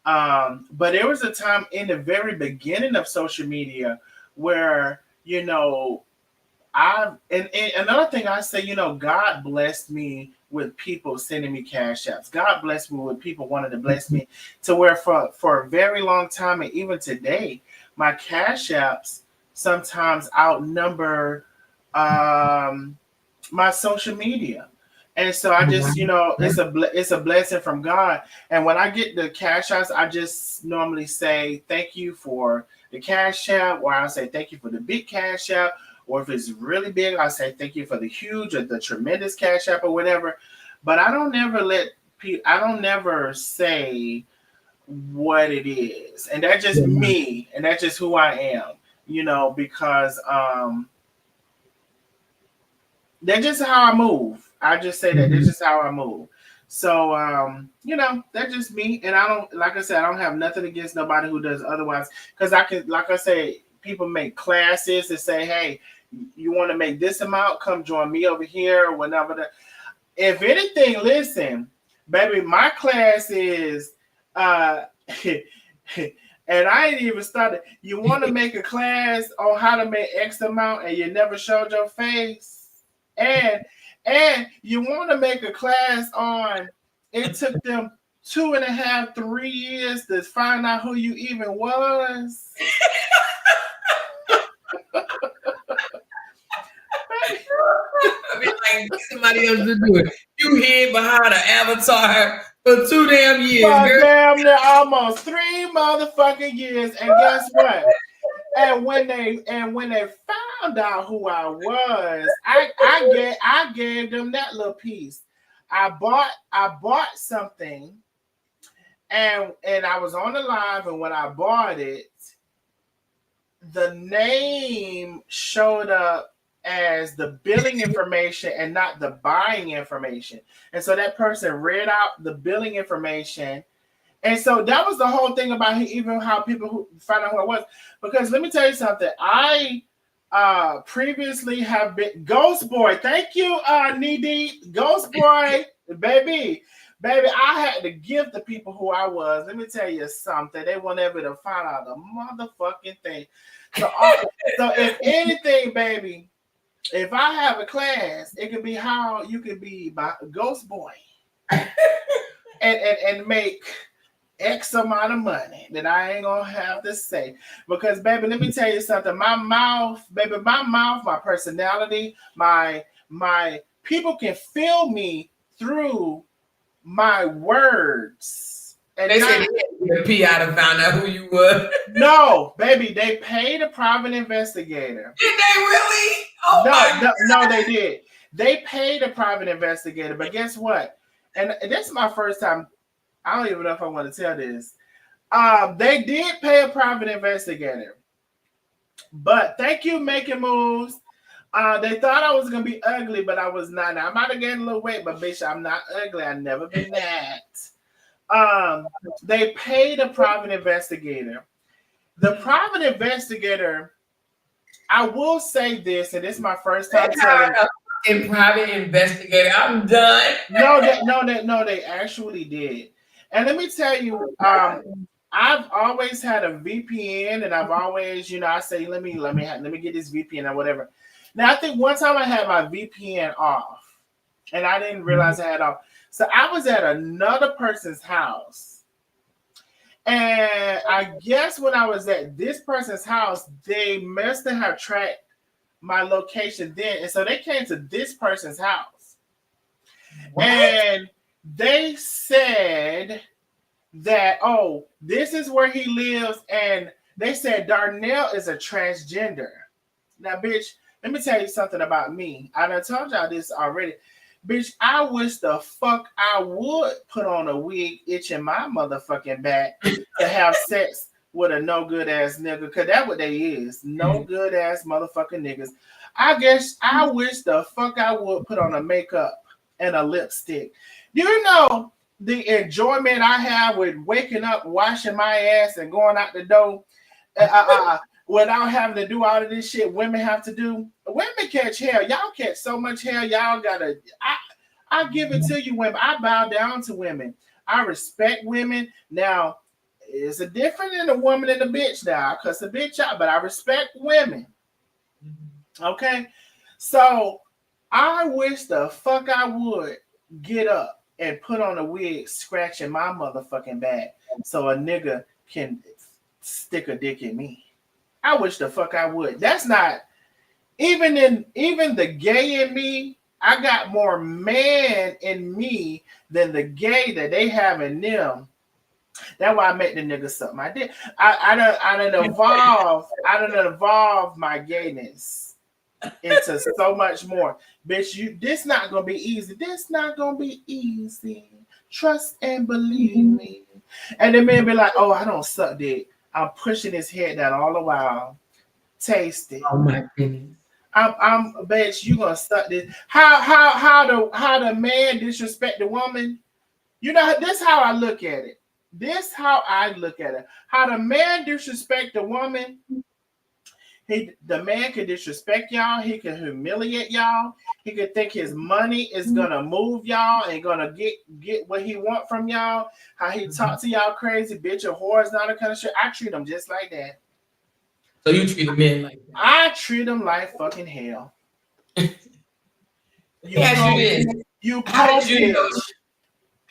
But there was a time in the very beginning of social media where, you know, and another thing I say, you know, God blessed me with people sending me cash apps. God blessed me with people wanting to bless me to where for a very long time and even today, my cash apps sometimes outnumber um my social media. And so I just, you know, it's a blessing from God. And when I get the cash apps, I just normally say thank you for the cash app, or I say thank you for the big cash app, or if it's really big, I say thank you for the huge or the tremendous cash app or whatever. But I don't never I don't never say what it is, and that's just me, and that's just who I am, you know, because that's just how I move. I just say that that's just how I move. So you know, that's just me. And I don't, like I said, I don't have nothing against nobody who does otherwise. Because I can, like I say, people make classes and say, hey, you want to make this amount, come join me over here or whatever. If anything, listen, baby, my class is and I ain't even started. You want to make a class on how to make X amount and you never showed your face? And you want to make a class on it took them 2.5, 3 years to find out who you even was. I mean, like somebody else to do it. You hid behind an avatar for 2 damn years, girl. Damn near almost 3 motherfucking years. And guess what? And when they found out who I was, I gave them that little piece. I bought something, and I was on the live, and when I bought it, the name showed up as the billing information and not the buying information. And so that person read out the billing information. And so that was the whole thing about even how people who found out who I was. Because let me tell you something. I previously have been Ghost Boy. Thank you, Needy. Ghost Boy, baby. Baby, I had to give the people who I was. Let me tell you something. They weren't able to find out the motherfucking thing. So if anything, baby, if I have a class, it could be how you can be my Ghost Boy and make X amount of money that I ain't gonna have to say. Because, baby, let me tell you something. My mouth, my personality, my people can feel me through my words. And they said the PI to find out who you were. No, baby, they paid a private investigator. Did they really? Oh no, they did. They paid a private investigator, but guess what? And this is my first time. I don't even know if I want to tell this. They did pay a private investigator, but thank you, Making Moves. They thought I was gonna be ugly, but I was not. Now, I might have gained a little weight, but bitch, I'm not ugly. I've never been that. They paid a private investigator. The private investigator, I will say this, and this is my first time telling. In private investigator, I'm done. No, they actually did. And let me tell you, I've always had a VPN, and I've always, I say, let me get this VPN or whatever. Now, I think one time I had my VPN off, and I didn't realize I had off. So I was at another person's house, and I guess when I was at this person's house, they must have tracked my location then, and so they came to this person's house. What? And they said that, oh, this is where he lives, and they said Darnell is a transgender. Now, bitch, let me tell you something about me. I done told y'all this already. Bitch, I wish the fuck I would put on a wig itching my motherfucking back to have sex with a no good ass nigga, because that's what they is. No good ass motherfucking niggas. I guess I wish the fuck I would put on a makeup and a lipstick. You know the enjoyment I have with waking up, washing my ass, and going out the door without having to do all of this shit women have to do. Women catch hell. Y'all catch so much hell. Y'all gotta. I give it to you, women. I bow down to women. I respect women. Now, it's a different than a woman and a bitch now, because the bitch out, but I respect women. Okay? So I wish the fuck I would get up and put on a wig scratching my motherfucking back so a nigga can stick a dick in me. I wish the fuck I would. That's not even the gay in me. I got more man in me than the gay that they have in them. That's why I make the nigga suck my dick. I done evolve my gayness into so much more. Bitch, this not gonna be easy. This not gonna be easy. Trust and believe me. And the man be like, oh, I don't suck dick. I'm pushing his head down all the while. Taste it. Oh my goodness. I'm bitch, you gonna suck this. How the man disrespect the woman? You know, this how I look at it. This how I look at it. How the man disrespect the woman, The man could disrespect y'all. He could humiliate y'all. He could think his money is gonna move y'all and gonna get what he want from y'all. How he talk to y'all crazy, bitch, a whore is not a kind of shit. I treat him just like that. So you treat a man like that? I treat him like fucking hell.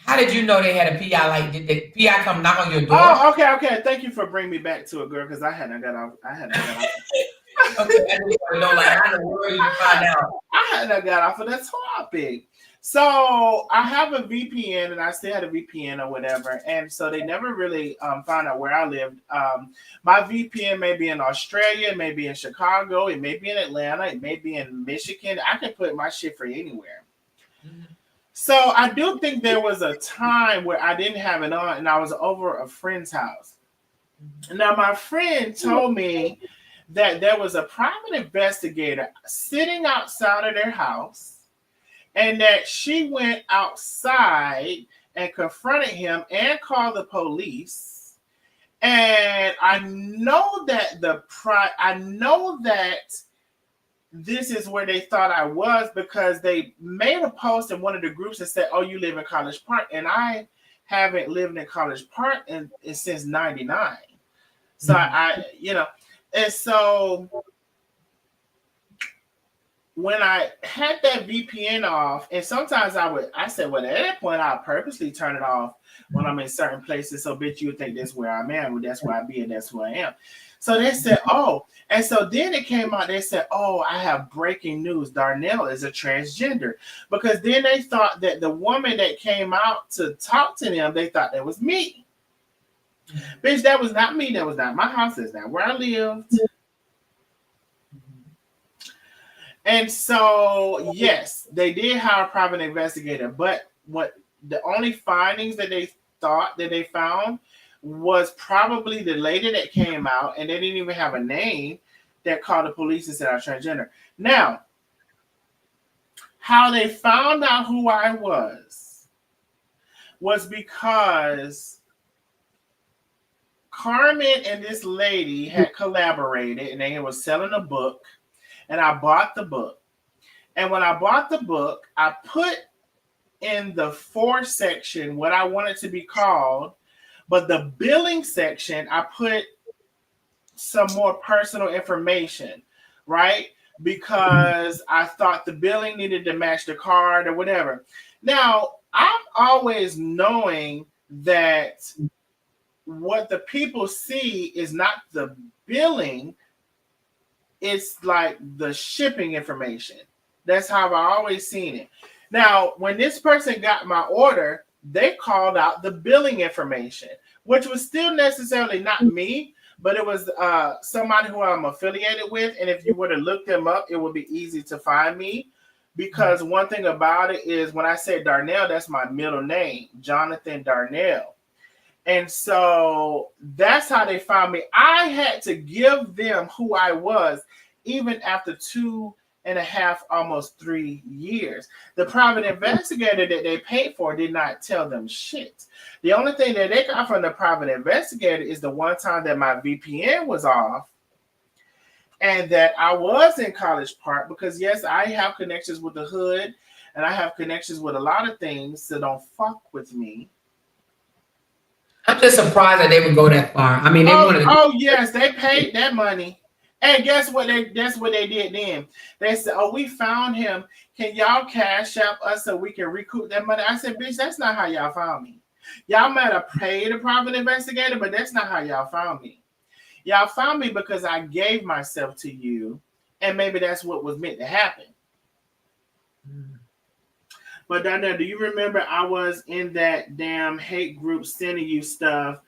How did you know they had a PI? Like, did the PI come knock on your door? Oh, okay. Thank you for bringing me back to it, girl, because I hadn't got off. Okay, I just want to know, like, how in the world you find out? I hadn't got off of that topic. So I have a VPN, and I still had a VPN or whatever, and so they never really found out where I lived. My VPN may be in Australia, it may be in Chicago, it may be in Atlanta, it may be in Michigan. I can put my shit for anywhere. So I do think there was a time where I didn't have it on, and I was over a friend's house. Now my friend told me that there was a private investigator sitting outside of their house, and that she went outside and confronted him and called the police. And I know that this is where they thought I was, because they made a post in one of the groups that said, "Oh, you live in College Park," and I haven't lived in College Park since '99. So and so when I had that VPN off, and sometimes I said, well, at that point, I'll purposely turn it off when I'm in certain places. So, bitch, you would think that's where I'm at. Well, that's where I be, and that's who I am. So they said, oh, and so then it came out, they said, oh, I have breaking news. Darnell is a transgender. Because then they thought that the woman that came out to talk to them, they thought that was me. Bitch, that was not me. That was not my house. That's not where I lived. And so, yes, they did hire a private investigator, but what the only findings that they found was probably the lady that came out, and they didn't even have a name, that called the police and said I was transgender. Now, how they found out who I was because Carmen and this lady had collaborated, and they were selling a book. And I bought the book. And when I bought the book, I put in the for section what I wanted to be called. But the billing section, I put some more personal information, right? Because I thought the billing needed to match the card or whatever. Now, I'm always knowing that what the people see is not the billing, it's like the shipping information. That's how I've always seen it. Now, when this person got my order, they called out the billing information, which was still necessarily not me, but it was somebody who I'm affiliated with. And if you were to look them up, it would be easy to find me. Because one thing about it is when I say Darnell, that's my middle name, Jonathan Darnell. And so that's how they found me. I had to give them who I was, even after 2.5, almost 3 years. The private investigator that they paid for did not tell them shit. The only thing that they got from the private investigator is the one time that my VPN was off and that I was in College Park, because yes, I have connections with the hood and I have connections with a lot of things, so don't fuck with me. I'm just surprised that they would go that far. I mean, Yes, they paid that money. And guess what? That's what they did then. They said, oh, we found him. Can y'all cash out us so we can recoup that money? I said, bitch, that's not how y'all found me. Y'all might have paid a private investigator, but that's not how y'all found me. Y'all found me because I gave myself to you, and maybe that's what was meant to happen. But Donna, do you remember I was in that damn hate group sending you stuff?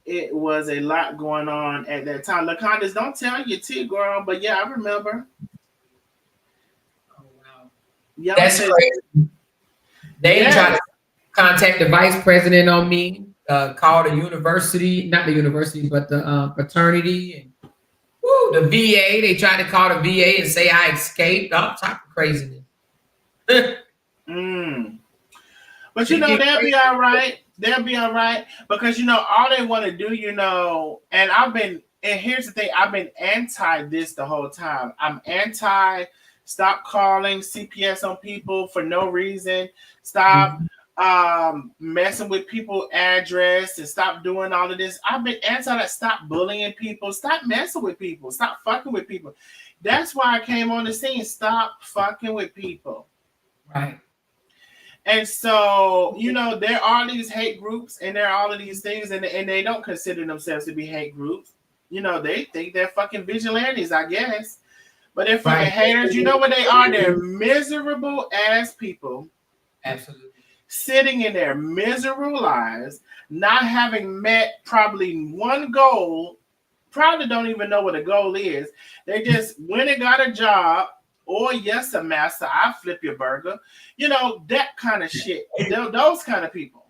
It was a lot going on at that time. LaCondas, don't tell your tea, girl, but yeah, I remember. Oh, wow. Y'all that's crazy. They tried to contact the vice president on me, call the university, not the university, but the fraternity, and the VA. They tried to call the VA and say I escaped. All type of craziness. But they'll be all right. They'll be all right, because all they want to do, and I've been And here's the thing, I've been anti this the whole time. I'm anti stop calling CPS on people for no reason. Stop messing with people address and stop doing all of this. I've been anti that. Stop bullying people. Stop messing with people. Stop fucking with people. That's why I came on the scene. Stop fucking with people. Right. And so, you know, there are these hate groups and there are all of these things, and they don't consider themselves to be hate groups. You know, they think they're fucking vigilantes, I guess. But they're fucking haters. You know what they are? They're miserable ass people. Absolutely. Sitting in their miserable lives, not having met probably one goal, probably don't even know what a goal is. They just went and got a job, or yes, a master, I flip your burger. You know, that kind of shit. Those kind of people.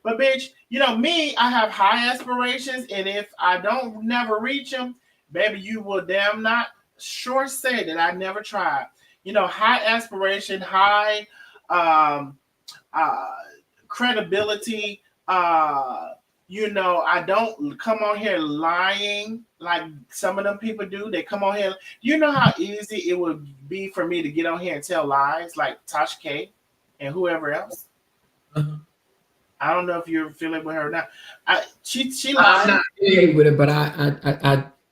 But bitch, you know me, I have high aspirations, and if I don't never reach them, baby, you will damn not sure say that I never tried. You know, high aspiration, high uh, credibility. You know, I don't come on here lying like some of them people do. They come on here. You know how easy it would be for me to get on here and tell lies like Tasha K and whoever else. Uh-huh. I don't know if you're feeling with her or not. She I'm lied. not familiar with it, but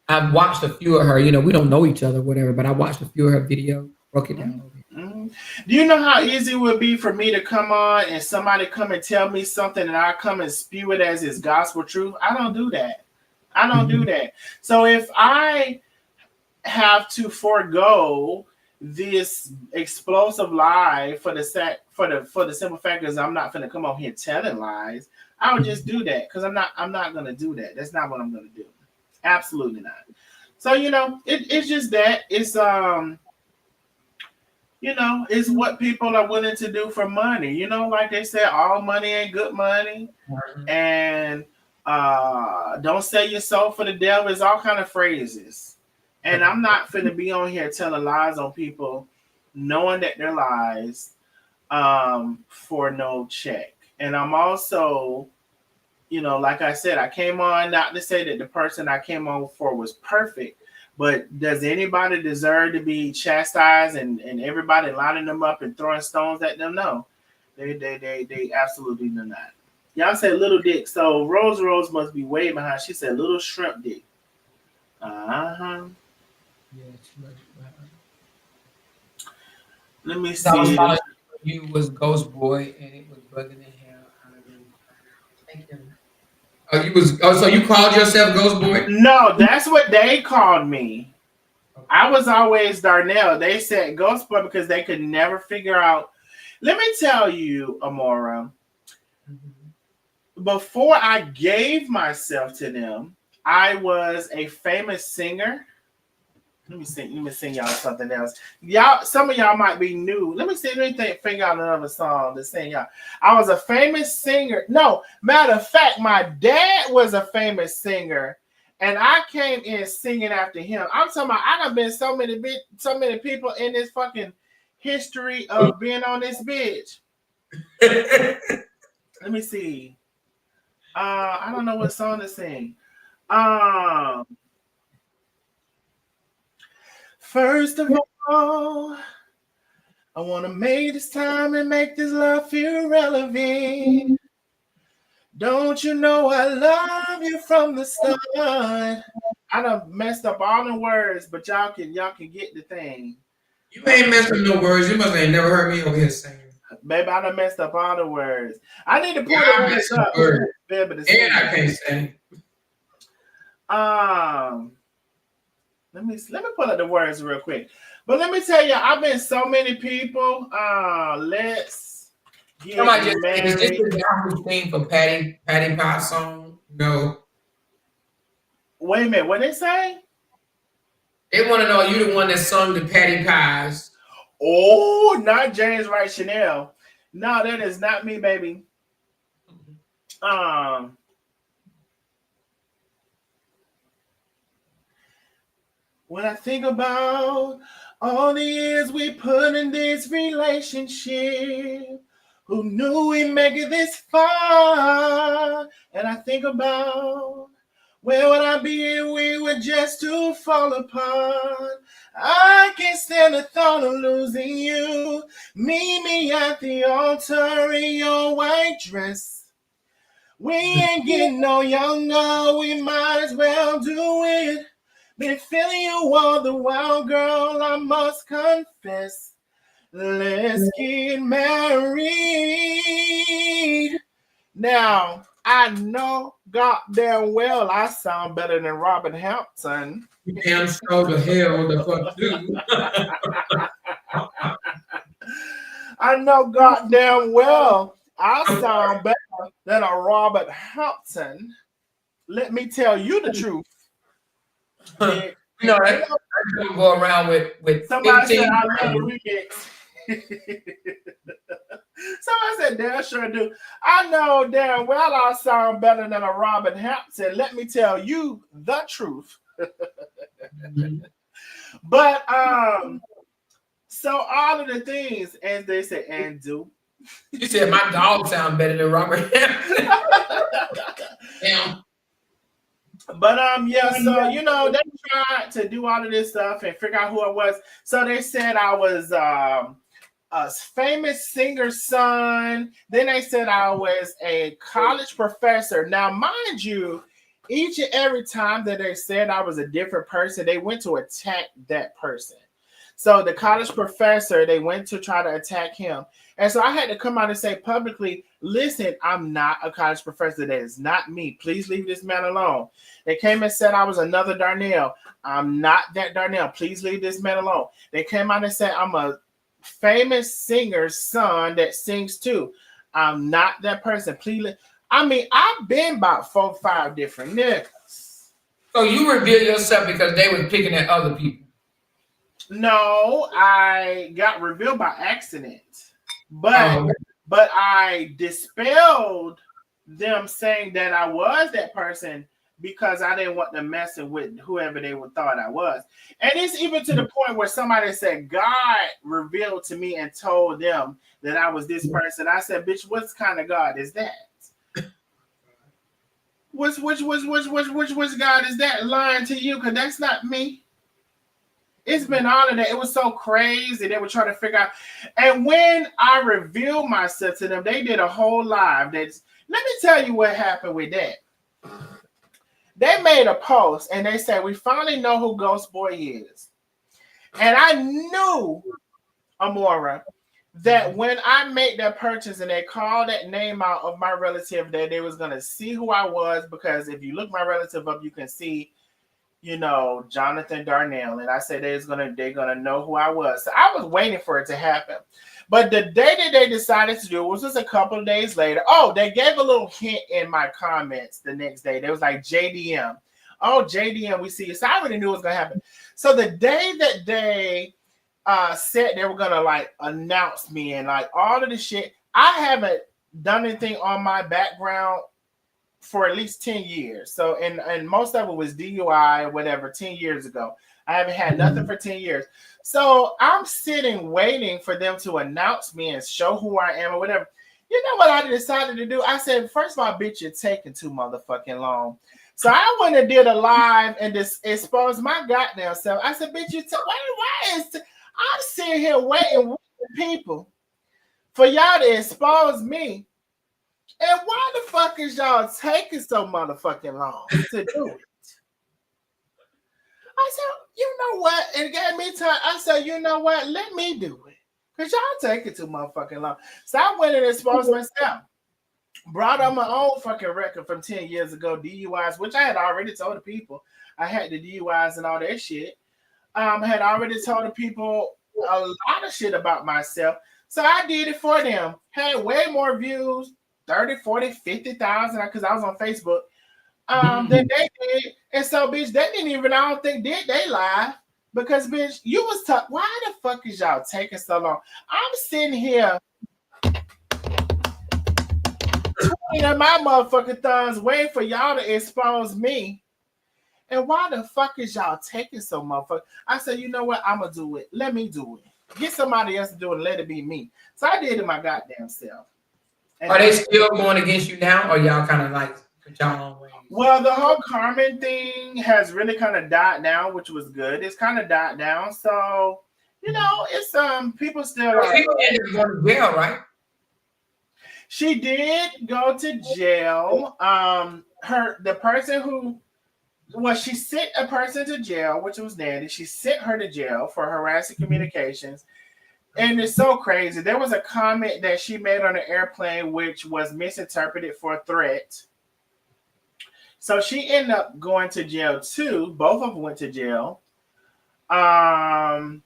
I've watched a few of her. You know, we don't know each other, whatever, but I watched a few of her videos, broke it down. Mm-hmm. Do you know how easy it would be for me to come on and somebody come and tell me something and I come and spew it as it's gospel truth? I don't do that. I don't do that. So if I have to forego this explosive lie for the simple fact is I'm not gonna come on here telling lies, I would just do that because I'm not gonna do that. That's not what I'm gonna do. Absolutely not. So you know, it's just that it's you know, it's what people are willing to do for money. You know, like they said, all money ain't good money. And don't sell your soul for the devil. Is all kind of phrases. And I'm not finna be on here telling lies on people, knowing that they're lies for no check. And I'm also, you know, like I said, I came on not to say that the person I came on for was perfect, but does anybody deserve to be chastised and everybody lining them up and throwing stones at them? No, they absolutely do not. Y'all said little dick, so Rose must be way behind. She said little shrimp dick. Uh-huh. Yeah, Let me I was see. following you was Ghost Boy, and it was bugging the hell out of me. Thank you. Oh, you was. Oh, so you called yourself Ghost Boy? No, that's what they called me. I was always Darnell. They said Ghost Boy because they could never figure out. Let me tell you, Amora, before I gave myself to them, I was a famous singer. Let me sing y'all something else. Y'all, some of y'all might be new. Let me figure out another song to sing y'all. I was a famous singer. No, matter of fact, my dad was a famous singer, and I came in singing after him. I'm talking about I done been so many people in this fucking history of being on this bitch. Let me see. I don't know what song to sing. First of all, I want to make this time and make this love feel relevant. Don't you know I love you from the start? I done messed up all the words, but y'all can get the thing. You ain't messed up no words. You must have never heard me over here singing. Baby, I done messed up all the words. I need to pull the words up. And I can't sing. Let me pull up the words real quick. But let me tell you, I've been so many people. Let's get married. Is this the Yahoo theme for Patty Pie song? No. Wait a minute, what they say? They want to know, are you the one that sung the Patty Pies? Oh, not James Wright Chanel. No, that is not me, baby. When I think about all the years we put in this relationship, who knew we'd make it this far? And I think about Where would I be if we were just to fall apart? I can't stand the thought of losing you. Meet me at the altar in your white dress. We ain't getting no younger, we might as well do it. Been feeling you all the while, girl, I must confess. Let's get married. Now, I know goddamn well I sound better than Robin Hampton. Damn so the hell the fuck do. I know goddamn well I sound better than a Robert Hampton. Let me tell you the truth. You know, I go around with Somebody 15 said I love the remix. Somebody said, damn sure do. I know damn well I sound better than a Robin Hampton. Let me tell you the truth. But so all of the things, as they say, and do. You said my dog sound better than Robert. Damn. But yeah, so you know, they tried to do all of this stuff and figure out who I was. So they said I was a famous singer's son. Then they said I was a college professor. Now, mind you, each and every time that they said I was a different person, they went to attack that person. So the college professor, they went to try to attack him. And so I had to come out and say publicly, listen, I'm not a college professor. That is not me. Please leave this man alone. They came and said I was another Darnell. I'm not that Darnell. Please leave this man alone. They came out and said I'm a famous singer's son that sings too. I'm not that person. Please. I mean, I've been about 4 or 5 different niggas. So you reveal yourself because they were picking at other people. No, I got revealed by accident. But I dispelled them saying that I was that person because I didn't want them messing with whoever they thought I was. And it's even to the point where somebody said God revealed to me and told them that I was this person. I said, bitch, what kind of God is that? Which God is that? Lying to you, because that's not me. It's been all of that. It was so crazy. They were trying to figure out. And when I revealed myself to them, they did a whole live. Let me tell you what happened with that. They made a post and they said, we finally know who Ghost Boy is. And I knew, Amora, that when I made that purchase and they called that name out of my relative, that they was going to see who I was, because if you look my relative up, you can see, you know, Jonathan Darnell. And I said they're gonna know who I was. So I was waiting for it to happen. But the day that they decided to do it was just a couple of days later. Oh, they gave a little hint in my comments the next day. They was like, JDM. Oh, JDM, we see you. So I already knew it was gonna happen. So the day that they said they were gonna like announce me and like all of this shit, I haven't done anything on my background for at least 10 years. So, and most of it was DUI or whatever 10 years ago. I haven't had nothing for 10 years. So I'm sitting waiting for them to announce me and show who I am or whatever. You know what I decided to do? I said, first of all, bitch, you're taking too motherfucking long. So I went and did a live and just exposed my goddamn self. I said, bitch, I'm sitting here waiting with people for y'all to expose me. And why the fuck is y'all taking so motherfucking long to do it? I said, you know what? And it gave me time. I said, you know what? Let me do it. Because y'all taking too motherfucking long. So I went and exposed myself. Brought on my own fucking record from 10 years ago, DUIs, which I had already told the people. I had the DUIs and all that shit. I had already told the people a lot of shit about myself. So I did it for them. Had way more views. 30, 40, 50,000 because I was on Facebook. Then they did. And so, bitch, they didn't even, I don't think, did they live? Because, bitch, you was tough. Why the fuck is y'all taking so long? I'm sitting here twirling my motherfucking thumbs waiting for y'all to expose me. And why the fuck is y'all taking so motherfucker? I said, you know what? I'm going to do it. Let me do it. Get somebody else to do it and let it be me. So I did it my goddamn self. Are they still going against you now, or y'all kind of like with y'all own ways. Well, the whole Carmen thing has really kind of died down, which was good. It's kind of died down, so it's people still are. She ended up going to jail, right? She did go to jail. The person who she sent a person to jail, which was Nanny. She sent her to jail for harassing communications. And it's so crazy. There was a comment that she made on an airplane which was misinterpreted for a threat. So she ended up going to jail too. Both of them went to jail. And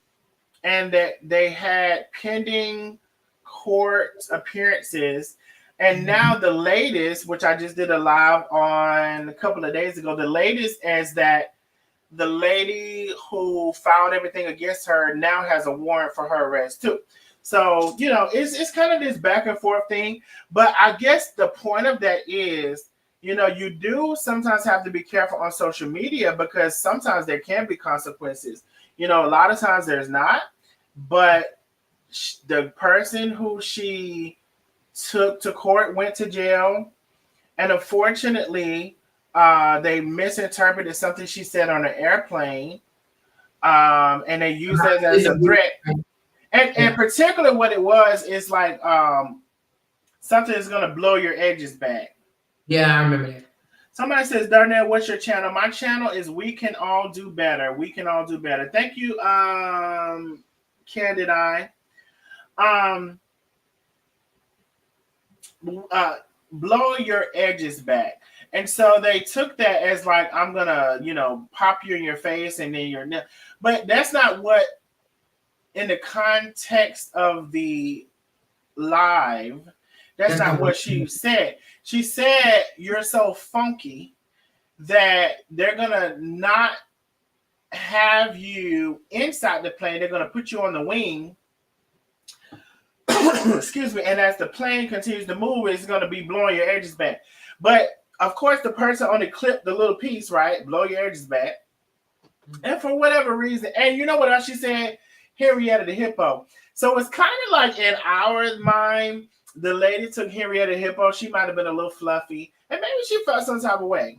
that they had pending court appearances. And now the latest, which I just did a live on a couple of days ago, the latest is that the lady who filed everything against her now has a warrant for her arrest too. So, it's kind of this back and forth thing. But I guess the point of that is, you do sometimes have to be careful on social media because sometimes there can be consequences. A lot of times there's not. But the person who she took to court went to jail. And unfortunately, they misinterpreted something she said on an airplane, and they used it as a threat. And particularly what it was is like something that's going to blow your edges back. Yeah, I remember that. Somebody says, Darnell, what's your channel? My channel is We Can All Do Better. We Can All Do Better. Thank you, Candid Eye. Blow your edges back. And so they took that as like, I'm going to, pop you in your face and then you're... But that's not what, in the context of the live, that's not what she said. She said, you're so funky that they're going to not have you inside the plane. They're going to put you on the wing. Excuse me. And as the plane continues to move, it's going to be blowing your edges back. But of course, the person only clipped the little piece, right? Blow your edges back. And for whatever reason, and you know what else she said? Henrietta the Hippo. So it's kind of like in our mind, the lady took Henrietta Hippo. She might have been a little fluffy. And maybe she felt some type of way.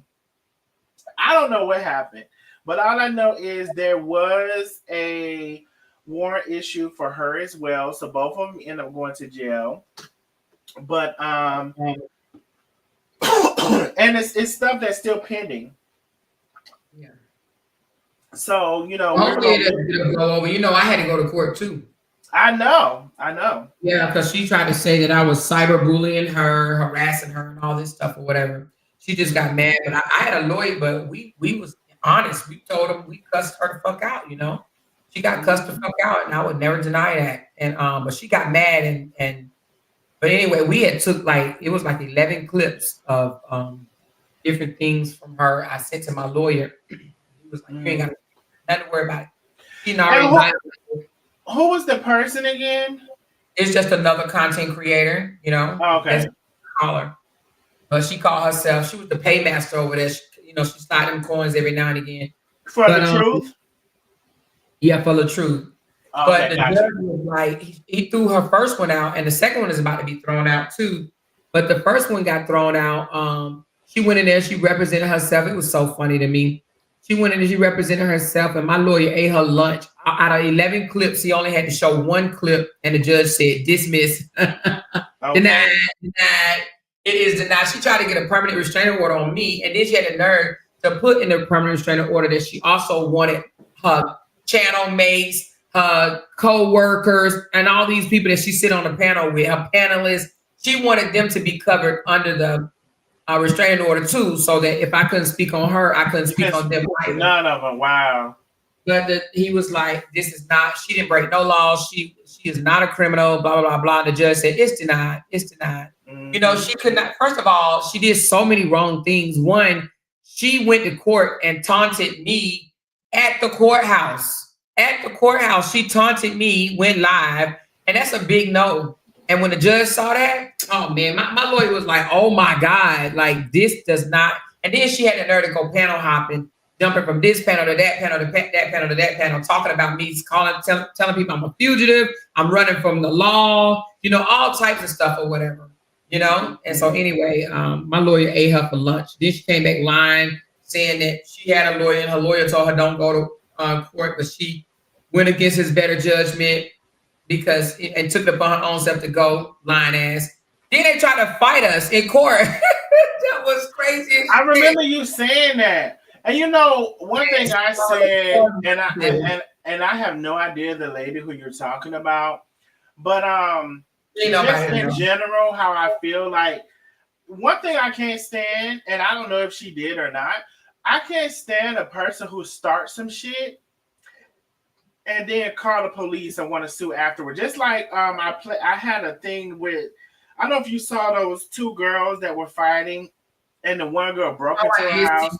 I don't know what happened. But all I know is there was a warrant issue for her as well. So both of them end up going to jail. But and it's stuff that's still pending. Yeah. So, hopefully it'll go over. I had to go to court too. I know. Yeah, because she tried to say that I was cyberbullying her, harassing her, and all this stuff or whatever. She just got mad. But I had a lawyer, but we was honest. We told him we cussed her the fuck out, She got cussed the fuck out, and I would never deny that. And but she got mad and but anyway, we had took it was 11 clips of different things from her. I sent to my lawyer. He was like, you ain't got nothing to worry about it. She already who was the person again? It's just another content creator, Oh, okay. Call her. But she called herself, she was the paymaster over there. She slide them coins every now and again. For the truth? Yeah, for the truth. Okay, but the judge was he threw her first one out, and the second one is about to be thrown out too. But the first one got thrown out. She went in there, she represented herself. It was so funny to me. She went in and she represented herself, and my lawyer ate her lunch. Out of 11 clips, he only had to show one clip, and the judge said, dismiss. Denied. It is denied. She tried to get a permanent restraining order on me, and then she had the nerve to put in the permanent restraining order that she also wanted her channel mates, her co-workers, and all these people that she sit on the panel with, her panelists. She wanted them to be covered under the restraining order too, so that if I couldn't speak on her, I couldn't speak on them either. None of them. Wow. But he was like, this is not, she didn't break no laws. She is not a criminal, blah, blah, blah, blah. The judge said, it's denied. It's denied. Mm-hmm. She could not, first of all, she did so many wrong things. One, she went to court and taunted me at the courthouse. At the courthouse, she taunted me, went live, and that's a big no. And when the judge saw that, oh man, my lawyer was like, oh my God, this does not. And then she had the nerve to go panel hopping, jumping from this panel to that panel to that panel to that panel, talking about me, telling people I'm a fugitive, I'm running from the law, all types of stuff or whatever. you know. And so anyway, my lawyer ate her for lunch. Then she came back lying, saying that she had a lawyer, and her lawyer told her don't go to court, but she went against his better judgment because and took it upon her own self to go, lying ass. Then they tried to fight us in court. That was crazy. I remember you saying that. And you know, one thing I said, and I have no idea the lady who you're talking about, but just in general, how I feel like one thing I can't stand, and I don't know if she did or not, I can't stand a person who starts some shit and then call the police and want to sue afterward. Just like I had a thing with, I don't know if you saw those two girls that were fighting, and the one girl broke into her house.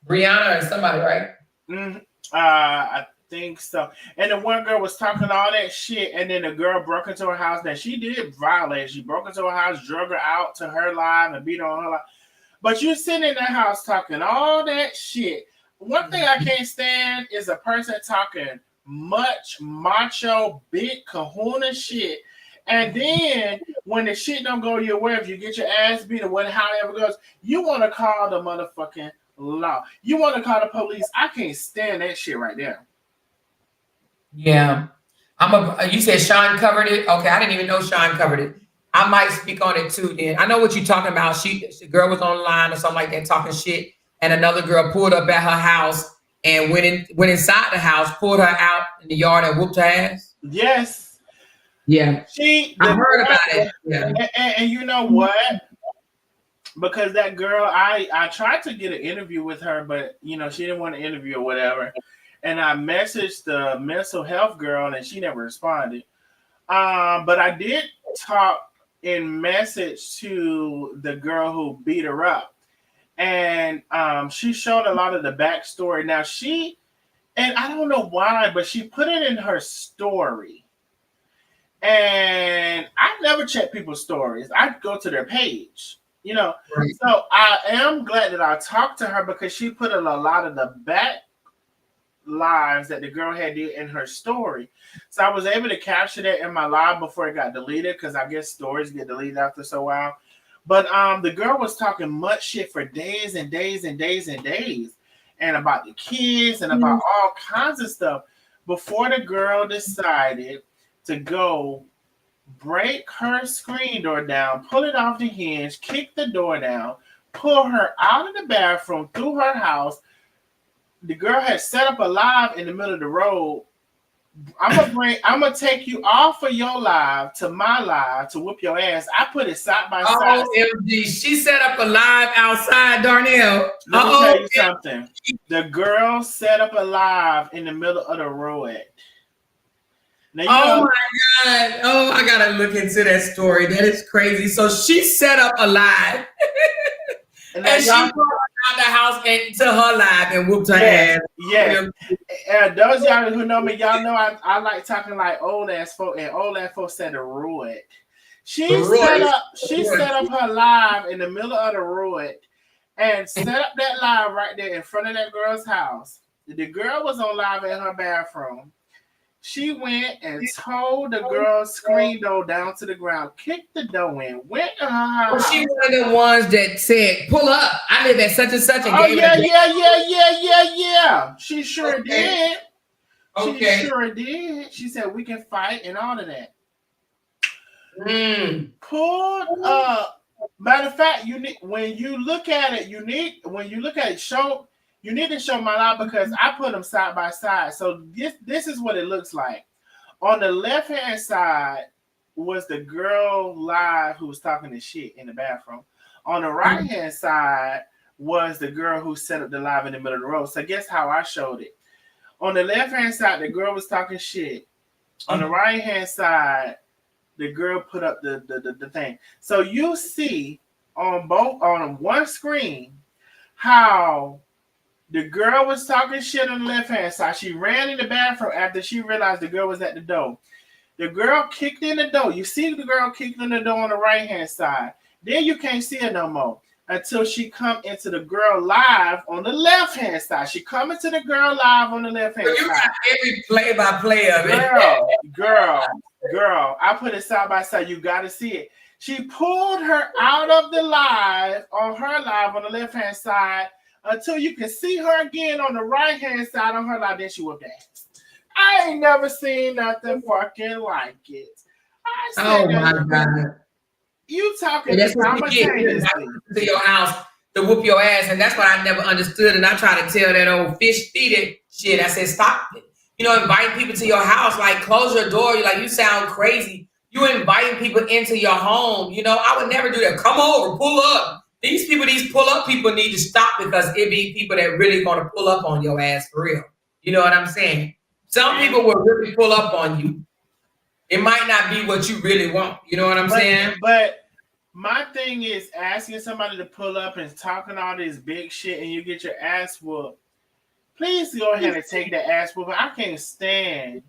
Brianna or somebody, right? I think so. And the one girl was talking all that shit, and then the girl broke into her house. Now she did violate. She broke into her house, drug her out to her live, and beat on her live. But you sitting in that house talking all that shit. One thing I can't stand is a person talking much macho, big kahuna shit. And then when the shit don't go your way, if you get your ass beat or whatever, however it goes, you want to call the motherfucking law. You want to call the police. I can't stand that shit right there. Yeah. You said Sean covered it? Okay, I didn't even know Sean covered it. I might speak on it too then. I know what you're talking about. The girl was online or something like that talking shit, and another girl pulled up at her house and went inside the house, pulled her out in the yard and whooped her ass. Yes. Yeah. I heard about it. Yeah. And you know what? Because that girl, I tried to get an interview with her, but you know, she didn't want to interview or whatever. And I messaged the mental health girl and she never responded. But I did talk in message to the girl who beat her up. And she showed a lot of the backstory. Now and I don't know why, but she put it in her story. And I never check people's stories. I go to their page, you know. Right. So I am glad that I talked to her because she put in a lot of the back lives that the girl had did in her story. So I was able to capture that in my live before it got deleted because I guess stories get deleted after so while. But the girl was talking much shit for days and days and days and days, and about the kids and about all kinds of stuff before the girl decided to go break her screen door down, pull it off the hinge, kick the door down, pull her out of the bathroom, through her house. The girl had set up a live in the middle of the road. I'm gonna take you off of your live to my live to whoop your ass. I put it side by side. OMG, she set up a live outside, Darnell. Let me tell you something. The girl set up a live in the middle of the road. Now, my God. Oh, I gotta look into that story. That is crazy. So she set up a live. And she brought her out the house and to her live and whooped her ass. Yes. Those y'all who know me, y'all know I like talking like old ass folk, and old ass folk said the road. She set up her live in the middle of the road and set up that live right there in front of that girl's house. The girl was on live in her bathroom. She went and tore the girl's screen door down to the ground, kicked the door in, went to her house. Well, she one of the ones that said, "Pull up. I live at such and such." And yeah. She sure did. Okay. She sure did. She said we can fight and all of that. Pulled up. Matter of fact, when you look at it, you need to show my live because I put them side by side. So this is what it looks like. On the left-hand side was the girl live who was talking to shit in the bathroom. On the right-hand side was the girl who set up the live in the middle of the road. So guess how I showed it. On the left-hand side, the girl was talking shit. On the right-hand side, the girl put up the thing. So you see on one screen how the girl was talking shit on the left-hand side. She ran in the bathroom after she realized the girl was at the door. The girl kicked in the door. You see the girl kicked in the door on the right-hand side. Then you can't see her no more until she come into the girl live on the left-hand side. She come into the girl live on the left-hand side. You got every play-by-play of it. Girl. I put it side by side. You got to see it. She pulled her out of the live on her live on the left hand side until you can see her again on the right hand side on her live. Then she whooped ass. I ain't never seen nothing fucking like it. I said, Oh my God. You talking That's what you get simultaneously to your house to whoop your ass, and that's what I never understood. And I try to tell that old fish feeder shit. I said, stop it. You know, inviting people to your house, like close your door. You're like, you sound crazy. You inviting people into your home. You know, I would never do that. Come over, pull up. These pull up people need to stop because it be people that really going to pull up on your ass for real. You know what I'm saying? Some people will really pull up on you. It might not be what you really want. You know what I'm saying? But my thing is asking somebody to pull up and talking all this big shit and you get your ass whooped. Please go ahead and take that ass whooping. I can't stand.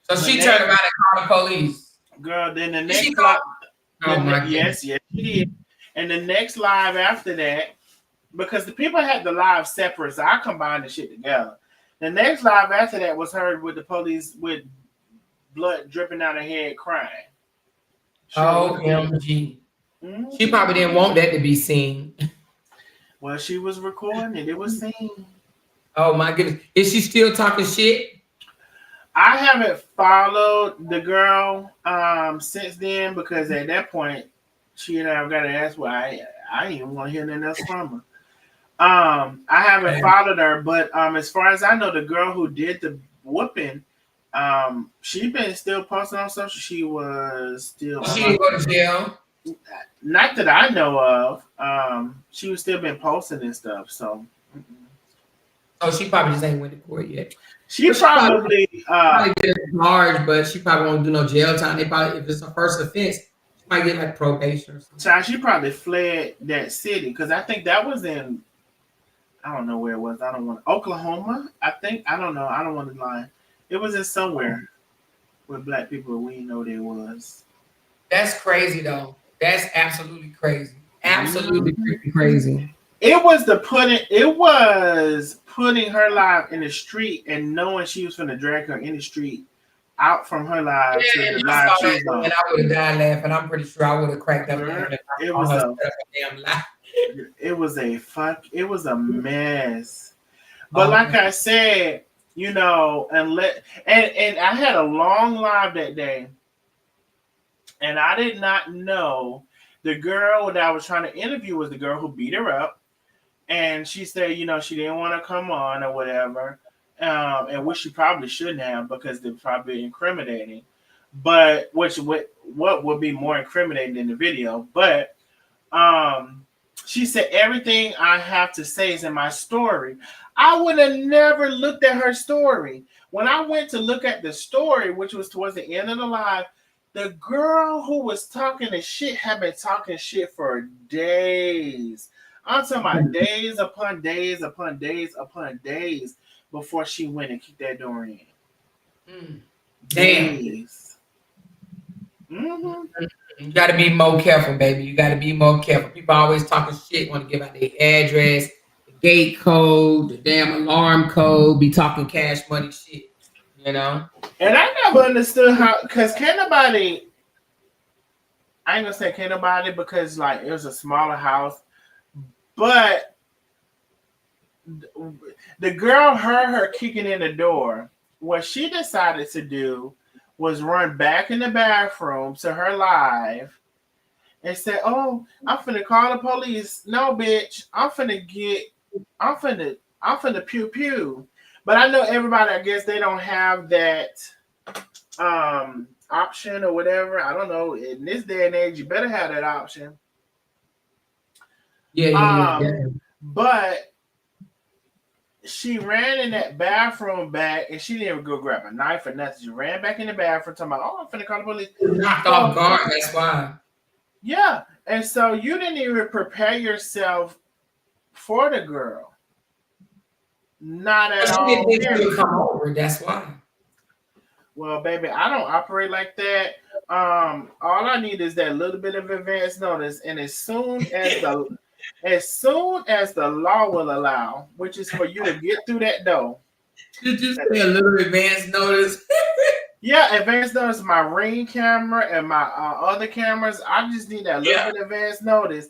So she turned around and called the police. Girl, then the next live. Yes, she did. And the next live after that, because the people had the live separate, so I combined the shit together. The next live after that was heard with the police with blood dripping out her head, crying. OMG. She probably didn't want that to be seen. Well, she was recording it. It was seen. Oh my goodness. Is she still talking shit? I haven't followed the girl since then because at that point, she and I've got to ask why I ain't even want to hear nothing else from her. I haven't followed her, but as far as I know, the girl who did the whooping, she been still posting on social. She was still. She didn't go to jail. Not that I know of. She was still been posting and stuff. So. Oh, she probably just ain't went to court yet. She probably get a charge, but she probably won't do no jail time. They probably, if it's a first offense, she might get like probation or something. So she probably fled that city because I think that was in. I don't know where it was. I don't want Oklahoma. I think I don't know. I don't want to lie. It was in somewhere where black people we didn't know there was. That's crazy though. That's absolutely crazy. Absolutely crazy. It was putting her live in the street and knowing she was going to drag her in the street out from her live to the live she was on. And I would have died laughing. I'm pretty sure I would have cracked up. It was a damn lie. It was a mess. But like I said, you know, and I had a long live that day, and I did not know the girl that I was trying to interview was the girl who beat her up. And she said, you know, she didn't want to come on or whatever, and which she probably shouldn't have because they're probably incriminating. But what would be more incriminating than the video? But she said everything I have to say is in my story. I would have never looked at her story. When I went to look at the story, which was towards the end of the live, the girl who was talking the shit had been talking shit for days. I'm talking about days upon days upon days upon days before she went and kicked that door in. Days. You got to be more careful, baby. You got to be more careful. People always talking shit, want to give out their address, the gate code, the damn alarm code, be talking cash money shit, you know? And I never understood how, because I ain't going to say can't nobody because like it was a smaller house. But the girl heard her kicking in the door. What she decided to do was run back in the bathroom to her live and say, "Oh, I'm finna call the police." No, bitch, I'm finna pew pew. But I know everybody, I guess they don't have that option or whatever. I don't know. In this day and age, you better have that option. Yeah. But she ran in that bathroom back, and she didn't even go grab a knife or nothing. She ran back in the bathroom, talking about, "Oh, I'm finna call the police." Knocked off guard. That's why. Yeah, and so you didn't even prepare yourself for the girl. Not at all. She didn't think she would come over. That's why. Well, baby, I don't operate like that. All I need is that little bit of advance notice, and as soon as the law will allow, which is for you to get through that door. Did you say a little advance notice? Yeah, advance notice. My Ring camera and my other cameras. I just need that little bit of advance notice.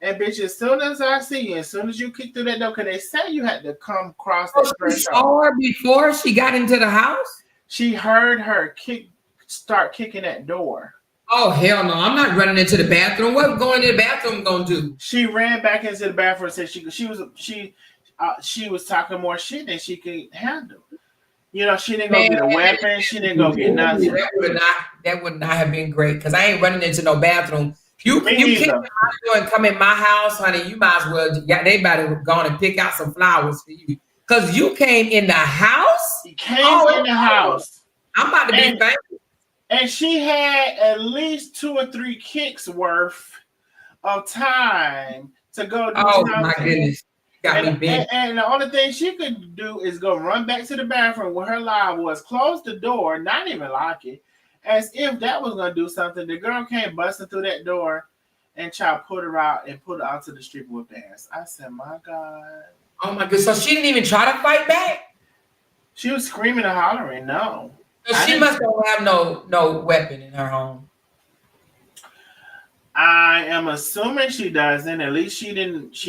And bitch, as soon as I see you, as soon as you kick through that door, because they say you had to come across Oh, that she threshold. saw her before she got into the house? She heard her start kicking that door. Oh, hell no. I'm not running into the bathroom. What going to the bathroom gonna do? She ran back into the bathroom and said she was talking more shit than she could handle. You know, she didn't go Man, get a weapon. She didn't go get nothing. that would not have been great because I ain't running into no bathroom. You Me can't either. and come in my house, honey. You might as well they better go and pick out some flowers for you. Because you came in the house. He came in the house. I'm about to be famous. And she had at least 2 or 3 kicks worth of time to go do something. My goodness. Got me big. And the only thing she could do is go run back to the bathroom where her live was, close the door, not even lock it, as if that was going to do something. The girl came busting through that door and try to put her out and put her out to the street with ass. I said, my God. Oh my God. So she didn't even try to fight back? She was screaming and hollering. No. So she must don't have no weapon in her home. I am assuming she doesn't. At least she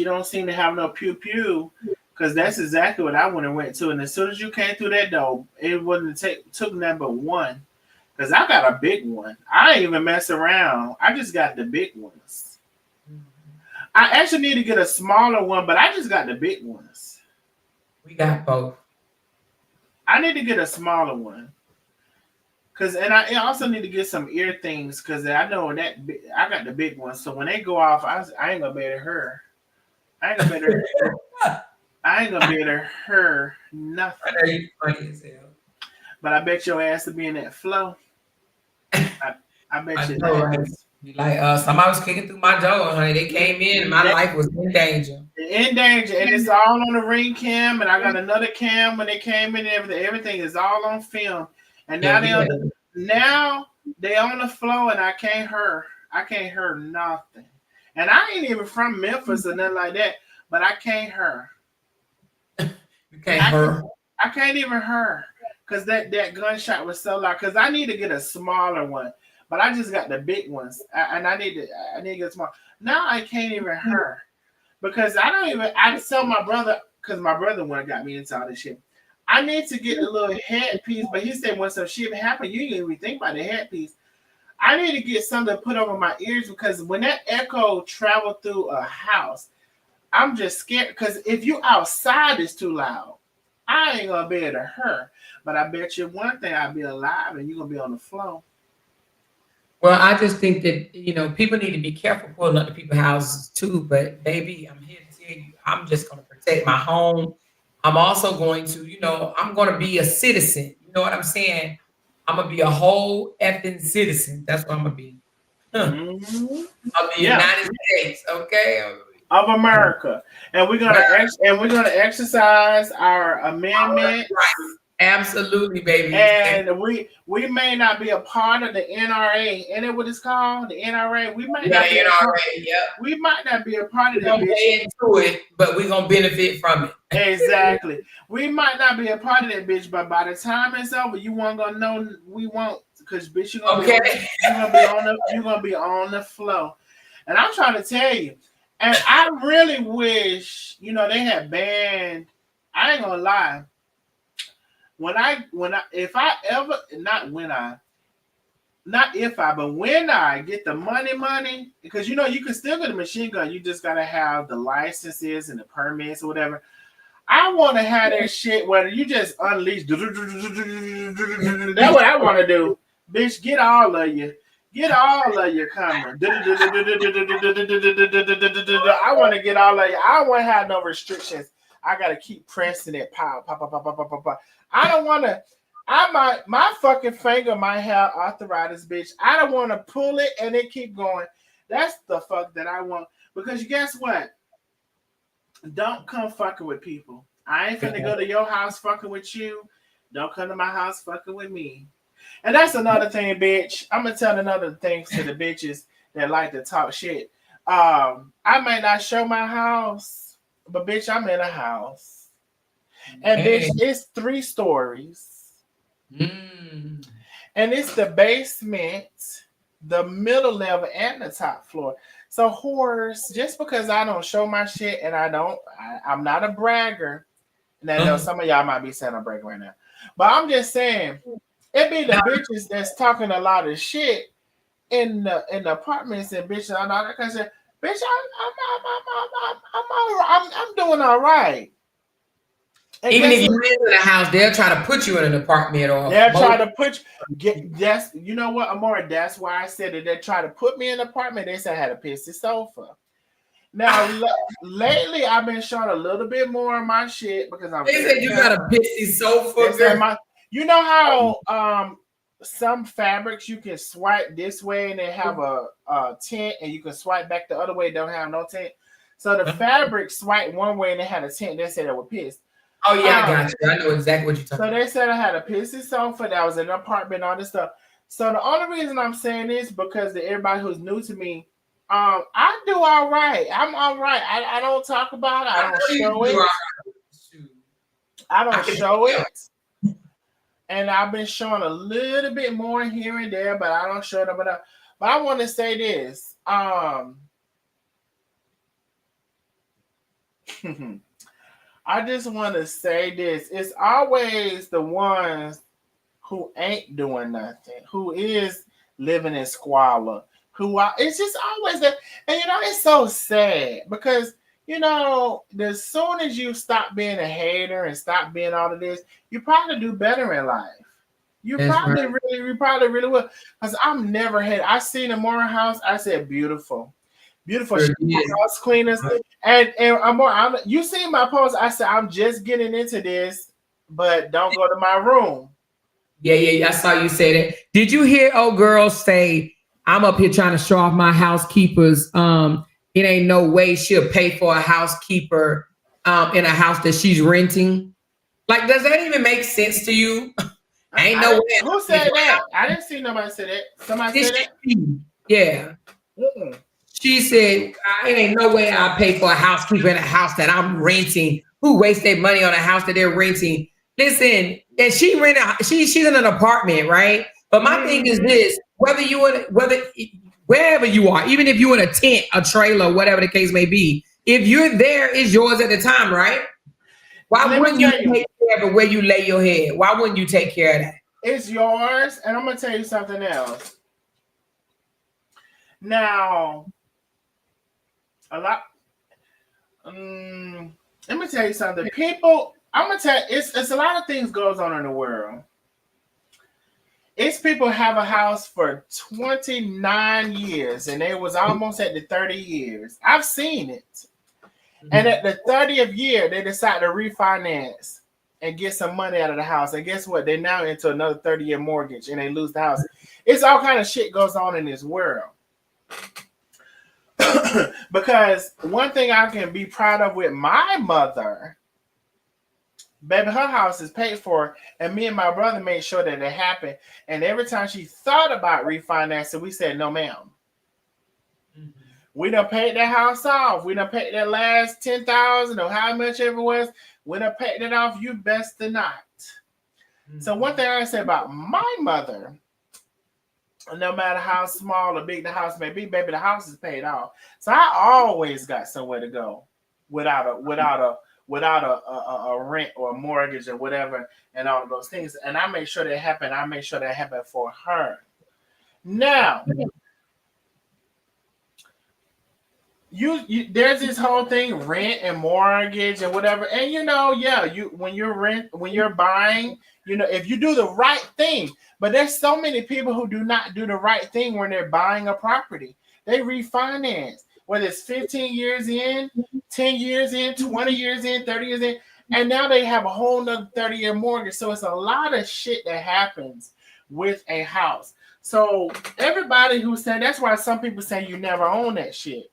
don't seem to have no pew pew, because that's exactly what I would have went to. And as soon as you came through that door, it wouldn't took number one, because I got a big one. I ain't even mess around. I just got the big ones. I actually need to get a smaller one, but I just got the big ones. We got both. I need to get a smaller one. And I also need to get some ear things, because I know that I got the big ones. So when they go off, I ain't gonna be able to hear. I ain't gonna be able to hear nothing. I know you funny as hell. But I bet your ass will be in that flow. I bet you know, that. Right? Like somebody was kicking through my door, honey. They came in and my life was in danger. In danger. And it's all on the Ring cam, and I got another cam when they came in and everything. Everything is all on film. And now they on the flow, and I can't hear nothing. And I ain't even from Memphis or nothing like that, but I can't hear. You can't hear. I can't even hear, because that gunshot was so loud. Because I need to get a smaller one, but I just got the big ones, and I need to get small. Now I can't even hear, because I tell my brother, because my brother one got me into all this shit. I need to get a little headpiece, but he said when some shit happened, you didn't even think about the headpiece. I need to get something to put over my ears, because when that echo travel through a house, I'm just scared, because if you outside, it's too loud. I ain't gonna be able to hear. But I bet you one thing, I'll be alive and you're gonna be on the floor. Well, I just think that people need to be careful pulling up to people's houses too. But baby, I'm here to tell you, I'm just gonna protect my home. I'm also going to, I'm gonna be a citizen. You know what I'm saying? I'm gonna be a whole effing citizen. That's what I'm gonna be. Mm-hmm. Of the United States, okay? Of America. And we're gonna exercise our amendment. Right. Absolutely, baby. And we may not be a part of the NRA. Isn't it what it's called? The NRA. We might not be we might not be a part of that. Pay into it, but we're gonna benefit from it. Exactly. We might not be a part of that, bitch, but by the time it's over, you won't gonna know we won't, because bitch, you're gonna be on the flow. And I'm trying to tell you, and I really wish, they had banned. I ain't gonna lie. When I get the money, because you can still get a machine gun. You just gotta have the licenses and the permits or whatever. I want to have that shit where you just unleash. That's what I want to do. Bitch, get all of you. Get all of you coming. I want to get all of you. I don't want to have no restrictions. I got to keep pressing it. Pow, pow, pow, pow, pow, pow, pow. I don't want to. My fucking finger might have arthritis, bitch. I don't want to pull it and it keep going. That's the fuck that I want. Because guess what? Don't come fucking with people. I ain't finna go to your house fucking with you. Don't come to my house fucking with me. And that's another thing, bitch. I'm gonna tell another thing to the bitches that like to talk shit. I might not show my house, but bitch, I'm in a house. And bitch, it's 3 stories. And it's the basement, the middle level, and the top floor. So whores, just because I don't show my shit and I'm not a bragger. And I know some of y'all might be saying I'm bragging right now. But I'm just saying, it be the bitches that's talking a lot of shit in the apartments and bitches and all that kind of shit. Bitch, I'm doing all right. And Even if guess you what? live in a house, they'll try to put you in an apartment or They'll try to put that's you know what, Amora, that's why I said it. They try to put me in an apartment. They said I had a pissy sofa. Now lately I've been showing a little bit more of my shit because I'm They said you got a pissy sofa, girl. You know how some fabrics you can swipe this way and they have a tint, and you can swipe back the other way, don't have no tint. So the fabric swiped one way and they had a tint. They said they were pissed. Oh yeah, I got you. I know exactly what you're talking about. So they said I had a pissy sofa that was in an apartment, all this stuff. So the only reason I'm saying this because to everybody who's new to me, I do all right. I'm all right. I don't talk about it. I don't show it. I don't show it. And I've been showing a little bit more here and there, but I don't show it. But I want to say this. I just want to say this. It's always the ones who ain't doing nothing, who is living in squalor, it's just always that. And it's so sad because as soon as you stop being a hater and stop being all of this, you probably do better in life. You probably really will. Because I'm never had. I seen a Mora house. I said beautiful. House cleaners. And you seen my post. I said I'm just getting into this, but don't go to my room. Yeah. I saw you say that. Did you hear old girl say, I'm up here trying to show off my housekeepers? It ain't no way she'll pay for a housekeeper in a house that she's renting. Like, does that even make sense to you? Ain't no way. Who said that? I didn't see nobody say that. Somebody said that? Yeah. She said, it ain't no way I'll pay for a housekeeper in a house that I'm renting. Who wastes their money on a house that they're renting? Listen, and she's in an apartment, right? But my thing is this: wherever you are, even if you're in a tent, a trailer, whatever the case may be, if you're there, it's yours at the time, right? Why wouldn't you take care of where you lay your head? Why wouldn't you take care of that? It's yours, and I'm gonna tell you something else. Now, let me tell you something. People, I'm gonna tell you, it's a lot of things goes on in the world. It's people have a house for 29 years and they was almost at the 30 years. I've seen it. Mm-hmm. And at the 30th year, they decide to refinance and get some money out of the house. And guess what? They're now into another 30-year mortgage and they lose the house. It's all kind of shit goes on in this world. Because one thing I can be proud of with my mother, baby, her house is paid for, and me and my brother made sure that it happened. And every time she thought about refinancing, we said, no, ma'am. Mm-hmm. We done paid that house off. We done paid that last $10,000 or how much ever it was. We done paid it off. You best to not. Mm-hmm. So one thing I say about my mother, no matter how small or big the house may be, baby, the house is paid off. So I always got somewhere to go without a rent or a mortgage or whatever and all of those things. And I make sure that happen. I make sure that happen for her. Now, you there's this whole thing, rent and mortgage and whatever. And when you're buying, if you do the right thing, but there's so many people who do not do the right thing when they're buying a property. They refinance, whether it's 15 years in, 10 years in, 20 years in, 30 years in, and now they have a whole nother 30-year mortgage. So it's a lot of shit that happens with a house. So everybody who said, that's why some people say you never own that shit.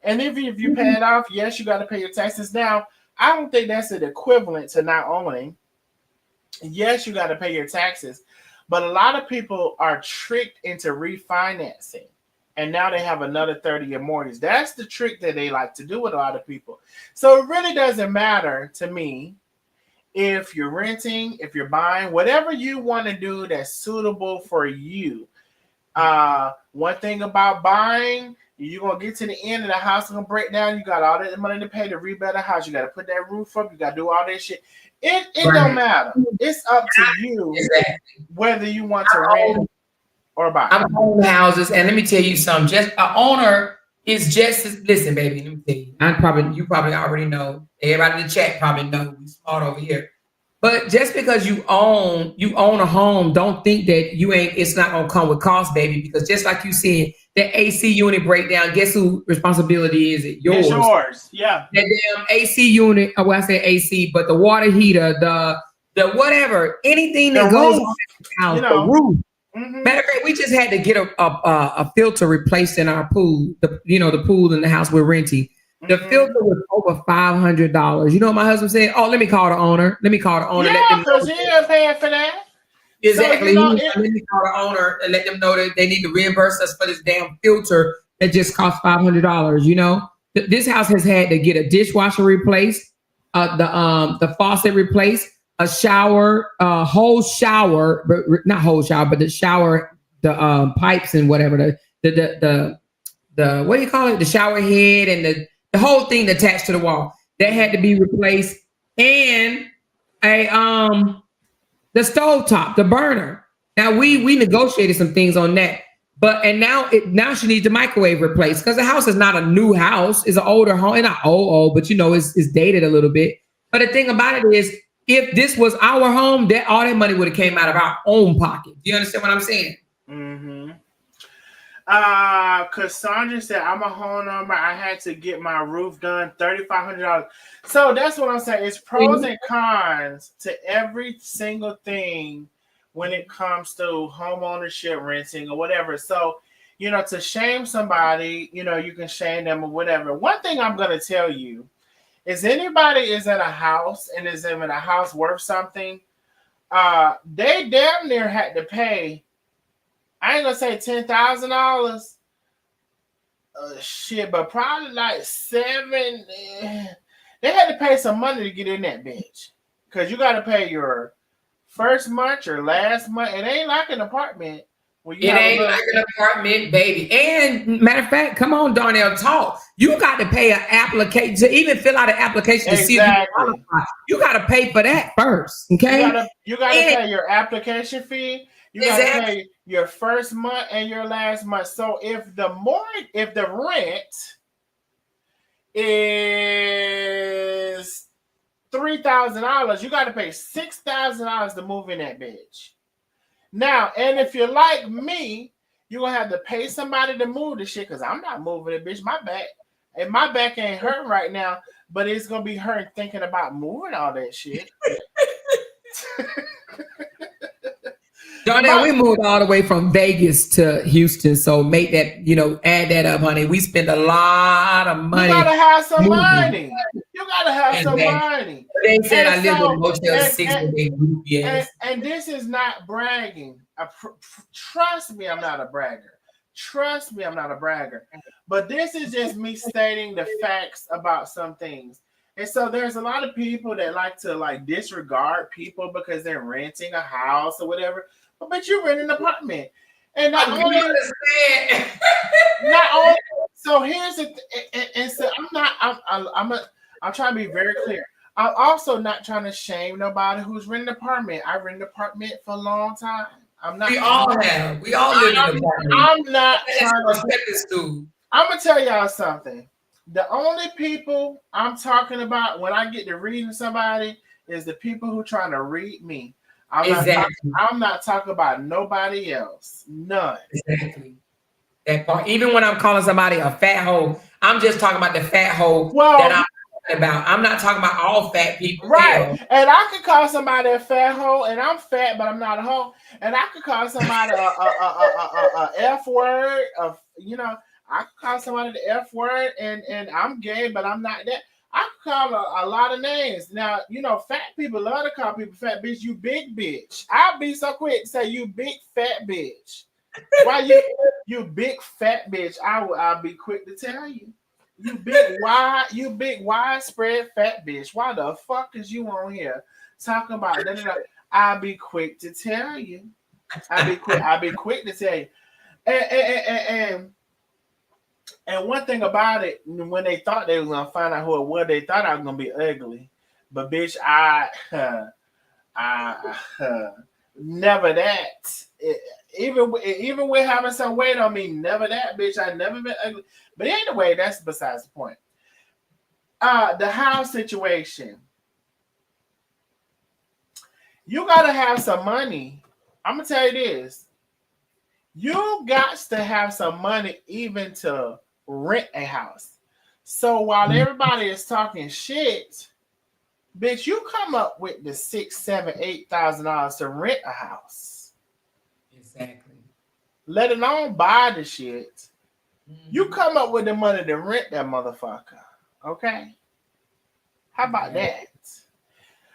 And if you pay it off, yes, you got to pay your taxes. Now, I don't think that's an equivalent to not owning. Yes, you got to pay your taxes. But a lot of people are tricked into refinancing. And now they have another 30-year mortgage. That's the trick that they like to do with a lot of people. So it really doesn't matter to me if you're renting, if you're buying, whatever you want to do that's suitable for you. One thing about buying, you're gonna get to the end of the house, gonna break down. You got all that money to pay to rebuild the house. You got to put that roof up. You got to do all that shit. It don't matter. It's up to you whether you want to rent or buy. I'm owning houses, and let me tell you something. Just an owner is just listen, baby. Let me tell you. You probably already know. Everybody in the chat probably know. We smart over here. But just because you own a home, don't think that it's not gonna come with cost, baby. Because just like you said, the AC unit breakdown, guess who responsibility is it? Yours. It's yours. Yeah. That damn AC unit, I say AC, but the water heater, the whatever, anything that goes on in the house, the roof. Mm-hmm. Matter of fact, we just had to get a filter replaced in our pool. The pool in the house we're renting. The filter was over $500. You know what my husband said? Oh, let me call the owner. Yeah, because he ain't paying for that. Exactly. So, let me call the owner and let them know that they need to reimburse us for this damn filter that just cost $500. You know, this house has had to get a dishwasher replaced, the faucet replaced, a shower, whole shower, but not whole shower, but the shower, the pipes and whatever, the what do you call it? The shower head and the whole thing attached to the wall that had to be replaced, and the stove top, the burner. Now we negotiated some things on that, but now she needs the microwave replaced because the house is not a new house; it's an older home, and not old, but it's dated a little bit. But the thing about it is, if this was our home, that all that money would have came out of our own pocket. Do you understand what I'm saying? Mm-hmm. Cassandra said, I'm a homeowner. I had to get my roof done, $3,500. So that's what I'm saying. It's pros and cons to every single thing when it comes to home ownership, renting, or whatever. So, to shame somebody, you can shame them or whatever. One thing I'm going to tell you is anybody is in a house and is in a house worth something, they damn near had to pay, I ain't gonna say $10,000. Shit, but probably like $7,000. They had to pay some money to get in that bitch. Cause you gotta pay your first month, your last month. It ain't like an apartment. It ain't like an apartment, baby. And matter of fact, come on, Darnell, talk. You got to pay an application to even fill out an application to see if you qualify. You got to pay for that first, okay? You got to pay your application fee. You got to pay your first month and your last month. So if the rent is $3,000, you got to pay $6,000 to move in that bitch. Now, and if you're like me, you're going to have to pay somebody to move the shit because I'm not moving it, bitch. My back ain't hurting right now, but it's going to be hurting thinking about moving all that shit. Darnell, we moved all the way from Vegas to Houston, so make that, add that up, honey. We spend a lot of money. You got to have some money. You got to have some money. They said I live in Motel 6 with a UPS. And this is not bragging. Trust me, I'm not a bragger. Trust me, I'm not a bragger. But this is just me stating the facts about some things. And so there's a lot of people that like to disregard people because they're renting a house or whatever. But you rent an apartment. And not only so here's the and so I'm trying to be very clear. I'm also not trying to shame nobody who's renting an apartment. I rented an apartment for a long time. We all have. We all live in an apartment. I'm not trying to. I'm gonna tell y'all something. The only people I'm talking about when I get to reading somebody is the people who trying to read me. I'm not talking about nobody else. None. Exactly. That part. Even when I'm calling somebody a fat hoe, I'm just talking about the fat hoe that I'm talking about. I'm not talking about all fat people. Right. And I could call somebody a fat hoe, and I'm fat, but I'm not a hoe. And I could call somebody a F word. I could call somebody the F word, and I'm gay, but I'm not that. I could call a lot of names. Now, fat people love to call people fat bitch. You big bitch. I'll be so quick to say you big fat bitch. Why you big fat bitch? I'll be quick to tell you. you big widespread fat bitch. Why the fuck is you on here talking about that? I'll be quick to tell you. I'll be quick to tell you. And one thing about it, when they thought they was gonna find out who it was, they thought I was gonna be ugly. But bitch, I never that. Even with having some weight on me, never that, bitch. I never been ugly. But anyway, that's besides the point. The house situation. You gotta have some money. I'm gonna tell you this. You got to have some money even to rent a house. So while everybody is talking shit, bitch, you come up with the $6, $7, $8,000 to rent a house. Exactly. Let alone buy the shit. You come up with the money to rent that motherfucker. Okay? How about that?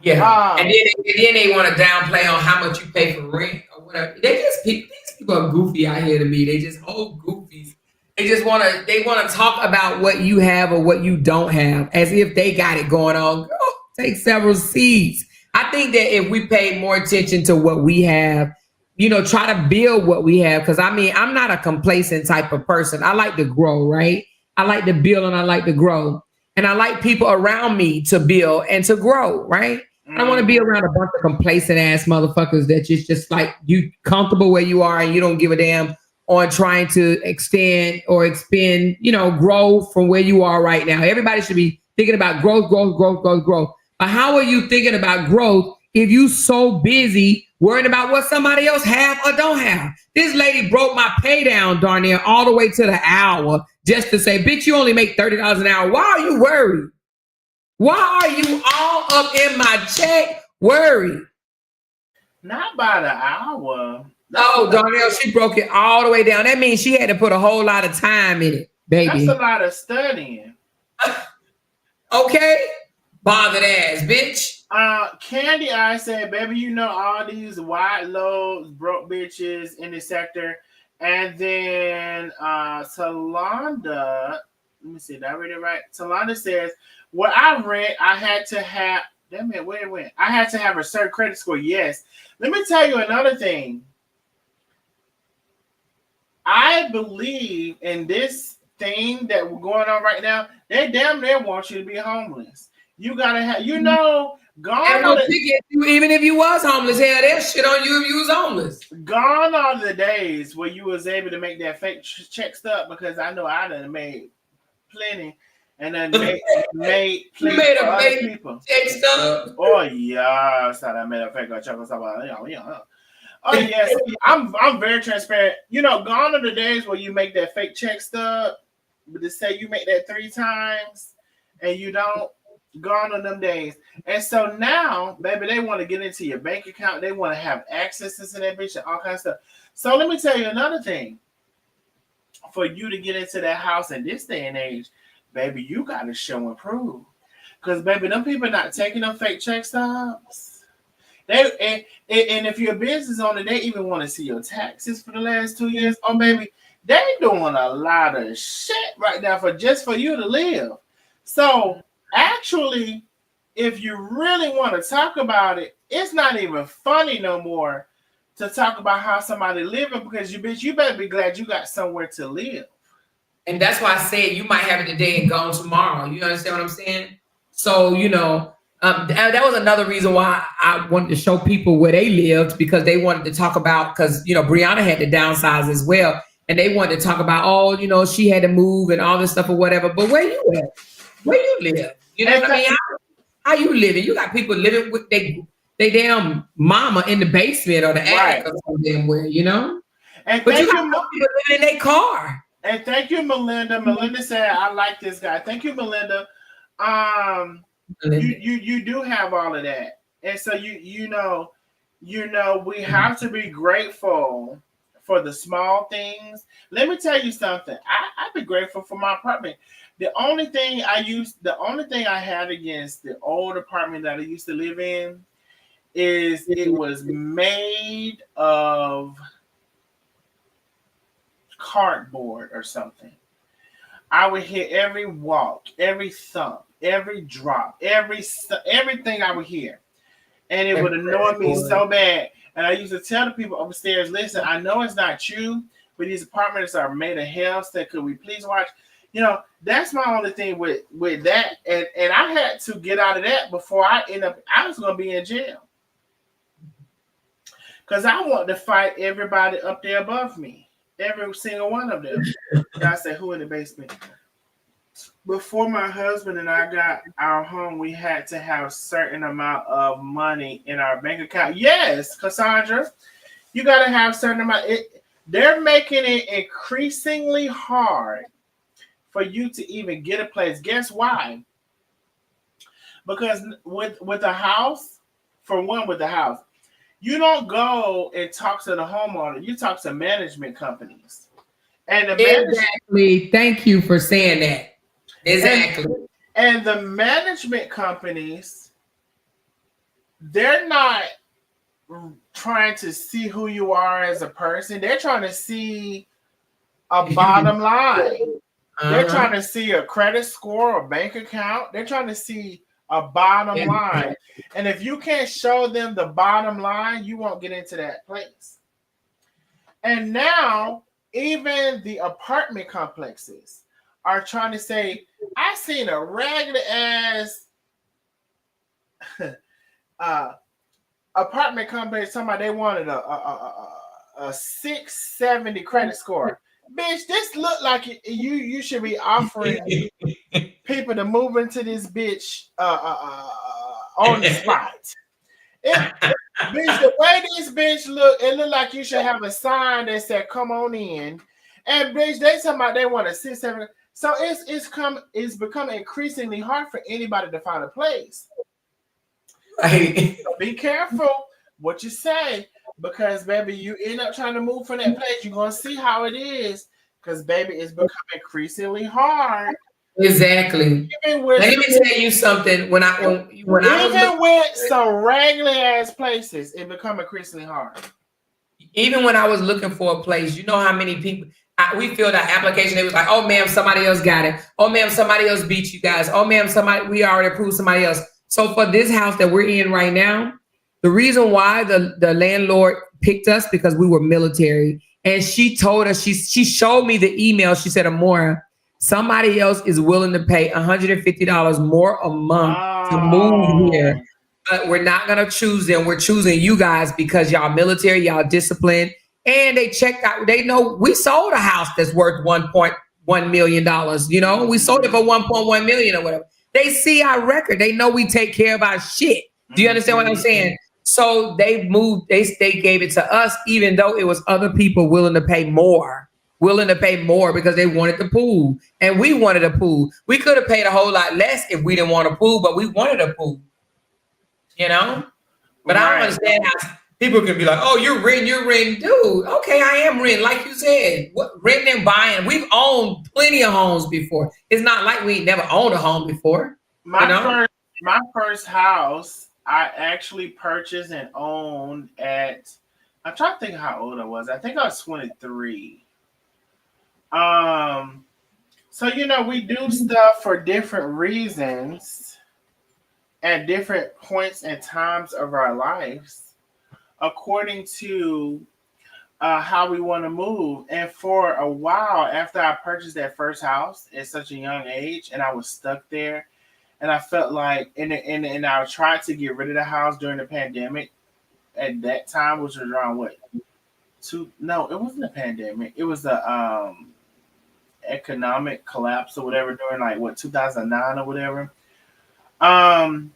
Yeah. And then they want to downplay on how much you pay for rent or whatever. These people are goofy out here to me. They just whole goofies. They want to talk about what you have or what you don't have as if they got it going on. Girl, take several seats. I think that if we pay more attention to what we have, try to build what we have. Because I'm not a complacent type of person. I like to grow, right? I like to build and I like to grow. And I like people around me to build and to grow, right? I don't want to be around a bunch of complacent ass motherfuckers that just like you comfortable where you are and you don't give a damn on trying to extend or expand, grow from where you are right now. Everybody should be thinking about growth. But how are you thinking about growth if you so busy worrying about what somebody else have or don't have? This lady broke my pay down, darn near, all the way to the hour just to say, bitch, you only make $30 an hour. Why are you worried? Why are you all up in my check worried? Not by the hour. Oh, Darnell, she broke it all the way down. That means she had to put a whole lot of time in it, baby. That's a lot of studying. Okay? Bothered ass, bitch. Candy, I said, baby, all these wide loads, broke bitches in the sector. And then Talonda, let me see, did I read it right? Talonda says, what I read, I had to have, damn it, where it went? I had to have a certain credit score. Yes. Let me tell you another thing. I believe in this thing that we're going on right now. They damn near want you to be homeless. You gotta have, even if you was homeless, hell, that shit on you if you was homeless. Gone are the days where you was able to make that fake check stuff, because I know I done made plenty. And then made plenty for other people. Check stuff. Oh yeah, I I made a fake check or something. Oh yes, I'm very transparent. Gone are the days where you make that fake check stub, but to say you make that 3 times and you don't. Gone on them days. And so now, baby, they want to get into your bank account. They want to have access to that bitch and all kinds of stuff. So let me tell you another thing. For you to get into that house in this day and age, baby, you got to show and prove. Because, baby, them people not taking them fake check stubs. And if you're a business owner, they even want to see your taxes for the last 2 years. Oh, baby, they doing a lot of shit right now for you to live. So actually, if you really want to talk about it, it's not even funny no more to talk about how somebody living, because you better be glad you got somewhere to live. And that's why I said you might have it today and gone tomorrow. You understand what I'm saying? So, that was another reason why I wanted to show people where they lived, because they wanted to talk about, because, Brianna had to downsize as well. And they wanted to talk about, she had to move and all this stuff or whatever. But where you at? Where you live? You know what I mean? How you living? You got people living with they damn mama in the basement or the attic or something where, And but you got people living in their car. And thank you, Melinda. Melinda said, I like this guy. Thank you, Melinda. You do have all of that. And so we have to be grateful for the small things. Let me tell you something. I'd be grateful for my apartment. The only thing I had against the old apartment that I used to live in is it was made of cardboard or something. I would hear every walk, every thump, every drop, everything I would hear. And it would annoy me so bad. And I used to tell the people upstairs, listen, I know it's not you, but these apartments are made of hell. So could we please watch? You know, that's my only thing with that. And I had to get out of that before I was going to be in jail. Because I want to fight everybody up there above me. Every single one of them. And I said, who in the basement? Before my husband and I got our home, we had to have a certain amount of money in our bank account. Yes, Cassandra, you got to have a certain amount. They're making it increasingly hard for you to even get a place. Guess why? Because with a house, for one, with the house, you don't go and talk to the homeowner. You talk to management companies. And exactly. Thank you for saying that. Exactly. And the management companies, they're not trying to see who you are as a person. They're trying to see a bottom line. They're trying to see a credit score or bank account. They're trying to see a bottom line. And if you can't show them the bottom line, you won't get into that place. And now, even the apartment complexes are trying to say, I seen a regular ass apartment complex talking about they wanted a 670 credit score. Bitch, this look like you should be offering people to move into this bitch on the spot. Bitch, the way this bitch look, it look like you should have a sign that said "Come on in." And bitch, they talking about they want a 670. So it's becoming increasingly hard for anybody to find a place. Right. So be careful what you say, because baby, you end up trying to move from that place. You're gonna see how it is, because baby, it's becoming increasingly hard. Exactly. Let me tell you something. When I was with some regular ass places, it become increasingly hard. Even when I was looking for a place, you know how many people we filled out application. It was like, oh ma'am, somebody else got it. Oh ma'am, somebody else beat you guys. Oh ma'am, we already approved somebody else. So for this house that we're in right now, the reason why the landlord picked us because we were military, and she told us she showed me the email. She said, Amora, somebody else is willing to pay $150 more a month to move here. But we're not going to choose them. We're choosing you guys because y'all military, y'all disciplined. And they checked out. They know we sold a house that's worth $1.1 million. You know, we sold it for $1.1 million or whatever. They see our record. They know we take care of our shit. Do you understand what I'm saying? So they moved. They gave it to us, even though it was other people willing to pay more because they wanted the pool. And we wanted a pool. We could have paid a whole lot less if we didn't want a pool, but we wanted a pool. You know? But I don't understand how people can be like, oh, you're renting. Dude, okay, I am renting. Like you said, renting and buying. We've owned plenty of homes before. It's not like we never owned a home before. My first house, I actually purchased and owned at, I'm trying to think how old I was. I think I was 23. So, you know, we do stuff for different reasons at different points and times of our lives, according to how we want to move. And for a while after I purchased that first house at such a young age, and I was stuck there, and I felt like, and I tried to get rid of the house during the pandemic at that time, which was around what? No, it wasn't a pandemic. It was the economic collapse or whatever during like what 2009 or whatever. I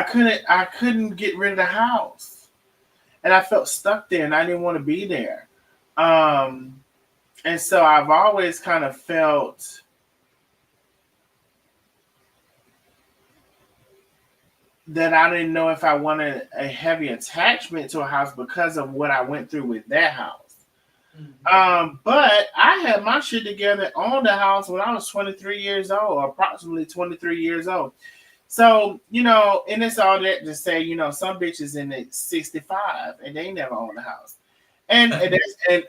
couldn't get rid of the house, and I felt stuck there, and I didn't want to be there. And so I've always kind of felt that I didn't know if I wanted a heavy attachment to a house because of what I went through with that house. But I had my shit together on the house when I was 23 years old, approximately 23 years old. So, you know, and it's all that to say, you know, some bitches in the 65 and they never own a house. And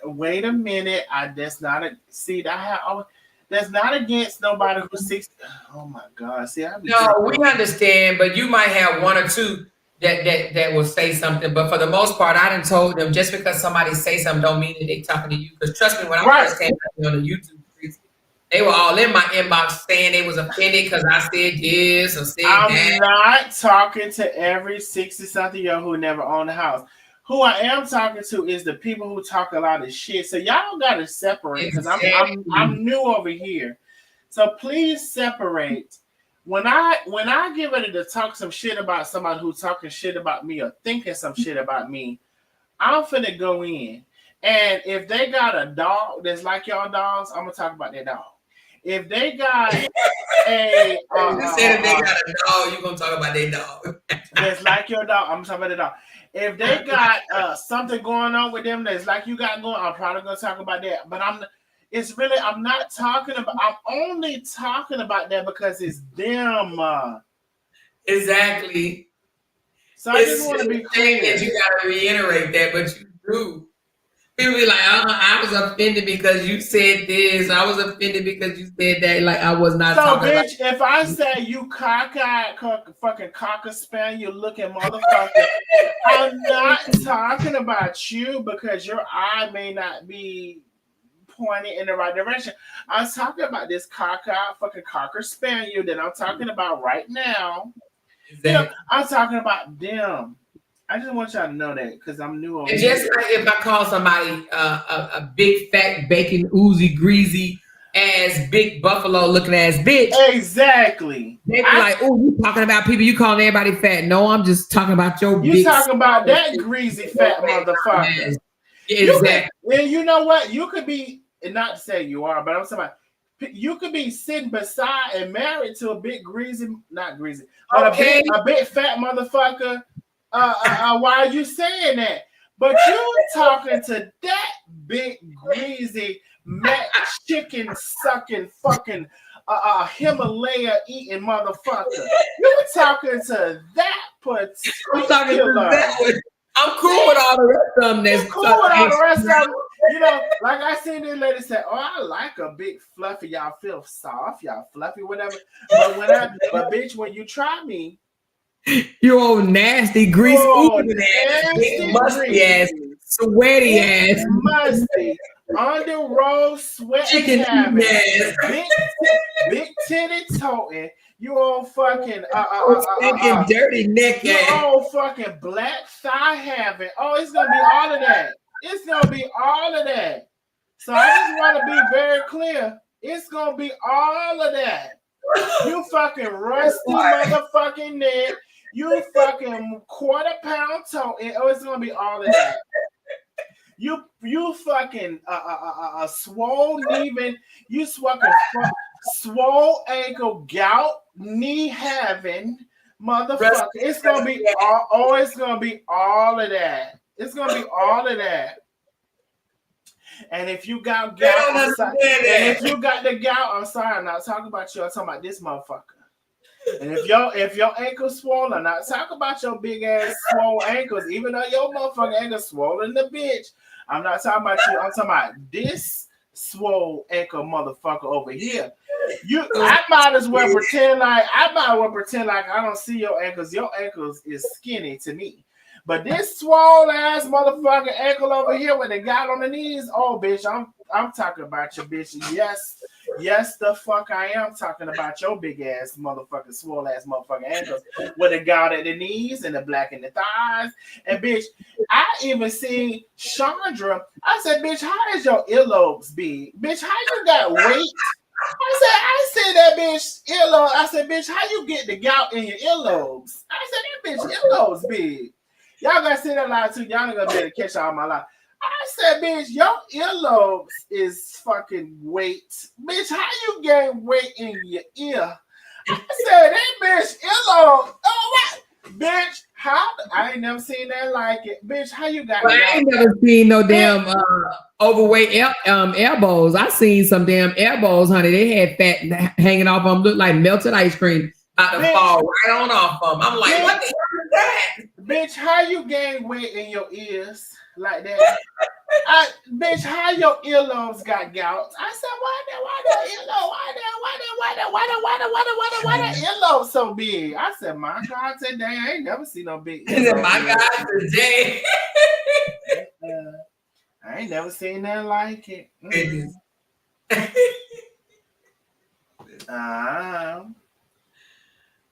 wait a minute, that's not a seat I have. That's not against nobody who's 60. Oh my God. See, No, we understand, but you might have one or two that will say something. But for the most part, I done told them just because somebody say something don't mean that they talking to you. Because trust me, when I first came on the YouTube streets, they were all in my inbox saying they was offended because I said this or said I'm that. not talking to every 60-something-year-old who never owned a house. Who I am talking to is the people who talk a lot of shit. So y'all gotta separate because I'm new over here. So please separate. When I get ready to talk some shit about somebody who's talking shit about me or thinking some shit about me, I'm finna go in. And if they got a dog that's like y'all dogs, I'm gonna talk about their dog. If they got a you said if they got a dog, you gonna talk about their dog. that's like your dog, I'm talking about the dog. If they got something going on with them that's like you got going, I'm probably gonna talk about that. But I'm not talking about. I'm only talking about that because it's them. Exactly. So I just want to be clear. That you gotta reiterate that, but you do. People be like, I was offended because you said this. I was offended because you said that. Like I was not. So, talking bitch, about if I say you cockeyed, fucking cocker spaniel looking motherfucker, I'm not talking about you because your eye may not be pointing in the right direction. I'm talking about this cockeyed fucking cocker spaniel that I'm talking about right now. exactly. You know, I'm talking about them. I just want y'all to know that because I'm new over And here. just like if I call somebody a big fat bacon oozy greasy ass big buffalo looking ass bitch, Exactly. they be like, "Oh, you talking about people? You calling everybody fat? No, I'm just talking about your You big." talking about that greasy fat motherfucker? Exactly. And you know what? You could be, and not to say you are, but I'm saying you could be sitting beside and married to a big greasy, not greasy, but a big fat motherfucker. Why are you saying that? But you talking to that big greasy chicken sucking fucking Himalaya eating motherfucker. You talking to that particular. I'm cool with all the rest of them. That's cool with all the rest of them. You know, like I seen this lady say, "Oh, I like a big fluffy. Y'all feel soft, y'all fluffy, whatever." But bitch, when you try me, you old nasty grease, nasty, musty ass, sweaty ass, musty, on the road sweat chicken ass, big titty toting. You old fucking dirty neck you ass. old fucking black thigh having. Oh, it's gonna be all of that. It's gonna be all of that. So I just want to be very clear. It's gonna be all of that. You fucking rusty motherfucking neck. You fucking quarter-pound toe. Oh, it's gonna be all of that. You fucking swole even. You fucking swole ankle gout knee having motherfucker. It's gonna be it's gonna be all of that. It's gonna be all of that. And if you got gout, if you got the gout, I'm sorry, I'm not talking about you. I'm talking about this motherfucker. And if your ankle's swollen, I'm not talking about your big ass swollen ankles, even though your motherfucking ankle swollen the bitch. I'm not talking about you. I'm talking about this swole ankle motherfucker over here. I might as well pretend like I don't see your ankles. Your ankles is skinny to me. But this swole ass motherfucking ankle over here with the guy on the knees, oh bitch, I'm talking about your bitch. Yes, the fuck I am talking about your big ass motherfucking swole ass motherfucking ankles with the gout at the knees and the black in the thighs. And bitch, I even seen Chandra. I said, bitch, how is your earlobes big? Bitch, how you got weight? I said that bitch earlobe. I said, bitch, how you get the gout in your earlobes? I said, that bitch earlobes big. Y'all gotta say that loud too. Y'all not gonna be able to catch all my life. I said, bitch, your earlobes is fucking weight. Bitch, how you gain weight in your ear? I said, that bitch earlobe. Oh, what? Bitch, how? I ain't never seen that like it. Bitch, how you got I ain't never seen no damn overweight elbows. I seen some damn elbows, honey. They had fat hanging off them, look like melted ice cream about to fall right on off them. I'm like, what the hell is that? Bitch, how you gain weight in your ears? like that. Bitch, how your earlobes got gout? I said, why that earlobe so big? I said, my God, today I ain't never seen no big earlobe. My God, today. I ain't never seen nothing like it.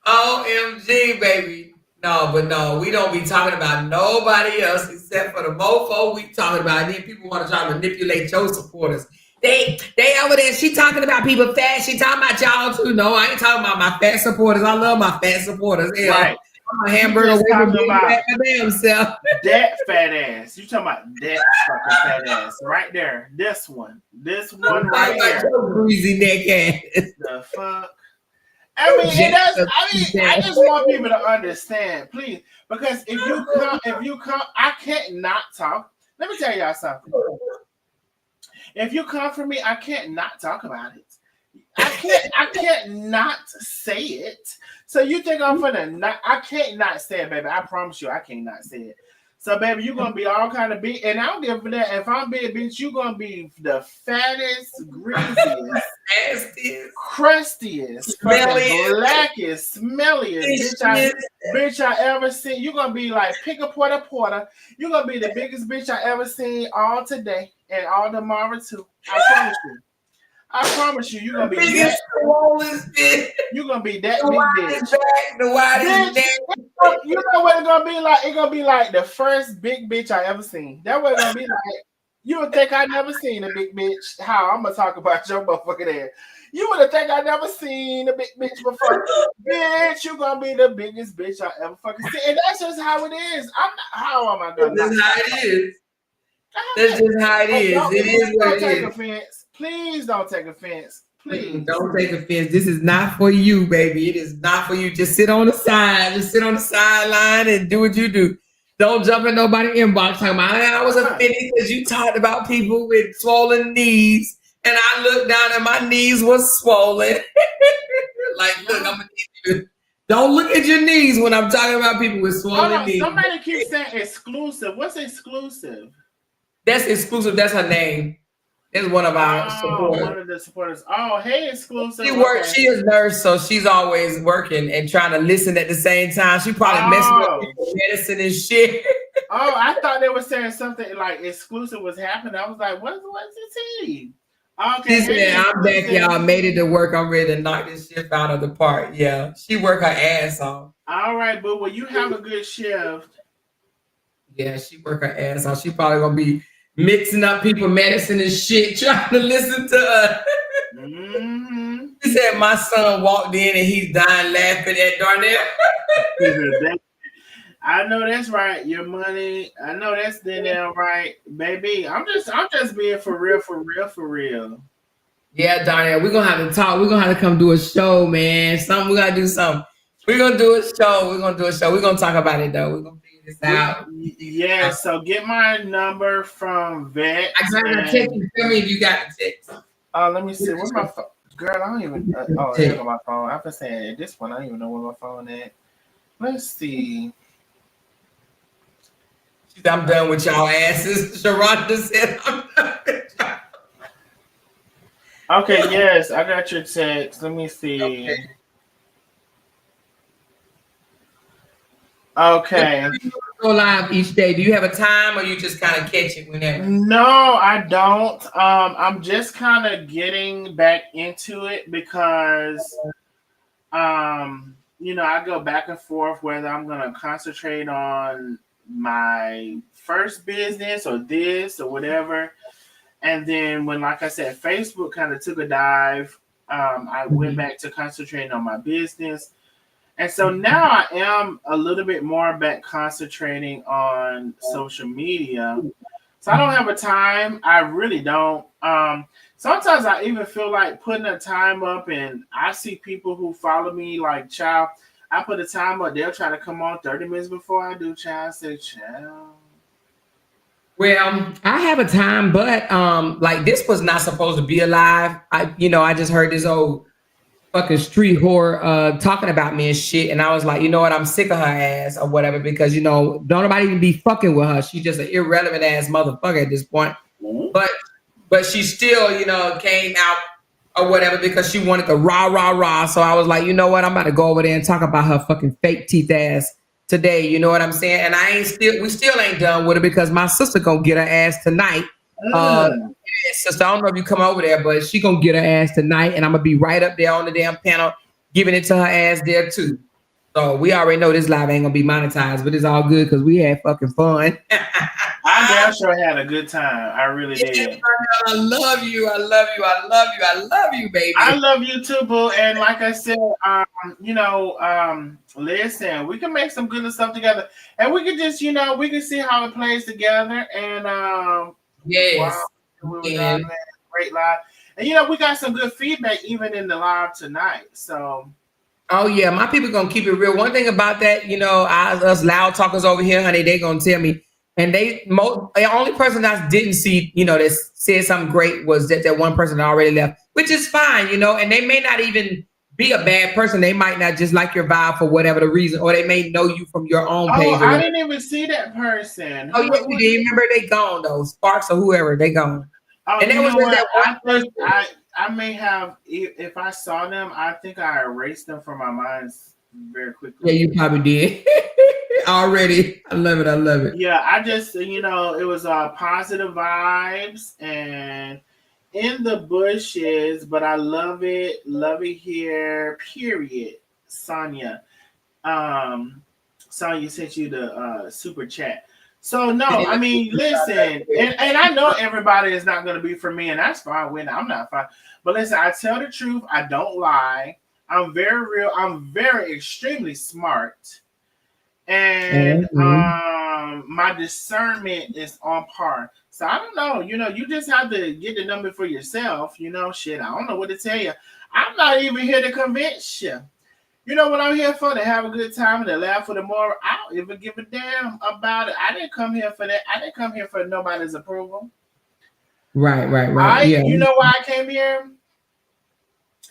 OMG, baby. No, but no, we don't be talking about nobody else except for the mofo we talking about. And then people want to try to manipulate your supporters. They over there. She talking about people fat. She talking about y'all too. No, I ain't talking about my fat supporters. I love my fat supporters. Hell, right. I'm a hamburger with my damn self. That fat ass. You talking about that fucking fat ass right there. This one right here. Greasy neck ass. The fuck. I mean, I just want people to understand, please, because if you come, I can't not talk. Let me tell y'all something. If you come for me, I can't not talk about it. I can't not say it. So you think I'm gonna not? I can't not say it, baby. I promise you, I can't not say it. So, baby, you're gonna be all kind of big, and I don't give a that. If I'm big, bitch, you're gonna be the fattest, greasiest, crustiest, blackest, smelliest bitch I ever seen. You're gonna be like pick a porter. You're gonna be the biggest bitch I ever seen all today and all tomorrow too. I promise you, you're gonna be that. You're gonna be that big bitch. The widest neck. You know what it's gonna be like? It's gonna be like the first big bitch I ever seen. That's what it's gonna be like. You would think I never seen a big bitch. How I'm gonna talk about your motherfucking ass. You would have think I never seen a big bitch before. Bitch, you gonna be the biggest bitch I ever fucking seen. And that's just how it is. How am I gonna? That's just how it is. That's just how it is. It is what it is. Offense. Please don't take offense. Please. Don't take offense. This is not for you, baby. It is not for you. Just sit on the side. Just sit on the sideline and do what you do. Don't jump in nobody's inbox talking about, I was offended because you talked about people with swollen knees. And I looked down and my knees was swollen. Like, look, I'm going to need you to don't look at your knees when I'm talking about people with swollen knees. Somebody keeps saying exclusive. What's exclusive? That's exclusive. That's her name. It's one of our supporters. One of the supporters. Oh, hey, exclusive. She works. She is a nurse, so she's always working and trying to listen at the same time. She probably messing up with medicine and shit. Oh, I thought they were saying something like exclusive was happening. I was like, what's the tea? Okay. She said, I'm back, y'all. Made it to work. I'm ready to knock this shift out of the park. Yeah. She worked her ass off. All right, but will you have a good shift? Yeah, she worked her ass off. She probably gonna be mixing up people medicine and shit, trying to listen to her. Mm-hmm. She said my son walked in and he's dying laughing at Darnell. I know that's right. Your money. I know that's Darnell right, baby. I'm just being for real. Yeah, Darnell, we're gonna have to talk. We're gonna have to come do a show, man. We gotta do something. We're gonna do a show. We're gonna talk about it though. We're gonna figure this out. Yeah, so get my number from Vet. I got a text. Tell me if you got the text. Let me see. Where's my phone? Girl, I don't even. Here's my phone. I've been saying at this one, I don't even know where my phone is. Let's see. I'm done with y'all asses. Sharonda said I'm done with y'all. Okay, yes, I got your text. Let me see. Okay. Go live each day. Do you have a time or you just kind of catch it whenever? No, I don't. I'm just kind of getting back into it because I go back and forth whether I'm gonna concentrate on my first business or this or whatever. And then when, like I said, Facebook kind of took a dive, I went back to concentrating on my business. And so now I am a little bit more back concentrating on social media. So I don't have a time. I really don't. Sometimes I even feel like putting a time up, and I see people who follow me like, child, I put a time up, they'll try to come on 30 minutes before I do, child. I say, child. Well, I have a time, but like this was not supposed to be alive. I just heard this old fucking street whore talking about me and shit. And I was like, you know what? I'm sick of her ass or whatever because don't nobody even be fucking with her. She's just an irrelevant ass motherfucker at this point. But she still, came out or whatever because she wanted the rah rah rah. So I was like, you know what? I'm about to go over there and talk about her fucking fake teeth ass today. You know what I'm saying? And we still ain't done with it because my sister gonna get her ass tonight. Sister, I don't know if you come over there, but she gonna get her ass tonight, and I'm gonna be right up there on the damn panel, giving it to her ass there too. So we already know this live ain't gonna be monetized, but it's all good because we had fucking fun. I damn sure had a good time. I really did. I love you. I love you. I love you. I love you, baby. I love you too, boo. And like I said, listen, we can make some good stuff together, and we can just, we can see how it plays together. And yes, wow, we were driving that great live, and we got some good feedback even in the live tonight. So. Oh yeah, my people gonna keep it real. One thing about that, us loud talkers over here, honey, they gonna tell me. And the only person I didn't see, that said something great was that one person that already left, which is fine, and they may not even be a bad person. They might not just like your vibe for whatever the reason, or they may know you from your own page. Oh, I didn't even see that person. Oh, yes, you did. Remember, they gone though. Sparks or whoever, they gone. Oh, and that was just that one person. I may have, if I saw them, I think I erased them from my mind very quickly. Yeah, you probably did. Already. I love it. I love it. Yeah, I just, it was positive vibes and in the bushes, but I love it here, period. Sonia. Sonia sent you the super chat. So no, I mean, listen, and I know everybody is not going to be for me, and that's fine. I'm not fine, but listen, I tell the truth. I don't lie. I'm very real. I'm very extremely smart, and my discernment is on par. So I don't know. You just have to get the number for yourself. Shit. I don't know what to tell you. I'm not even here to convince you. You know what I'm here for? To have a good time and to laugh for the more. I don't even give a damn about it. I didn't come here for that. I didn't come here for nobody's approval. Right. Yeah. You know why I came here?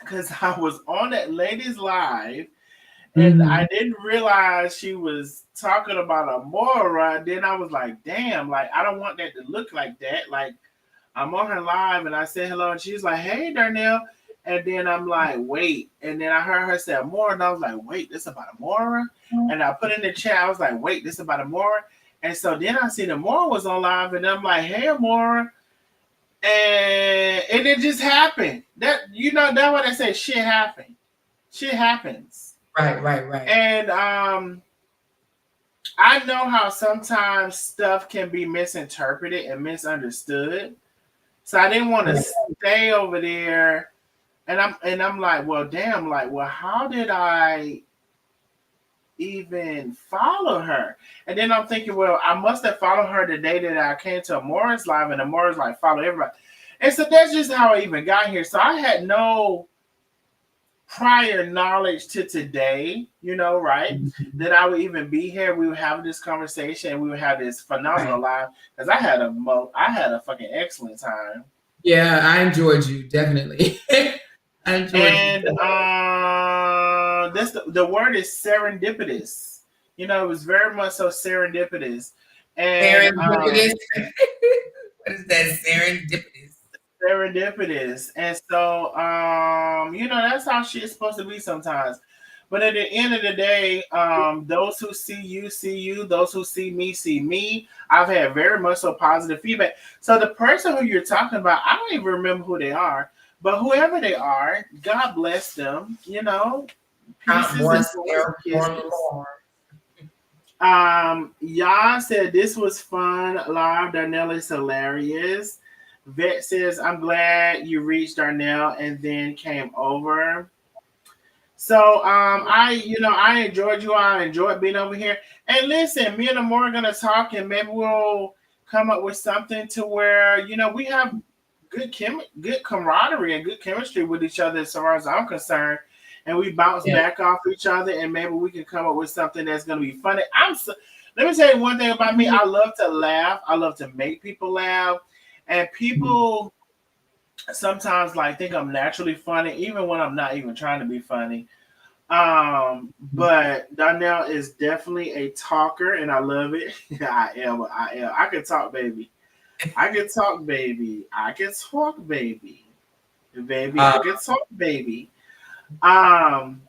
Because I was on that lady's live and I didn't realize she was talking about Amora. Then I was like, damn, like, I don't want that to look like that. Like, I'm on her live and I said hello and she's like, hey, Darnell. And then I'm like, wait. And then I heard her say Amora. And I was like, wait, this about Amora? And I put in the chat, I was like, wait, this about Amora? And so then I seen Amora was on live. And I'm like, hey, Amora. And it just happened. That's what I say. Shit happened. Shit happens. Right. And I know how sometimes stuff can be misinterpreted and misunderstood. So I didn't want to stay over there. And I'm like, well, damn, like, well, how did I even follow her? And then I'm thinking, well, I must have followed her the day that I came to Amora's live, and Amora's like, follow everybody. And so that's just how I even got here. So I had no prior knowledge to today, right? That I would even be here. We would have this conversation and we would have this phenomenal live because I had a fucking excellent time. Yeah, I enjoyed you, definitely. And that's the word is serendipitous. It was very much so serendipitous. And serendipitous. What is that? Serendipitous. And so that's how shit's supposed to be sometimes. But at the end of the day, those who see you. Those who see me. I've had very much so positive feedback. So the person who you're talking about, I don't even remember who they are. But whoever they are, God bless them. Pieces and Y'all said this was fun. Live, Darnell is hilarious. Vet says, I'm glad you reached Darnell and then came over. So I enjoyed you. I enjoyed being over here. And listen, me and Amora are gonna talk and maybe we'll come up with something to where we have good camaraderie and good chemistry with each other as far as I'm concerned, and we bounce back off each other, and maybe we can come up with something that's going to be funny. Let me tell you one thing about me. I love to laugh. I love to make people laugh, and people sometimes like think I'm naturally funny, even when I'm not even trying to be funny. But Donnell is definitely a talker, and I love it. I am. I am. I can talk, baby. I can talk, baby. I can talk, baby. Baby, I can talk, baby. Um,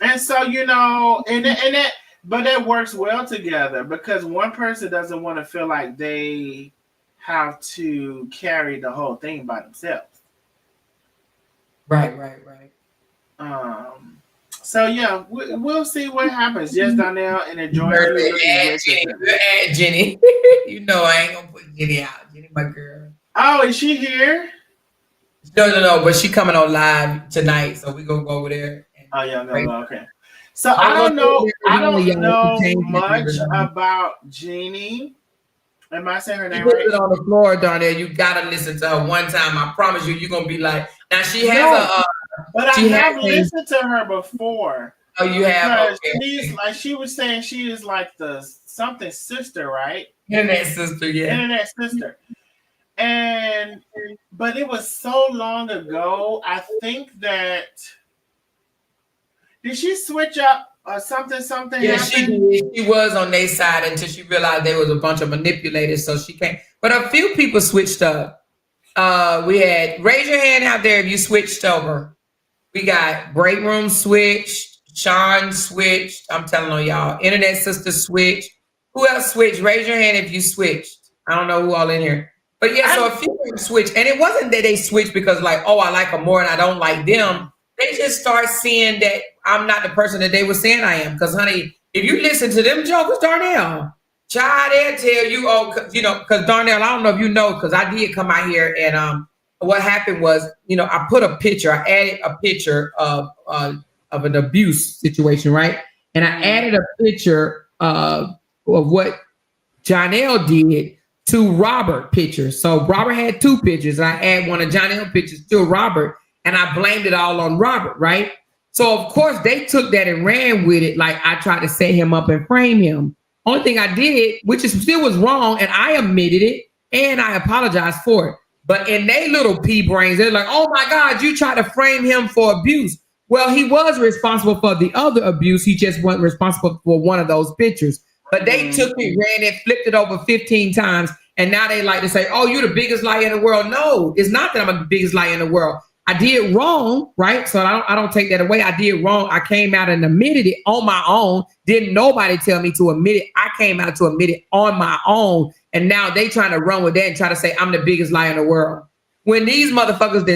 and so and that, but that works well together because one person doesn't want to feel like they have to carry the whole thing by themselves. Right, right, right. So yeah, we'll see what happens. Yes, Donnell, and You enjoy heard you me. looking Add great, Jenny. sister. We'll add Jenny. You know I ain't gonna put Jenny out. Jenny, my girl. Oh, is she here? No, no, no. But she coming on live tonight, so we gonna go over there and Oh yeah, pray. no, okay. So I was gonna go over there I early, don't y'all. She know changed it the much other night. about Jeannie. Am I saying her She name puts right? it on the floor, Darnell. You gotta listen to her one time. I promise you, you're gonna be like. Now she has No, but I she has have a. listened to her before Oh, you have because okay. she's like she was saying she is like the something sister, right? Internet sister, yeah. Internet sister. And but it was so long ago. I think that did she switch up or something Yeah, she happened? did. She was on their side until she realized there was a bunch of manipulators, so she came. But a few people switched up. We had raise your hand out there if you switched over. We got break room switched, Sean switched. I'm telling on y'all. Internet sister switched. Who else switched? Raise your hand if you switched. I don't know who all in here. But yeah, so I a few of them switched. And it wasn't that they switched because like, oh, I like them more and I don't like them. They just start seeing that I'm not the person that they were saying I am. Because honey, if you listen to them jokers, Darnell, child, they'll tell you, because Darnell, I don't know if you know, because I did come out here and what happened was, I put a picture, I added a picture of an abuse situation, right? And I added a picture of what Jonelle did to Robert pictures. So Robert had two pictures, and I add one of Jonelle pictures to Robert, and I blamed it all on Robert, right? So of course they took that and ran with it, like I tried to set him up and frame him. Only thing I did, which is still was wrong, and I admitted it, and I apologized for it. But in their little pea brains, they're like, "Oh my God, you tried to frame him for abuse." Well, he was responsible for the other abuse. He just wasn't responsible for one of those pictures. But they took it, ran it, flipped it over 15 times, and now they like to say, "Oh, you're the biggest liar in the world." No, it's not that I'm the biggest liar in the world. I did wrong, right? So I don't take that away. I did wrong. I came out and admitted it on my own. Didn't nobody tell me to admit it. I came out to admit it on my own. And now they trying to run with that and try to say I'm the biggest liar in the world. When these motherfuckers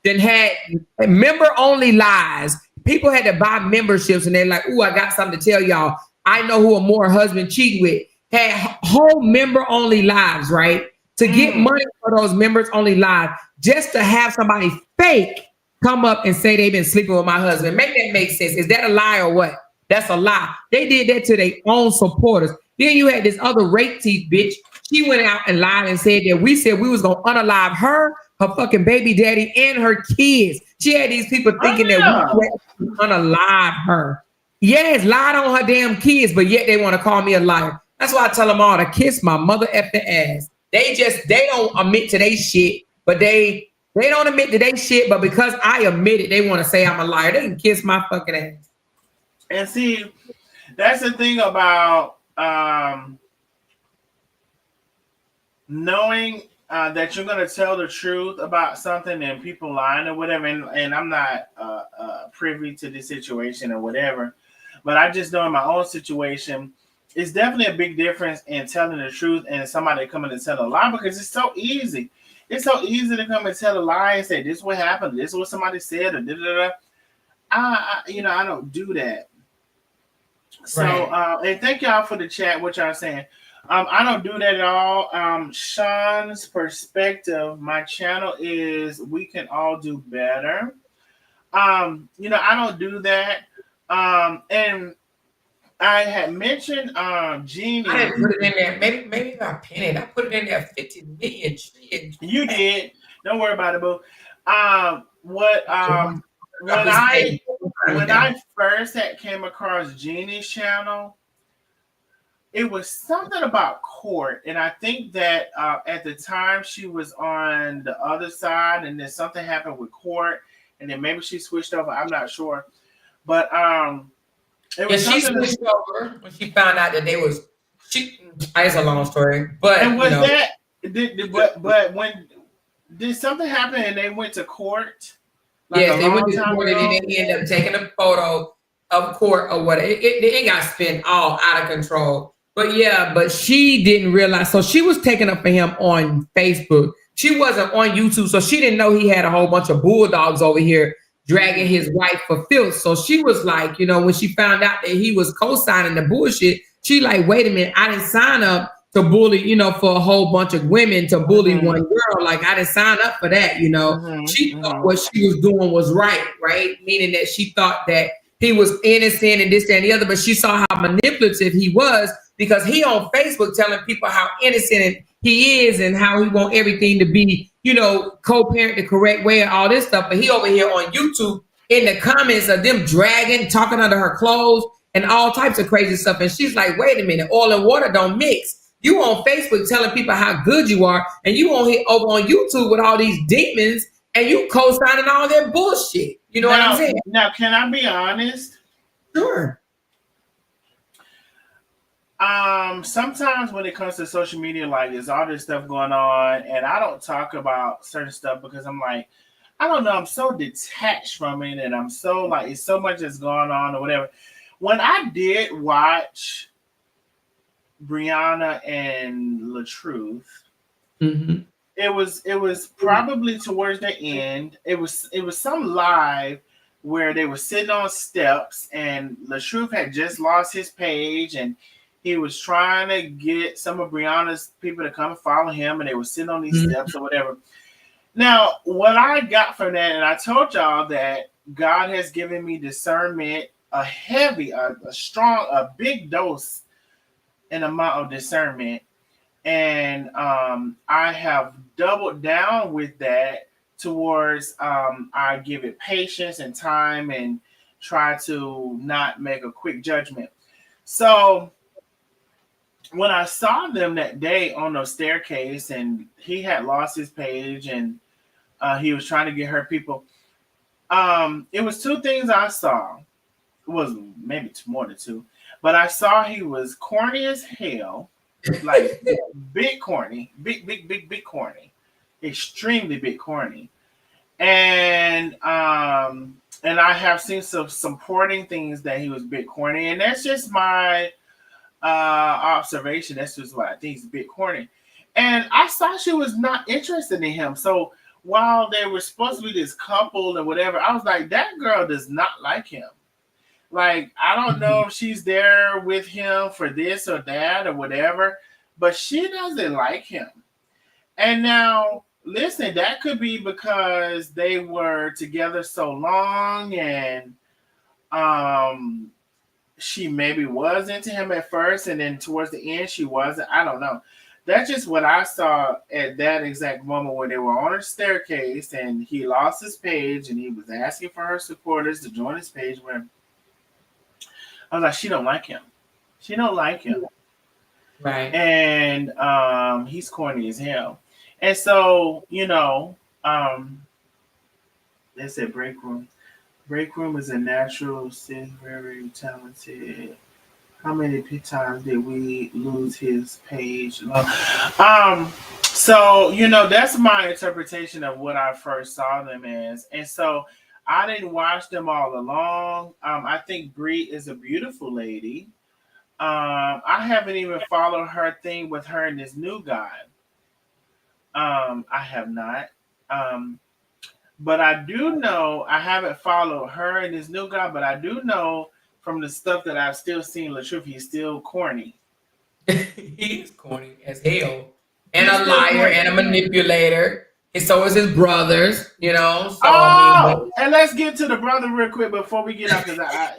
then had member only lies, people had to buy memberships and they're like, "Ooh, I got something to tell y'all. I know who a more husband cheat with." Had whole member only lives, right? To get money for those members only lives, just to have somebody fake come up and say they've been sleeping with my husband. Make that make sense. Is that a lie or what? That's a lie. They did that to their own supporters. Then you had this other rape teeth bitch. She went out and lied and said that we said we was gonna unalive her, her fucking baby daddy, and her kids. She had these people thinking that we were unalive her. Yes, lied on her damn kids, but yet they want to call me a liar. That's why I tell them all to kiss my mother effing ass. They don't admit to they shit, but they don't admit to they shit, but because I admit it, they want to say I'm a liar. They can kiss my fucking ass. And see, that's the thing about knowing that you're going to tell the truth about something and people lying or whatever. And I'm not privy to this situation or whatever, but I just know in my own situation, it's definitely a big difference in telling the truth and somebody coming to tell a lie because it's so easy. It's so easy to come and tell a lie and say, "This is what happened. This is what somebody said," or da da da. I don't do that. So, and thank y'all for the chat. What y'all saying? I don't do that at all. Sean's perspective. My channel is "We Can All Do Better." I don't do that. And I had mentioned Jeannie. I didn't put it in there. Maybe I pin it. I put it in there 50 million trillion. You did. Don't worry about it, boo. When I first came across Jeannie's channel, it was something about court, and I think that at the time she was on the other side, and then something happened with court, and then maybe she switched over. I'm not sure, but it was she something. switched over when she found out that they was she. It's a long story, but And you was know, that? But when did something happen and they went to court like a yes, they went long to time court and then ago? they ended up taking a photo of court or whatever. It got spent all out of control. But yeah, but she didn't realize. So she was taking up for him on Facebook. She wasn't on YouTube, so she didn't know he had a whole bunch of bulldogs over here dragging his wife for filth. So she was like, you know, when she found out that he was co-signing the bullshit, she like, wait a minute, I didn't sign up to bully, you know, for a whole bunch of women to bully one girl. Like I didn't sign up for that, you know. She thought what she was doing was right? Meaning that she thought that he was innocent and this, that, and the other, but she saw how manipulative he was because he on Facebook telling people how innocent he is and how he want everything to be, you know, co-parent the correct way and all this stuff. But he over here on YouTube in the comments of them dragging, talking under her clothes and all types of crazy stuff. And she's like, wait a minute, oil and water don't mix. You on Facebook telling people how good you are, and you on here over on YouTube with all these demons, and you co-signing all that bullshit. You know what I'm saying? Now, can I be honest? Sure. Sometimes when it comes to social media, like there's all this stuff going on, and I don't talk about certain stuff because I'm like, I don't know, I'm so detached from it, and I'm so like, it's so much that's going on or whatever. When I did watch Brianna and LaTruth, it was probably towards the end. It was some live where they were sitting on steps, and LaTruth had just lost his page, and he was trying to get some of Brianna's people to come follow him, and they were sitting on these steps or whatever. Now, what I got from that, and I told y'all that God has given me discernment, a heavy, a strong, a big dose and amount of discernment. And I have doubled down with that towards I give it patience and time and try to not make a quick judgment. So when I saw them that day on the staircase and he had lost his page and he was trying to get her people, it was two things I saw. It was maybe more than two, but I saw he was corny as hell, like big corny, big corny, extremely big corny, and I have seen some supporting things that he was big corny, and that's just my observation. That's just what I think he's a bit corny. And I saw she was not interested in him. So while they were supposed to be this couple and whatever, I was like, that girl does not like him. Like, I don't know if she's there with him for this or that or whatever, but she doesn't like him. And now, listen, that could be because they were together so long and she maybe was into him at first, and then towards the end she wasn't. I don't know. That's just what I saw at that exact moment when they were on a staircase and he lost his page and he was asking for her supporters to join his page. When I was like, she don't like him. She don't like him. Right. And he's corny as hell. And so, you know, they said break room. Break room is a natural, very talented. How many times did we lose his page? So you know that's my interpretation of what I first saw them as, and so I didn't watch them all along. I think Bree is a beautiful lady. I haven't even followed her thing with her and this new guy. I have not. But I do know I haven't followed her and this new guy, but I do know from the stuff that I've still seen LaTruth, he's still corny. He's corny as hell. And a liar and a manipulator. And so is his brothers, you know. So and let's get to the brother real quick before we get up, because I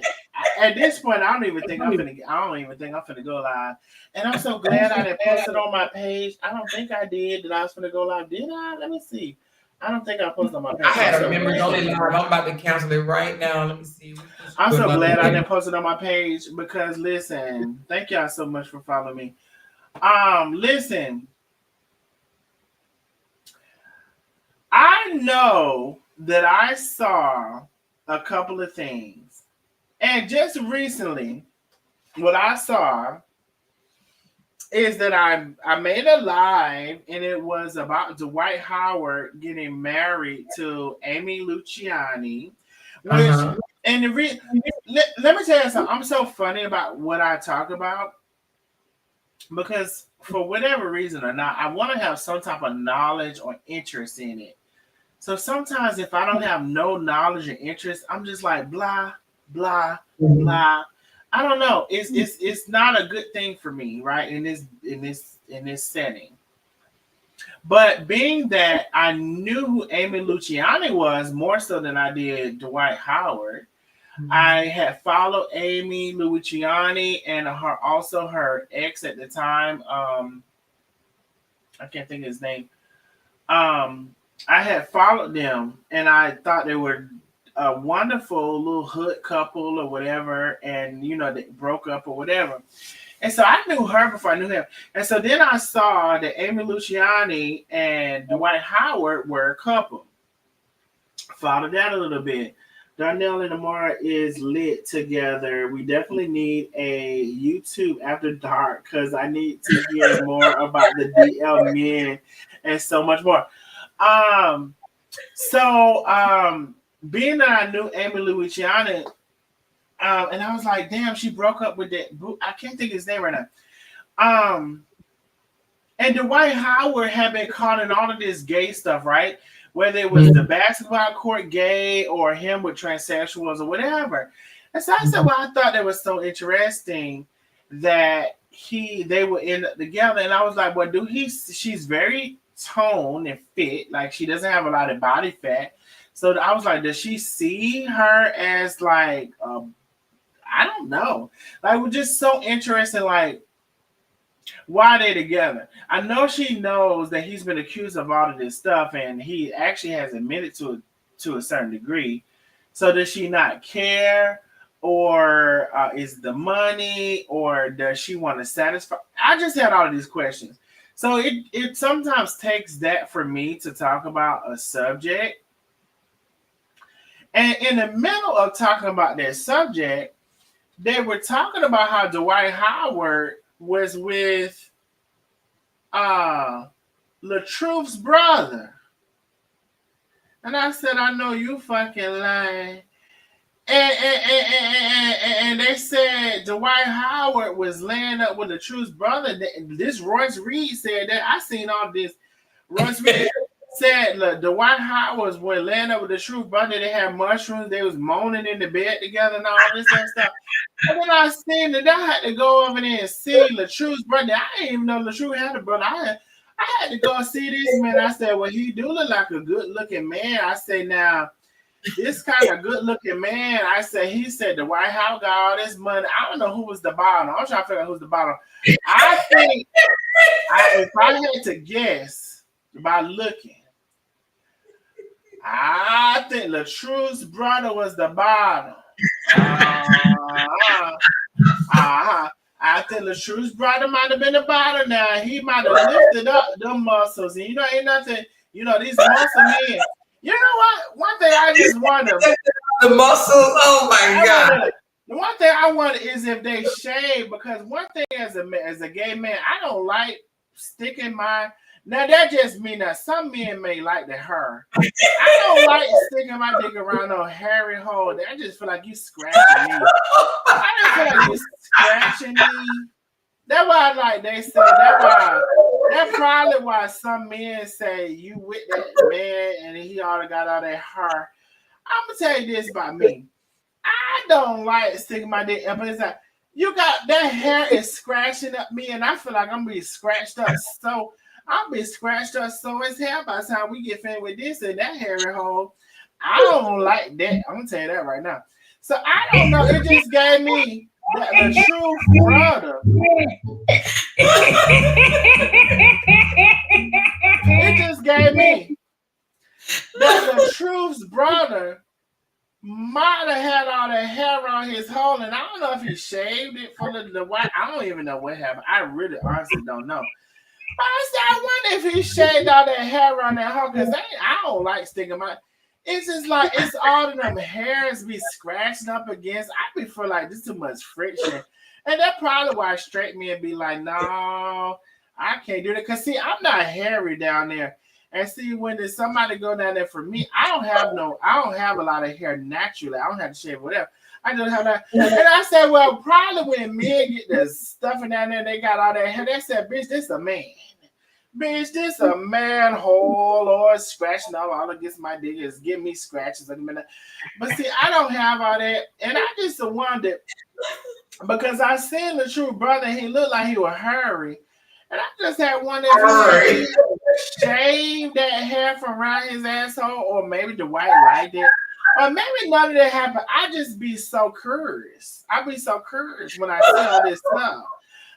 at this point I don't even think I'm finna go live. And I'm so glad I didn't post it on my page. I don't think I did that I was finna go live. Did I? Let me see. I don't think I posted on my page. I had a members only live. I'm about to cancel it right now. Let me see. I'm so glad I didn't post it on my page because listen, thank y'all so much for following me. Listen, I know that I saw a couple of things, and just recently, what I saw is that I made a live, and it was about Dwight Howard getting married to Amy Luciani, which and let me tell you something. I'm so funny about what I talk about because for whatever reason or not, I want to have some type of knowledge or interest in it. So sometimes if I don't have no knowledge or interest, I'm just like blah, blah, blah. I don't know. It's not a good thing for me, right? In this setting. But being that I knew who Amy Luciani was more so than I did Dwight Howard, I had followed Amy Luciani and her ex at the time. I can't think of his name. I had followed them and I thought they were a wonderful little hood couple or whatever, and they broke up or whatever. And so I knew her before I knew him. And so then I saw that Amy Luciani and Dwight Howard were a couple. Followed that a little bit. Darnell and Amara is lit together. We definitely need a YouTube after dark because I need to hear more about the DL men and so much more. Being that I knew Amy Luciani, and I was like, damn, she broke up with that. I can't think of his name right now. And Dwight Howard had been caught in all of this gay stuff, right? Whether it was the basketball court gay or him with transsexuals or whatever. And so I said, well, I thought that was so interesting that they would end up together. And I was like, well, she's very toned and fit, like she doesn't have a lot of body fat. So I was like, does she see her as like I don't know, like we're just so interested, like why are they together? I know she knows that he's been accused of all of this stuff and he actually has admitted to a certain degree. So does she not care, or is the money, or does she want to satisfy? I just had all of these questions. So it sometimes takes that for me to talk about a subject. And in the middle of talking about that subject, they were talking about how Dwight Howard was with LaTruth's brother. And I said, I know you fucking lying. And they said Dwight Howard was laying up with LaTruth's brother. This Royce Reed said that. I seen all this. Royce Reed said, look, Dwight Howard was laying up with LaTruth's brother. They had mushrooms. They was moaning in the bed together and all this other stuff. And then I seen that I had to go over there and see LaTruth's brother. I didn't even know LaTruth had a brother. I had to go see this man. I said, well, he do look like a good-looking man. I say, now, this kind of good-looking man, I said, he said the White House got all this money. I don't know who was the bottom. I'm trying to figure out who's the bottom. I think if I had to guess by looking, I think LaTruth's brother was the bottom. I think LaTruth's brother might have been the bottom now. He might have lifted up them muscles. And ain't nothing, these muscle men. You know what? One thing I just wonder. The muscles, oh my God. The one thing I wonder is if they shave, because one thing as a gay man, I don't like sticking my. Now that just means that some men may like the hair. I don't like sticking my dick around no hairy hole. I just feel like you scratching me. I just feel like you scratching me. That's why, they say that's probably why some men say you with that man and he already got all that hair. I'm gonna tell you this about me. I don't like sticking my dick up. It's like you got that hair is scratching up me, and I feel like I'm gonna be scratched up. So I'll be scratched up so as hell by the time we get finished with this and that hairy hole. I don't like that. I'm gonna tell you that right now. So I don't know. It just gave me the true brother. It just gave me that the truth's brother might have had all that hair on his hole, and I don't know if he shaved it for the white. I don't even know what happened. I really honestly don't know. But I said, I wonder if he shaved all that hair on that hole, because I don't like sticking my. It's just like it's all of them hairs be scratching up against. I be feel like this too much friction, and that's probably why straight men be like, no, I can't do that. Cause see, I'm not hairy down there. And see, when there's somebody go down there for me, I don't have a lot of hair naturally. I don't have to shave whatever. I just have that. And I said, well, probably when men get the stuffing down there, they got all that hair. They said, bitch, this a man. Bitch, this a manhole or scratching up all against my dick is give me scratches. But see, I don't have all that. And I just wondered, because I seen the true brother, he looked like he was hurry. And I just had one that he shaved that hair from around his asshole, or maybe the white liked it, or maybe none of that happened. I just be so curious. I be so curious when I see all this stuff.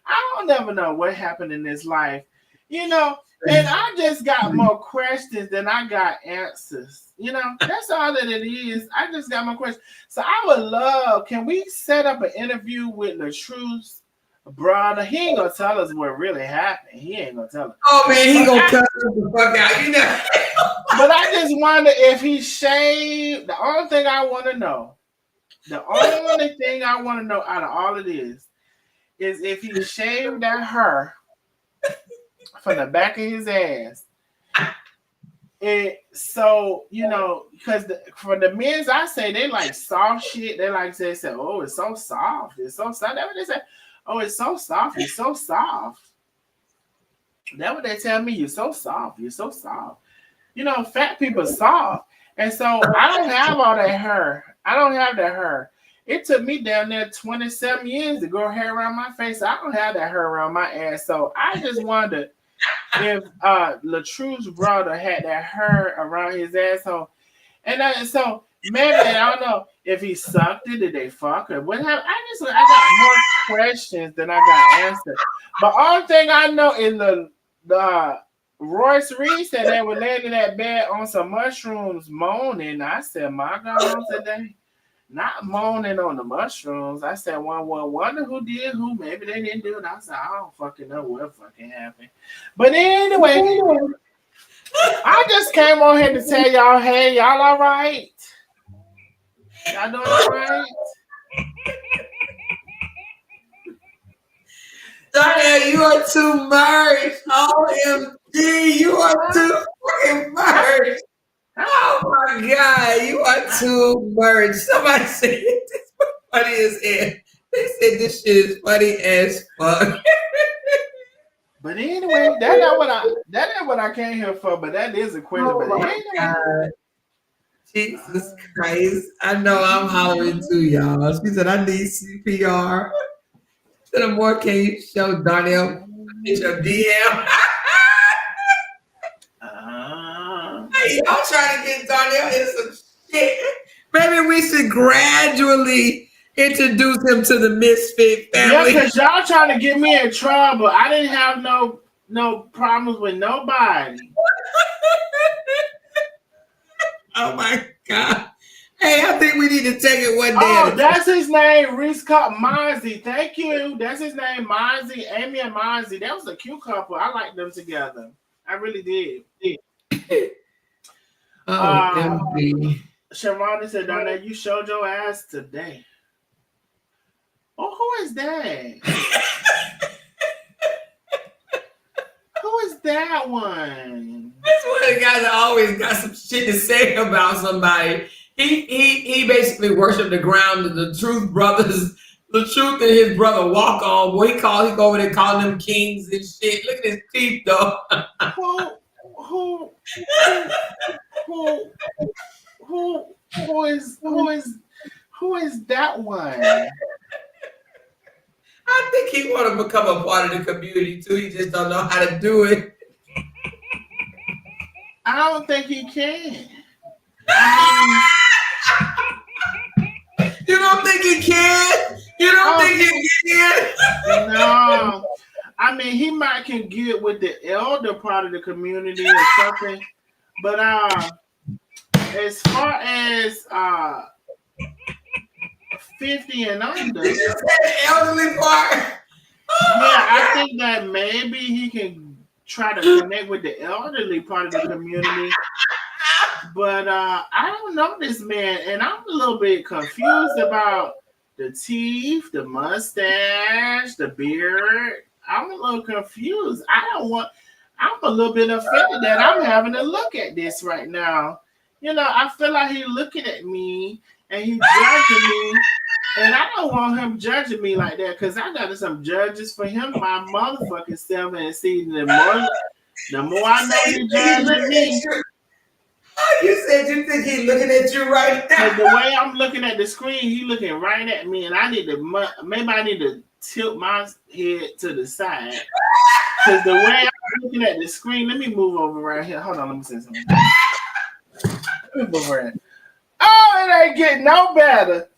I don't never know what happened in this life, you know. And I just got more questions than I got answers. You know, that's all that it is. I just got more questions. So I would love, can we set up an interview with LaTruth's brother? He ain't gonna tell us what really happened. He ain't gonna tell us. Oh man, he gonna cut the fuck out, you know. But I just wonder if he shaved. The only thing I want to know, out of all of this is if he shaved that hair from the back of his ass. So, you know, because for the men's, I say they like soft shit. They like they say, oh, it's so soft. It's so soft. That's what they say. Oh, it's so soft. It's so soft. That's what they tell me. You're so soft. You're so soft. You know, fat people soft. And so I don't have all that hair. I don't have that hair. It took me down there 27 years to grow hair around my face. I don't have that hair around my ass. So I just wondered if LaTruth's brother had that hair around his asshole. And so maybe, I don't know if he sucked it, did they fuck her? What happened? I got more questions than I got answered. But only thing I know is the Royce Reed said they were laying in that bed on some mushrooms moaning. I said, my God, today. Not moaning on the mushrooms. I said, one wonder who did who. Maybe they didn't do it. I said, I don't fucking know what fucking happened. But anyway, I just came on here to tell y'all, hey, y'all all right? Y'all doing all right? Daniel, you are too merged. OMG, you are too fucking merged. Oh my God, you are too merged. Somebody said this was funny as hell. They said this shit is funny as fuck. But anyway, that ain't what I came here for, but that is a question. Oh But my anyway. God. Jesus Christ. I know I'm hollering too, y'all. She said, I need CPR. She said, more can you show Daniel your DM? Hey, y'all trying to get Daniel in some shit. Maybe we should gradually introduce him to the Misfit family. Yeah, because y'all trying to get me in trouble. I didn't have no problems with nobody. Oh my God. Hey, I think we need to take it one day. Oh, that's his name, Reese Cup Mozzie. Thank you. That's his name, Mozzie. Amy and Mozzie. That was a cute couple. I liked them together. I really did. Sharonda said, Donna, you showed your ass today. Oh, who is that? Who is that one? That's one of the guys that always got some shit to say about somebody. He basically worshiped the ground of the Truth brothers. The Truth and his brother walk on. Boy, he go over there calling them kings and shit. Look at his teeth though. Who is that one? I think he want to become a part of the community too. He just don't know how to do it. I don't think he can. You don't think he can? You don't think he can? No. I mean, he might can get with the elder part of the community or something, but as far as 50 and under, Did you say the elderly part? yeah, I think that maybe he can try to connect with the elderly part of the community. But I don't know this man, and I'm a little bit confused about the teeth, the mustache, the beard. I'm a little confused. I'm a little bit offended that I'm having to look at this right now. You know, I feel like he's looking at me and he's judging me. And I don't want him judging me like that because I got some judges for him, my motherfucking self. And see, the more I know he's judging me. You said you think he's looking at you right now. Because the way I'm looking at the screen, he's looking right at me. And I need to, maybe I need to tilt my head to the side. Because the way I'm looking at the screen, let me move over right here. Hold on, let me say something. Let me move over here. Oh, it ain't getting no better.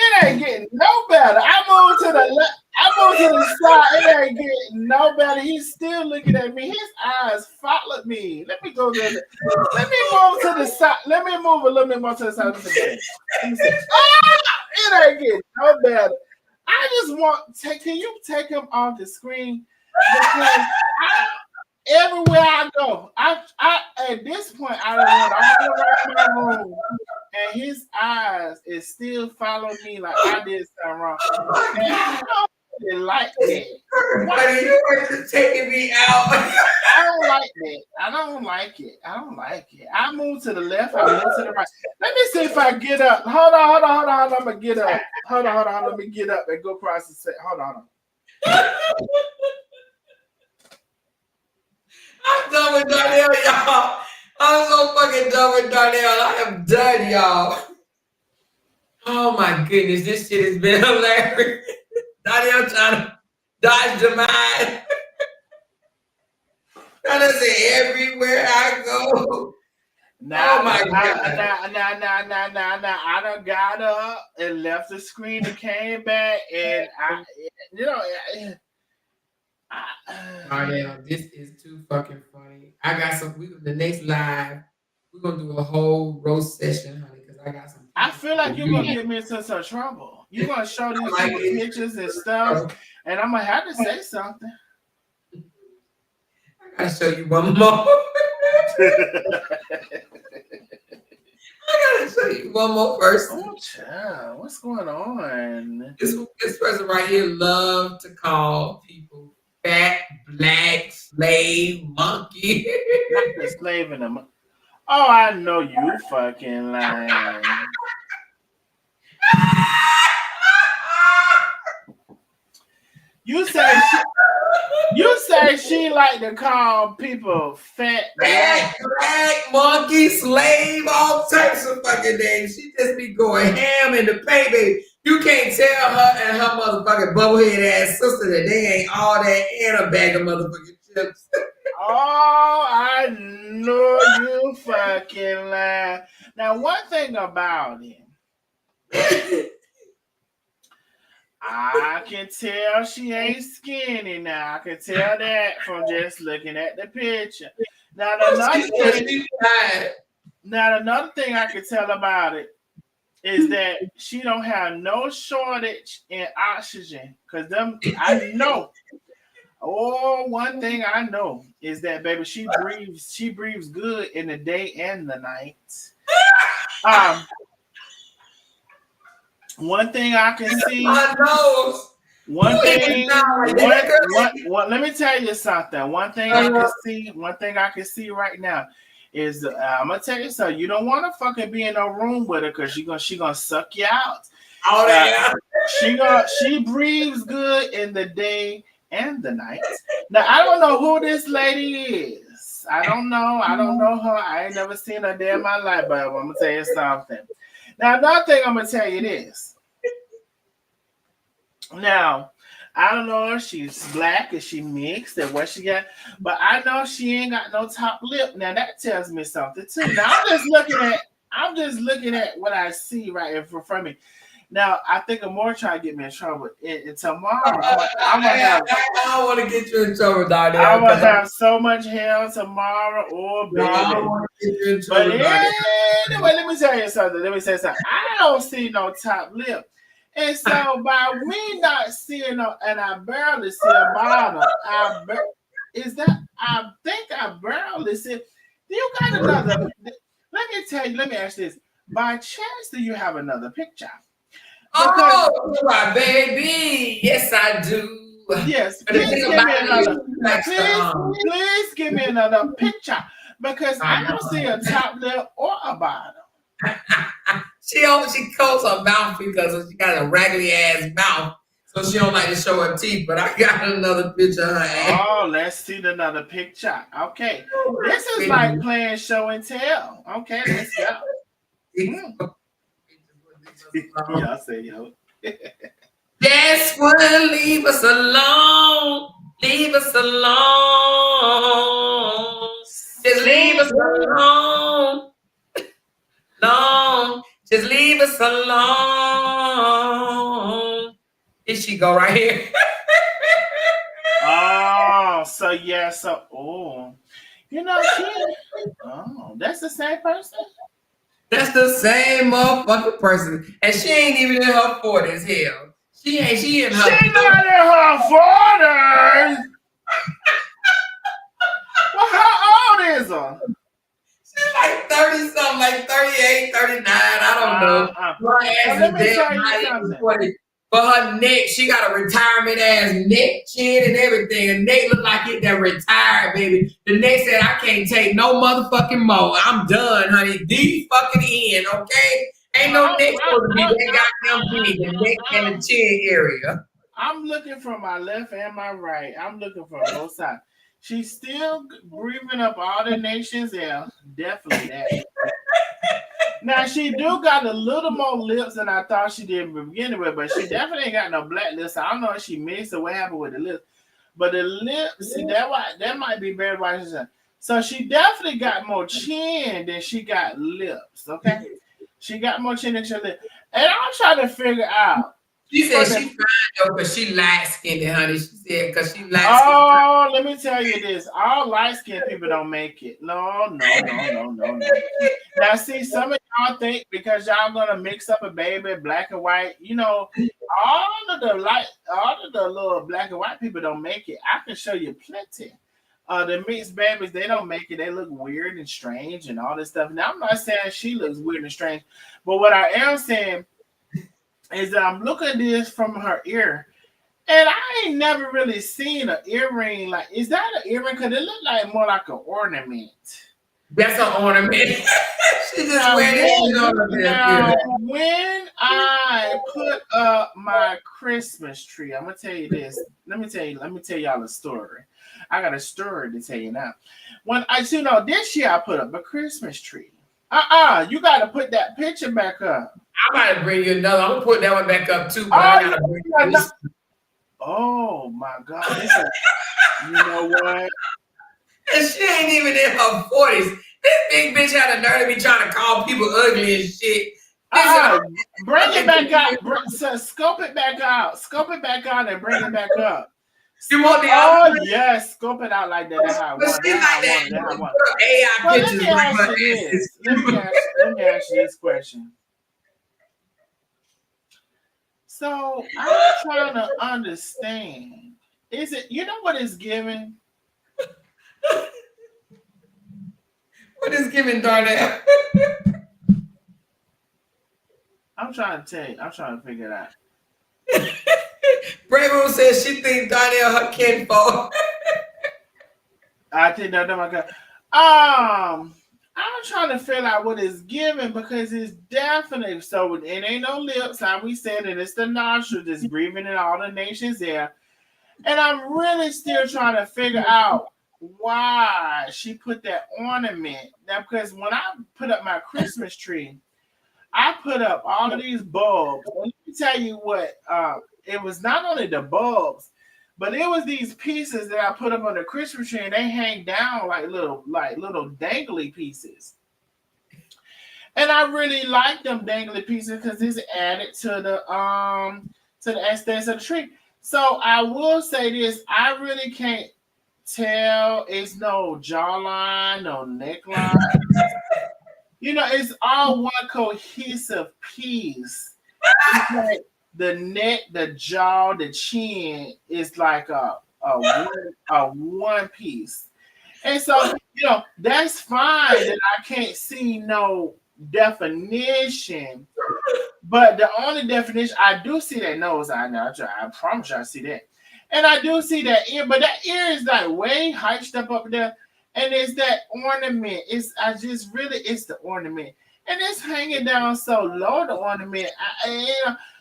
It ain't getting no better. I moved to the left. I moved to the side. It ain't getting no better. He's still looking at me. His eyes followed me. Let me go there. Let me move to the side. Let me move a little bit more to the side. Let me see. It ain't getting no better. I just want can you take him off the screen? Because everywhere I go, I at this point I don't want all around my room. And his eyes is still following me like I did something wrong. And I don't like that. Why you are taking me out? I don't like that. I don't like it. I don't like it. I move to the left. I move to the right. Let me see if I get up. Hold on. I'm gonna get up. Hold on. Let me get up and go across the set. Hold on. I'm done with Darnell, y'all. I'm so fucking done with Darnell. I am done, y'all. Oh my goodness, this shit has been hilarious. Darnell trying to dodge the mind. Trying to say everywhere I go. Now, oh my God. I done got up and left the screen and came back and Darnell, this is too fucking funny. I got some. The next live, we're gonna do a whole roast session, honey, because I got some. I feel like you're gonna get me into some trouble. You're gonna show these people pictures and stuff, and I'm gonna have to say something. I gotta show you one more. I gotta show you one more person. Oh, child, what's going on? This person right here love to call people fat, black, slave, monkey. Not the slave in them. Oh, I know you fucking lying. You say she like to call people fat, black, monkey, slave, all types of fucking names. She just be going ham in the pay, baby. You can't tell her and her motherfucking bubblehead ass sister that they ain't all that and a bag of motherfucking chips. Oh, I know you fucking lie. Now, one thing about it. I can tell she ain't skinny now. I can tell that from just looking at the picture. Now another thing I can tell about it is that she don't have no shortage in oxygen. Cause I know. Oh, one thing I know is that baby, she breathes good in the day and the night. One thing I can see. My nose. Let me tell you something. One thing I can see right now is I'm gonna tell you something. You don't want to fucking be in no room with her because she gonna suck you out. Oh yeah. She breathes good in the day and the night. Now I don't know who this lady is. I don't know her. I ain't never seen her day in my life, but I'm gonna tell you something. Now, another thing I'm gonna tell you this. Now, I don't know if she's black, if she mixed, and what she got, but I know she ain't got no top lip. Now that tells me something too. Now I'm just looking at what I see right in front of me. Now I think Amore trying to get me in trouble. And tomorrow I'm gonna have. I don't want to get you in trouble, Darnell. I'm gonna have so much hell tomorrow. Oh, No, I baby. don't want to get you in But trouble, Darnell. anyway, let me tell you something. Let me say something. I don't see no top lip. And so by me not seeing no, and I barely see a bottom, is that I think I barely see. Do you got another? Let me tell you. Let me ask this. By chance, do you have another picture? Because Oh, my baby. Yes, I do. yes, But the please thing give me about it is, another. she likes Please give me another picture because I I don't see a top lip or a bottom. she closed her mouth because she got a raggedy ass mouth, so she don't like to show her teeth. But I got another picture of her ass. Oh, let's see another picture. Okay, this is like playing show and tell. Okay, let's go. Y'all say yo. Just wanna leave us alone. Leave us alone. Just leave us alone. Alone. Just leave us alone. Here she go right here. Oh, so yeah, so you know she. Oh, that's the same person. That's the same motherfucking person. And she ain't even in her 40s. Hell. She in her She not in her 40s. Well, how old is her? She's like 30 something, like 38, 39. I don't know. Her ass Now, is let me damn tell you not even something. 40. But her neck, she got a retirement ass neck, chin, and everything. Her neck look like it that retired, baby. The neck said, I can't take no motherfucking more. I'm done, honey. The fucking end, okay? Ain't no neck supposed to be that goddamn big, the neck and the chin area. I'm looking for my left and my right. I'm looking for both sides. She's still breathing up all the nation's air. Definitely that. Now she do got a little more lips than I thought she did in the beginning with, but she definitely ain't got no black lips. I don't know if she mixed or what happened with the lips. But the lips, see that might be very white. So she definitely got more chin than she got lips. Okay, she got more chin than she lips. And I'm trying to figure out. She said she fine though, because she light skinned, honey. She said because she light skinned. Oh, let me tell you this. All light-skinned people don't make it. No. Now, see, some of y'all think because y'all gonna mix up a baby, black and white, all of the little black and white people don't make it. I can show you plenty. The mixed babies, they don't make it. They look weird and strange and all this stuff. Now, I'm not saying she looks weird and strange, but what I am saying is that I'm looking at this from her ear. And I ain't never really seen an earring. Like, is that an earring? Because it looked like more like an ornament. That's an ornament. She just wearing it on her now, when I put up my Christmas tree, I'm gonna tell you this. Let me tell y'all a story. I got a story to tell you now. When this year I put up a Christmas tree. You gotta put that picture back up. I might bring you another. I'm gonna put that one back up too, but I gotta bring you this. Oh my God. You know what? And she ain't even in her 40s. This big bitch had a nerve to be trying to call people ugly and shit. Bring it back out. Scope it back out. Scope it back out and bring it back up. You want the yes, scope it out like that. That's how I want it. AI pictures. Let me ask you this question. So I'm trying to understand. Is it what it's giving? What is giving, Darnell? I'm trying to tell you. I'm trying to figure it out. Bravo says she thinks Darnell her kinfolk. I think that my God. I'm trying to figure out what it's giving because it's definitely so. It ain't no lips, how we said it. It's the nostril that's breathing in all the nation's air, and I'm really still trying to figure out why she put that ornament. Now, because when I put up my Christmas tree, I put up all of these bulbs. And let me tell you what. It was not only the bulbs, but it was these pieces that I put up on the Christmas tree, and they hang down like little dangly pieces. And I really like them dangly pieces because it's added to the aesthetics of the tree. So I will say this: I really can't tell. It's no jawline, no neckline. It's all one cohesive piece. It's like the neck, the jaw, the chin is like a one piece. And so, that's fine that I can't see no definition. But the only definition I do see that nose. I promise you I see that. And I do see that ear, but that ear is like way hyped up there. And it's that ornament. It's the ornament. And it's hanging down so low, the ornament.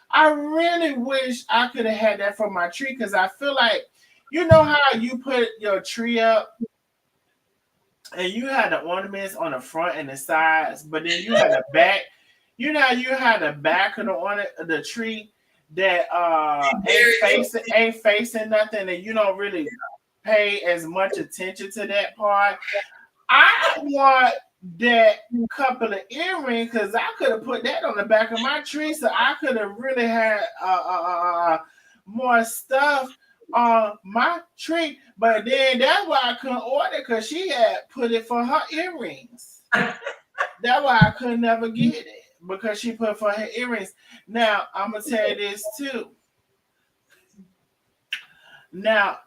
I really wish I could have had that for my tree because I feel like, how you put your tree up and you had the ornaments on the front and the sides, but then you had the back. You had the back of the tree that ain't facing nothing, and you don't really pay as much attention to that part. I want that couple of earrings because I could have put that on the back of my tree, so I could have really had more stuff on my tree. But then that's why I couldn't order because she had put it for her earrings. That's why I could never get it because she put for her earrings. Now I'm gonna tell you this too. Now.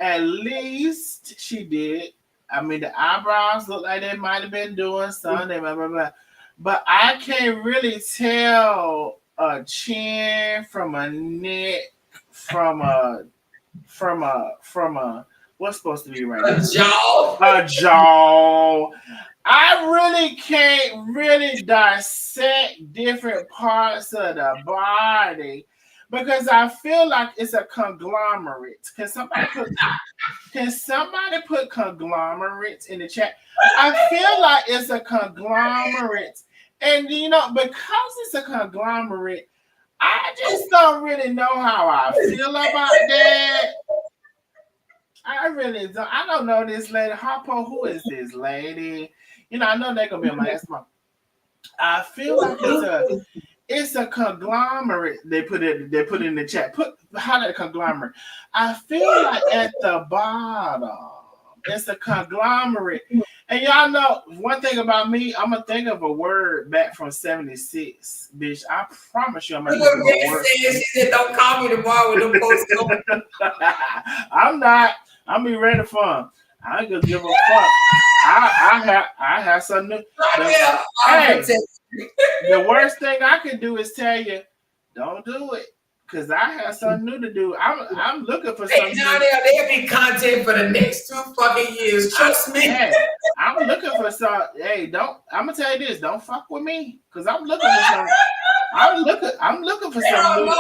At least she did. I mean, the eyebrows look like they might have been doing something, blah, blah, blah. But I can't really tell a chin from a neck from a what's supposed to be right now? A jaw. I really can't really dissect different parts of the body because I feel like it's a conglomerate. Can somebody put conglomerate in the chat? I feel like it's a conglomerate. And because it's a conglomerate, I just don't really know how I feel about that. I really don't. I don't know this lady. Harpo, who is this lady? I know they're gonna be on my ass. I feel like it's a conglomerate. They put it in the chat. How that conglomerate? I feel like at the bottom, it's a conglomerate. And y'all know one thing about me, I'm gonna think of a word back from '76, bitch. I promise you, I'm gonna think of a word. She said, "Don't call me tomorrow with them posts." I'm not. I'm be ready for them. I ain't gonna give a fuck. I have something new. Hey, the worst thing I can do is tell you, don't do it. Cause I have something new to do. I'm looking for something. There'll be content for the next 2 fucking years. Trust me. Hey, I'm looking for some. Hey, I'm gonna tell you this. Don't fuck with me. Cause I'm looking for something. I'm looking for something new.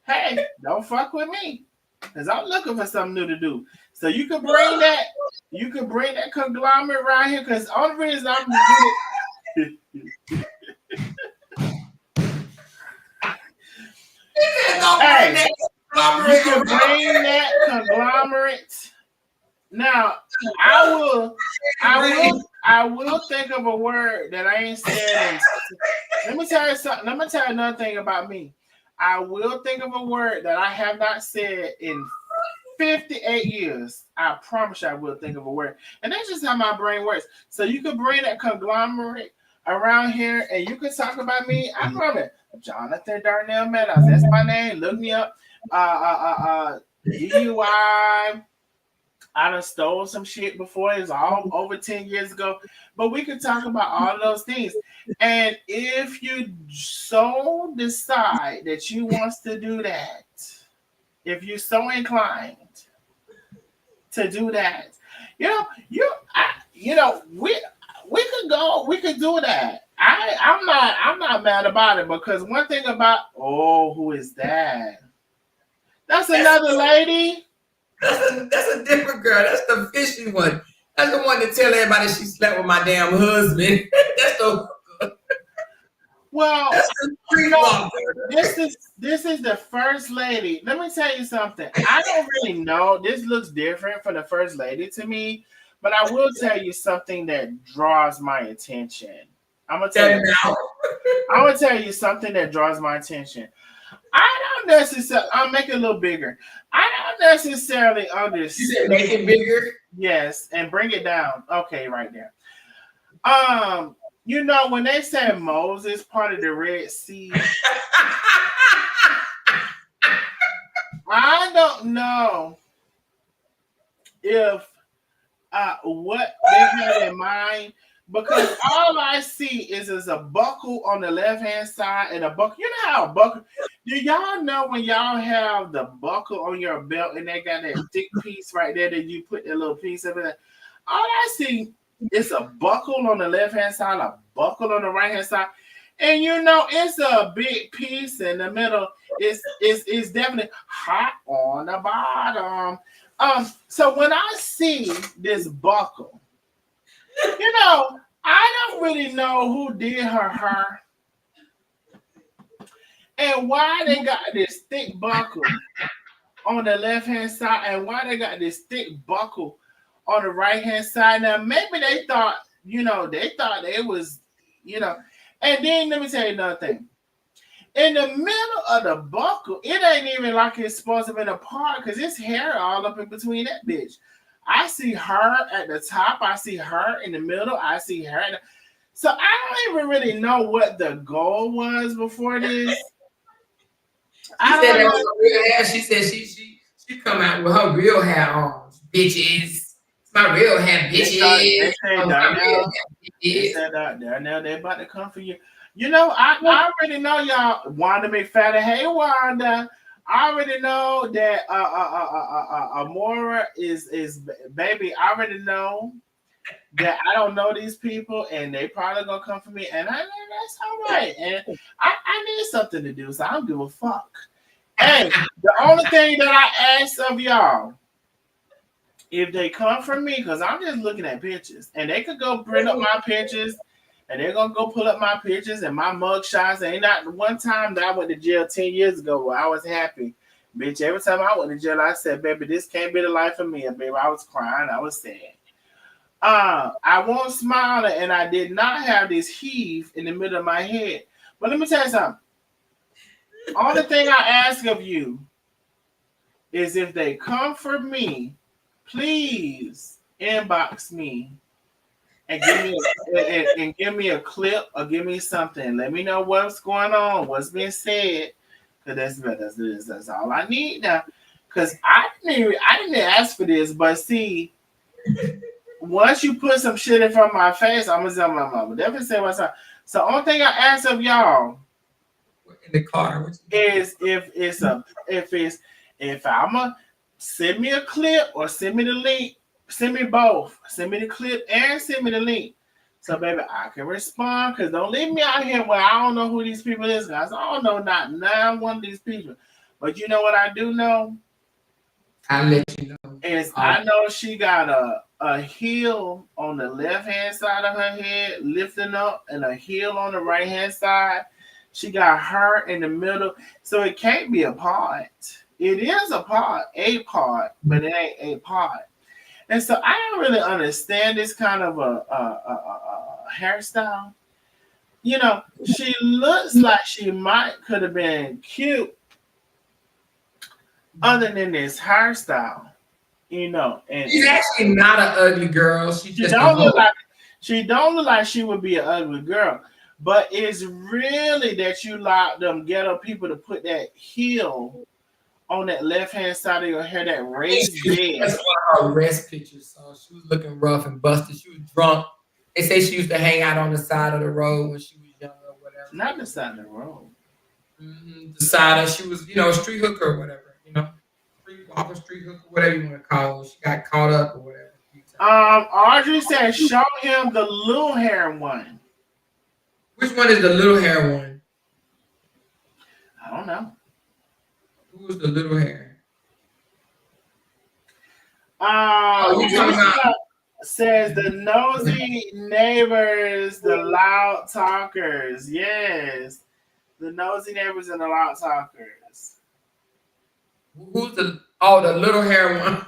Hey, don't fuck with me. Cause I'm looking for something new to do. So you can bring that. You can bring that conglomerate right here. Cause the only reason I'm doing hey, you can bring that conglomerate. Now, I will think of a word that I ain't said. Let me tell you something. Let me tell you another thing about me. I will think of a word that I have not said in 58 years. I promise you I will think of a word. And that's just how my brain works. So you can bring that conglomerate around here and you can talk about me. I promise. Jonathan Darnell Meadows. That's my name. Look me up. DUI. I done stole some shit before. It was all over 10 years ago. But we could talk about all those things. And if you so decide that you wants to do that, if you're so inclined to do that, we could go, we could do that. I'm not mad about it because one thing about who is that? That's another lady. That's a different girl. That's the fishy one. That's the one that tell everybody she slept with my damn husband. That's the well. This is the first lady. Let me tell you something. I don't really know. This looks different for the first lady to me, But I will tell you something that draws my attention. I'm gonna tell you. I'm gonna tell you something that draws my attention. I don't necessarily. I'll make it a little bigger. I don't necessarily understand. Make it bigger. Yes, and bring it down. Okay, right there. You know when they said Moses part of the Red Sea, I don't know if what they had in mind because all I see is a buckle on the left hand side and a buckle. You know how a buckle? Do y'all know when y'all have the buckle on your belt and they got that thick piece right there that you put that little piece of it? All I see is a buckle on the left hand side, a buckle on the right hand side, and you know it's a big piece in the middle. It's definitely hot on the bottom. So when I see this buckle, you know, I don't really know who did her hair and why they got this thick buckle on the left hand side and why they got this thick buckle on the right hand side. Now maybe they thought, they thought it was, and then let me tell you another thing. In the middle of the buckle, it ain't even like it's supposed to be apart because it's hair all up in between that bitch. I see her at the top. I see her in the middle. I see her. So I don't even really know what the goal was before this. She said that was her real hair. She said she come out with her real hair on, bitches. It's my real hair, bitches. They said now they're about to come for you. You know, I already know y'all. Wanda McFadden. Hey, Wanda. I already know that Amora is baby. I already know that I don't know these people, and they probably gonna come for me, and that's all right. And I need something to do, so I don't give a fuck. Hey, the only thing that I ask of y'all, if they come for me, because I'm just looking at pictures, and they could go print up my pictures. And they're gonna go pull up my pictures and my mug shots. Ain't not one time that I went to jail 10 years ago where I was happy. Bitch, every time I went to jail, I said, baby, this can't be the life of me. And baby, I was crying, I was sad. I won't smile and I did not have this heave in the middle of my head. But let me tell you something. Only thing I ask of you is if they come for me, please inbox me. And give me a clip or give me something. Let me know what's going on, what's being said. Because that's all I need now. Because I didn't ask for this, but see, once you put some shit in front of my face, I'm gonna tell my mama. Definitely say what's up. So only thing I ask of y'all in the car is if I'ma send me a clip or send me the link. Send me both. Send me the clip and send me the link. So, baby, I can respond. Because don't leave me out here where I don't know who these people is, guys. I don't know not one of these people. But you know what I do know? I'll let you know. Is I know she got a heel on the left-hand side of her head lifting up and a heel on the right-hand side. She got her in the middle. So it can't be a part. It is a part, but it ain't a part. And so I don't really understand this kind of a hairstyle. You know, she looks like she could have been cute other than this hairstyle. You know, and she's actually not an ugly girl. She don't look like she would be an ugly girl. But it's really that you like them ghetto people to put that heel on that left-hand side of your hair, that raised bed. That's one of her arrest pictures. So she was looking rough and busted. She was drunk. They say she used to hang out on the side of the road when she was young or whatever. Not the side of the road. Mm-hmm. The side of she was, a street hooker or whatever. Street walker, street hooker, whatever you want to call it. She got caught up or whatever. Audrey said, show him the little hair one. Which one is the little hair one? I don't know. Who's the little hair? Says the nosy neighbors, the loud talkers. Yes. The nosy neighbors and the loud talkers. Who's the little hair one?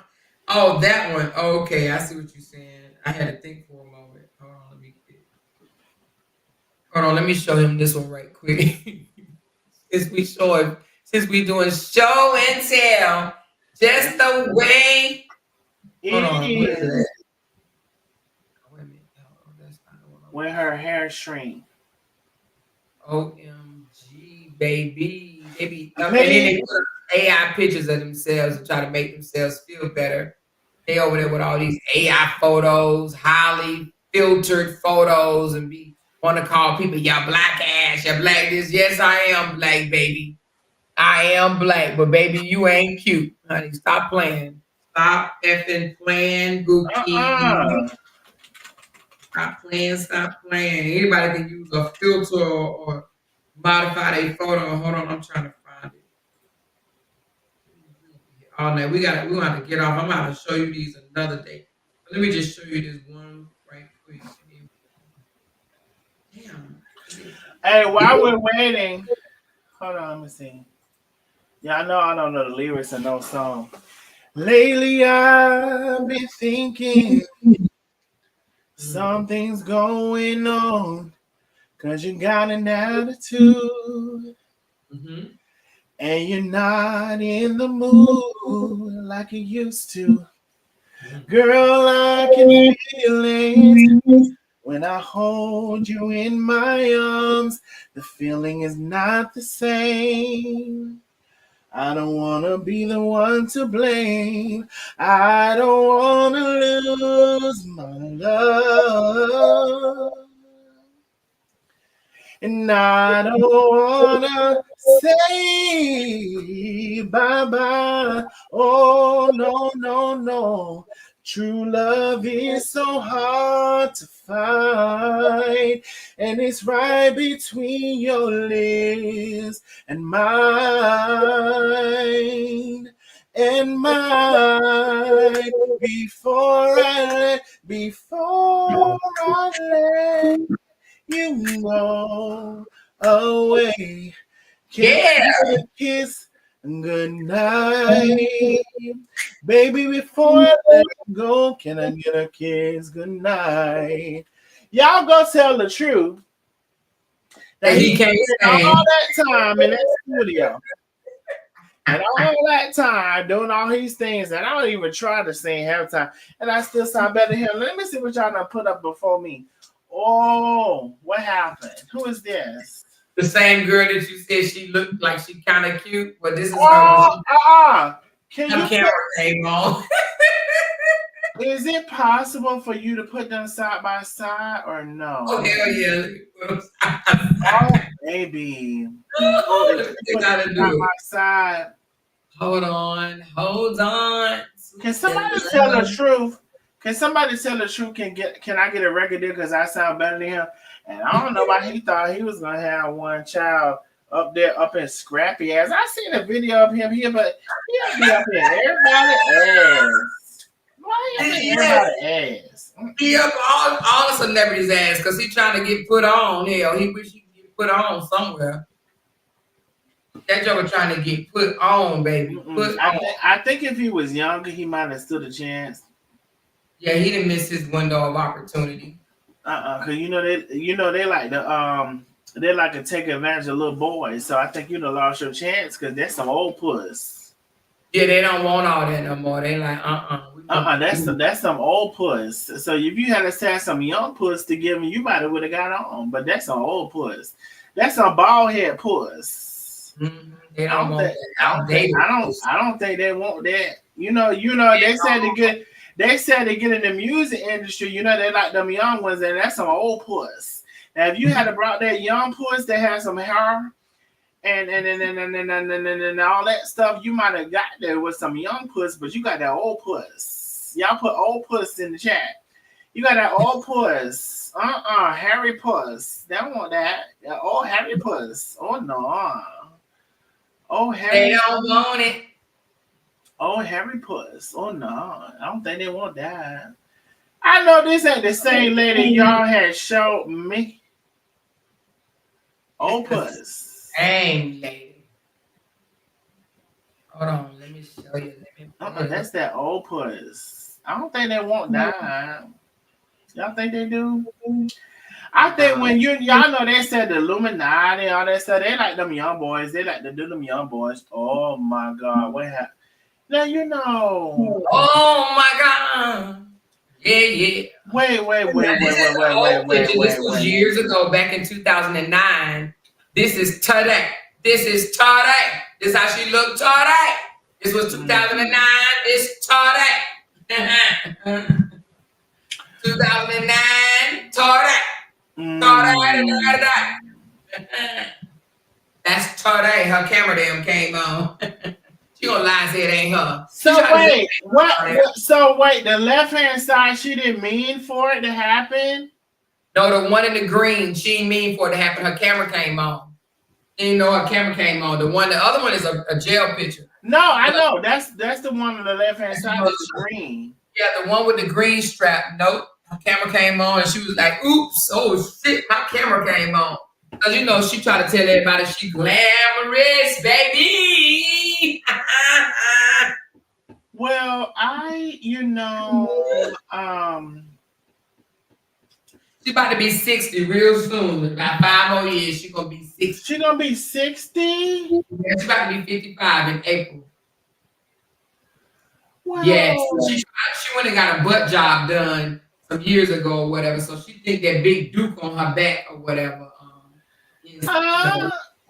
Oh, that one. Oh, okay, I see what you're saying. I had to think for a moment. Hold on, let me show him this one right quick. Since we doing show and tell, just the way. Hold on, what is that? Wait a minute. Oh, that's not the one. When her hair shrink. OMG, baby. And then they put AI pictures of themselves and try to make themselves feel better. They over there with all these AI photos, highly filtered photos, and want to call people y'all black ass, y'all black this. Yes, I am black, baby. I am black, but baby, you ain't cute, honey. Stop playing. Stop effing playing, Gucci. Stop playing. Anybody can use a filter or modify their photo. Hold on, I'm trying to find it. Oh no, we're gonna have to get off. I'm gonna show you these another day. But let me just show you this one right quick. Damn. Hey, while we're waiting, hold on, let me see. Yeah, I know I don't know the lyrics of no song. Lately I've been thinking something's going on, 'cause you got an attitude. And you're not in the mood like you used to. Girl, I can feel it when I hold you in my arms. The feeling is not the same. I don't want to be the one to blame. I don't want to lose my love. And I don't wanna say bye-bye. Oh, no, no, no. True love is so hard to find, and it's right between your lips and mine. And mine before I let you go away. Can I get a kiss goodnight? Baby, before I let you go, can I get a kiss goodnight? Y'all go tell the truth that he can't spent sing. all that time in that studio. And all that time doing all these things, and I don't even try to sing half time, and I still sound better than him. Let me see what y'all done put up before me. Oh, what happened? Who is this? The same girl that you said she looked like she kind of cute, but this is her. Can you camera came on? Is it possible for you to put them side by side or no? Oh hell yeah! Oh baby, They gotta do it. by side. Hold on. Can somebody tell the truth? Can somebody tell the truth? Can I get a record deal because I sound better than him? And I don't know why he thought he was gonna have one child up there up in scrappy ass. I seen a video of him here, but he'll be up in everybody's ass. Why he up in everybody's ass? He up all the celebrities' ass because he trying to get put on. Hell, he wish he could get put on somewhere. That joker trying to get put on, baby. I think if he was younger, he might have stood a chance. Yeah, he didn't miss his window of opportunity. Cause they like they like to take advantage of little boys. So I think you'd have lost your chance because that's some old puss. Yeah, they don't want all that no more. They like that's some old puss. So if you had to have some young puss to give him, you might have would have got on. But that's some old puss. That's some bald head puss. Mm-hmm. They don't want that. I don't think they want that. You know. They said to get. They said to get in the music industry. You know, they like them young ones, and that's some old puss. Now, if you had brought that young puss that had some hair and all that stuff, you might have got there with some young puss, but you got that old puss. Y'all put old puss in the chat. You got that old puss. Harry puss. They don't want that. That old Harry puss. Oh no. Oh Harry. They don't want it. Oh, Harry puss. Oh no. I don't think they want that. I know this ain't the same lady y'all had showed me. Old puss. Same lady. Hold on, let me show you. That's that old puss. I don't think they want that. Y'all think they do? I think when y'all know they said the Illuminati, all that stuff, they like them young boys. They like to do them young boys. Oh my God, what happened? Now you know. Oh my God. Yeah. Wait. This was years ago, back in 2009. This is today. This is today. This how she looked today. This was 2009. This today. 2009. Today. That's today. Her camera damn came on. She gonna lie and say it ain't her. So wait, what? So wait, the left hand side, she didn't mean for it to happen. No, the one in the green, she didn't mean for it to happen. Her camera came on. She didn't know her camera came on. The other one is a jail picture. No, I know. That's the one on the left hand side. That's green. Yeah, the one with the green strap. Nope. Her camera came on and she was like, oops, oh shit, my camera came on. Because you know, she tried to tell everybody she glamorous, baby. Well, she about to be 60 real soon. In about 5 more years, she gonna be 60. She gonna be 60? Yeah, she about to be 55 in April. Wow. Yes, she went and got a butt job done some years ago or whatever. So she think that big Duke on her back or whatever.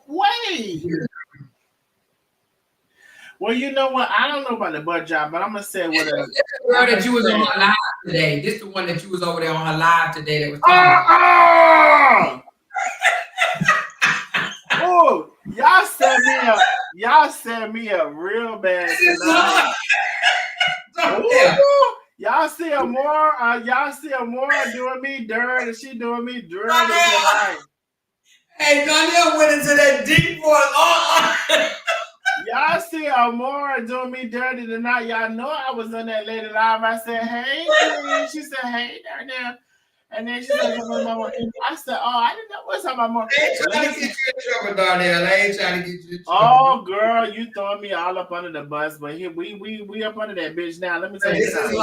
Wait. Well, you know what? I don't know about the butt job, but I'm gonna say what the girl that you was on her live today. This the one that you was over there on her live today that was talking. Oh, y'all set me up real bad tonight. Y'all see Amora doing me dirty. She doing me dirty tonight. Hey, Danielle went into that deep voice. Y'all see Amora doing me dirty tonight. Y'all know I was on that lady live. I said, hey, please. She said, hey, there. And then she said, Mama. I said, oh, I didn't know what's talking about more. I ain't trying to get you in trouble, Darnell. I ain't trying to get you in trouble. Oh, girl, you throwing me all up under the bus, but here we up under that bitch now. Let me tell you something.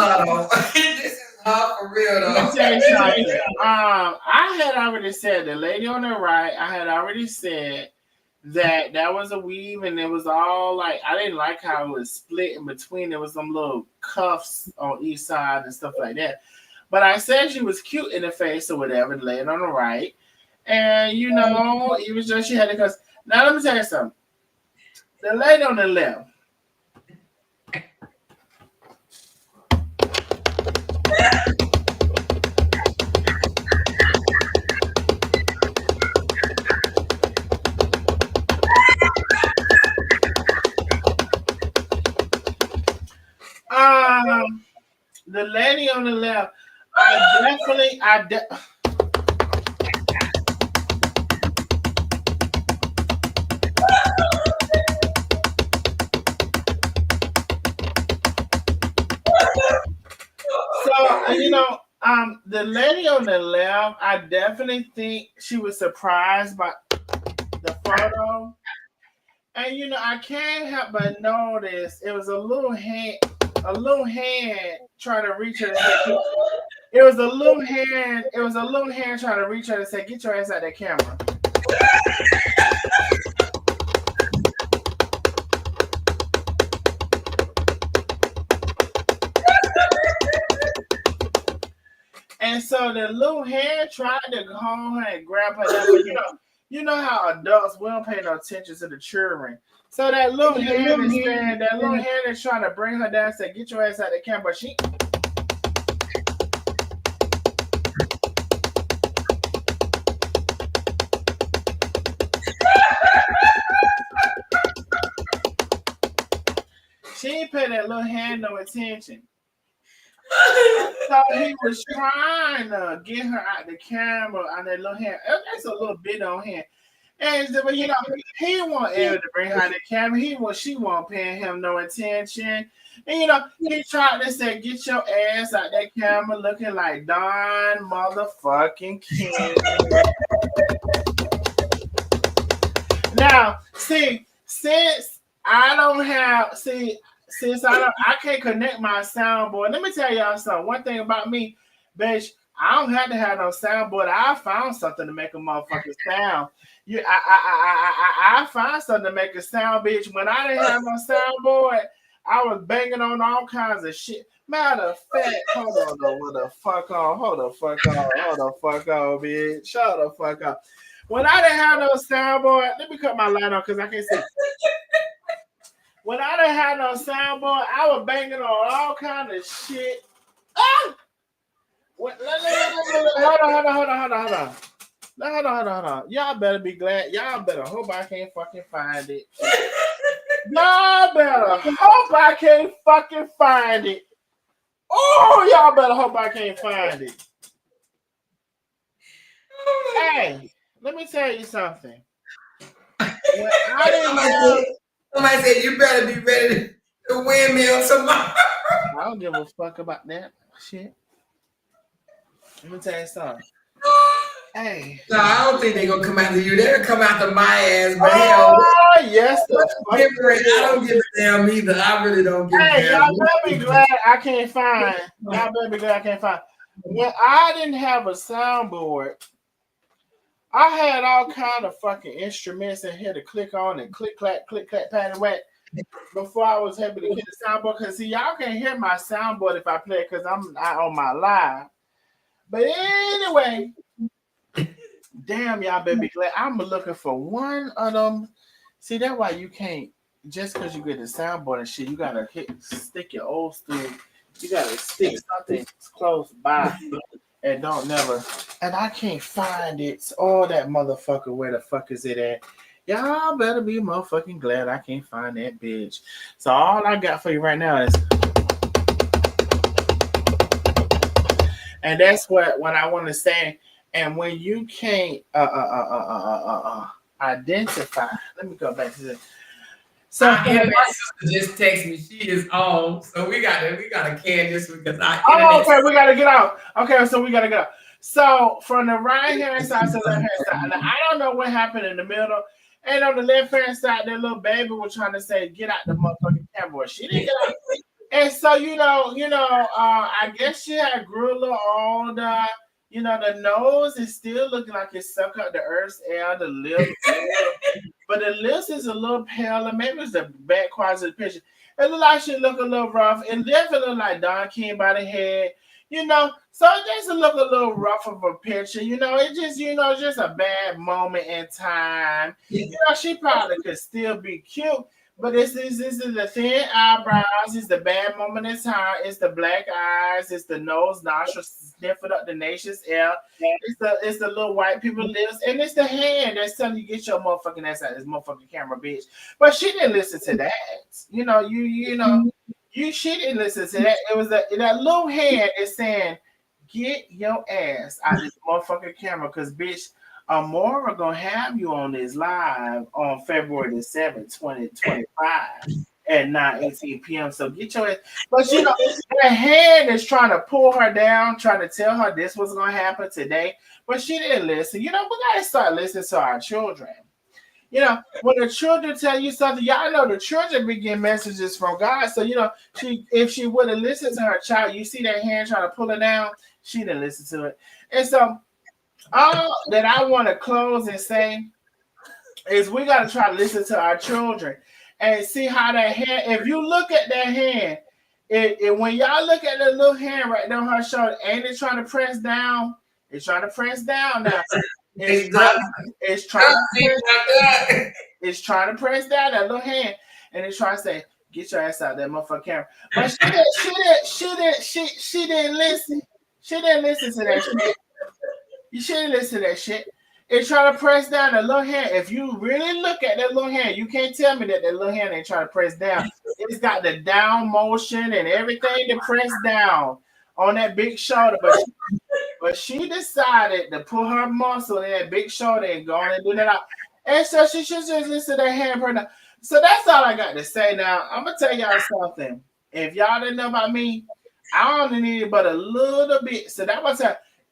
This is hard for real, though. Let me tell you something. I had already said, the lady on the right, I had already said that was a weave, and it was all like, I didn't like how it was split in between. There was some little cuffs on each side and stuff like that. But I said she was cute in the face or whatever, the lady on the right. And, you know, it was just, she had to cuss. Now, let me tell you something. The lady on the left. The lady on the left, so, you know, the lady on the left, I definitely think she was surprised by the photo. And, you know, I can't help but notice it was a little hand trying to reach her. It was a little hand trying to reach her and say, get your ass out of that camera. And so the little hand tried to go her and grab her. You know how adults, we don't pay no attention to the children. So that little hand is trying to bring her down and say, get your ass out of the camera. She ain't pay that little hand no attention. So he was trying to get her out the camera on that little hand. That's a little bit on hand. And you know, he won't able to bring her out the camera. She won't pay him no attention. And you know, he tried to say, get your ass out that camera looking like Don motherfucking King. Now, see, since I can't connect my soundboard. Let me tell y'all something. One thing about me, bitch, I don't have to have no soundboard. I found something to make a motherfucking sound. I find something to make a sound, bitch. When I didn't have no soundboard, I was banging on all kinds of shit. Matter of fact, hold on, though. What the fuck on? Hold the fuck on. Hold the fuck on, bitch. Shut the fuck up. When I didn't have no soundboard, let me cut my light on because I can't see. When I didn't have no soundboard, I was banging on all kind of shit. Ah! Hold on. Y'all better be glad. Y'all better hope I can't fucking find it. Y'all better hope I can't fucking find it. Oh, y'all better hope I can't find it. Hey, let me tell you something. Somebody said you better be ready to windmill tomorrow. I don't give a fuck about that shit. Let me tell you something. Hey. No, I don't think they're gonna come after you. They're gonna come after my ass, but yes. I don't give a damn either. I really don't give a damn. Hey, y'all better be glad I can't find. Y'all better be glad I can't find. When I didn't have a soundboard, I had all kind of fucking instruments in here to click on and click clack, patty whack. Before I was able to get the soundboard, because see, y'all can't hear my soundboard if I play it because I'm not on my live. But anyway, damn, y'all better be glad. I'm looking for one of them. See, that's why you can't, just because you get the soundboard and shit, you gotta stick your old stool. You gotta stick something close by and don't never. And I can't find it. Oh, that motherfucker, where the fuck is it at? Y'all better be motherfucking glad I can't find that bitch. So all I got for you right now is, and that's what I want to say. And when you can't identify, let me go back to this. So my sister just texted me. She is on. So we gotta can this because okay, we gotta get out. Okay, so we gotta get out. So from the right hand side to the left hand side, now, I don't know what happened in the middle. And on the left hand side, that little baby was trying to say, "Get out the motherfucking camera." She didn't get out. And so I guess she had grew a little older. The nose is still looking like it sucked up the earth's air. The lips, but the lips is a little pale, and maybe it's the back quality of the picture. It look like she look a little rough. It definitely look like Don King by the head. So it just look a little rough of a picture. It just, just a bad moment in time. She probably could still be cute. But this is the thin eyebrows. It's the bad moment in time. It's the black eyes. It's the nose, nostrils sniffing up the nation's air. It's the little white people lips, and it's the hand that's telling you get your motherfucking ass out of this motherfucking camera, bitch. But she didn't listen to that. She didn't listen to that. It was that little hand is saying, get your ass out of this motherfucking camera, because bitch. Amora gonna have you on this live on February the 7th, 2025 at 9:18 p.m. So get your ass. But the hand is trying to pull her down, trying to tell her this was gonna happen today. But she didn't listen. We gotta start listening to our children. When the children tell you something, y'all know the children be getting messages from God. So if she would have listened to her child, you see that hand trying to pull her down, she didn't listen to it. And so all that I want to close and say is we got to try to listen to our children and see how that hand, if you look at that hand, when y'all look at the little hand right down her shoulder, ain't it trying to press down? It's trying to press down now. It's trying to press down that little hand, and it's trying to say, get your ass out of that motherfucking camera. But she didn't listen. She didn't listen to that shit. You shouldn't listen to that shit. It's trying to press down that little hand. If you really look at that little hand, you can't tell me that little hand ain't trying to press down. It's got the down motion and everything to press down on that big shoulder. But she decided to put her muscle in that big shoulder and go on and do that out. And so she should just listen to that hand. So that's all I got to say now. I'm going to tell y'all something. If y'all didn't know about me, I only needed but a little bit. So that was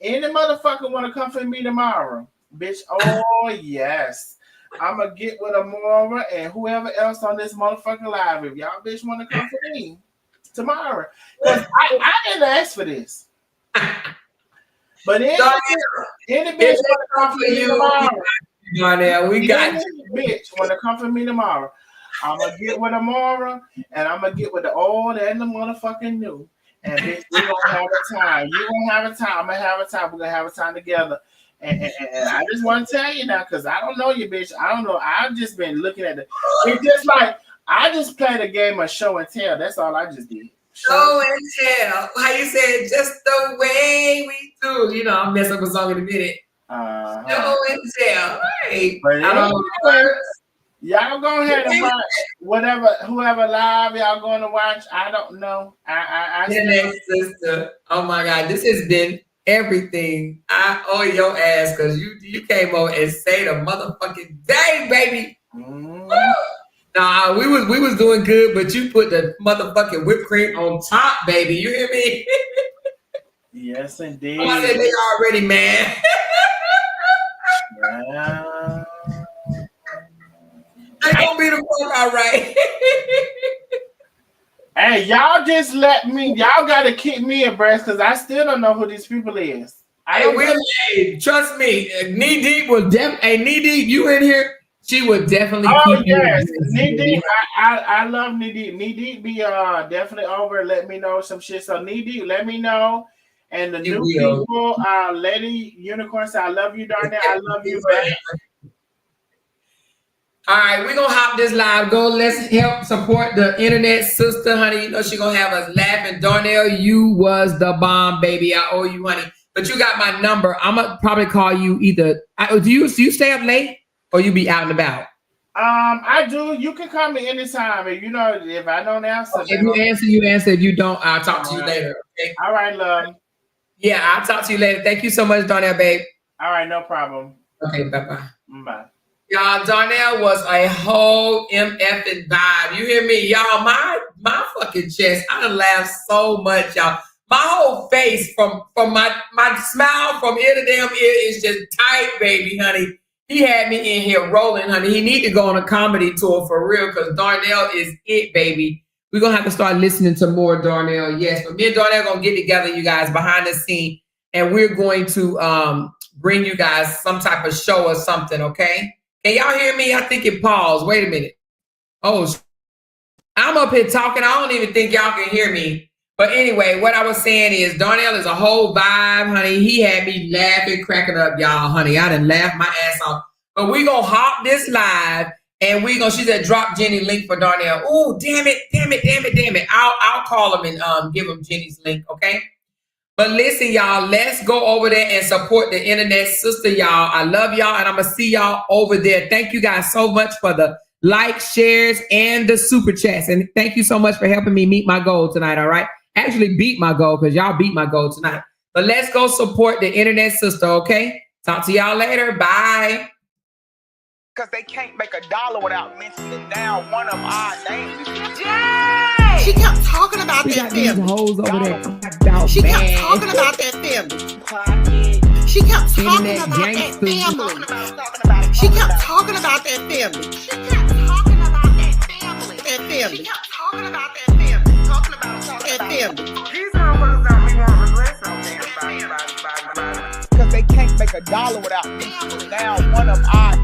any motherfucker want to come for me tomorrow, bitch? Oh yes, I'm gonna get with Amora and whoever else on this motherfucking live. If y'all bitch want to come for me tomorrow, because I didn't ask for this. But any bitch want to come for me tomorrow. Darnell, we got you. Bitch want to come for me tomorrow. I'm going to get with Amara, and I'm going to get with the old and the motherfucking new. And bitch, we're going to have a time. You're going to have a time. I'm going to have a time. We're going to have a time together. And I just want to tell you now, because I don't know you, bitch. I don't know. I've just been looking at it's just like, I just played a game of show and tell. That's all I just did. Show and tell. How you said, just the way we do. You know, I'll mess up a song in a minute. Show and tell. Right. But I don't know. Y'all go ahead and watch whoever live y'all going to watch. I don't know. Sister. Oh my God, this has been everything. I owe your ass because you came over and saved a motherfucking day, baby. Mm-hmm. Nah, we was doing good, but you put the motherfucking whipped cream on top, baby. You hear me? Yes, indeed. I said they already mad. Yeah. They gonna be the fuck all right. Hey, y'all just y'all gotta kick me abreast because I still don't know who these people is. Trust me, Knee Deep was Knee Deep, you in here, she would definitely keep yes. Knee Deep, I love Knee Deep. Knee Deep be definitely over. Let me know some shit. So Knee Deep, let me know. And the new people, Lady Unicorn said, I love you, Darnell. I love you back. All right, we're gonna hop this live. Let's help support the internet sister, honey. You know she gonna have us laughing. Darnell, you was the bomb, baby. I owe you, honey. But you got my number. I'm gonna probably call you either. Do you stay up late or you be out and about? I do. You can call me anytime. If I don't answer. If you answer, you answer. If you don't, I'll talk to you later. Okay? All right, love. Yeah, I'll talk to you later. Thank you so much, Darnell, babe. All right, no problem. Okay, bye-bye. Bye. Y'all, Darnell was a whole MFing vibe. You hear me? Y'all, my fucking chest, I done laughed so much, y'all. My whole face from my smile from ear to damn ear is just tight, baby, honey. He had me in here rolling, honey. He need to go on a comedy tour for real because Darnell is it, baby. We're going to have to start listening to more Darnell, yes. But me and Darnell going to get together, you guys, behind the scene, and we're going to bring you guys some type of show or something, okay? Can y'all hear me? I think it paused. Wait a minute. Oh, I'm up here talking. I don't even think y'all can hear me. But anyway, what I was saying is Darnell is a whole vibe, honey. He had me laughing, cracking up, y'all, honey. I done laughed my ass off. But we going to hop this live and she said, drop Jenny link for Darnell. Oh, damn it. I'll call him and give him Jenny's link, okay? But listen, y'all, let's go over there and support the internet sister, y'all. I love y'all, and I'm going to see y'all over there. Thank you guys so much for the likes, shares, and the super chats. And thank you so much for helping me meet my goal tonight, all right? Actually beat my goal because y'all beat my goal tonight. But let's go support the internet sister, okay? Talk to y'all later. Bye. Because they can't make $1 without mentioning down one of our names. Yay! She kept talking about that family. Hoes over there. She kept talking about that family. She kept talking about that family. She kept talking about that family. She kept talking about that family. That family. She kept talking about that family. Talking about that family. These motherfuckers don't be want regrets on damn body. Because they can't make $1 without mentioning down one of our